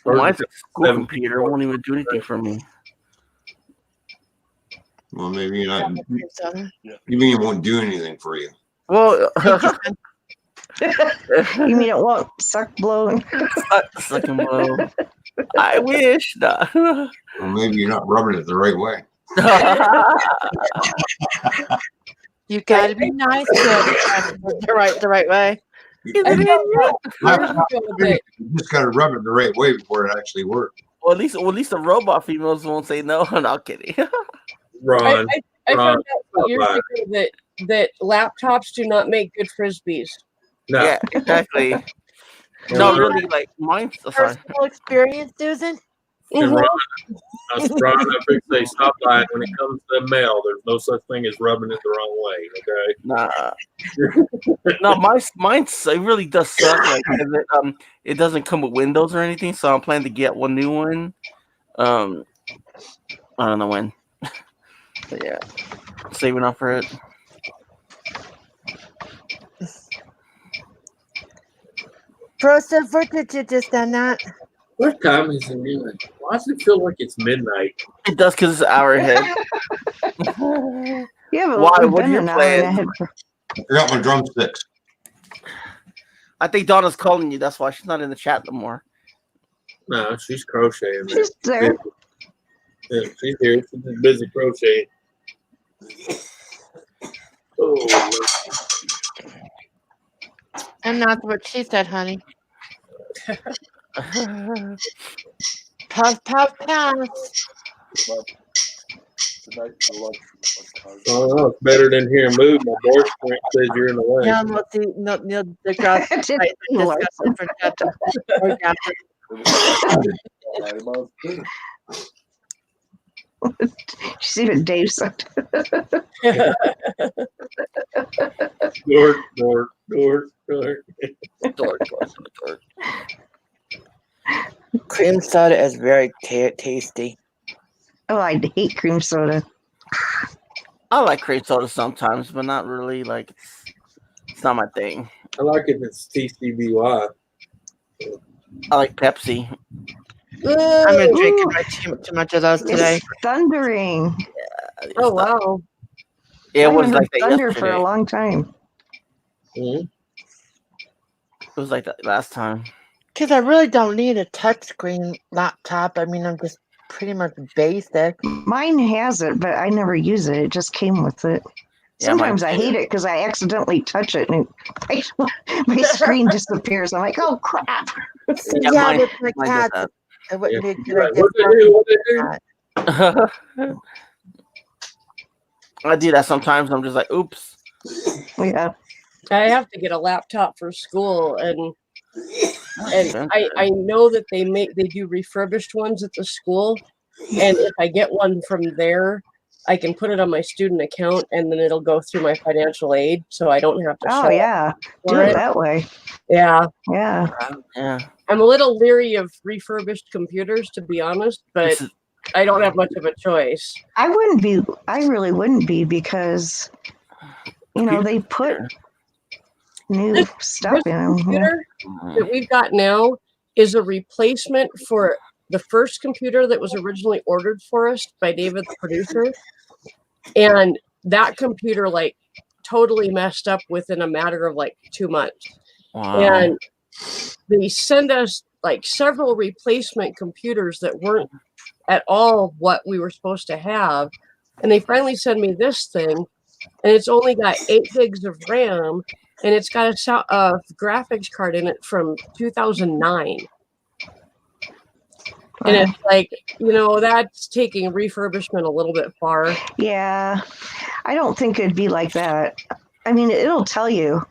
Mine's a school computer. It won't even do anything for me. Well, maybe you're not. You mean it won't do anything for you? Well, you mean it won't suck blow? Suck and blow. I wish. Nah. Well, maybe you're not rubbing it the right way. You gotta be nice to it the right way. You just gotta rub it the right way before it actually works. Well, at least the robot females won't say no. I'm not kidding. Ron, I found out years ago that laptops do not make good frisbees. No. Yeah, exactly. No, really, like mine's. Personal experience, Susan. And Ron, I think they stop by it when it comes to the mail. There's no such thing as rubbing it the wrong way. Okay. No, mine it really does suck. Like it doesn't come with Windows or anything, so I'm planning to get one new one. I don't know when. But yeah, saving up for it. Joseph, what did you just done that? What time is it anyway? Why does it feel like it's midnight? It does because it's an hour ahead. Yeah, but why? What are your plans? I got my drumsticks. I think Donna's calling you. That's why she's not in the chat no more. No, she's crocheting. She's there. Yeah, she's here. She's just busy crocheting. Oh, And that's what she said, honey. Puff, puff, puff. oh, it's better than here. Move. My board screen says you're in the way. Yeah, the girls discussing for She's even Dave said. Door. Cream soda is very tasty. Oh, I hate cream soda. I like cream soda sometimes, but not really. Like it's not my thing. I like it if it's TCBY. I like Pepsi. I've been drinking too much of those today. It's thundering. Yeah, oh wow! It was I like that thunder yesterday. for a long time. Mm-hmm. It was like that last time. Because I really don't need a touchscreen laptop. I mean, I'm just pretty much basic. Mine has it, but I never use it. It just came with it. Sometimes I hate it because I accidentally touch it and my screen disappears. I'm like, oh crap. Yeah, with my cat, it wouldn't be a good idea. I do that sometimes. I'm just like, oops. Yeah. I have to get a laptop for school, and I know that they do refurbished ones at the school, and if I get one from there, I can put it on my student account, and then it'll go through my financial aid, so I don't have to. Oh yeah, do it that way. Yeah. Yeah. I'm a little leery of refurbished computers, to be honest, but I don't have much of a choice. I really wouldn't be, because they put new stuff in them. Computer that we've got now is a replacement for the first computer that was originally ordered for us by David, the producer. And that computer totally messed up within a matter of 2 months. Wow. And they send us several replacement computers that weren't at all what we were supposed to have. And they finally send me this thing, and it's only got 8 gigs of RAM, and it's got a graphics card in it from 2009. And it's that's taking refurbishment a little bit far. Yeah, I don't think it'd be like that. I mean, it'll tell you,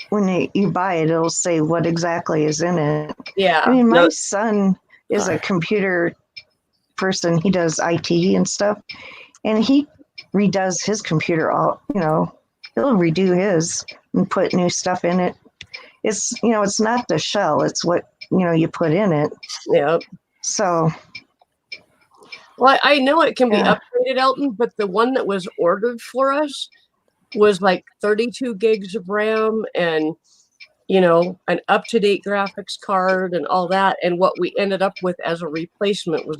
when you buy it, it'll say what exactly is in it. Yeah. I mean, my son is a computer person. He does IT and stuff, and he redoes his computer he'll redo his and put new stuff in it. It's, it's not the shell, it's what, you put in it. Yeah. So. Well, I know it can be upgraded, Elton, but the one that was ordered for us was 32 gigs of RAM and, an up-to-date graphics card and all that. And what we ended up with as a replacement was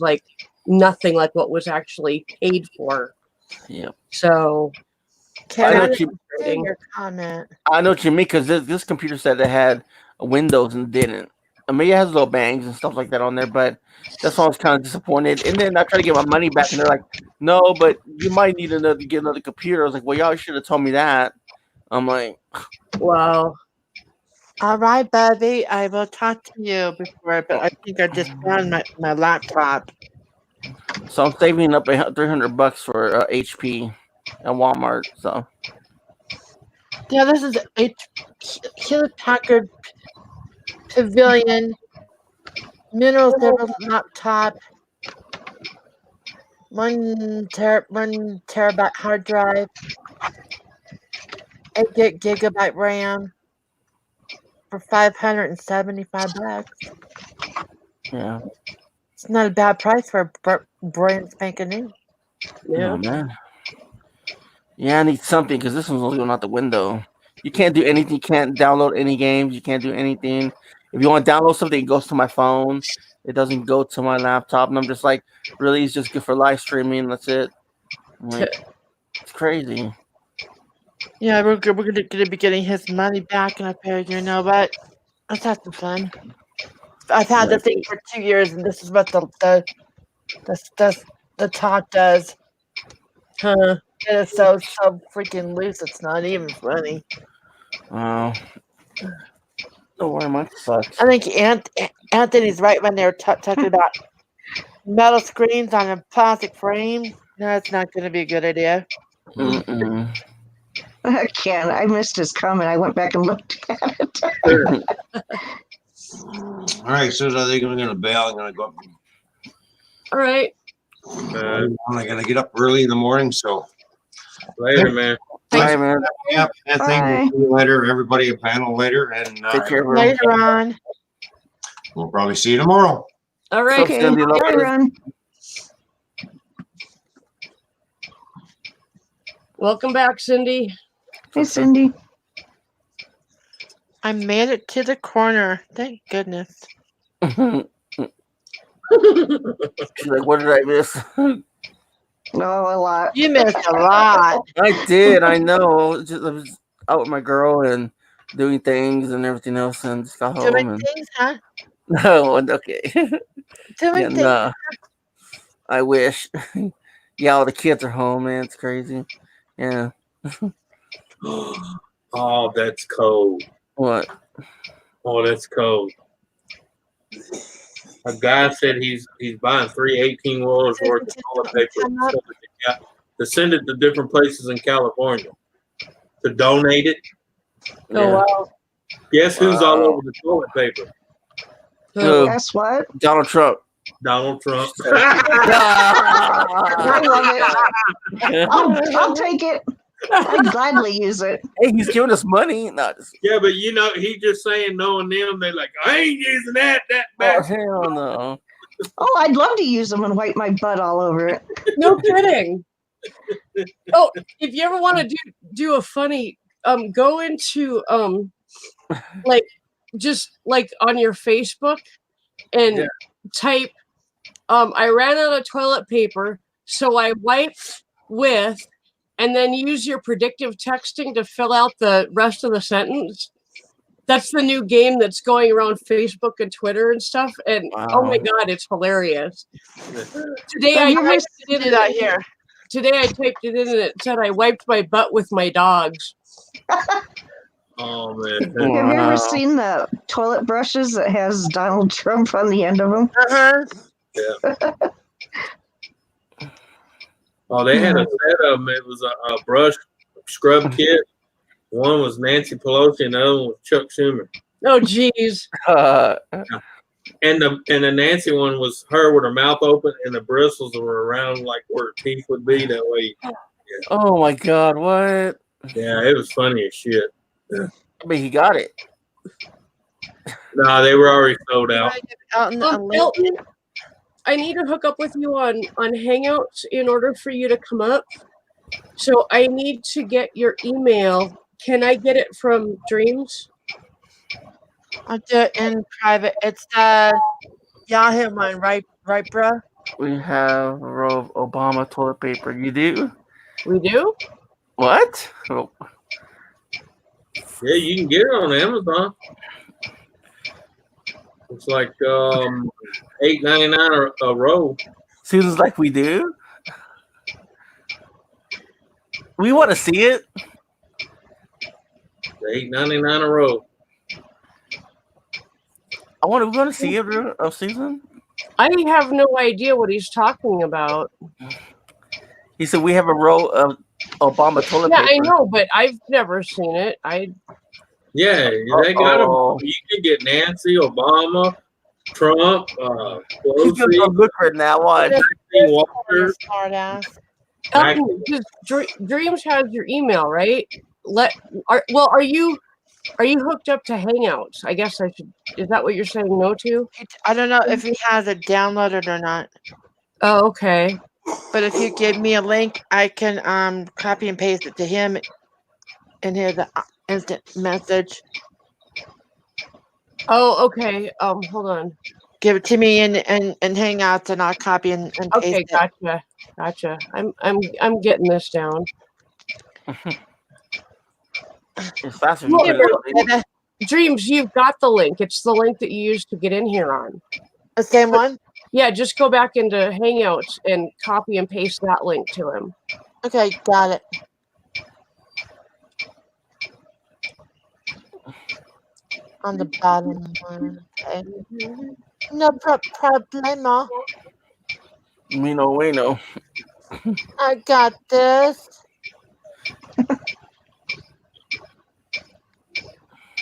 nothing like what was actually paid for. Yeah. So, I know your comment. I know what you mean, because this computer said it had Windows and didn't. I mean, it has little bangs and stuff like that on there, but that's why I was kind of disappointed. And then I tried to get my money back, and they're like, "No, but you might need to get another computer." I was like, "Well, y'all should have told me that." I'm like, "Wow." All right, Bubby. I will talk to you before, but I think I just found my laptop. So I'm saving up $300 for HP at Walmart. So yeah, this is a Hewlett Packard Pavilion Mineral Thermal laptop. 1 terabyte hard drive. 8 gigabyte RAM for $575. yeah, it's not a bad price for a brand spanking new. Yeah. Oh, man. Yeah, I need something, because this one's only going out the window. You can't do anything. You can't download any games. You can't do anything. If you want to download something, it goes to my phone. It doesn't go to my laptop. And I'm just like, really, it's just good for live streaming. That's it. It's crazy. Yeah, we're gonna be getting his money back, and I figured, but let's have some fun. I've had the thing for 2 years, and this is what the talk does. Huh? It is so freaking loose. It's not even funny. Oh. Don't worry, mine sucks. I think Anthony's right when they're talking about metal screens on a plastic frame. No, it's not going to be a good idea. Mm-mm. I can't. I missed his comment. I went back and looked at it. All right, so I think I'm going to bail. I'm going to go up. All right. I got to get up early in the morning, so. Later, man. Bye, man. Yep. And thank you later, everybody, a panel later. And take care. Later on. We'll probably see you tomorrow. All right. Okay. Bye, Ron. Welcome back, Cindy. Hey, Cindy. I made it to the corner. Thank goodness. She's like, what did I miss? No, a lot. You missed a lot. I did. I know. I was out with my girl and doing things and everything else, and just got home. Doing things, huh? No, okay. Doing things. Nah. I wish. Yeah, all the kids are home, man. It's crazy. Yeah. Oh, that's cold. What? Oh, that's cold. A guy said he's buying 3 18 wheelers worth of toilet paper to send it to different places in California to donate it. Oh, wow. Guess who's all over the toilet paper? Who? Guess what? Donald Trump. Donald Trump. I love it. I'll take it. I'd gladly use it. Hey, he's giving us money. No, Yeah, but you know, he just saying knowing them, they're like, I ain't using that oh, back. hell no. Oh, I'd love to use them and wipe my butt all over it. No kidding. Oh, if you ever want to do a funny, go into like just like on your Facebook and type I ran out of toilet paper, so I wiped with, and then use your predictive texting to fill out the rest of the sentence. That's the new game that's going around Facebook and Twitter and stuff. And oh my God, it's hilarious. Today I typed it in that here. Today I typed it in and it said I wiped my butt with my dogs. Oh man! Have you ever seen the toilet brushes that has Donald Trump on the end of them? Yeah. Oh, they had a set of them. It was a brush scrub kit. One was Nancy Pelosi, and the other one was Chuck Schumer. Oh, geez. And the Nancy one was her with her mouth open, and the bristles were around like where her teeth would be. That way. Yeah. Oh my God! What? Yeah, it was funny as shit. Yeah. I mean, he got it. Nah, they were already sold out. Elton, I need to hook up with you on Hangouts in order for you to come up. So I need to get your email. Can I get it from Dreams? I'll do it in private. It's Yahoo one, right, bruh? We have a roll of Obama toilet paper. You do? We do? What? Oh. Yeah, you can get it on Amazon. It's like $8.99 a roll. Susan's like, we do? We want to see it. $8.99 a roll. We want to see it, Susan. I have no idea what he's talking about. He said we have a roll of Obama toilet paper. Yeah, I know, but I've never seen it. Yeah, they got them. You can get Nancy, Obama, Trump, He's gonna go look right now. Watch. Smart ass. Dreams has your email, right? Are you hooked up to Hangouts? I guess I should. Is that what you're saying no to? I don't know if he has it downloaded or not. Oh, okay. But if you give me a link, I can copy and paste it to him in his instant message. Oh, okay. Hold on. Give it to me in Hangouts, and I'll copy and paste okay, it. Gotcha. I'm getting this down. Dreams, you've got the link. It's the link that you used to get in here on. The same one? Yeah, just go back into Hangouts and copy and paste that link to him. Okay, got it. On the bottom one. Okay. No problemo. Me no way, no. I got this.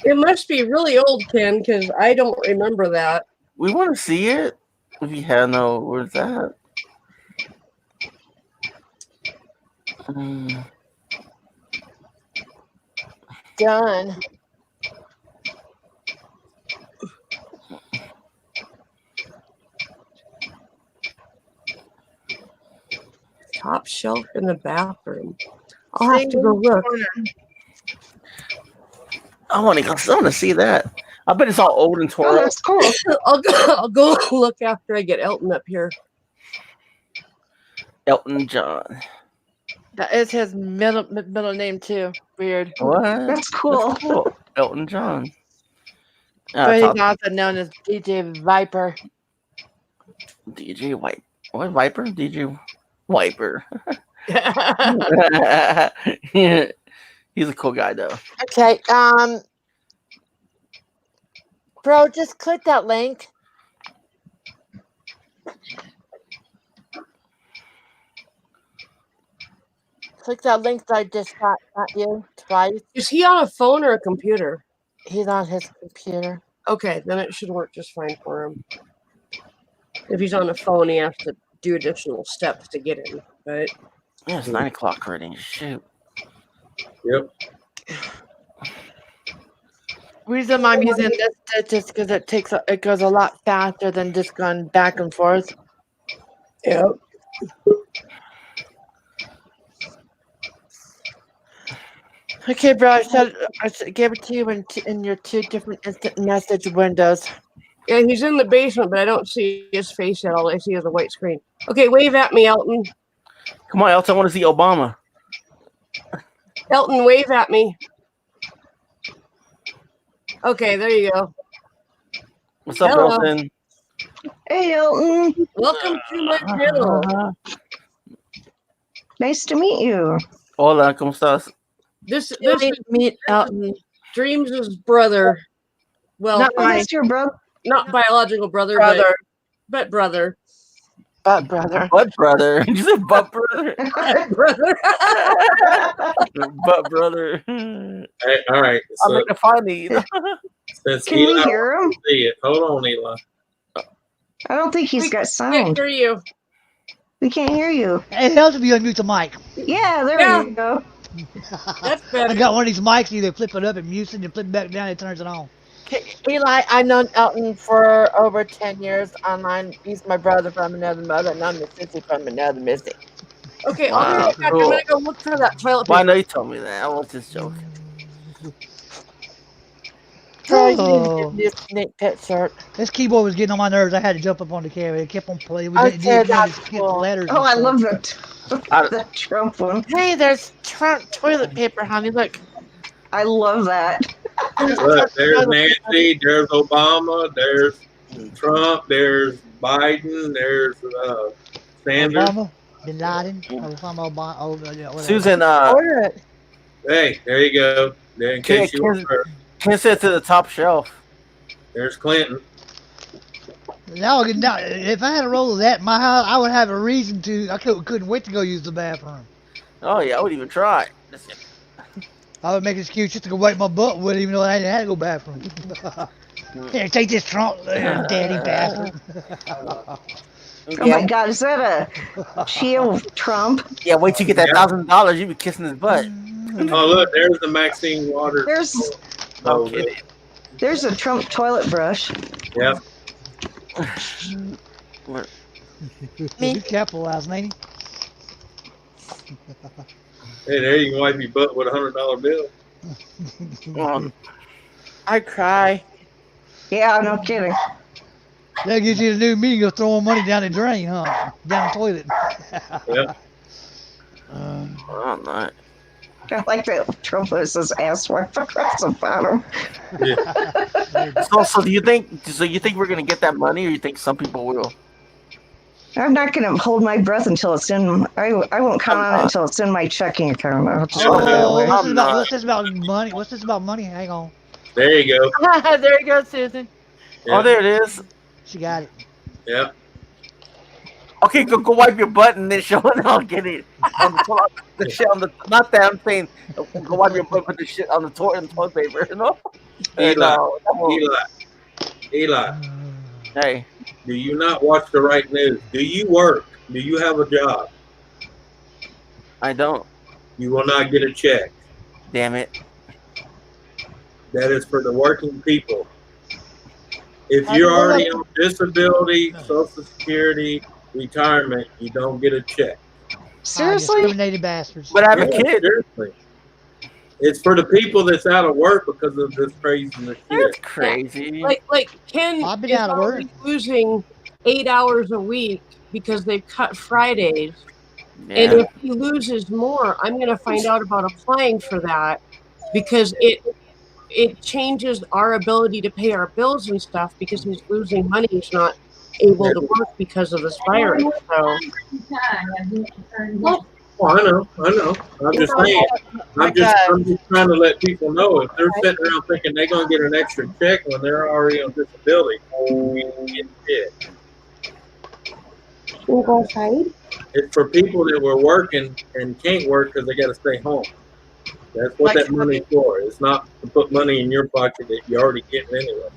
It must be really old, Ken, because I don't remember that. We want to see it. If you had no, where's that? Done. Top shelf in the bathroom. I'll have to go look. I want to see that. I bet it's all old and torn. Oh, that's cool. I'll go look after I get Elton up here. Elton John. That is his middle name too. Weird. What? That's cool. That's cool. Elton John. But he's also known as DJ Viper. DJ Wipe. What Viper? DJ Wiper. Yeah. He's a cool guy, though. Okay. Bro, just click that link. Click that link that I just got at you twice. Is he on a phone or a computer? He's on his computer. Okay, then it should work just fine for him. If he's on a phone, he has to do additional steps to get in. But yeah, it's 9 o'clock already. Shoot. Yep. Reason I'm using this is because it goes a lot faster than just going back and forth. Yep. Okay, bro. I gave it to you in your two different instant message windows. Yeah, he's in the basement, but I don't see his face yet. All I see is a white screen. Okay, wave at me, Elton. Come on, Elton. I want to see Obama. Elton, wave at me. Okay, there you go. What's up, Hello. Elton? Hey, Elton. Welcome to my channel. Nice to meet you. Hola, ¿cómo estás? This is meet Elton. Dreams' brother. Well, Not my That's your brother. not biological brother, brother. but brother. But brother. Butt brother. You said butt brother? Brother. Butt brother. Hey, all right. I'm So making funny. since Can Eli we hear him? wants to see it, hold on, Eli. I don't think he's got Can't sound. hear you. We can't hear you. It helps if you unmute the mic. Yeah, there Yeah. you go. That's better. I got one of these mics, either flip it up and mutes it, and flip it back down, it turns it on. Eli, I've known Elton for over 10 years online. He's my brother from another mother, and I'm the sister from another Missy. Okay, Wow, I'll be right back. cool. I'm gonna go look for that toilet Well, I paper. know you told me that. I was just joking. Troy, you Oh. didn't give me a Snake Pit shirt. This keyboard was getting on my nerves. I had to jump up on the camera. It kept on playing. We Okay, didn't that's skip the cool. letters. Oh, and I stuff. love that. That Trump one. Hey, there's Trump toilet paper, honey. Look. I love that. Look, there's Nancy, there's Obama, there's Trump, there's Biden, there's Sanders. Obama, Bin Laden, Obama, whatever. Susan, Order it. Hey, there you go. There, in case you were first. Ken said to the top shelf. There's Clinton. Now, if I had a roll of that in my house, I would have a reason to. I couldn't wait to go use the bathroom. Oh yeah, I would even try. I would make an excuse just to go wipe my butt with it, even though I hadn't had to go bathroom. Here, take this Trump, daddy bastard. Oh my God, is that a chill Trump? Yeah, wait till you get that $1,000, you be kissing his butt. Oh look, there's the Maxine Waters. I'm kidding. There's a Trump toilet brush. Yep. Be careful, last lady. Hey, there you can wipe your butt with $100 bill. I cry. Yeah, no kidding. That gives you the new me, go throwing money down the drain, huh? Down the toilet. Yep. Oh, nice. I like that Trump says ass wipe across the bottom. So do you think we're gonna get that money, or you think some people will? I'm not going to hold my breath until it's in. I won't count on it until it's in my checking account. I'll just put it that way. What's this about money? What's this about money? Hang on. There you go. There you go, Susan. Yeah. Oh, there it is. She got it. Yep. Okay, go wipe your butt and then show it. I'll get it. On the shit on the not that I'm saying. Go wipe your butt, put the shit on the toilet paper. You know. Eli. Hey. Do you not watch the right news? Do you work? Do you have a job? I don't. You will not get a check. Damn it. That is for the working people. If you're already on disability, Social Security, retirement, you don't get a check. Seriously? Discriminated bastards. But I have a kid. Seriously. It's for the people that's out of work because of this craziness. That's crazy. Like Ken I've been is out of work. already losing 8 hours a week because they've cut Fridays. Yeah. And if he loses more, I'm going to find out about applying for that because it changes our ability to pay our bills and stuff because he's losing money. He's not able to work because of this virus. So Oh, I know. I'm just saying. I'm just trying to let people know if they're sitting around thinking they're going to get an extra check when they're already on disability, you get shit. We'll go outside. It's for people that were working and can't work because they got to stay home. That's what that money's for. It's not to put money in your pocket that you're already getting anyway.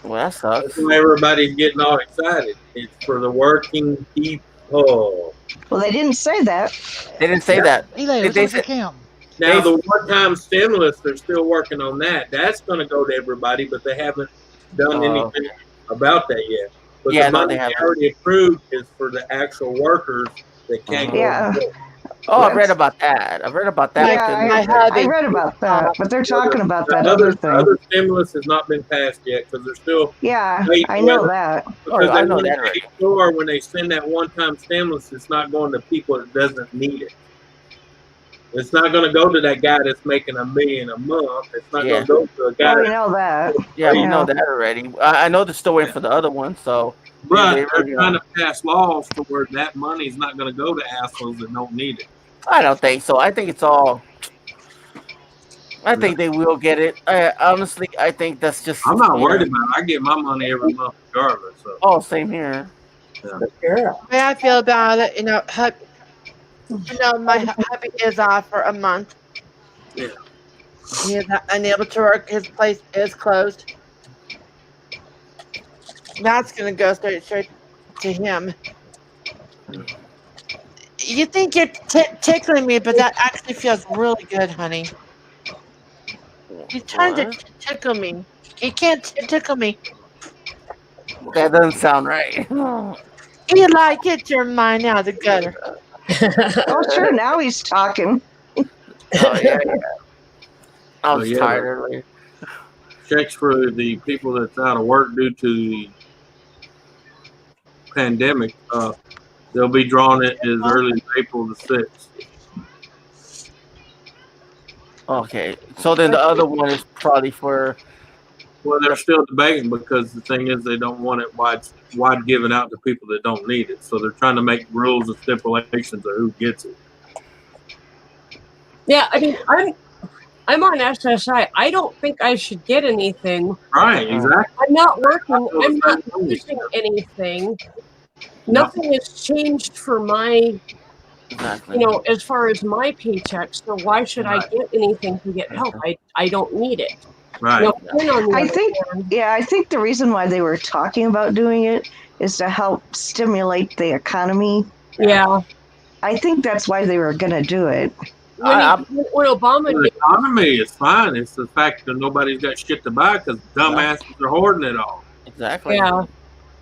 Well, that sucks. That's why everybody's getting all excited. It's for the working people. Well, they didn't say that. They didn't say that. They said camp. Now, the one-time stimulus, they're still working on that. That's going to go to everybody, but they haven't done anything about that yet. But yeah, the money they already approved is for the actual workers that can't go to work. Oh, I've read about that. I read about that. Yeah, I read about that, but they're talking about that other thing. Other stimulus has not been passed yet because they're still. Yeah, I know that. Because I know that already. Sure, when they send that one-time stimulus, it's not going to people that doesn't need it. It's not going to go to that guy that's making $1 million a month. It's not going to go to a guy. Oh, we know that. Yeah, we know that already. I know they're still waiting for the other one, so. But they're trying to pass laws to where that money is not going to go to assholes that don't need it. I don't think so. I think it's all. I think they will get it. Honestly, I think that's just. I'm not worried about it. I get my money every month regardless. So. Oh, same here. The way I feel about it, my hubby is off for a month. Yeah. He is unable to work. His place is closed. That's gonna go straight to him. You think you're tickling me, but that actually feels really good, honey. You're trying to tickle me. You can't tickle me. That doesn't sound right. Eli, get your mind out of the gutter. Oh, sure. Now he's talking. Oh, yeah. I was tired earlier. Checks for the people that's out of work due to the pandemic, they'll be drawn it as early as April the 6th. Okay, so then the other one is probably for. Well, they're still debating because the thing is they don't want it wide given out to people that don't need it. So they're trying to make rules and stipulations of who gets it. Yeah, I mean, I'm on SSI. I don't think I should get anything. Right, exactly. I'm not working. I'm not using anything. Nothing has changed for my, as far as my paycheck. So why should I get anything to get help? I don't need it. Right. I think the reason why they were talking about doing it is to help stimulate the economy. Yeah. I think that's why they were going to do it. When Obama the economy is fine. It's the fact that nobody's got shit to buy because dumbasses are hoarding it all. Exactly. Yeah.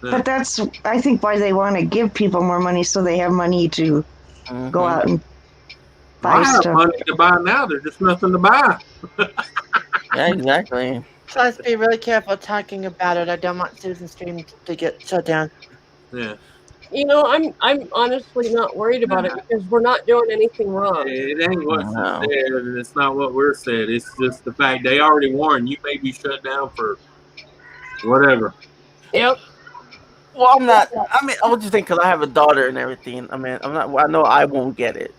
But that's, I think, why they want to give people more money so they have money to go out and buy have stuff. money to buy now. There's just nothing to buy. Yeah, exactly. So let's be really careful talking about it. I don't want Susan's stream to get shut down. Yeah. I'm honestly not worried about it because we're not doing anything wrong. It ain't what's said, and it's not what we're said. It's just the fact they already warned you may be shut down for whatever. Yep. Well, I'm not. I mean, I was just thinking because I have a daughter and everything. I mean, I'm not. I know I won't get it.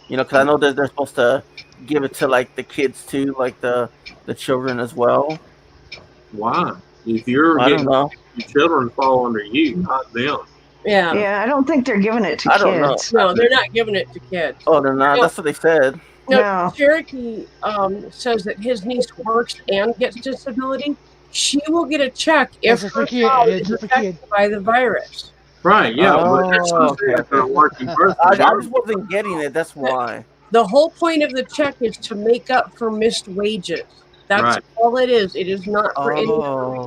Because I know that they're supposed to give it to like the kids too, like the children as well. Why? If you're I getting don't know. your children fall under you, not them. Yeah. Yeah, I don't think they're giving it to I kids. don't know. No, they're not giving it to kids. Oh, they're not. No. That's what they said. No. Cherokee says that his niece works and gets disability. She will get a check if her child is affected by the virus. Right, yeah. But that's a working person. I just wasn't getting it. That's why. The whole point of the check is to make up for missed wages. That's all it is. It is not for any.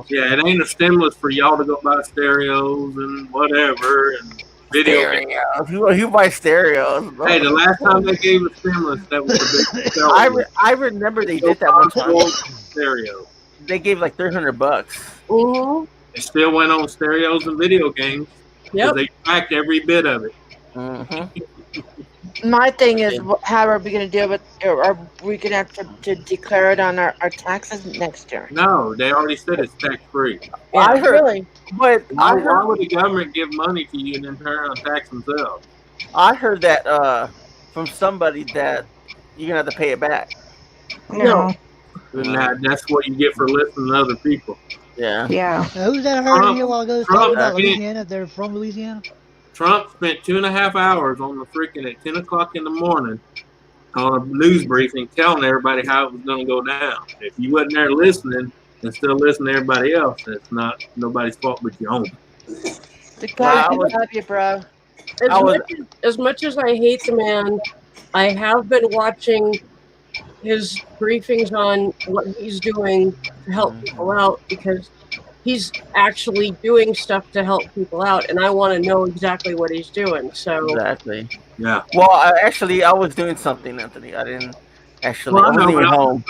Yeah, it ain't a stimulus for y'all to go buy stereos and whatever and video games. Who buys stereos? Bro? Hey, the last time they gave a stimulus, that was a big stereo. I remember they did that one time. Stereo. They gave like $300. Mm-hmm. They still went on stereos and video games. Yep. They tracked every bit of it. Mm-hmm. My thing is, how are we going to deal with? Are we going to have to declare it on our taxes next year? No, they already said it's tax free. Yeah, I heard, really. but Why would the government give money to you and then turn around and tax themselves? I heard that from somebody that you're gonna have to pay it back. No. And that's what you get for listening to other people. Yeah. Yeah. Who's that I heard here a while ago was talking about spent, Louisiana? They're from Louisiana. Trump spent 2.5 hours on the freaking at 10 o'clock in the morning on a news briefing telling everybody how it was going to go down. If you wasn't there listening and still listening to everybody else, that's not nobody's fault but your own. The guy love you, bro. As much as I hate the man, I have been watching his briefings on what he's doing to help people out because he's actually doing stuff to help people out, and I want to know exactly what he's doing. So Exactly. Yeah. Well, I was doing something, Anthony. I didn't actually. Well, I wasn't even home.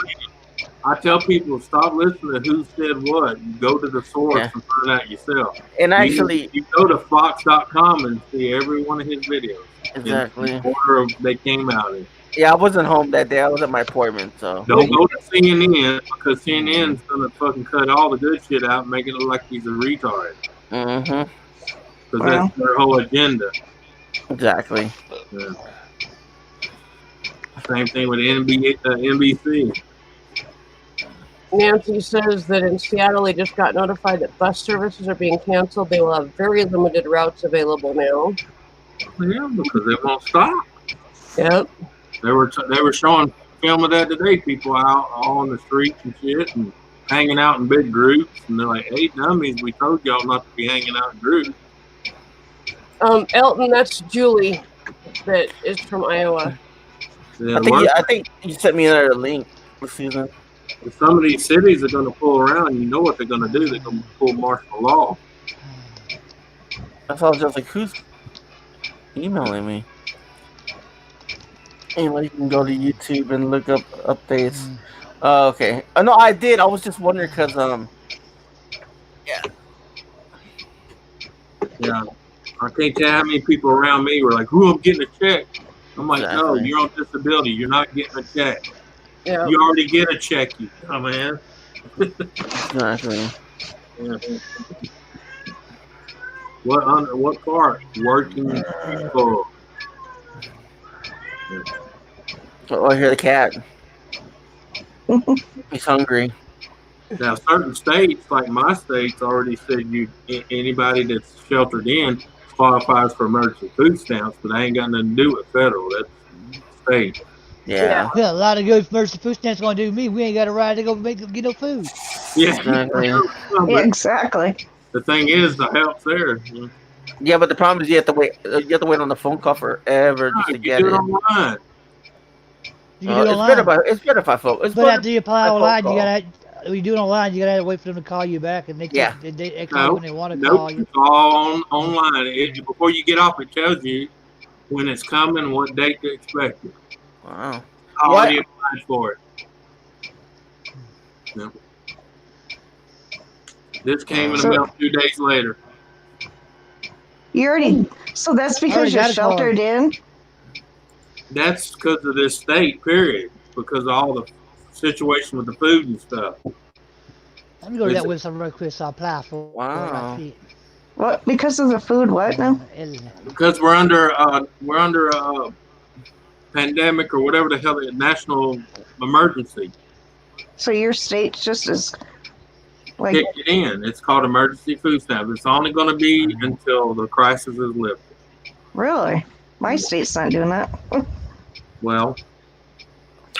I tell people stop listening to who said what. You go to the source and find out yourself. And actually, you go to Fox.com and see every one of his videos. Exactly. In the order they came out in. Yeah, I wasn't home that day. I was at my appointment, so Don't go to CNN because CNN's gonna fucking cut all the good shit out and make it look like he's a retard. Mm-hmm. Because that's their whole agenda. Exactly. Yeah. Same thing with NBC. Nancy says that in Seattle, they just got notified that bus services are being canceled. They will have very limited routes available now. Yeah, because they won't stop. Yep. They were showing film of that today. People out all on the streets and shit and hanging out in big groups. And they're like, "Hey, dummies, we told y'all not to be hanging out in groups." Elton, that's Julie that is from Iowa. I think you sent me another link this season. If some of these cities are going to pull around, you know what they're going to do. They're going to pull martial law. That's all. I was just like, who's emailing me? Anyway, you can go to YouTube and look up updates. Okay. No, I did. I was just wondering because Yeah. I can't tell how many people around me were like, "Ooh, I'm getting a check." I'm like, "No, Exactly. you're on disability. You're not getting a check. Yeah. You already get a check, you dumbass." Exactly. Yeah. What part? Working people. Yeah. Oh, I hear the cat. He's hungry. Now, certain states, like my states, already said anybody that's sheltered in qualifies for emergency food stamps, but I ain't got nothing to do with federal. That's state. Yeah. Yeah, a lot of good mercy food stamps gonna do me. We ain't got a right to go get no food. Yeah. Exactly. Yeah, exactly. The thing is, the help's there. Yeah, but the problem is you have to wait. You have to wait on the phone call forever just to You get do it. it online. You can do it online. It's better if I phone. But after you apply online, you gotta. When you do it online, you gotta wait for them to call you back, and they call when they want to call you. It's all online. Before you get off, it tells you when it's coming and what date to expect it. Wow. I already applied for it. Yeah. This came in the mail 2 days later. You already. So that's because you're sheltered in. That's because of this state, period. Because of all the situation with the food and stuff. Let me go to that website real quick so I apply for it. What? Because of the food? What now? Because we're under a pandemic or whatever the hell, a national emergency. So your state's just as like Kicked it in. It's called emergency food stamps. It's only going to be until the crisis is lifted. Really? My state's not doing that. Well,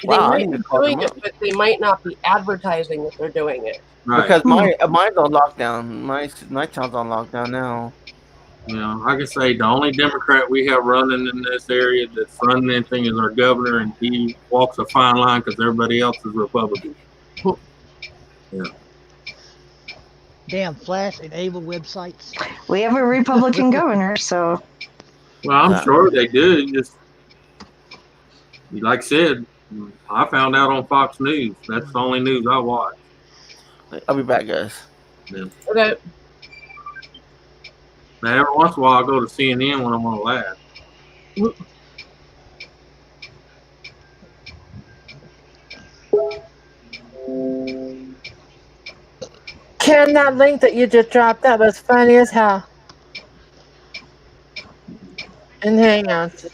They might be doing it, but they might not be advertising that they're doing it. right. Because mine's on lockdown. My town's on lockdown now. You know, like I say, the only Democrat we have running in this area that's running anything is our governor, and he walks a fine line because everybody else is Republican. Yeah. Damn Flash enabled websites. We have a Republican governor, so. Well, I'm sure they do. Just like I said, I found out on Fox News. That's the only news I watch. I'll be back, guys. Yeah. Okay. Now, every once in a while, I go to CNN when I want to laugh. Ken, that link that you just dropped, that was funny as hell. And Hangouts.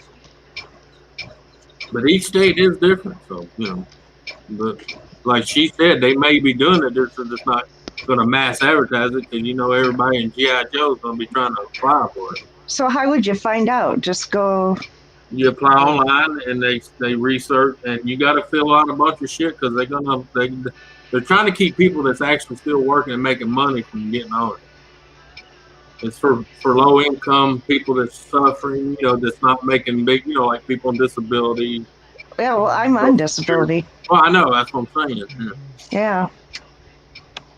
But each state is different, so But like she said, they may be doing it. They're just not going to mass advertise it because everybody in GI Joe is going to be trying to apply for it. So how would you find out? Just go. You apply online and they research, and you got to fill out a bunch of shit because they're trying to keep people that's actually still working and making money from getting on it. It's for low income people that's suffering, that's not making big, like people on disability. Yeah, well, I'm on disability. Well, I know, that's what I'm saying. Yeah.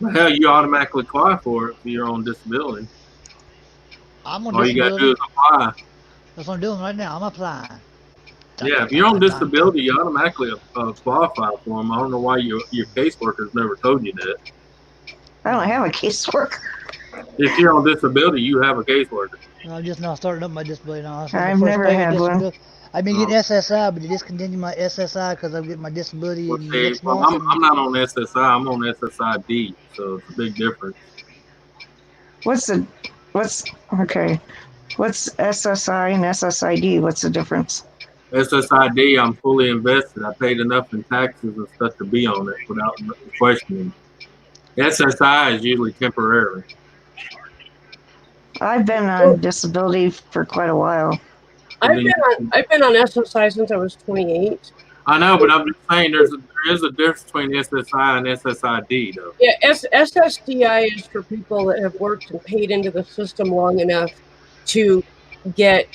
But hell, you automatically apply for it if you're on disability. I'm on All disability. you got to do is apply. That's what I'm doing right now. I'm applying. Yeah, if you're on disability, you automatically qualify for them. I don't know why your caseworkers never told you that. I don't have a caseworker. If you're on disability, you have a caseworker. I'm just now starting up my disability now. I've never had one. I've been getting SSI, but they discontinued my SSI because I'm getting my disability in next month. I'm not on SSI. I'm on SSID, so it's a big difference. What's SSI and SSID? What's the difference? SSID, I'm fully invested. I paid enough in taxes and stuff to be on it without questioning. SSI is usually temporary. I've been on disability for quite a while. I've been on SSI since I was 28. I know, but I'm just saying there is a difference between SSI and SSID, though. Yeah, SSDI is for people that have worked and paid into the system long enough to get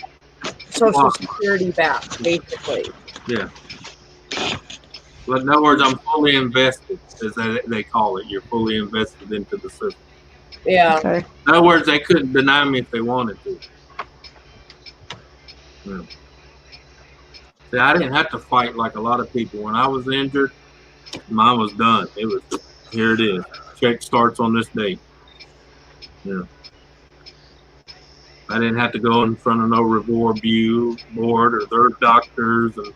Social Security back, basically. Yeah. But in other words, I'm fully invested, as they call it. You're fully invested into the system. Yeah. Okay. In other words, they couldn't deny me if they wanted to. Yeah. See, I didn't have to fight like a lot of people. When I was injured, mine was done. It was, here it is. Check starts on this date. Yeah. I didn't have to go in front of no review board or their doctors, and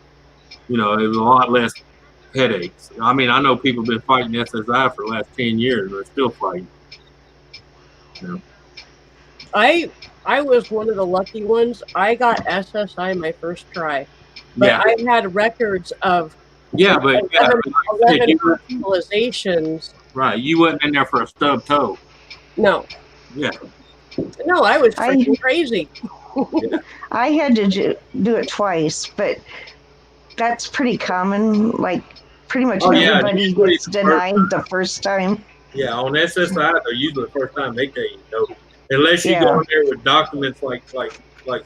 it was a lot less headaches. I mean, I know people have been fighting SSI for the last 10 years. They're still fighting. I was one of the lucky ones. I got SSI my first try, but I had records of 11 hospitalizations. Right, you wasn't in there for a stub toe. No. Yeah. No, I was freaking crazy. I had to do it twice, but that's pretty common. Like pretty much everybody gets denied the first time. Yeah, on SSI, they're usually the first time they tell you no. Unless you go in there with documents like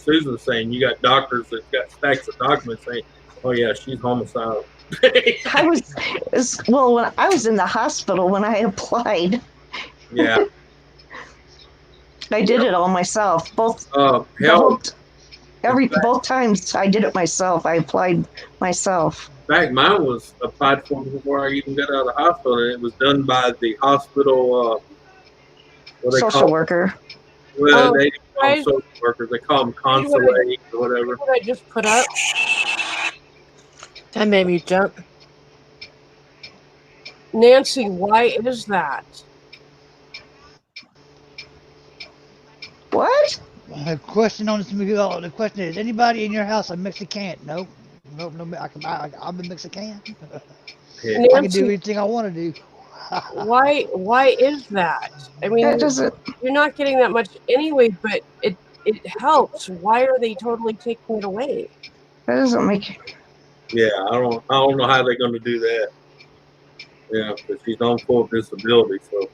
Susan's saying, you got doctors that got stacks of documents saying, oh yeah, she's homicidal. When I was in the hospital when I applied. Yeah. I did it all myself. Both times I did it myself. I applied myself. In fact, mine was applied for before I even got out of the hospital, and it was done by the hospital social worker. Well, they don't call them social workers. They call them consulate or whatever. What I just put up? That made me jump. Nancy, why is that? What? The question on this, the question is, anybody in your house a Mexican? Nope. Nope, no, I'm a Mexican. Nancy, I can do anything I want to do. Why is that? I mean, you're not getting that much anyway, but it helps. Why are they totally taking it away? That doesn't make. Yeah, I don't know how they're going to do that. Yeah, because she's on full disability, so.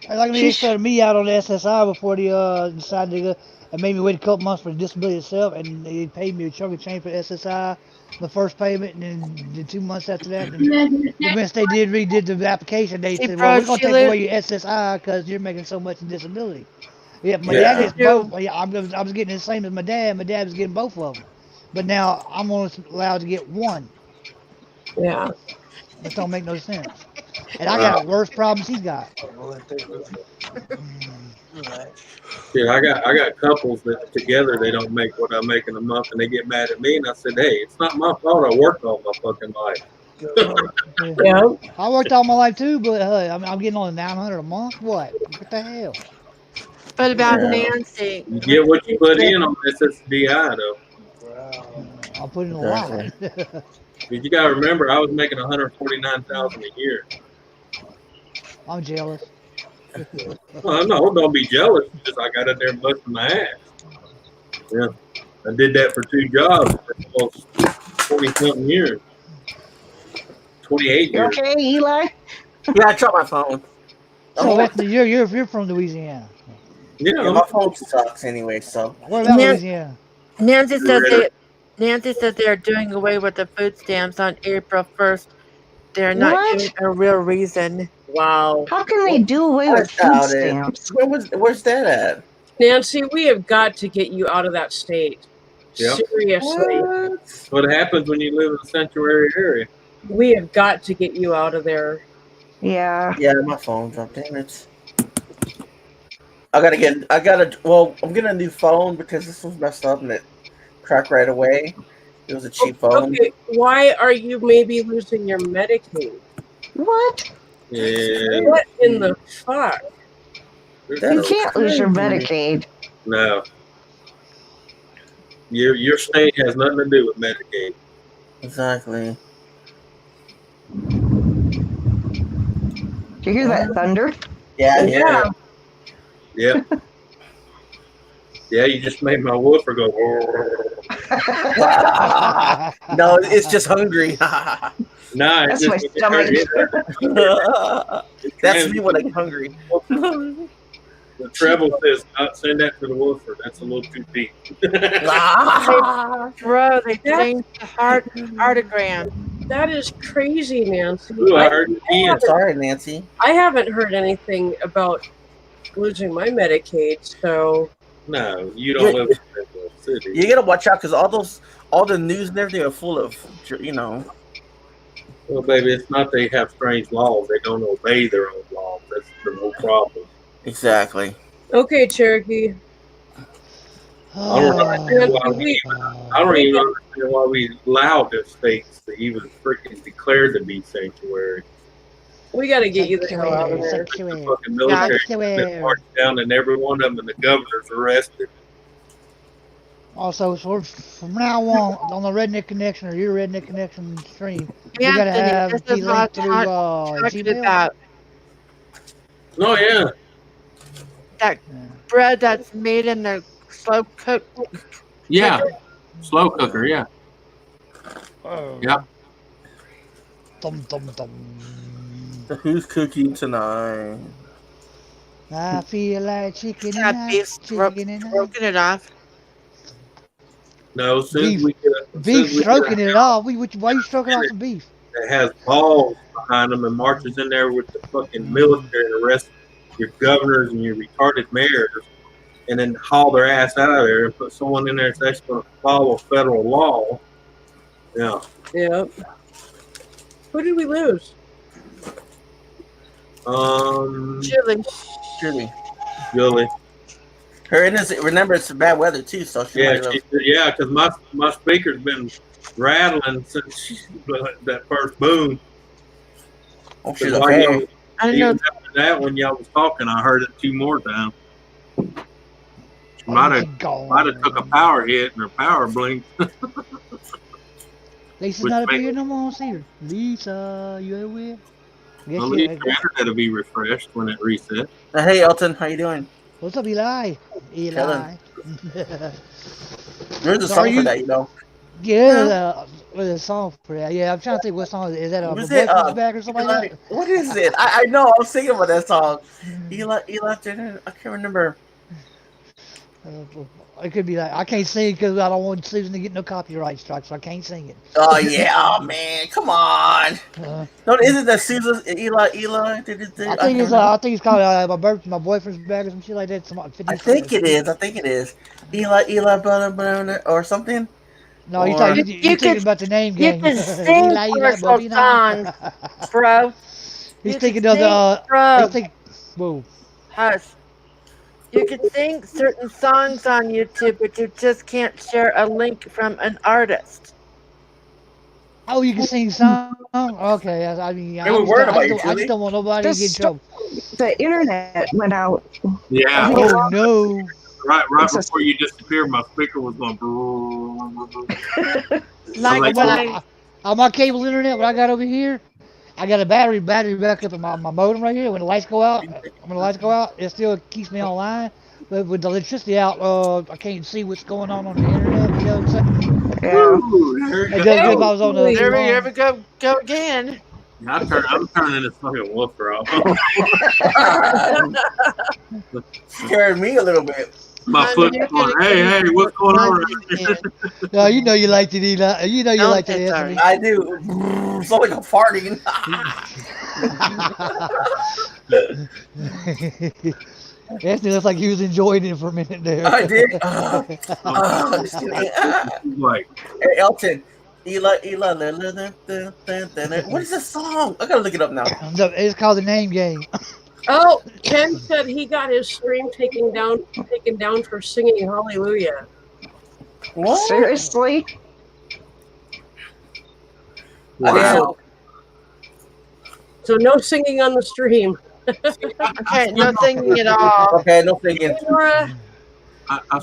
Like they started me out on the SSI before they decided to go, and made me wait a couple months for the disability itself, and they paid me a chunk of change for SSI, the first payment, and then the 2 months after that. And once they redid the application, they said, "Well, we're gonna take away your SSI because you're making so much in disability." Yeah, my dad gets both. Yeah, I was getting the same as my dad. My dad was getting both of them, but now I'm only allowed to get one. Yeah, that don't make no sense. And I got worse problems he's got. Yeah, I got couples that together they don't make what I make in a month, and they get mad at me. And I said, hey, it's not my fault. I worked all my fucking life. Yeah. I worked all my life too, but I'm getting only $900 a month. What the hell? What about Yeah. Nancy? You get what you put in on SSDI though. I'll put in a lot. Because you gotta remember, I was making 149,000 a year. I'm jealous. Well, no, don't be jealous. Just I got in there busting my ass. Yeah, I did that for 2 jobs for almost 20-something years. 28 You years. okay, Eli? Yeah, I dropped my phone. So Anthony, you're from Louisiana. Yeah, my phone sucks anyway. So Where about Louisiana? Nancy said they are doing away with the food stamps on April 1st. They're not giving What? a real reason. Wow. How can they do away I with food doubt it. stamps? Where's that at? Nancy, we have got to get you out of that state. Yep. Seriously. What happens when you live in a sanctuary area? We have got to get you out of there. Yeah. Yeah, my phone's up. Damn it. Well, I'm getting a new phone because this was messed up and it cracked right away. It was a cheap phone. Okay, why are you maybe losing your Medicaid? What? Yeah. What in the fuck? You can't lose your Medicaid. No. Your state has nothing to do with Medicaid. Exactly. Did you hear that thunder? Yeah. Yeah. Yep. Yeah, you just made my woofer go. No, it's just hungry. Nah, That's my stomach. That's me when I get hungry. The treble says not send that to the woofer. That's a little too deep. Bro, they changed the heartogram. That is crazy, Nancy. Ooh, I heard it again. Sorry, Nancy. I haven't heard anything about losing my Medicaid, so No, you don't live in the city. You gotta watch out because all the news and everything are full of, Well, baby, it's not they have strange laws. They don't obey their own laws. That's the whole problem. Exactly. okay, Cherokee. I don't understand why we allowed the states to even freaking declare to be sanctuary. We got to get you the hell out of there. The fucking military been marched down and every one of them and the governor's arrested. Also, so from now on the Redneck Connection or your Redneck Connection stream, Yeah, you gotta have this the is what link through I'm talking Gmail. about. Oh yeah. That bread that's made in the slow cook. Yeah. Slow cooker, yeah. Yeah. Dum dum dum. Who's cooking tonight? I feel like chicken That and beef's broken it off. No, since Beef. we get a Beef stroking it off. Why are you stroking off some beef? that has balls behind them and marches in there with the fucking military and arrests your governors and your retarded mayors and then haul their ass out of there and put someone in there that's actually going to follow federal law. Yeah. Yep. Who did we lose? Julie. Julie. Her remember it's bad weather too, so she Because my speaker's been rattling since that first boom. Oh, she's okay. I don't Even know. after that, when y'all was talking, I heard it 2 more times. She might have took a power hit and her power blinked. Lisa's not up here no more. See her. Lisa, you ever will? Well, at least your internet will be refreshed when it resets. Hey, Elton, how you doing? What's up, Eli? Eli. There's a song for that, you know. Yeah, there's a song for that. Yeah, I'm trying to think what song is that. My boyfriend's back or something like that? What is it? I know. I was thinking about that song. Eli, I can't remember. It could be like I can't sing because I don't want Susan to get no copyright strikes, so I can't sing it. Oh yeah, oh man, come on. No, isn't that Susan Eli? I think it's called my boyfriend's back or some shit like that. I think it is. Eli, brother, or something. No, you're thinking about the name game. You can sing commercial songs, bro. He's thinking of the. Whoa. Hush. You can sing certain songs on YouTube, but you just can't share a link from an artist. Oh, you can sing song? Okay, I mean, They were worried about you, I just Julie. don't want nobody to get in trouble. The internet went out. Yeah. Oh no! Right It's before you disappeared, my speaker was going. Like when I On my cable internet, what I got over here, I got a battery backup in my modem right here. When the lights go out, it still keeps me online. But with the electricity out, I can't see what's going on the internet. You know what I'm saying? Yeah. It does good if I was on the. there we go again. I'm turning this fucking woofer off. Scared me a little bit. My foot's going, hey, what's going on? No, you know you liked it, Eli. You know you liked it, Anthony. I do. It's like I'm farting. Anthony looks like he was enjoying it for a minute there. I did. Like, Hey, Elton. Eli. What is this song? I gotta look it up now. It's called the name game. Oh, Ken said he got his stream taken down for singing Hallelujah. What? Seriously? Wow. So no singing on the stream. Okay, no singing at all. Okay, no singing.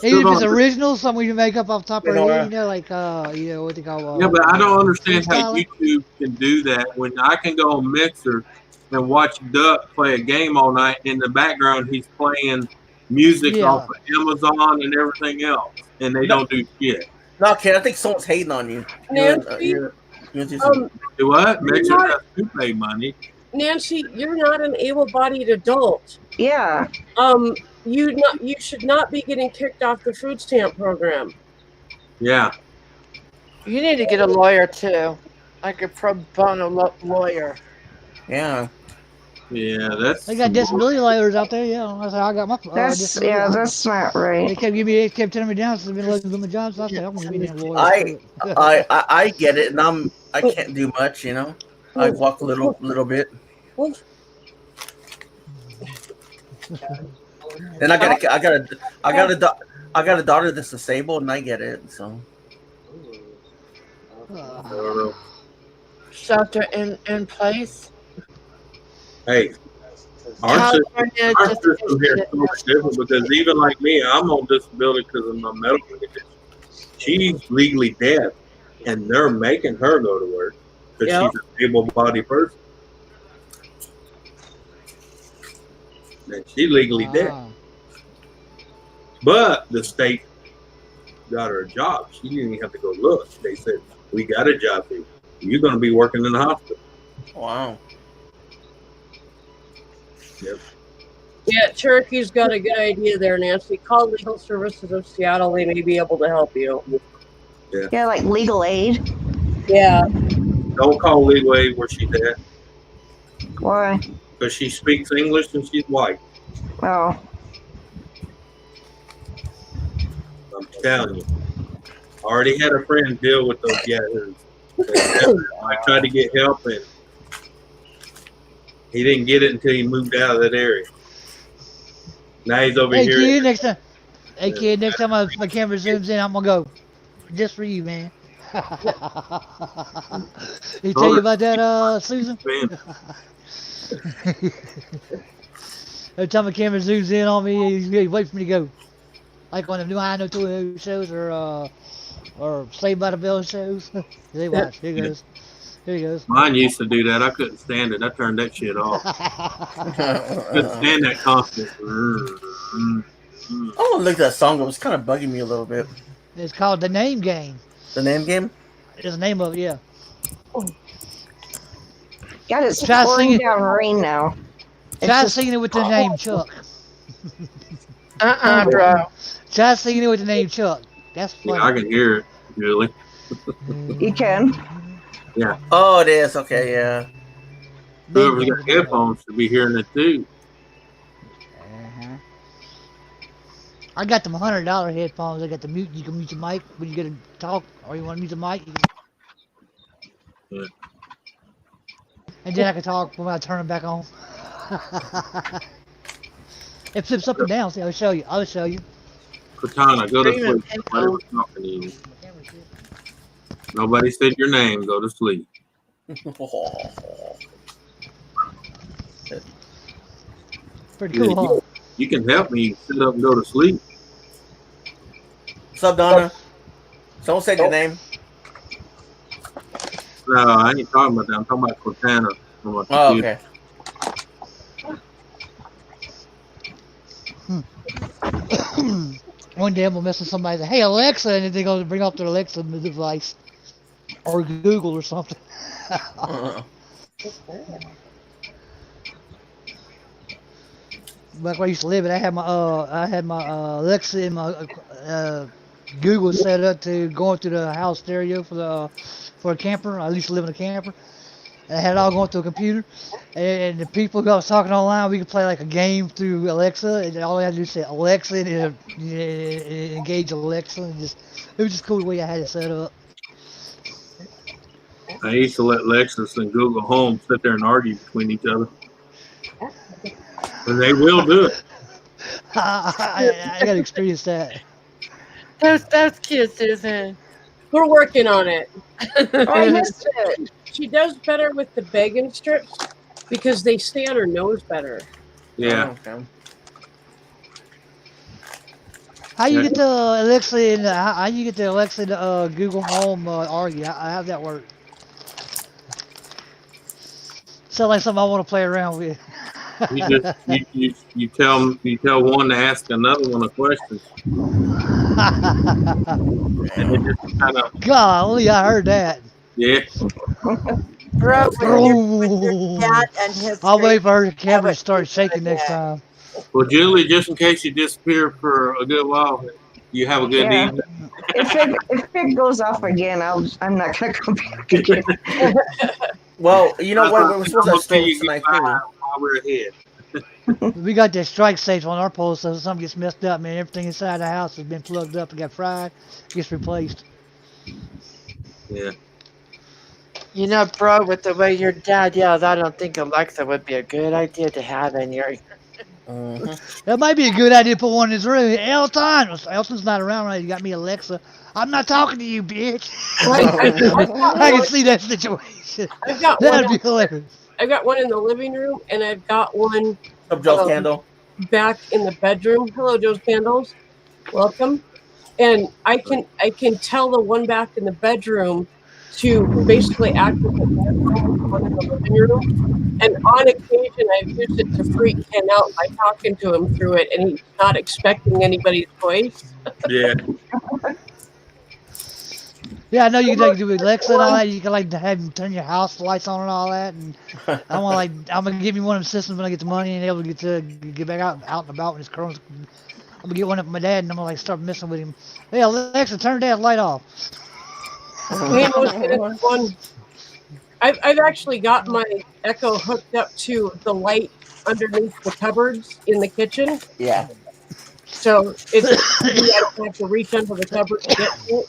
Even if it's original, something we can make up off the top of our head, you know, like what they call. Yeah, but I don't understand how YouTube can do that when I can go on Mixer and watch Duck play a game all night. In the background, he's playing music off of Amazon and everything else, and they don't do shit. No, Ken, I think someone's hating on you. Nancy, Do what? Mixer has to pay money. Nancy, you're not an able-bodied adult. Yeah. You should not be getting kicked off the food stamp program. Yeah. You need to get a lawyer too, like a pro bono lawyer. Yeah. Yeah, that's. They got disability lawyers out there. Yeah, that's how I got my. That's not right. They kept turning me down since I've been looking for my jobs. So I said I'm gonna be a lawyer. I get it, and I can't do much, you know. I walk a little bit. And I got a daughter that's disabled, and I get it. So. Shelter in place. Hey, our system here is so much different because even like me, I'm on disability because of my medical condition. She's legally deaf, and they're making her go to work because she's an able-bodied person. And she's legally deaf. But the state got her a job. She didn't even have to go look. They said, we got a job for you. You're going to be working in the hospital. Wow. Yep. Yeah, Cherokee's got a good idea there, Nancy. Call Legal Services of Seattle. They may be able to help you. Yeah, like legal aid. Yeah. Don't call legal aid where she's at. Why? Because she speaks English and she's white. Oh. I'm telling you. I already had a friend deal with those yahoos. I tried to get help and he didn't get it until he moved out of that area. Now he's over here. Kid, next time. Hey kid, next time my camera zooms in, I'm gonna go. Just for you, man. He tell you about that, Susan? Every time the camera zooms in on me, he waits for me to go. Like on the new High No Tour shows or Saved by the Bell shows. They watch. Here he goes. Here he goes. Mine used to do that. I couldn't stand it. I turned that shit off. Couldn't stand that constant. I want to look at that song. It was kind of bugging me a little bit. It's called The Name Game. The name game? It's the name of it, yeah. God, it's pouring down rain now. Try singing it with the name Chuck. Bro. Try singing it with the name Chuck. That's funny. Yeah, I can hear it, Julie. You can? Yeah. Oh, it is. Okay, yeah. Whoever's got headphones should be hearing it too. I got them $100 headphones. I got the mute. You can mute your mic when you get to talk, or you want to mute the mic. You can... Yeah. And then I can talk when I turn them back on. It flips up and down. See, I'll show you. Katana, go to sleep. Whatever's talking to you. Nobody said your name. Go to sleep. Pretty cool, huh? You can help me sit up and go to sleep. What's up, Donna? Someone said your name. No, I ain't talking about that. I'm talking about Cortana on my Oh, computer. okay. One day I'm gonna mess with somebody. Say, hey Alexa, and they're gonna bring up their Alexa device or Google or something. Back where I used to live, I had my Alexa and my Google set up to going through the house stereo for a camper. I used to live in a camper. And I had it all going through a computer, and the people who I was talking online, we could play like a game through Alexa, and all I had to do was say Alexa and engage Alexa, and it was just cool the way I had it set up. I used to let Lexus and Google Home sit there and argue between each other. And they will do it. I got to experience that. That's cute, Susan. We're working on it. Oh, I missed it. She does better with the bacon strips because they stay on her nose better. Yeah. Okay. How you get the Alexa and how you get the Alexa to Google Home argue? How that work? Sounds like something I want to play around with. You tell one to ask another one a question. And it just kind of. Golly, I heard that. Yeah. Bro, with your dad and his I'll wait for her camera to start shaking next time. Well, Julie, just in case you disappear for a good while, you have a good evening. If it goes off again, I'm not gonna come back again. Well, you know what? We're supposed to have storms tonight too. While we're ahead. We got that strike safe on our pole, so if something gets messed up, man, everything inside the house has been plugged up and got fried, gets replaced. Yeah. You know, bro, with the way your dad yells, I don't think Alexa would be a good idea to have in your. That might be a good idea to put one in his room. Elton's not around right. You got me, Alexa. I'm not talking to you, bitch. I can see that situation. That'd be hilarious. I've got one in the living room, and I've got one Joe's Candle back in the bedroom. Hello, Joe's Candles. Welcome. And I can tell the one back in the bedroom to basically act as a one in the living room. And on occasion, I've used it to freak Ken out by talking to him through it, and he's not expecting anybody's voice. Yeah. Yeah, I know you can do Alexa and all that. You can like have him turn your house lights on and all that. And I'm gonna give me one of them systems when I get the money and able to get back out and about when it's curls. I'm gonna get one up for my dad and I'm gonna like start messing with him. Hey Alexa, turn dad's light off. I've actually got my Echo hooked up to the light underneath the cupboards in the kitchen. Yeah. So I don't have to reach under the cupboard to get to it.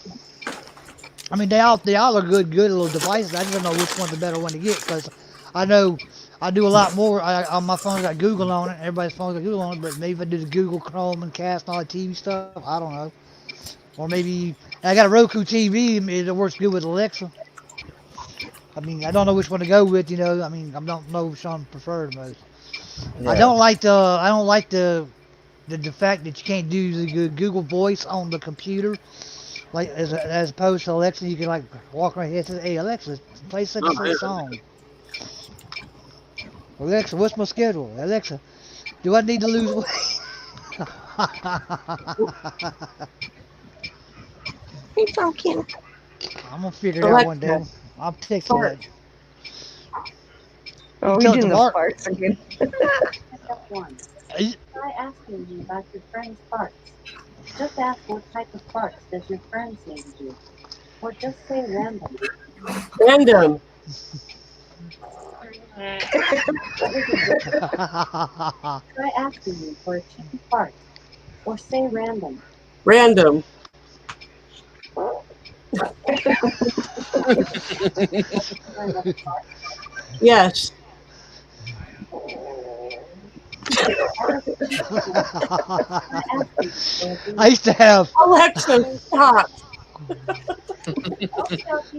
I mean, they all are good little devices. I just don't know which one's the better one to get because I know I do a lot more. On my phone's got Google on it. Everybody's phone's got Google on it, but maybe if I do the Google Chrome and Cast and all the TV stuff, I don't know. Or maybe I got a Roku TV. It works good with Alexa. I mean, I don't know which one to go with. You know, I mean, I don't know which one I prefer the most. Yeah. I don't like the fact that you can't do the Google Voice on the computer. Like as opposed to Alexa, you can like walk right here and say, "Hey Alexa, play such and such song." Alexa, what's my schedule? Alexa, do I need to lose weight? It's so cute. I'm gonna figure it out one day. I'll text you that. Oh, we're doing the farts again. Try asking you about your friend's farts. Just ask what type of farts does your friend say to do. Or just say random. Random. Try asking you for a cheeky fart. Or say random. Random. Yes. I used to have Alexa, stop.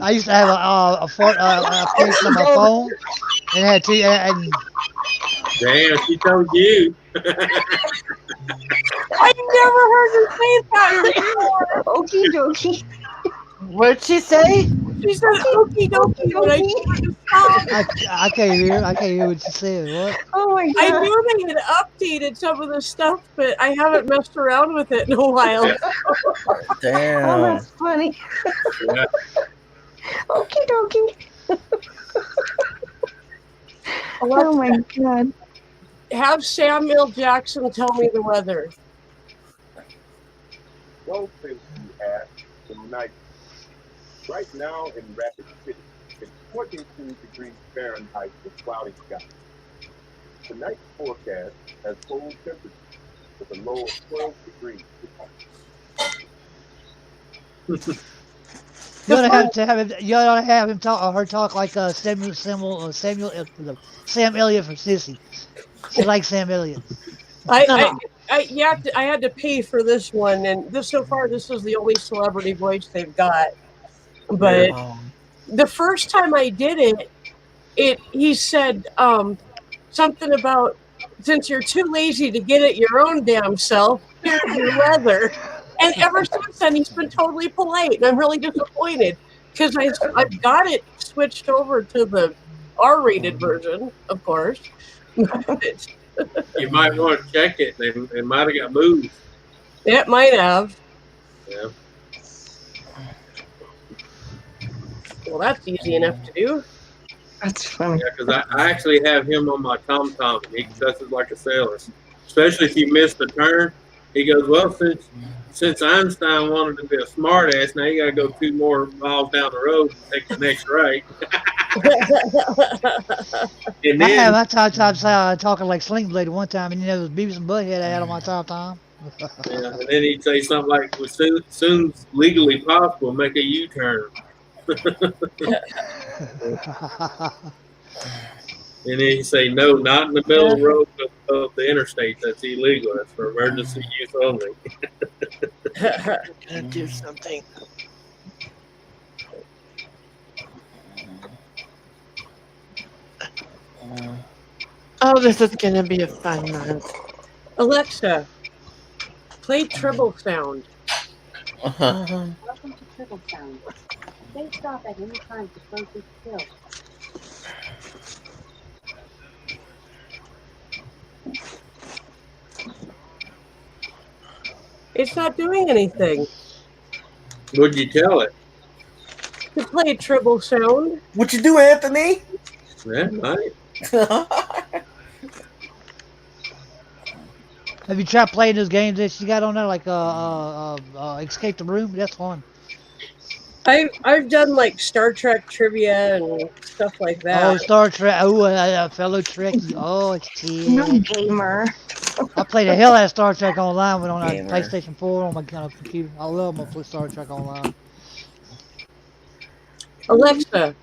I used to have a application on my phone, and it had two, and Damn, she told you. I never heard her say that before. Okie dokie. What'd she say? She said okie dokie when I told her to stop. I can't hear. I can't hear what she said. What? Oh my I god. knew they had updated some of the stuff, but I haven't messed around with it in a while. Oh, Damn. that's funny. Yeah. Okie dokie. Alexa, Oh my god. have Samuel Jackson tell me the weather. Well, since you asked, tonight, right now in Rapid City, it's 22 degrees Fahrenheit with cloudy skies. Tonight's forecast has cold temperatures with a low of 12 degrees. You ought to have to have him. You ought to have him talk or her talk like Sam Elliott from Sissy. She likes Sam Elliott. I had to pay for this one, and so far this is the only celebrity voice they've got. But the first time I did he said something about, since you're too lazy to get it your own damn self, here's your weather. And ever since then, he's been totally polite, and I'm really disappointed because I've got it switched over to the R-rated version, of course. You might want to check it. It might have got moved. It might have. Yeah. Well, that's easy enough to do. That's funny. Yeah, because I actually have him on my TomTom, and he cusses like a sailor. Especially if you miss the turn. He goes, well, since Einstein wanted to be a smartass, now you got to go 2 more miles down the road and take the next right. And I had then, my top talking like Sling Blade one time, and you know, those Beavis and Butthead I had on my top time. yeah, and then he'd say something like, well, soon as legally possible, make a U-turn. And then he'd say, no, not in the middle of the road of the interstate. That's illegal. That's for emergency use only. Gonna do something. Oh, this is gonna be a fun month. Alexa, play Tribble Sound. Welcome to Tribble Sound. Say stop at any time to close this skill. It's not doing anything. What'd you tell it? To play Tribble Sound. What you do, Anthony? Yeah, right. Have you tried playing those games that you got on there, like Escape the Room? That's fun. I've done like Star Trek trivia and stuff like that. Oh, Star Trek. Oh, a fellow Trekkie. Oh, it's No shit. gamer. I played the hell out of Star Trek Online when on a Gamer. PlayStation 4 on my computer. I love my Star Trek Online. Alexa,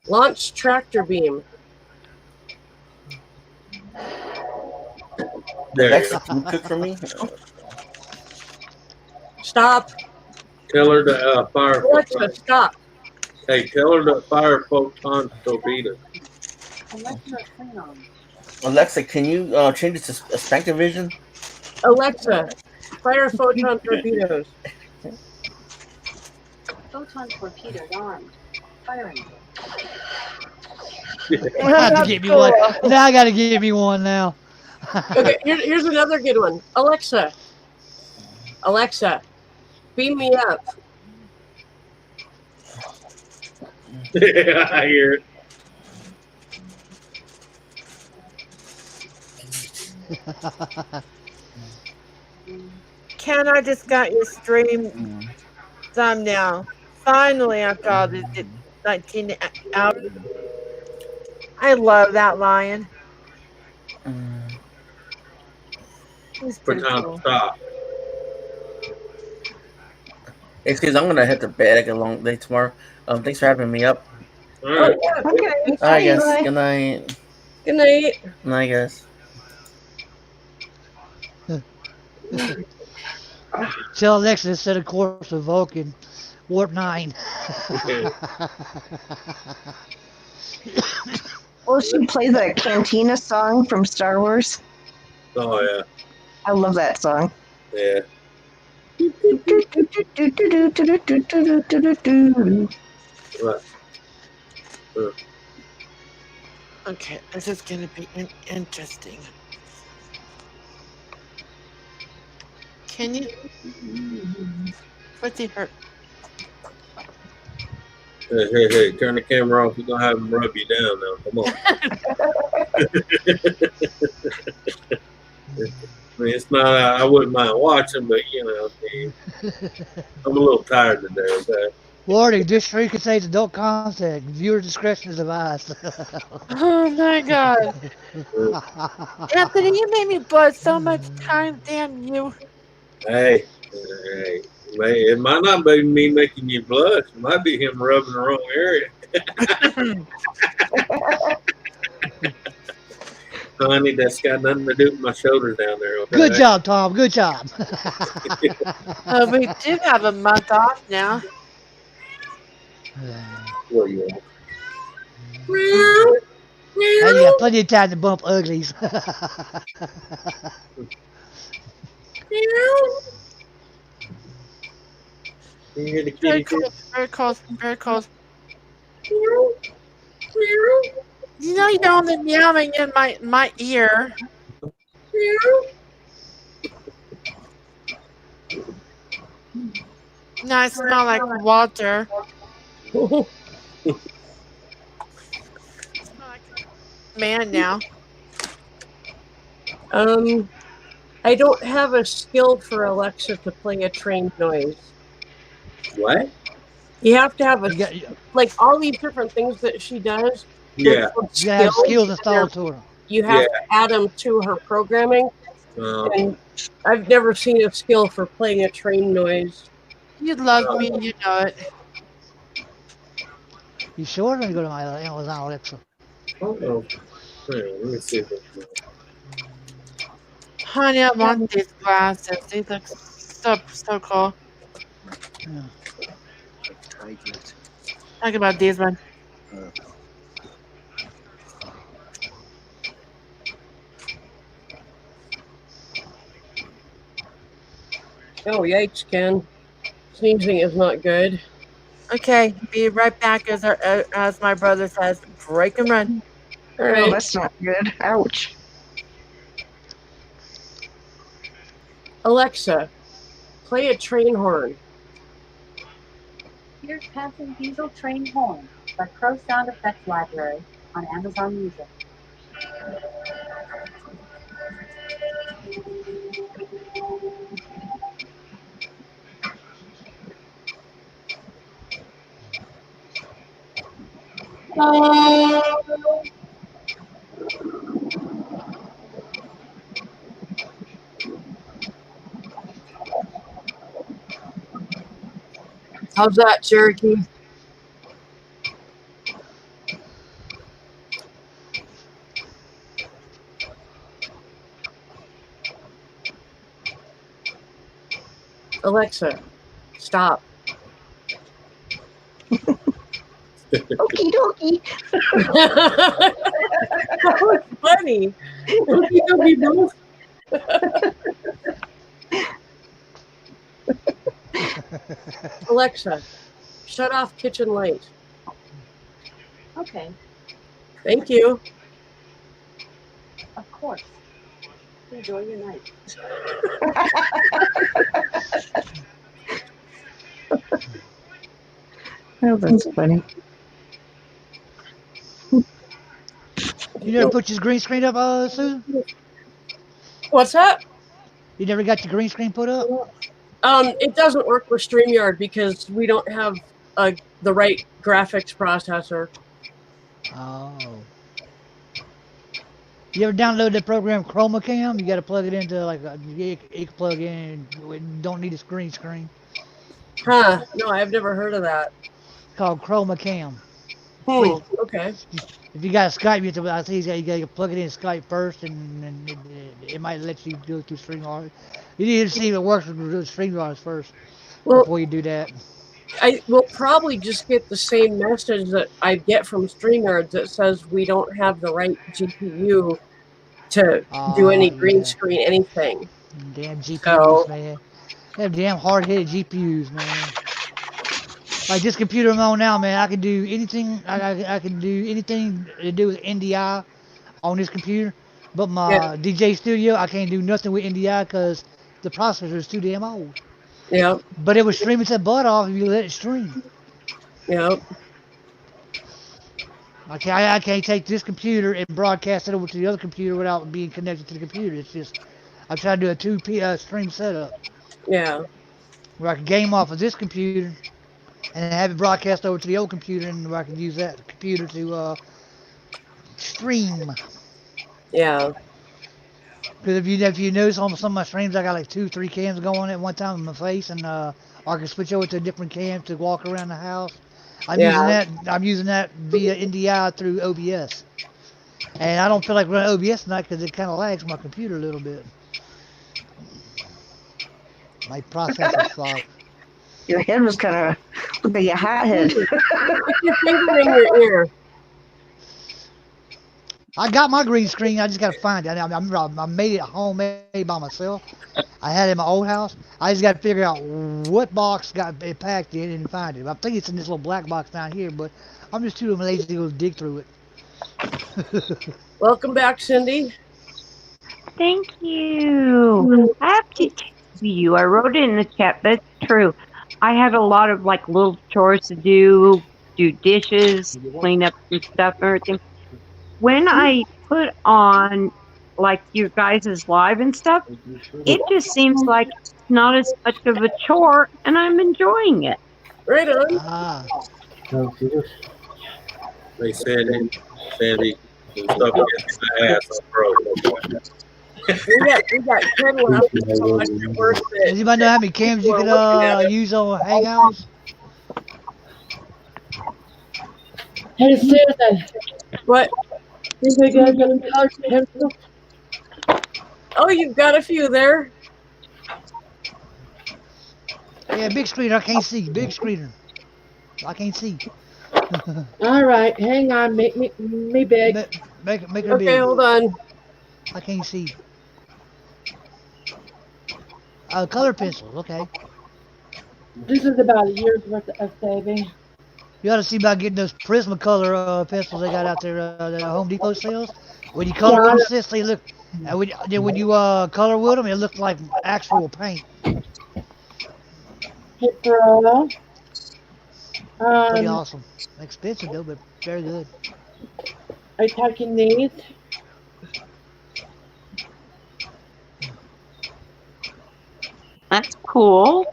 launch Tractor Beam. There. Alexa, can you cook for me? Stop. Tell her to fire. Alexa, stop. Hey, tell her to fire photon torpedoes. Alexa, turn on. Alexa, can you change it to Spankavision? Alexa, fire photon torpedoes. Photon torpedoes armed. Firing. I have to get me one. Now I gotta give me one now. Okay, here's another good one. Alexa, beam me up. Yeah, I hear it. Ken, I just got your stream thumbnail. Finally, after all this 19 hours. I love that lion. He's For pretty time cool. to stop. Hey, Steve, I'm gonna head to bed. I got a long day tomorrow. Thanks for having me up. All right. Okay. All right, guys. Bye. Good night. Good night. Good night, guys. Tell Alexa to set a course of Vulcan Warp 9. Will she play the Cantina song from Star Wars? Oh yeah. I love that song. Yeah. What? Okay, this is gonna be interesting. Can you? What's he hurt? Hey, turn the camera off. We're gonna have him rub you down now. Come on. I mean, it's not. I wouldn't mind watching, but you know, I'm a little tired today. Okay. Warning, this stream contains adult content. Viewer discretion is advised. Oh my god. Anthony, you made me buzz so much time. Damn you. Hey, it might not be me making you blush. It might be him rubbing the wrong area. Honey, that's got nothing to do with my shoulders down there. Okay? Good job, Tom. Good job. We do have a month off now. Where you at? And you got plenty of time to bump uglies. You hear the Very kitty? close, very close, very close. You know you're only meowing in my ear. Now I smell like water. Man now. I don't have a skill for Alexa to play a train noise. What? You have to have like all these different things that she does. Yeah. You have skills installed to her. You have to add them to her programming. And I've never seen a skill for playing a train noise. You love me, you know it. You sure? Let me go to my Amazon Alexa. Oh, let me see if Honey, I want these glasses. These look so cool. Yeah. Talk about these ones. Oh, yikes, Ken. Sneezing is not good. Okay, be right back as my brother says, break and run. All Oh, right. that's not good. Ouch. Alexa, play a train horn. Here's Passing Diesel Train Horn by Pro Sound Effects Library on Amazon Music. How's that, Cherokee? Alexa, stop. Okie dokie. That was funny. Okie dokie, bro. Alexa, shut off kitchen light. Okay, Thank you. of course. Enjoy your night. Oh, that's funny. You never put your green screen up, Susan? What's that? You never got your green screen put up? It doesn't work with StreamYard because we don't have the right graphics processor. Oh. You ever download that program Chroma Cam? You got to plug it into like you can plug in. You don't need a green screen. Huh? No, I've never heard of that. It's called Chroma Cam. Okay. If you got Skype, I think you got to plug it in Skype first, and it might let you do it through StreamYard. You need to see if it works with StreamYard first before you do that. I will probably just get the same message that I get from StreamYards that says we don't have the right GPU to do any green Yeah. screen anything. Damn GPUs, So man. Them damn hard-headed GPUs, man. Like this computer I'm on now, man, I can do anything. I can do anything to do with NDI on this computer. But yeah, my DJ Studio, I can't do nothing with NDI because the processor is too damn old. yeah, But it was streaming its butt off if you let it stream. yeah, I can't take this computer and broadcast it over to the other computer without being connected to the computer. It's just, I'm trying to do a stream setup yeah, where I can game off of this computer and have it broadcast over to the old computer, and where I can use that computer to stream. yeah, Because if you notice on some of my streams, I got like 2-3 cams going at one time in my face, and I can switch over to a different cam to walk around the house. I'm using that via NDI through OBS, and I don't feel like running OBS tonight because it kind of lags my computer a little bit. My processor's slow. Your head was kind of looked like a hot head. Put your finger in your ear. I got my green screen. I just got to find it. I made it homemade by myself. I had it in my old house. I just got to figure out what box got it packed in and find it. I think it's in this little black box down here, but I'm just too lazy to go dig through it. Welcome back, Cindy. Thank you. I have to tell you, I wrote it in the chat, but it's true. I had a lot of like little chores to do dishes, clean up some stuff and everything. When I put on like your guys' live and stuff, it just seems like it's not as much of a chore and I'm enjoying it. Right on. Ah. Hey, Sandy, the stuff against the ass, bro. We got Ken left. So much at work that Does anybody know how many cams you can use on Hangouts? Hey, Susan. What? Think we gotta get a colored pencil? Oh, you've got a few there. Yeah, big screener. I can't see. Big screener. I can't see. All right, hang on. Make me big. Make it big. Okay, hold on. I can't see. Color pencils. Okay. This is about a year's worth of saving. You ought to see about getting those Prismacolor pencils they got out there that Home Depot sells. When you color with them, sis, they look. When you color with them, it looks like actual paint. Hit throw. Pretty awesome. Expensive though, but very good. Are you talking these? That's cool.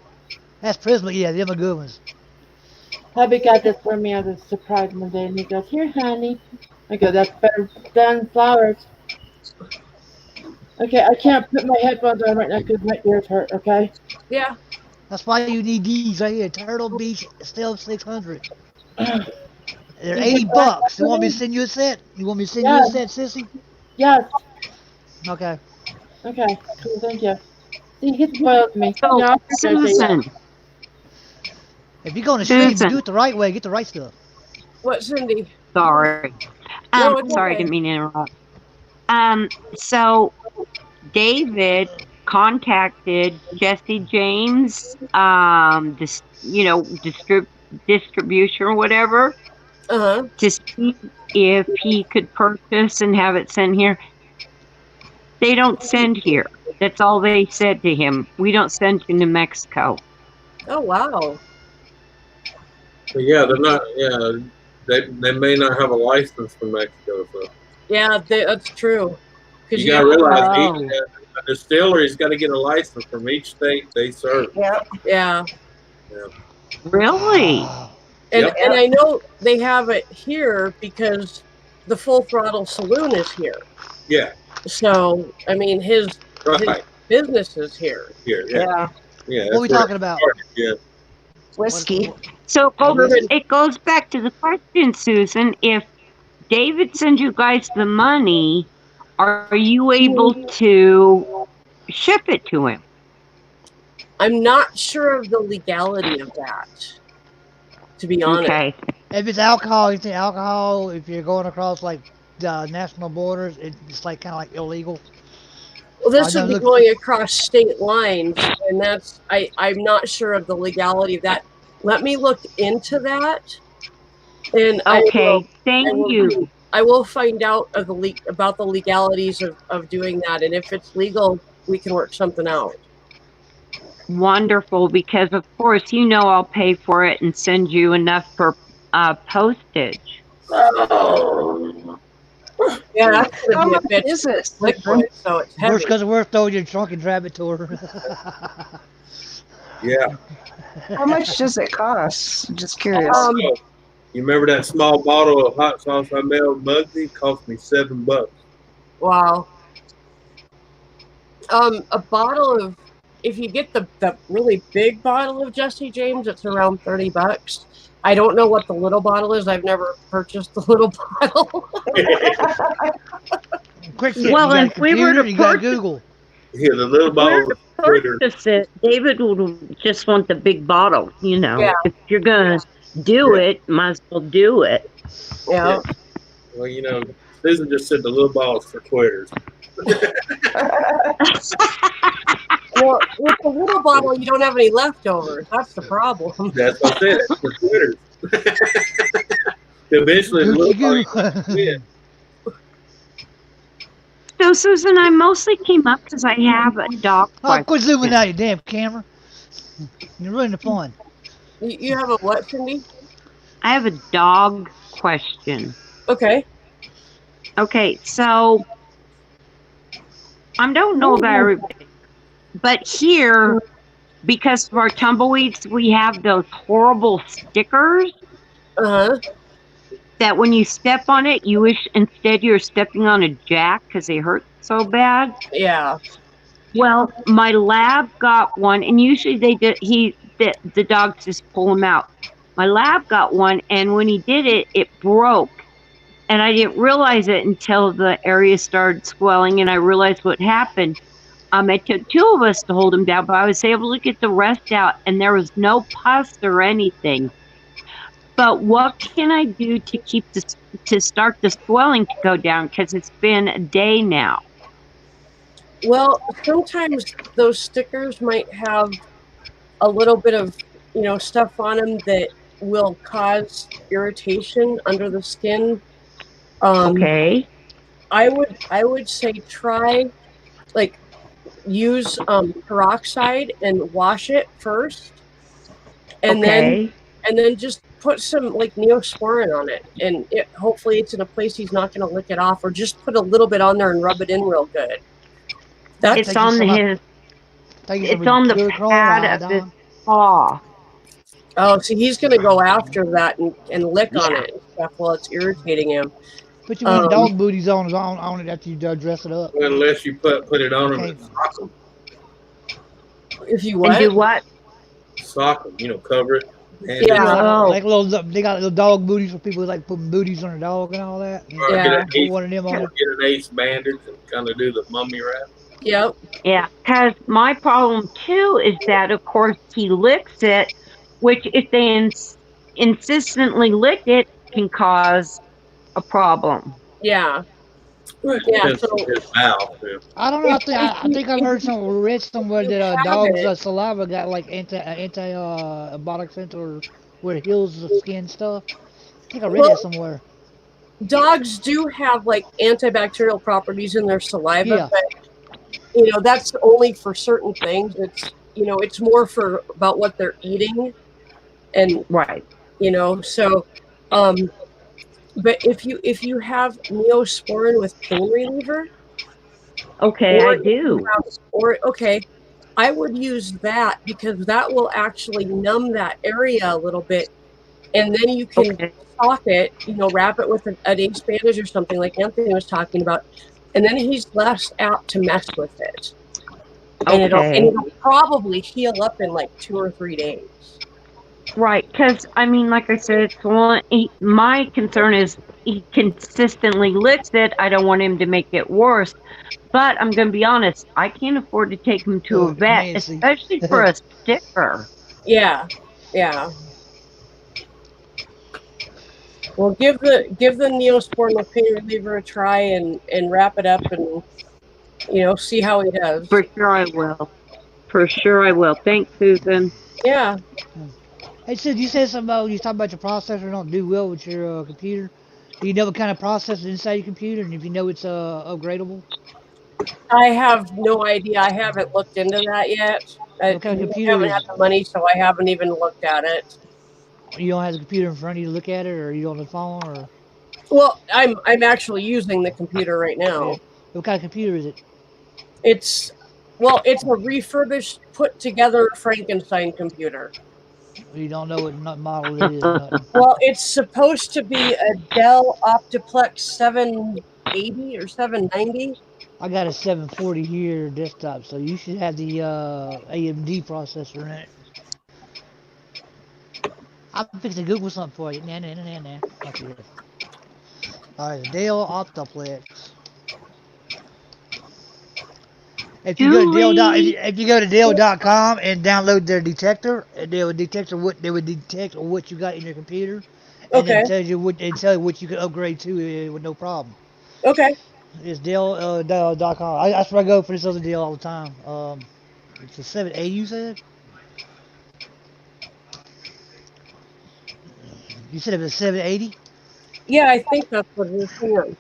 That's Prisma. Yeah, them are good ones. Hubby got this for me as a surprise one day, and he goes, "Here, honey." I go, "That's better than flowers." Okay, I can't put my headphones on right now because my ears hurt. Okay. Yeah. That's why you need these right here. Turtle Beach Stealth 600. They're $80. You want me to send you a set? You want me to send you a set, sissy? Yes. Okay. Okay. Cool. Thank you. See, he spoiled me. So, No, Susan. If you're going to stream, do it the right way. Get the right stuff. What, Cindy? Sorry. No, it's sorry, I okay. didn't mean to interrupt. So David contacted Jesse James, distribution or whatever, to see if he could purchase and have it sent here. They don't send here. That's all they said to him. We don't send to New Mexico. Oh, wow. But yeah, they're not. Yeah, they may not have a license from Mexico. So Yeah, that's true. you gotta realize a distillery's got to get a license from each state they serve. Yep. Yeah. Really? And I know they have it here because the Full Throttle Saloon is here. Yeah. So, I mean, his business is here. Yeah. What are we talking about? Yeah. Whiskey. So it goes back to the question, Susan. If David sends you guys the money, are you able to ship it to him? I'm not sure of the legality of that. to be honest. Okay. If it's alcohol, you think alcohol. If you're going across like national borders, it's like kind of like illegal. Well, this would be going across state lines, and I'm not sure of the legality of that. Let me look into that, and Okay, thank you. I will find out of about the legalities of doing that, and if it's legal, we can work something out. Wonderful, because of course I'll pay for it and send you enough for postage. Oh. Yeah, that's gonna How be a much bitch. is it, Liquid, so it's heavy. Worst because we're throwing your trunk and grab it to her. Yeah. How much does it cost? Just curious. You remember that small bottle of hot sauce I mailed Bugsy? It cost me $7. Wow. A bottle of, if you get the really big bottle of Jesse James, it's around $30. I don't know what the little bottle is. I've never purchased the little bottle. Quick, Well, if we were to you got purchase, Google. Yeah, the little bottle of Twitter. purchase it, David would just want the big bottle. Yeah. If you're gonna do it, might as well do it. Yeah. Well, Susan just said the little bottles for Twitters. Well, with the little bottle, you don't have any leftovers. That's the problem. That's what I said. It's for Twitters. Eventually, the little bottle. Yeah. So, Susan, I mostly came up because I have a dog Oh, quit zooming question. out, you damn camera. You're ruining the fun. You have a what, Cindy? I have a dog question. Okay. Okay, so I don't know about everybody, but here, because of our tumbleweeds, we have those horrible stickers. That when you step on it, you wish instead you're stepping on a jack because they hurt so bad. Yeah. Well, my lab got one, and usually the dogs just pull them out. My lab got one, and when he did it, it broke. And I didn't realize it until the area started swelling, and I realized what happened. It took two of us to hold him down, but I was able to get the rest out, and there was no pus or anything. But what can I do to to start the swelling to go down? Because it's been a day now. Well, sometimes those stickers might have a little bit of, stuff on them that will cause irritation under the skin. Okay. I would say try, like, use peroxide and wash it first, and then just put some like Neosporin on it, and hopefully it's in a place he's not going to lick it off, or just put a little bit on there and rub it in real good. It's on the pad of his paw. Oh, so he's going to go after that and lick on it and stuff while it's irritating him. Put your little dog booties on it after you dress it up. Unless you put it on them and sock them. If you what? And do what? Sock them, cover it. Like they got little dog booties for people who like putting booties on their dog and all that. Get one of them on it. Get an ace bandage and kind of do the mummy wrap. Yep. Yeah, because my problem too is that, of course, he licks it, which if they insistently lick it, can cause a problem. Yeah. Yeah. So, I don't know. I think I've read somewhere that dogs' saliva got like antibiotics or where it heals the skin stuff. I think I read that somewhere. Dogs do have like antibacterial properties in their saliva, but that's only for certain things. It's more for about what they're eating, and so but if you have Neosporin with pain reliever, I do. I would use that, because that will actually numb that area a little bit, and then you can sock it, wrap it with an ace bandage or something like Anthony was talking about, and then he's less apt to mess with it. And it'll probably heal up in like 2 or 3 days. Right, because like I said, my concern is he consistently licks it. I don't want him to make it worse. But I'm going to be honest, I can't afford to take him to a vet, especially for a sticker. Yeah, yeah. Well, give the Neosporin pain reliever a try and wrap it up and see how he does. For sure I will. For sure I will. Thanks, Susan. Yeah. Hey, Sid, you said something about you talking about your processor don't do well with your computer. Do you know what kind of processor inside your computer, and if you know it's upgradable? I have no idea. I haven't looked into that yet. I What kind of haven't computer had the money, so I haven't even looked at it. You don't have the computer in front of you to look at it, or you on the phone, or? Well, I'm actually using the computer right now. Yeah. What kind of computer is it? It's a refurbished, put together Frankenstein computer. You don't know what model it is. Nothing. Well, it's supposed to be a Dell Optiplex 780 or 790. I got a 740 here desktop, so you should have the AMD processor in it. I'm fixing to Google something for you. Nah. Okay. Alright, Dell Optiplex. If you go to Dell.com and download their detector, they would detect what you got in your computer, and then tell you what you can upgrade to with no problem. Okay. It's Dell.com. That's where I go for this other deal all the time. It's a 780, you said? You said it was 780? Yeah, I think that's what it is. Hang on.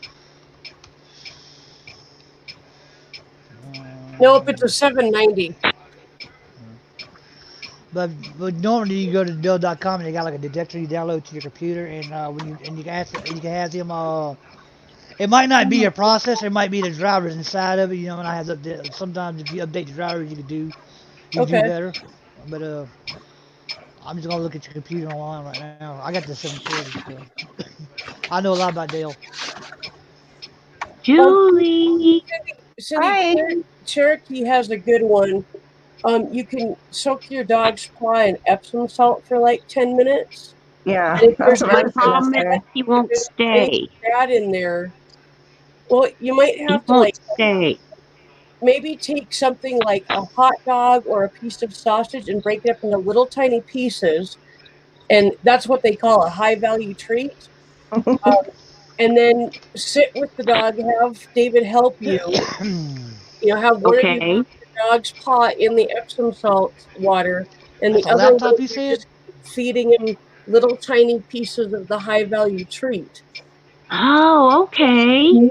Nope, it's a 790. But normally you go to Dell.com and they got like a detector you download to your computer, and you can have them. It might not be your processor, it might be the drivers inside of it. You know, and I have sometimes if you update the drivers, you do better. But I'm just gonna look at your computer online right now. I got the 740, so I know a lot about Dell. Julie. Cindy, Cherokee has a good one. You can soak your dog's paw in Epsom salt for like 10 minutes. Yeah, that's what My problem is he won't stay. That in there. Well, you might have He to won't stay. maybe take something like a hot dog or a piece of sausage and break it up into little tiny pieces, and that's what they call a high value treat. And then sit with the dog, have David help you. Have one of you put your dog's paw in the Epsom salt water, and That's the a other laptop, one you you're said? just feeding him little tiny pieces of the high value treat. Oh, okay.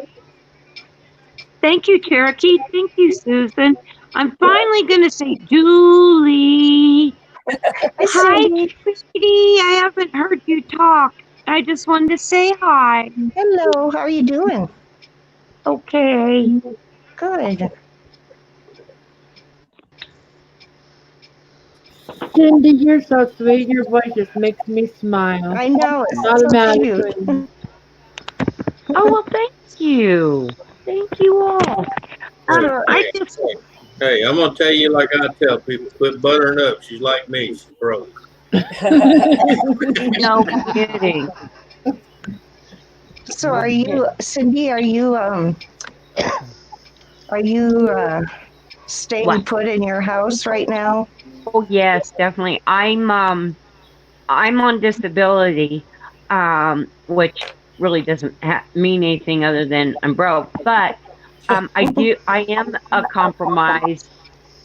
Thank you, Cherokee. Thank you, Susan. I'm finally going to say Julie. Hi, sweetie. I haven't heard you talk. I just wanted to say hi. Hello. How are you doing? Okay. Good. Cindy, you're so sweet. Your voice just makes me smile. I know. It's Automatically. so Oh, well, thank you. Thank you all. Hey, I'm gonna tell you like I tell people: quit buttering up. She's like me. She's broke. No kidding. So are you, Cindy? Are you staying put in your house right now? Oh yes, definitely. I'm on disability, which really doesn't mean anything other than I'm broke. But I am a compromised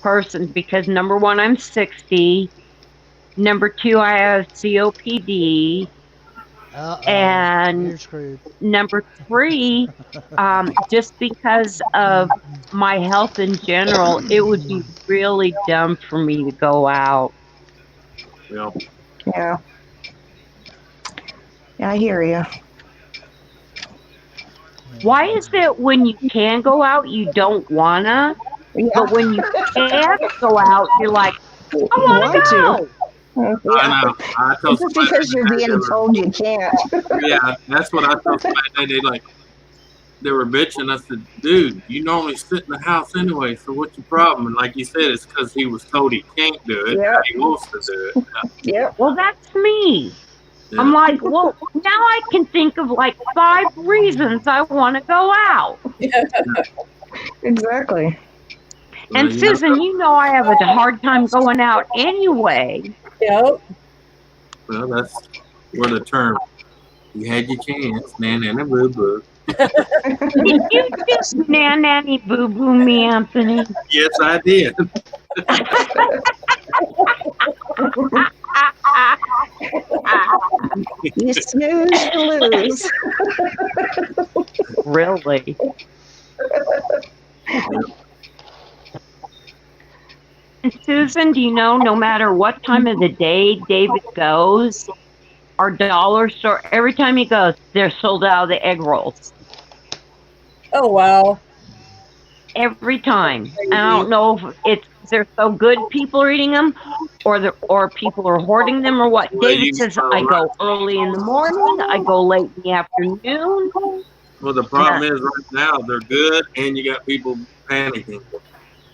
person because number one, I'm 60. Number two, I have COPD. And you're screwed. number three, just because of my health in general, it would be really dumb for me to go out. Yeah. Yeah. I hear you. Why is it when you can go out, you don't wanna? Yeah. But when you can't go out, you're like, I wanna go. I know. I tell It's just because you're being told you can't. Yeah, that's what I told somebody. They were bitching. I said, dude, you normally sit in the house anyway, so what's your problem? And like you said, it's because he was told he can't do it. Yep. He wants to do it. Yeah. Well, that's me. Yeah. I'm like, well, now I can think of like 5 reasons I want to go out. Exactly. And Susan, you know I have a hard time going out anyway. Yep. Well, that's where the term You had your chance, Nan and Boo Boo. Did you just nanny boo boo me, Anthony? Yes, I did. You snooze, you lose. Really? And Susan, do you know no matter what time of the day David goes, our dollar store, every time he goes, they're sold out of the egg rolls. Oh, wow. Every time. I don't know if it's they're so good people are eating them or people are hoarding them or what. Well, David says I go early in the morning, I go late in the afternoon. Well, the problem is right now they're good, and you got people panicking.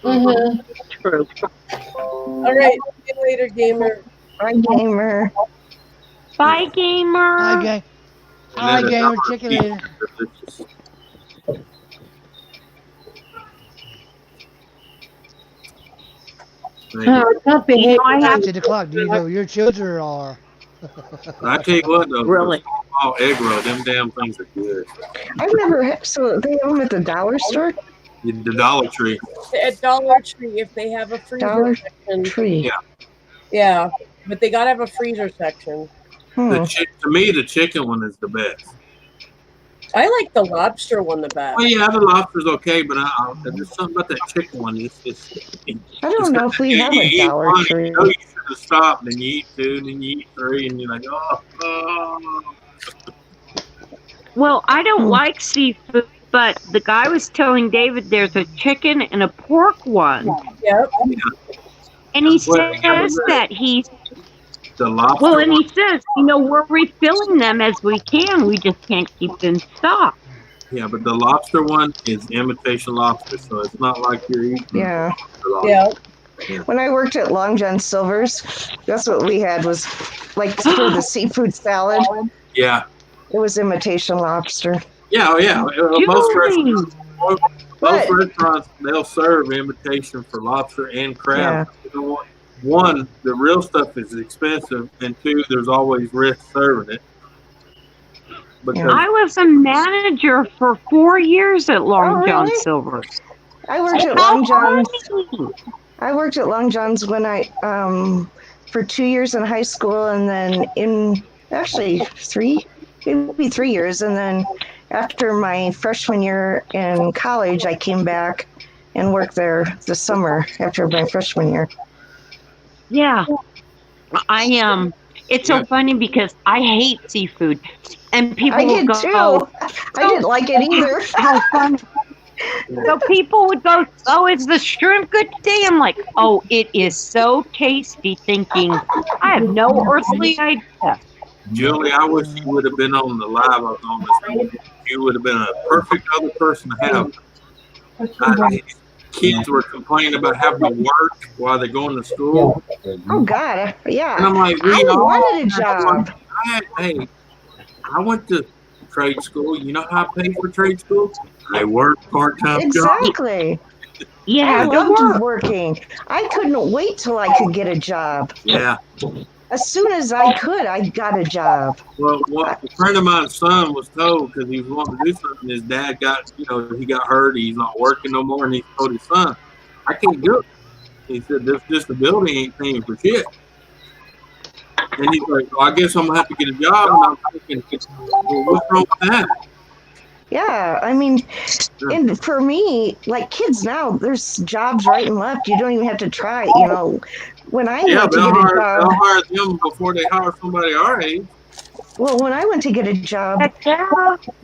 Mm-hmm. True. All right. See you later, gamer. Bye, gamer. Bye, gamer. Hi, gang. Hi, gamer. Check you later. Don't behave. It's 10 o'clock. Do you know your children are? I tell you what, though, really, small egg roll, them damn things are good. I've never had, so they have them at the dollar store? The Dollar Tree. At Dollar Tree, if they have a freezer Dollar section. Tree. Yeah, but they gotta have a freezer section. To me, the chicken one is the best. I like the lobster one the best. Well, yeah, the lobster's okay, but there's something about that chicken one. I don't know if we have a Dollar Tree. You know, you should have stopped, then you eat two, then you eat three, and you're like, oh. Well, I don't like seafood, but the guy was telling David there's a chicken and a pork one. Yep. And he says that he's the lobster. Well, and he says, you know, we're refilling them as we can. We just can't keep them stocked. Yeah, but the lobster one is imitation lobster, so it's not like you're eating. Yeah. Yeah. When I worked at Long John Silver's, that's what we had was like for the seafood salad. Yeah. It was imitation lobster. Yeah, oh yeah. Most restaurants, they'll serve imitation for lobster and crab. Yeah. You know what? One, the real stuff is expensive, and two, there's always risk serving it. Because I was a manager for 4 years at Long John Silver's. I worked at Long John's. I worked at Long John's when I for 2 years in high school, and then maybe 3 years, and then after my freshman year in college, I came back and worked there this summer after my freshman year. Yeah, it's so funny because I hate seafood, and people I will did go, too. I didn't like it either. How funny. So people would go, oh, is the shrimp good today? I'm like, oh, it is so tasty, thinking, I have no earthly idea. Julie, I wish you would have been on the live I was on this morning. You would have been a perfect other person to have. Kids were complaining about having to work while they're going to school. Oh God, yeah. And I'm like, I wanted a job. I went to trade school. You know how I paid for trade school? I worked part-time job. Exactly. Yeah, I loved working. I couldn't wait till I could get a job. Yeah. As soon as I could, I got a job. Well, a friend of mine's son was told because he was wanting to do something. His dad he got hurt. He's not working no more, and he told his son, "I can't do it." He said, "This disability ain't paying for shit." And he's like, "Well, I guess I'm gonna have to get a job." And I'm thinking, "Well, what's wrong with that?" Yeah, I mean, and for me, like kids now, there's jobs right and left. You don't even have to try. You know, when I went to get a job, they'll hire them before they hire somebody our age. Well, when I went to get a job,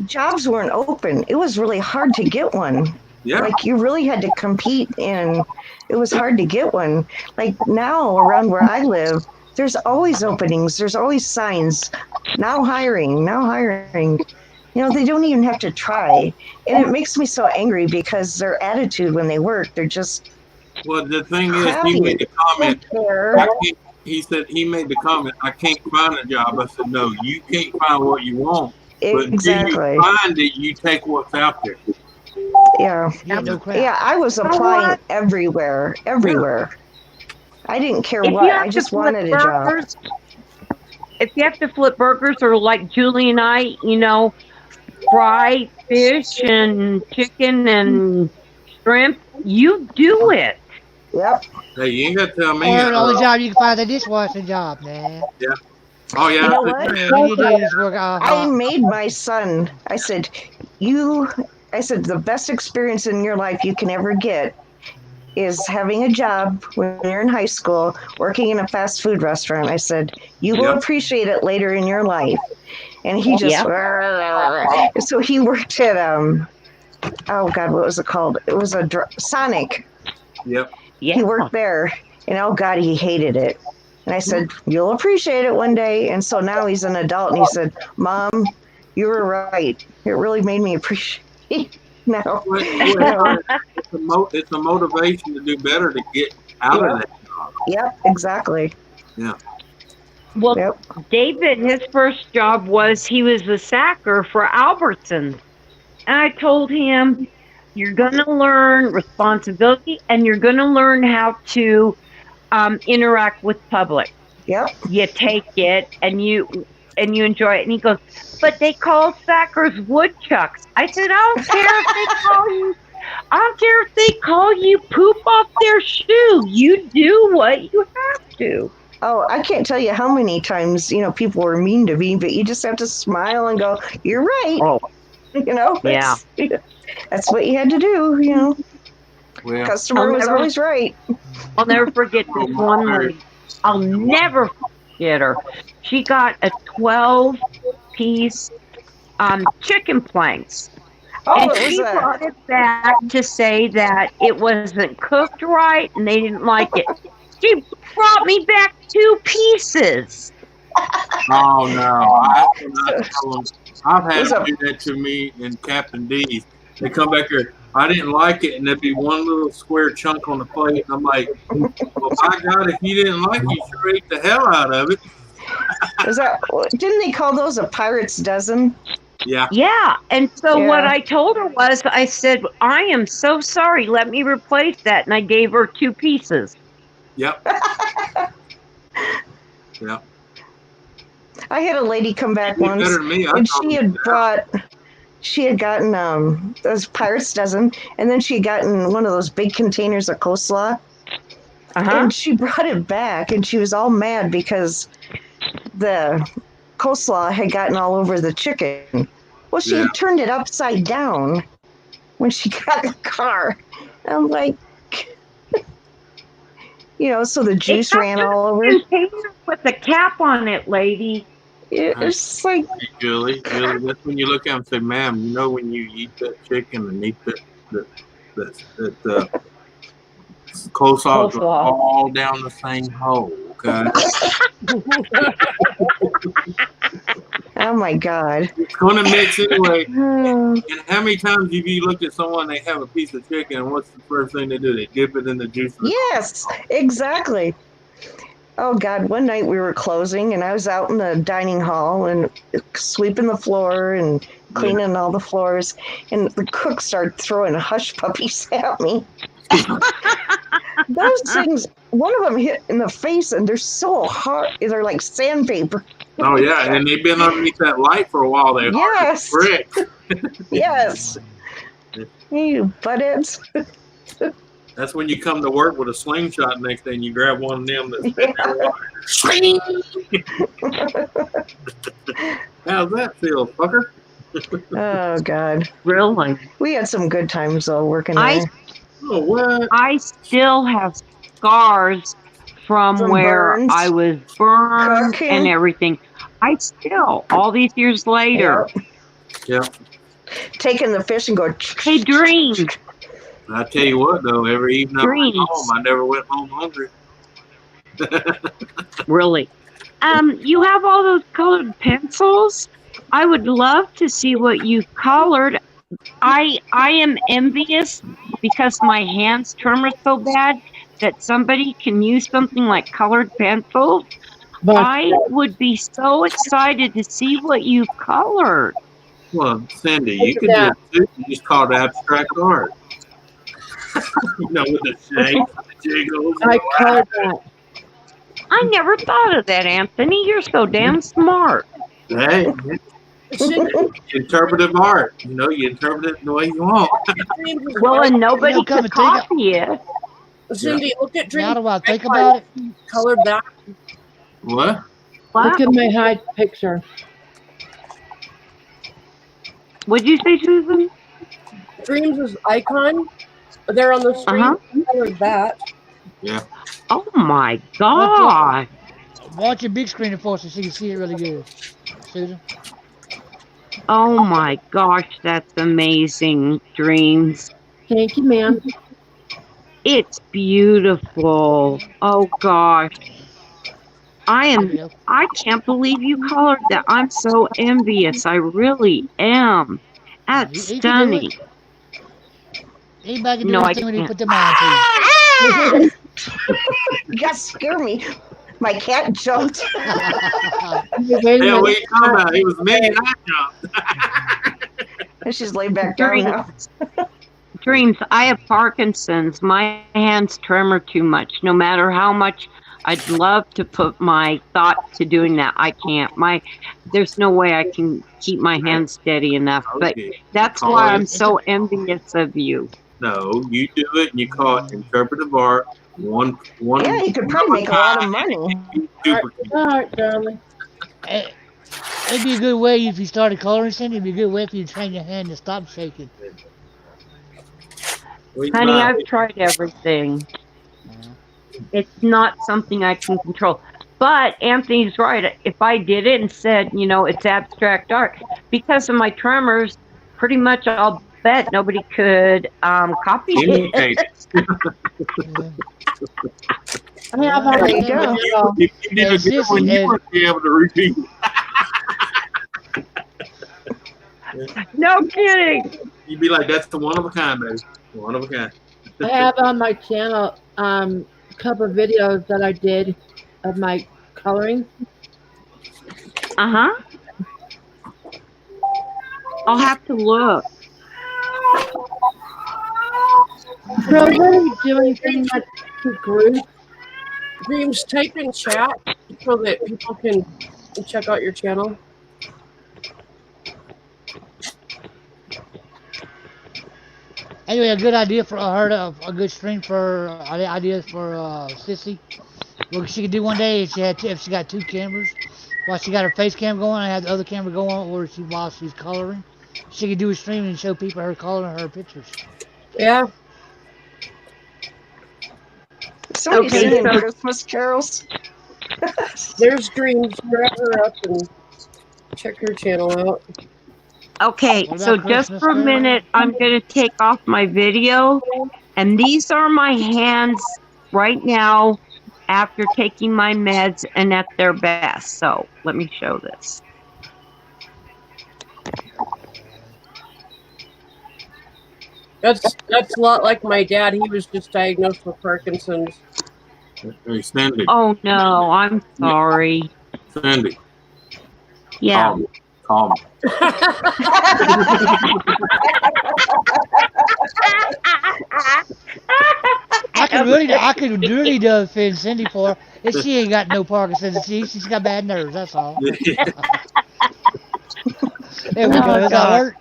jobs weren't open. It was really hard to get one. Yeah. Like you really had to compete, and it was hard to get one. Like now, around where I live, there's always openings. There's always signs. Now hiring. Now hiring. You know, they don't even have to try. And it makes me so angry because their attitude when they work, they're just. Well, the thing is, he made the comment. He said he made the comment, I can't find a job. I said, no, you can't find what you want. But Exactly. until you find it, you take what's out there. Yeah. Yeah, I was applying everywhere. I didn't care what. I just wanted a job. if you have to flip burgers or like Julie and I, fry fish and chicken and shrimp, you do it. Yep. Hey, you ain't got to tell me. Or the only job you can find is a dishwashing job, man. Yeah. Oh yeah. You know what? All you do is work out I hot. made my son. I said, the best experience in your life you can ever get is having a job when you're in high school, working in a fast food restaurant. I said, you will appreciate it later in your life. And he just, so he worked at, oh God, what was it called? It was a Sonic. Yep. He worked there, and oh God, he hated it. And I said, you'll appreciate it one day. And so now he's an adult, and he said, Mom, you were right. It really made me appreciate it now. It's a motivation to do better to get out of that job. Yep, exactly. Yeah. Well, David, his first job was he was the sacker for Albertsons. And I told him, you're going to learn responsibility and you're going to learn how to interact with public. Yep. You take it and you enjoy it. And he goes, but they call sackers woodchucks. I said, I don't care if they call you poop off their shoe. You do what you have to. Oh, I can't tell you how many times, people were mean to me, but you just have to smile and go, you're right. Oh. That's what you had to do, Well, Customer was always right. I'll never forget this one lady. I'll never forget her. She got a 12-piece chicken planks. And she brought it back to say that it wasn't cooked right and they didn't like it. She brought me back 2 pieces. Oh no! I've had to do that to me in Captain D's. They come back here. I didn't like it, and there'd be one little square chunk on the plate. And I'm like, well, my God, if you didn't like it, you sure ate the hell out of it. Didn't they call those a pirate's dozen? Yeah. Yeah. And so what I told her was, I said, I am so sorry. Let me replace that. And I gave her 2 pieces. Yep. Yep. I had a lady come back once, and she had gotten those pirate's dozen, and then she had gotten one of those big containers of coleslaw. And she brought it back, and she was all mad because the coleslaw had gotten all over the chicken. Well, she had turned it upside down when she got in the car. And I'm like, so the juice ran all over. With the cap on it, lady. It's like, hey, Julie, that's when you look at them and say, ma'am, when you eat that chicken and eat that coleslaw goes all down the same hole, okay? Oh my God. It's going to mix anyway. And how many times have you looked at someone, they have a piece of chicken, and what's the first thing they do? They dip it in the juice. Yes, exactly. Oh God, one night we were closing and I was out in the dining hall and sweeping the floor and cleaning all the floors, and the cook started throwing hush puppies at me. Those things, one of them hit in the face and they're so hard, they're like sandpaper. Oh yeah, and they've been underneath that light for a while. They're hard as brick. Yes. You buttheads. That's when you come to work with a slingshot next day and you grab one of them that's How's that feel, fucker? Oh God. Really? We had some good times though working there. Oh, what? I still have scars from where burns, I was burned cooking. and everything. I still, all these years later. Yeah. Taking the fish and go, hey, Dream. I tell you what, though, every evening I went home, I never went home hungry. Really? You have all those colored pencils? I would love to see what you colored. I am envious because my hands tremor so bad that somebody can use something like colored pencils. I would be so excited to see what you colored. Well, Cindy, you could just call it abstract art. With the shapes, the jiggles. I colored that. I never thought of that, Anthony. You're so damn smart. Hey, interpretive art. You know, you interpret it the way you want. Well, and nobody You know, come could and think copy it. Cindy, look at now Dream. do I think about it? Colored that. What? Look at my hide picture. What'd you say, Susan? Dreams' icon. There on the screen. Colored that. Yeah. Oh my Watch god. Watch your big screen for us so you can see it really good, Susan. Oh my gosh, that's amazing, Dreams. Thank you, ma'am. It's beautiful. Oh gosh. I can't believe you colored that. I'm so envious. I really am. That's You can do it. stunning. Anybody can do No, I anything when they can't. put their mind to. You guys scare me. My cat jumped. Yeah, what are you talking about? It was me and I jumped. And she's laid back down now. Dreams, I have Parkinson's. My hands tremor too much. No matter how much I'd love to put my thought to doing that, I can't. There's no way I can keep my hands steady enough. But that's why I'm so envious of you. No, you do it and you call it interpretive art. One. Yeah, you could probably make a lot of money. All right, darling. It'd be a good way if you started coloring something. It'd be a good way for you to train your hand to stop shaking. Honey, I've tried everything. It's not something I can control. But Anthony's right. If I did it and said, it's abstract art, because of my tremors, pretty much I'll bet nobody could copy it. I have on There you go. If you did a good one, you wouldn't be able to repeat it. No kidding. You'd be like, that's the one of a kind, baby. One of a kind. I have on my channel a couple of videos that I did of my coloring. Uh-huh. I'll have to look. So what are you doing pretty much to group? Dreams, type in chat so that people can check out your channel. Anyway, a good idea for I heard a good stream for ideas for Sissy. What she could do one day if she got two cameras, while she got her face cam going, I had the other camera go on while she's coloring. She could do a stream and show people her coloring her pictures. Yeah. Somebody's singing Christmas carols. There's Dreams. Grab her up and check her channel out. Okay, so just for a minute, I'm going to take off my video. And these are my hands right now after taking my meds and at their best. So let me show this. That's a lot like my dad. He was just diagnosed with Parkinson's. Hey, Sandy. Oh, no, I'm sorry. Sandy. Yeah. Calm. I could really defend Cindy for her. If she ain't got no Parkinson's, she's got bad nerves. That's all. There we go. Does that work?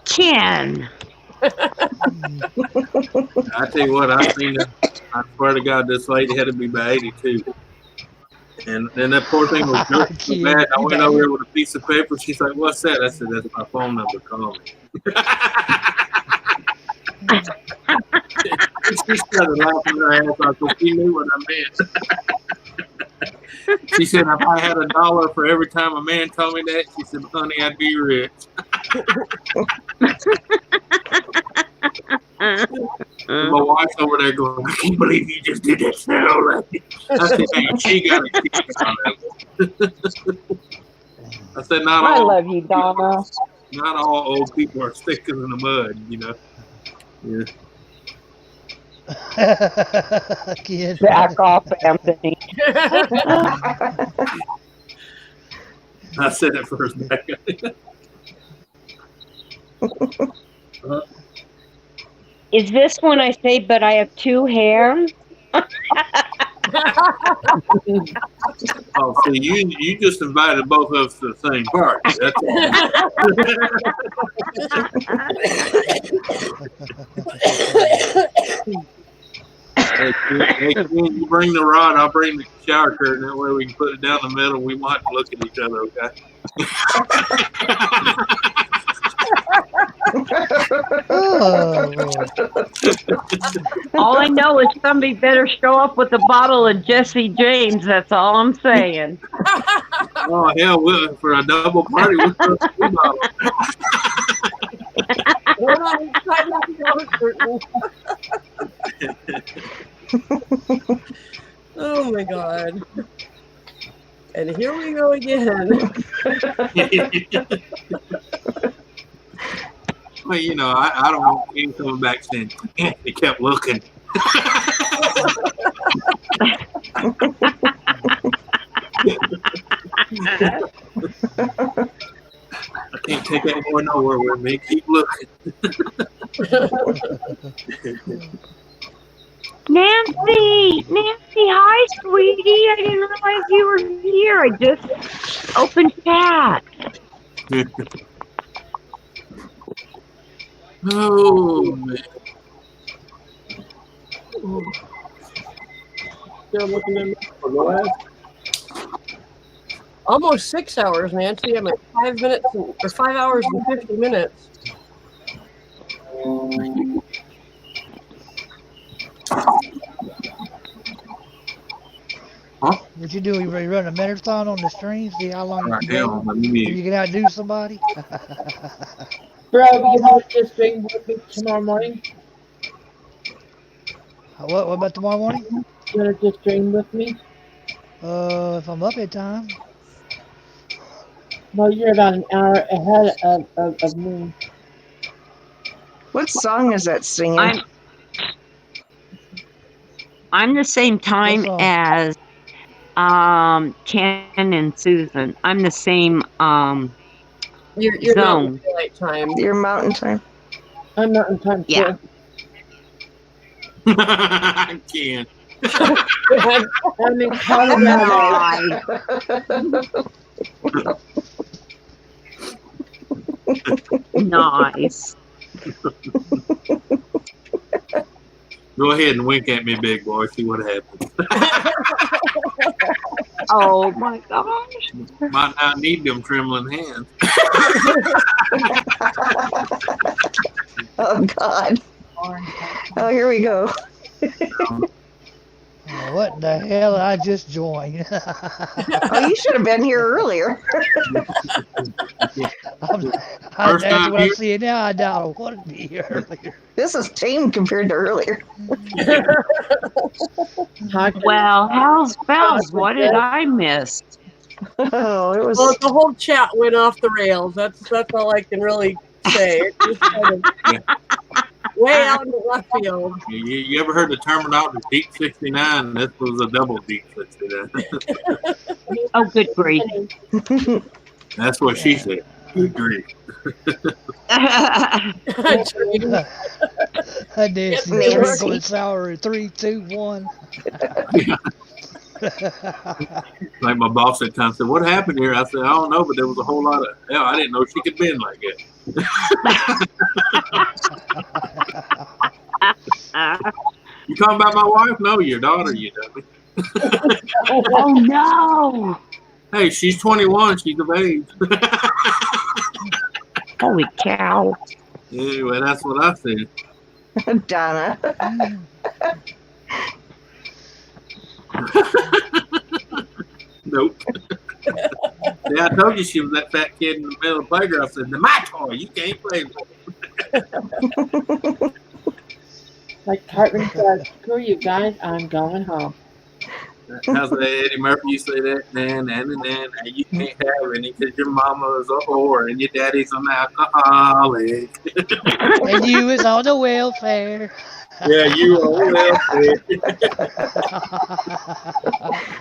Ken. I tell you what, I swear to God, this lady had to be by 82. And then that poor thing was so bad. I went over there with a piece of paper. She's like, "What's that?" I said, "That's my phone number. Call me." She started laughing her ass off because she knew what I meant. She said, "If I had $1 for every time a man told me that," she said, "Honey, I'd be rich." And my wife's over there going, "I can't believe you just did that to that old lady." I said, "Hey, she got a kick out of it." I said, "Not all. I love you, Donna. Not all old people are stickers in the mud, you know." Yeah. Kid. Back off, Anthony. I said it first back. Is this when I say, but I have two hands? Oh, see, you just invited both of us to the same party. That's all. Hey, Ken, you bring the rod, I'll bring the shower curtain. That way we can put it down the middle. We might have to look at each other, okay? Oh, Lord. All I know is somebody better show up with a bottle of Jesse James. That's all I'm saying. Oh, hell, for a double party, we'll throw 2 bottles. We're not excited about the curtain. Oh my God. And here we go again. Well, you know, I don't want him coming back saying, Anthony kept looking. I can't take that boy nowhere with me. Keep looking. Nancy, hi, sweetie. I didn't realize you were here. I just opened chat. Oh, man. Still looking at me for the last almost 6 hours, Nancy. I'm at 5 minutes or 5 hours and 50 minutes. Huh? What you do? You run a marathon on the stream? See how long you Right can now, go? I'm mute. You can outdo somebody? Bro, you want to just drink with me tomorrow morning? What about tomorrow morning? You want to just drink with me? If I'm up at time. Well, you're about an hour ahead of me. What song is that singing? I'm the same time as Ken and Susan. I'm the same You're zone. Mountain Daylight Time. Your mountain time? I'm Mountain Time too. Yeah. I can't. I'm in Colorado. Nice. Go ahead and wink at me, big boy. See what happens. Oh my gosh. Might not need them trembling hands. Oh, God. Oh, here we go. What the hell? I just joined. Oh, you should have been here earlier. After what I'm seeing now, I doubt I wanted to be here earlier. This is tame compared to earlier. Well, how's bells? What did I miss? Oh, it was. Well, the whole chat went off the rails. That's all I can really say. It just kind of way out in the left field. You ever heard the terminology Deep 69? This was a double Deep 69. Oh, good grief. That's what she said. Good grief. I did. We're going sour in 3, 2, 1. Like my boss at times said, "What happened here?" I said, "I don't know, but there was a whole lot of hell. I didn't know she could bend like that." You talking about my wife? No, your daughter, you dummy. Oh no! Hey, she's 21. She's of age. Holy cow! Anyway, that's what I said. Donna. Nope. Yeah, I told you she was that fat kid in the middle of the playground. I said, "They're my toy. You can't play with it." Like Cartman said, screw you guys, I'm going home. How's that? Eddie Murphy used to say that, and you can't have any because your mama is a whore and your daddy's an alcoholic. And you is on the welfare. Yeah, you are well fed.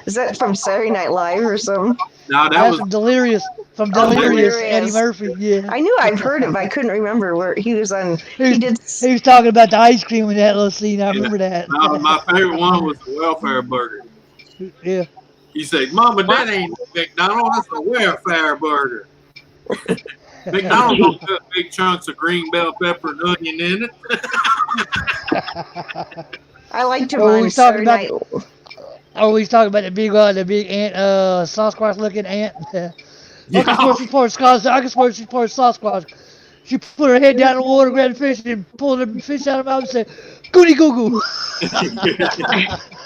Is that from Saturday Night Live or something? No, that That's was from Delirious. From Oh, Delirious, Eddie Delirious. Murphy. Yeah. I knew I've heard it, but I couldn't remember where he was on. He did. He was talking about the ice cream in that little scene. I remember that. my favorite one was the welfare burger. Yeah. He said, "Mama, that ain't McDonald's. That's a welfare burger." McDonald's don't put big chunks of green bell pepper and onion in it. I liked him Oh, on he's talking Saturday about. Night. Oh, he's talking about the big ant, Sasquatch looking ant. I can swear she's part of Sasquatch. I can swear she's part of Sasquatch. She put her head down in the water, grabbed the fish, and pulled the fish out of her mouth and said, "Goody goo goo."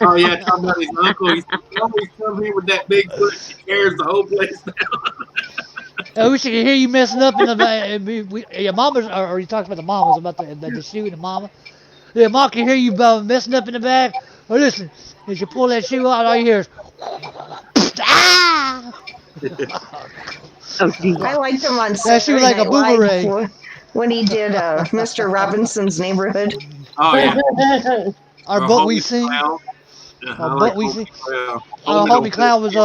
Oh yeah, talking about his uncle. He's always come here with that big foot. She tears the whole place down. I wish I could hear you messing up in the. Your mamas, or you talked about the mamas, about the shoe and the mama. Yeah, mom can hear you messing up in the back. Or listen, as you pull that shoe out, all you hear is, ah! I liked him on That Saturday shoe like a Night Live boomerang. when he did Mr. Robinson's Neighborhood. Oh yeah. Our butt we sing. Our butt we sing. Our homie clown was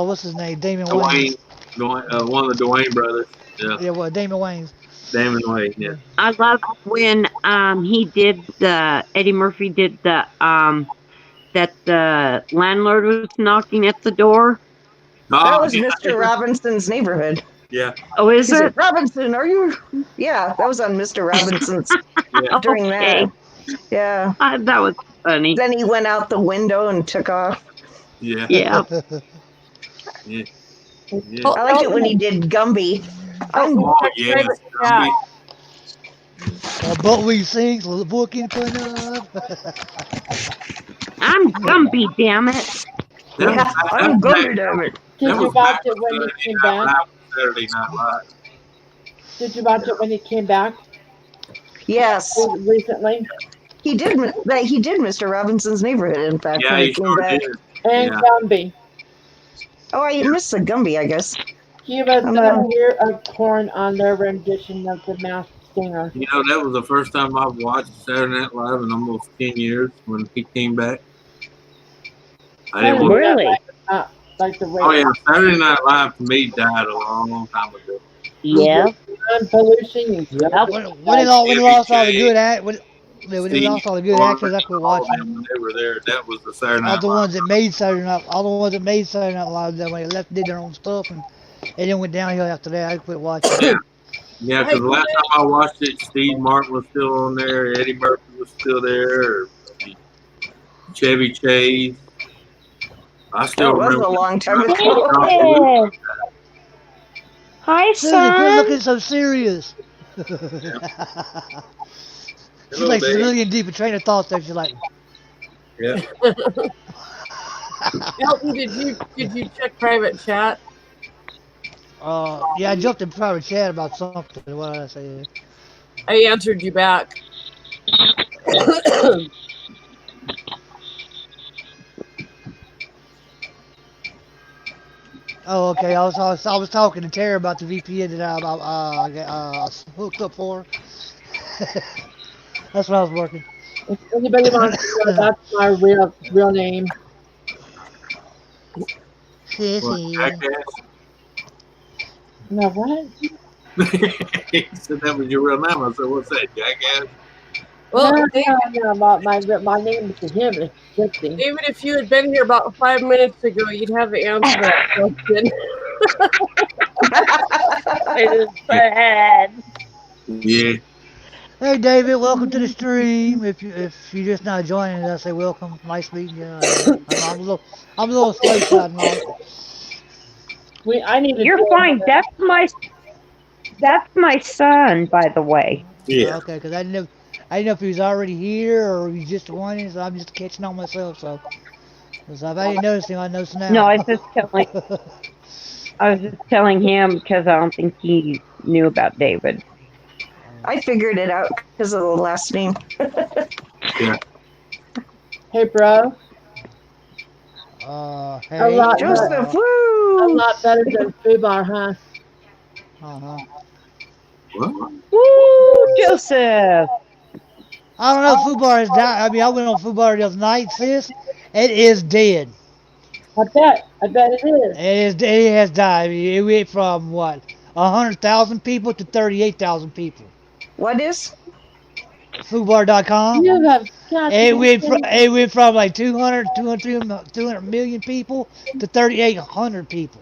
what's his name? Damon Wayans. One of the Dwayne brothers. Yeah. Yeah, well, Damon Wayans. Damon Wayne. Yeah. I love when he did Eddie Murphy did that the landlord was knocking at the door. That was Mr. Robinson's Neighborhood. Yeah. Oh, is He it? said, Robinson, are you? Yeah, that was on Mr. Robinson's during that. Yeah. That was funny. Then he went out the window and took off. Yeah. Yeah. Yeah. I liked it when he did Gumby. Oh yes. Our butt we sing, so the book can put up. I'm Gumby, damn it. Yeah, I'm Gumby, damn it. Did you watch it when he came back? Saturday Night Live. Did you watch it when he came back? Yes. Recently? He did Mr. Robinson's Neighborhood, in fact, Yeah, when he he came sure back. did. And Yeah. Gumby. Oh, I missed the Gumby, I guess. Give us a year of corn on their rendition of the Masked Singer. You know, that was the first time I've watched Saturday Night Live in almost 10 years when he came back. I didn't watch Really? Like the way Oh yeah, Saturday Night Live to me died a long, long time ago. Yeah. Pollution. When he lost all the good when he lost all the good actors, I quit watching it. When they were there, that was the Saturday All Night the Live. ones that made Saturday Night Live, that way they left, did their own stuff, and then went downhill after that. I quit watching it. Yeah, because the last time I watched it, Steve Martin was still on there, Eddie Murphy was still there, Chevy Chase. I still That was remember. a long time ago. Hi, Susan, quit son. looking so serious. She's like she's a Dave. million deep in train of thoughts there. She's like, Yeah. Elton, did you check private chat? yeah, I jumped in private chat about something. What did I say? I answered you back. Oh, okay. I was talking to Tara about the VPN that I hooked up for her. That's what I was working. If anybody wants to know, that's my real name. No, what? He said that was your real name. I said, what's that, jackass? Well, no, David, my name is him. It's Dixie. David, if you had been here about 5 minutes ago, you'd have the answer to that question. It is bad. Yeah. Hey, David, welcome to the stream. If you're just now joining us, I say welcome. Nice meeting you. I'm a little slow tonight. I need. You're fine. That's my son, by the way. Yeah. Okay, because I didn't know if he was already here or he was just joining, so I'm just catching on myself. So if I didn't notice him, I noticed now. No, I was just telling him because I don't think he knew about David. I figured it out because of the last name. Yeah. Hey, bro. Hey, Joseph, woo! A lot better than Fubar, huh? Uh-huh. What? Woo, Joseph. I don't know. Food bar is died. I mean, I went on food bar the other night, sis. It is dead. I bet it is. It has died. I mean, it went from what 100,000 people to 38,000 people. What is? Foodbar.com. You have got to be kidding. It went from like 200 million people to 3,800 people.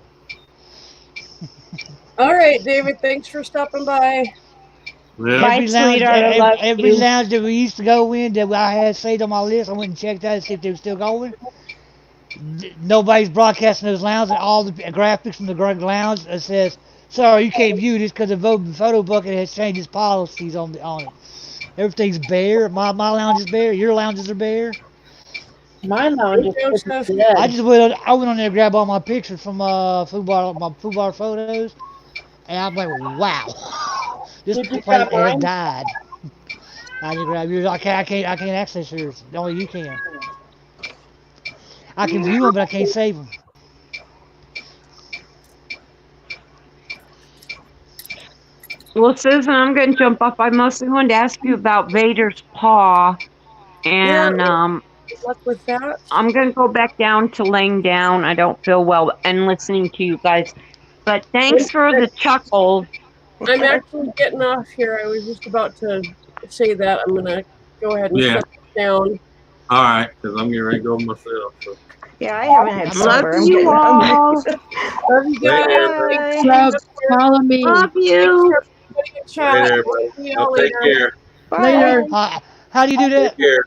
All right, David. Thanks for stopping by. Yeah. Bye, sweetheart. I love Every you. lounge that we used to go in that I had saved on my list, I went and checked out to see if they were still going. Nobody's broadcasting those lounges, and all the graphics from the lounge that says, "Sorry, you can't view this because the photo bucket has changed its policies on it. Everything's bare. My lounge is bare. Your lounges are bare." My lounge is Joseph. pretty dead. I went on there to grab all my pictures from my food bar photos, and I'm like, wow, this Did you place grab has mine? died. I didn't grab yours. I can't access yours. Only you can. I can view them, but I can't save them. Well, Susan, I'm going to jump off. I mostly wanted to ask you about Vader's paw, Yeah. and Good luck with that. I'm going to go back down to laying down. I don't feel well, and listening to you guys. But thanks for the chuckles. I'm actually getting off here. I was just about to say that. I'm gonna go ahead and Yeah. shut this down. All right, because I'm getting ready to go myself. So. Yeah, I haven't had Love supper. I'm you getting hungry. all. Love you guys. Later, Thanks Bye. for Rob, the follow me. Love you. everybody in chat. later, everybody. See y'all Y'all take later. care. Later. How do you do Take that? care.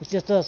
It's just us.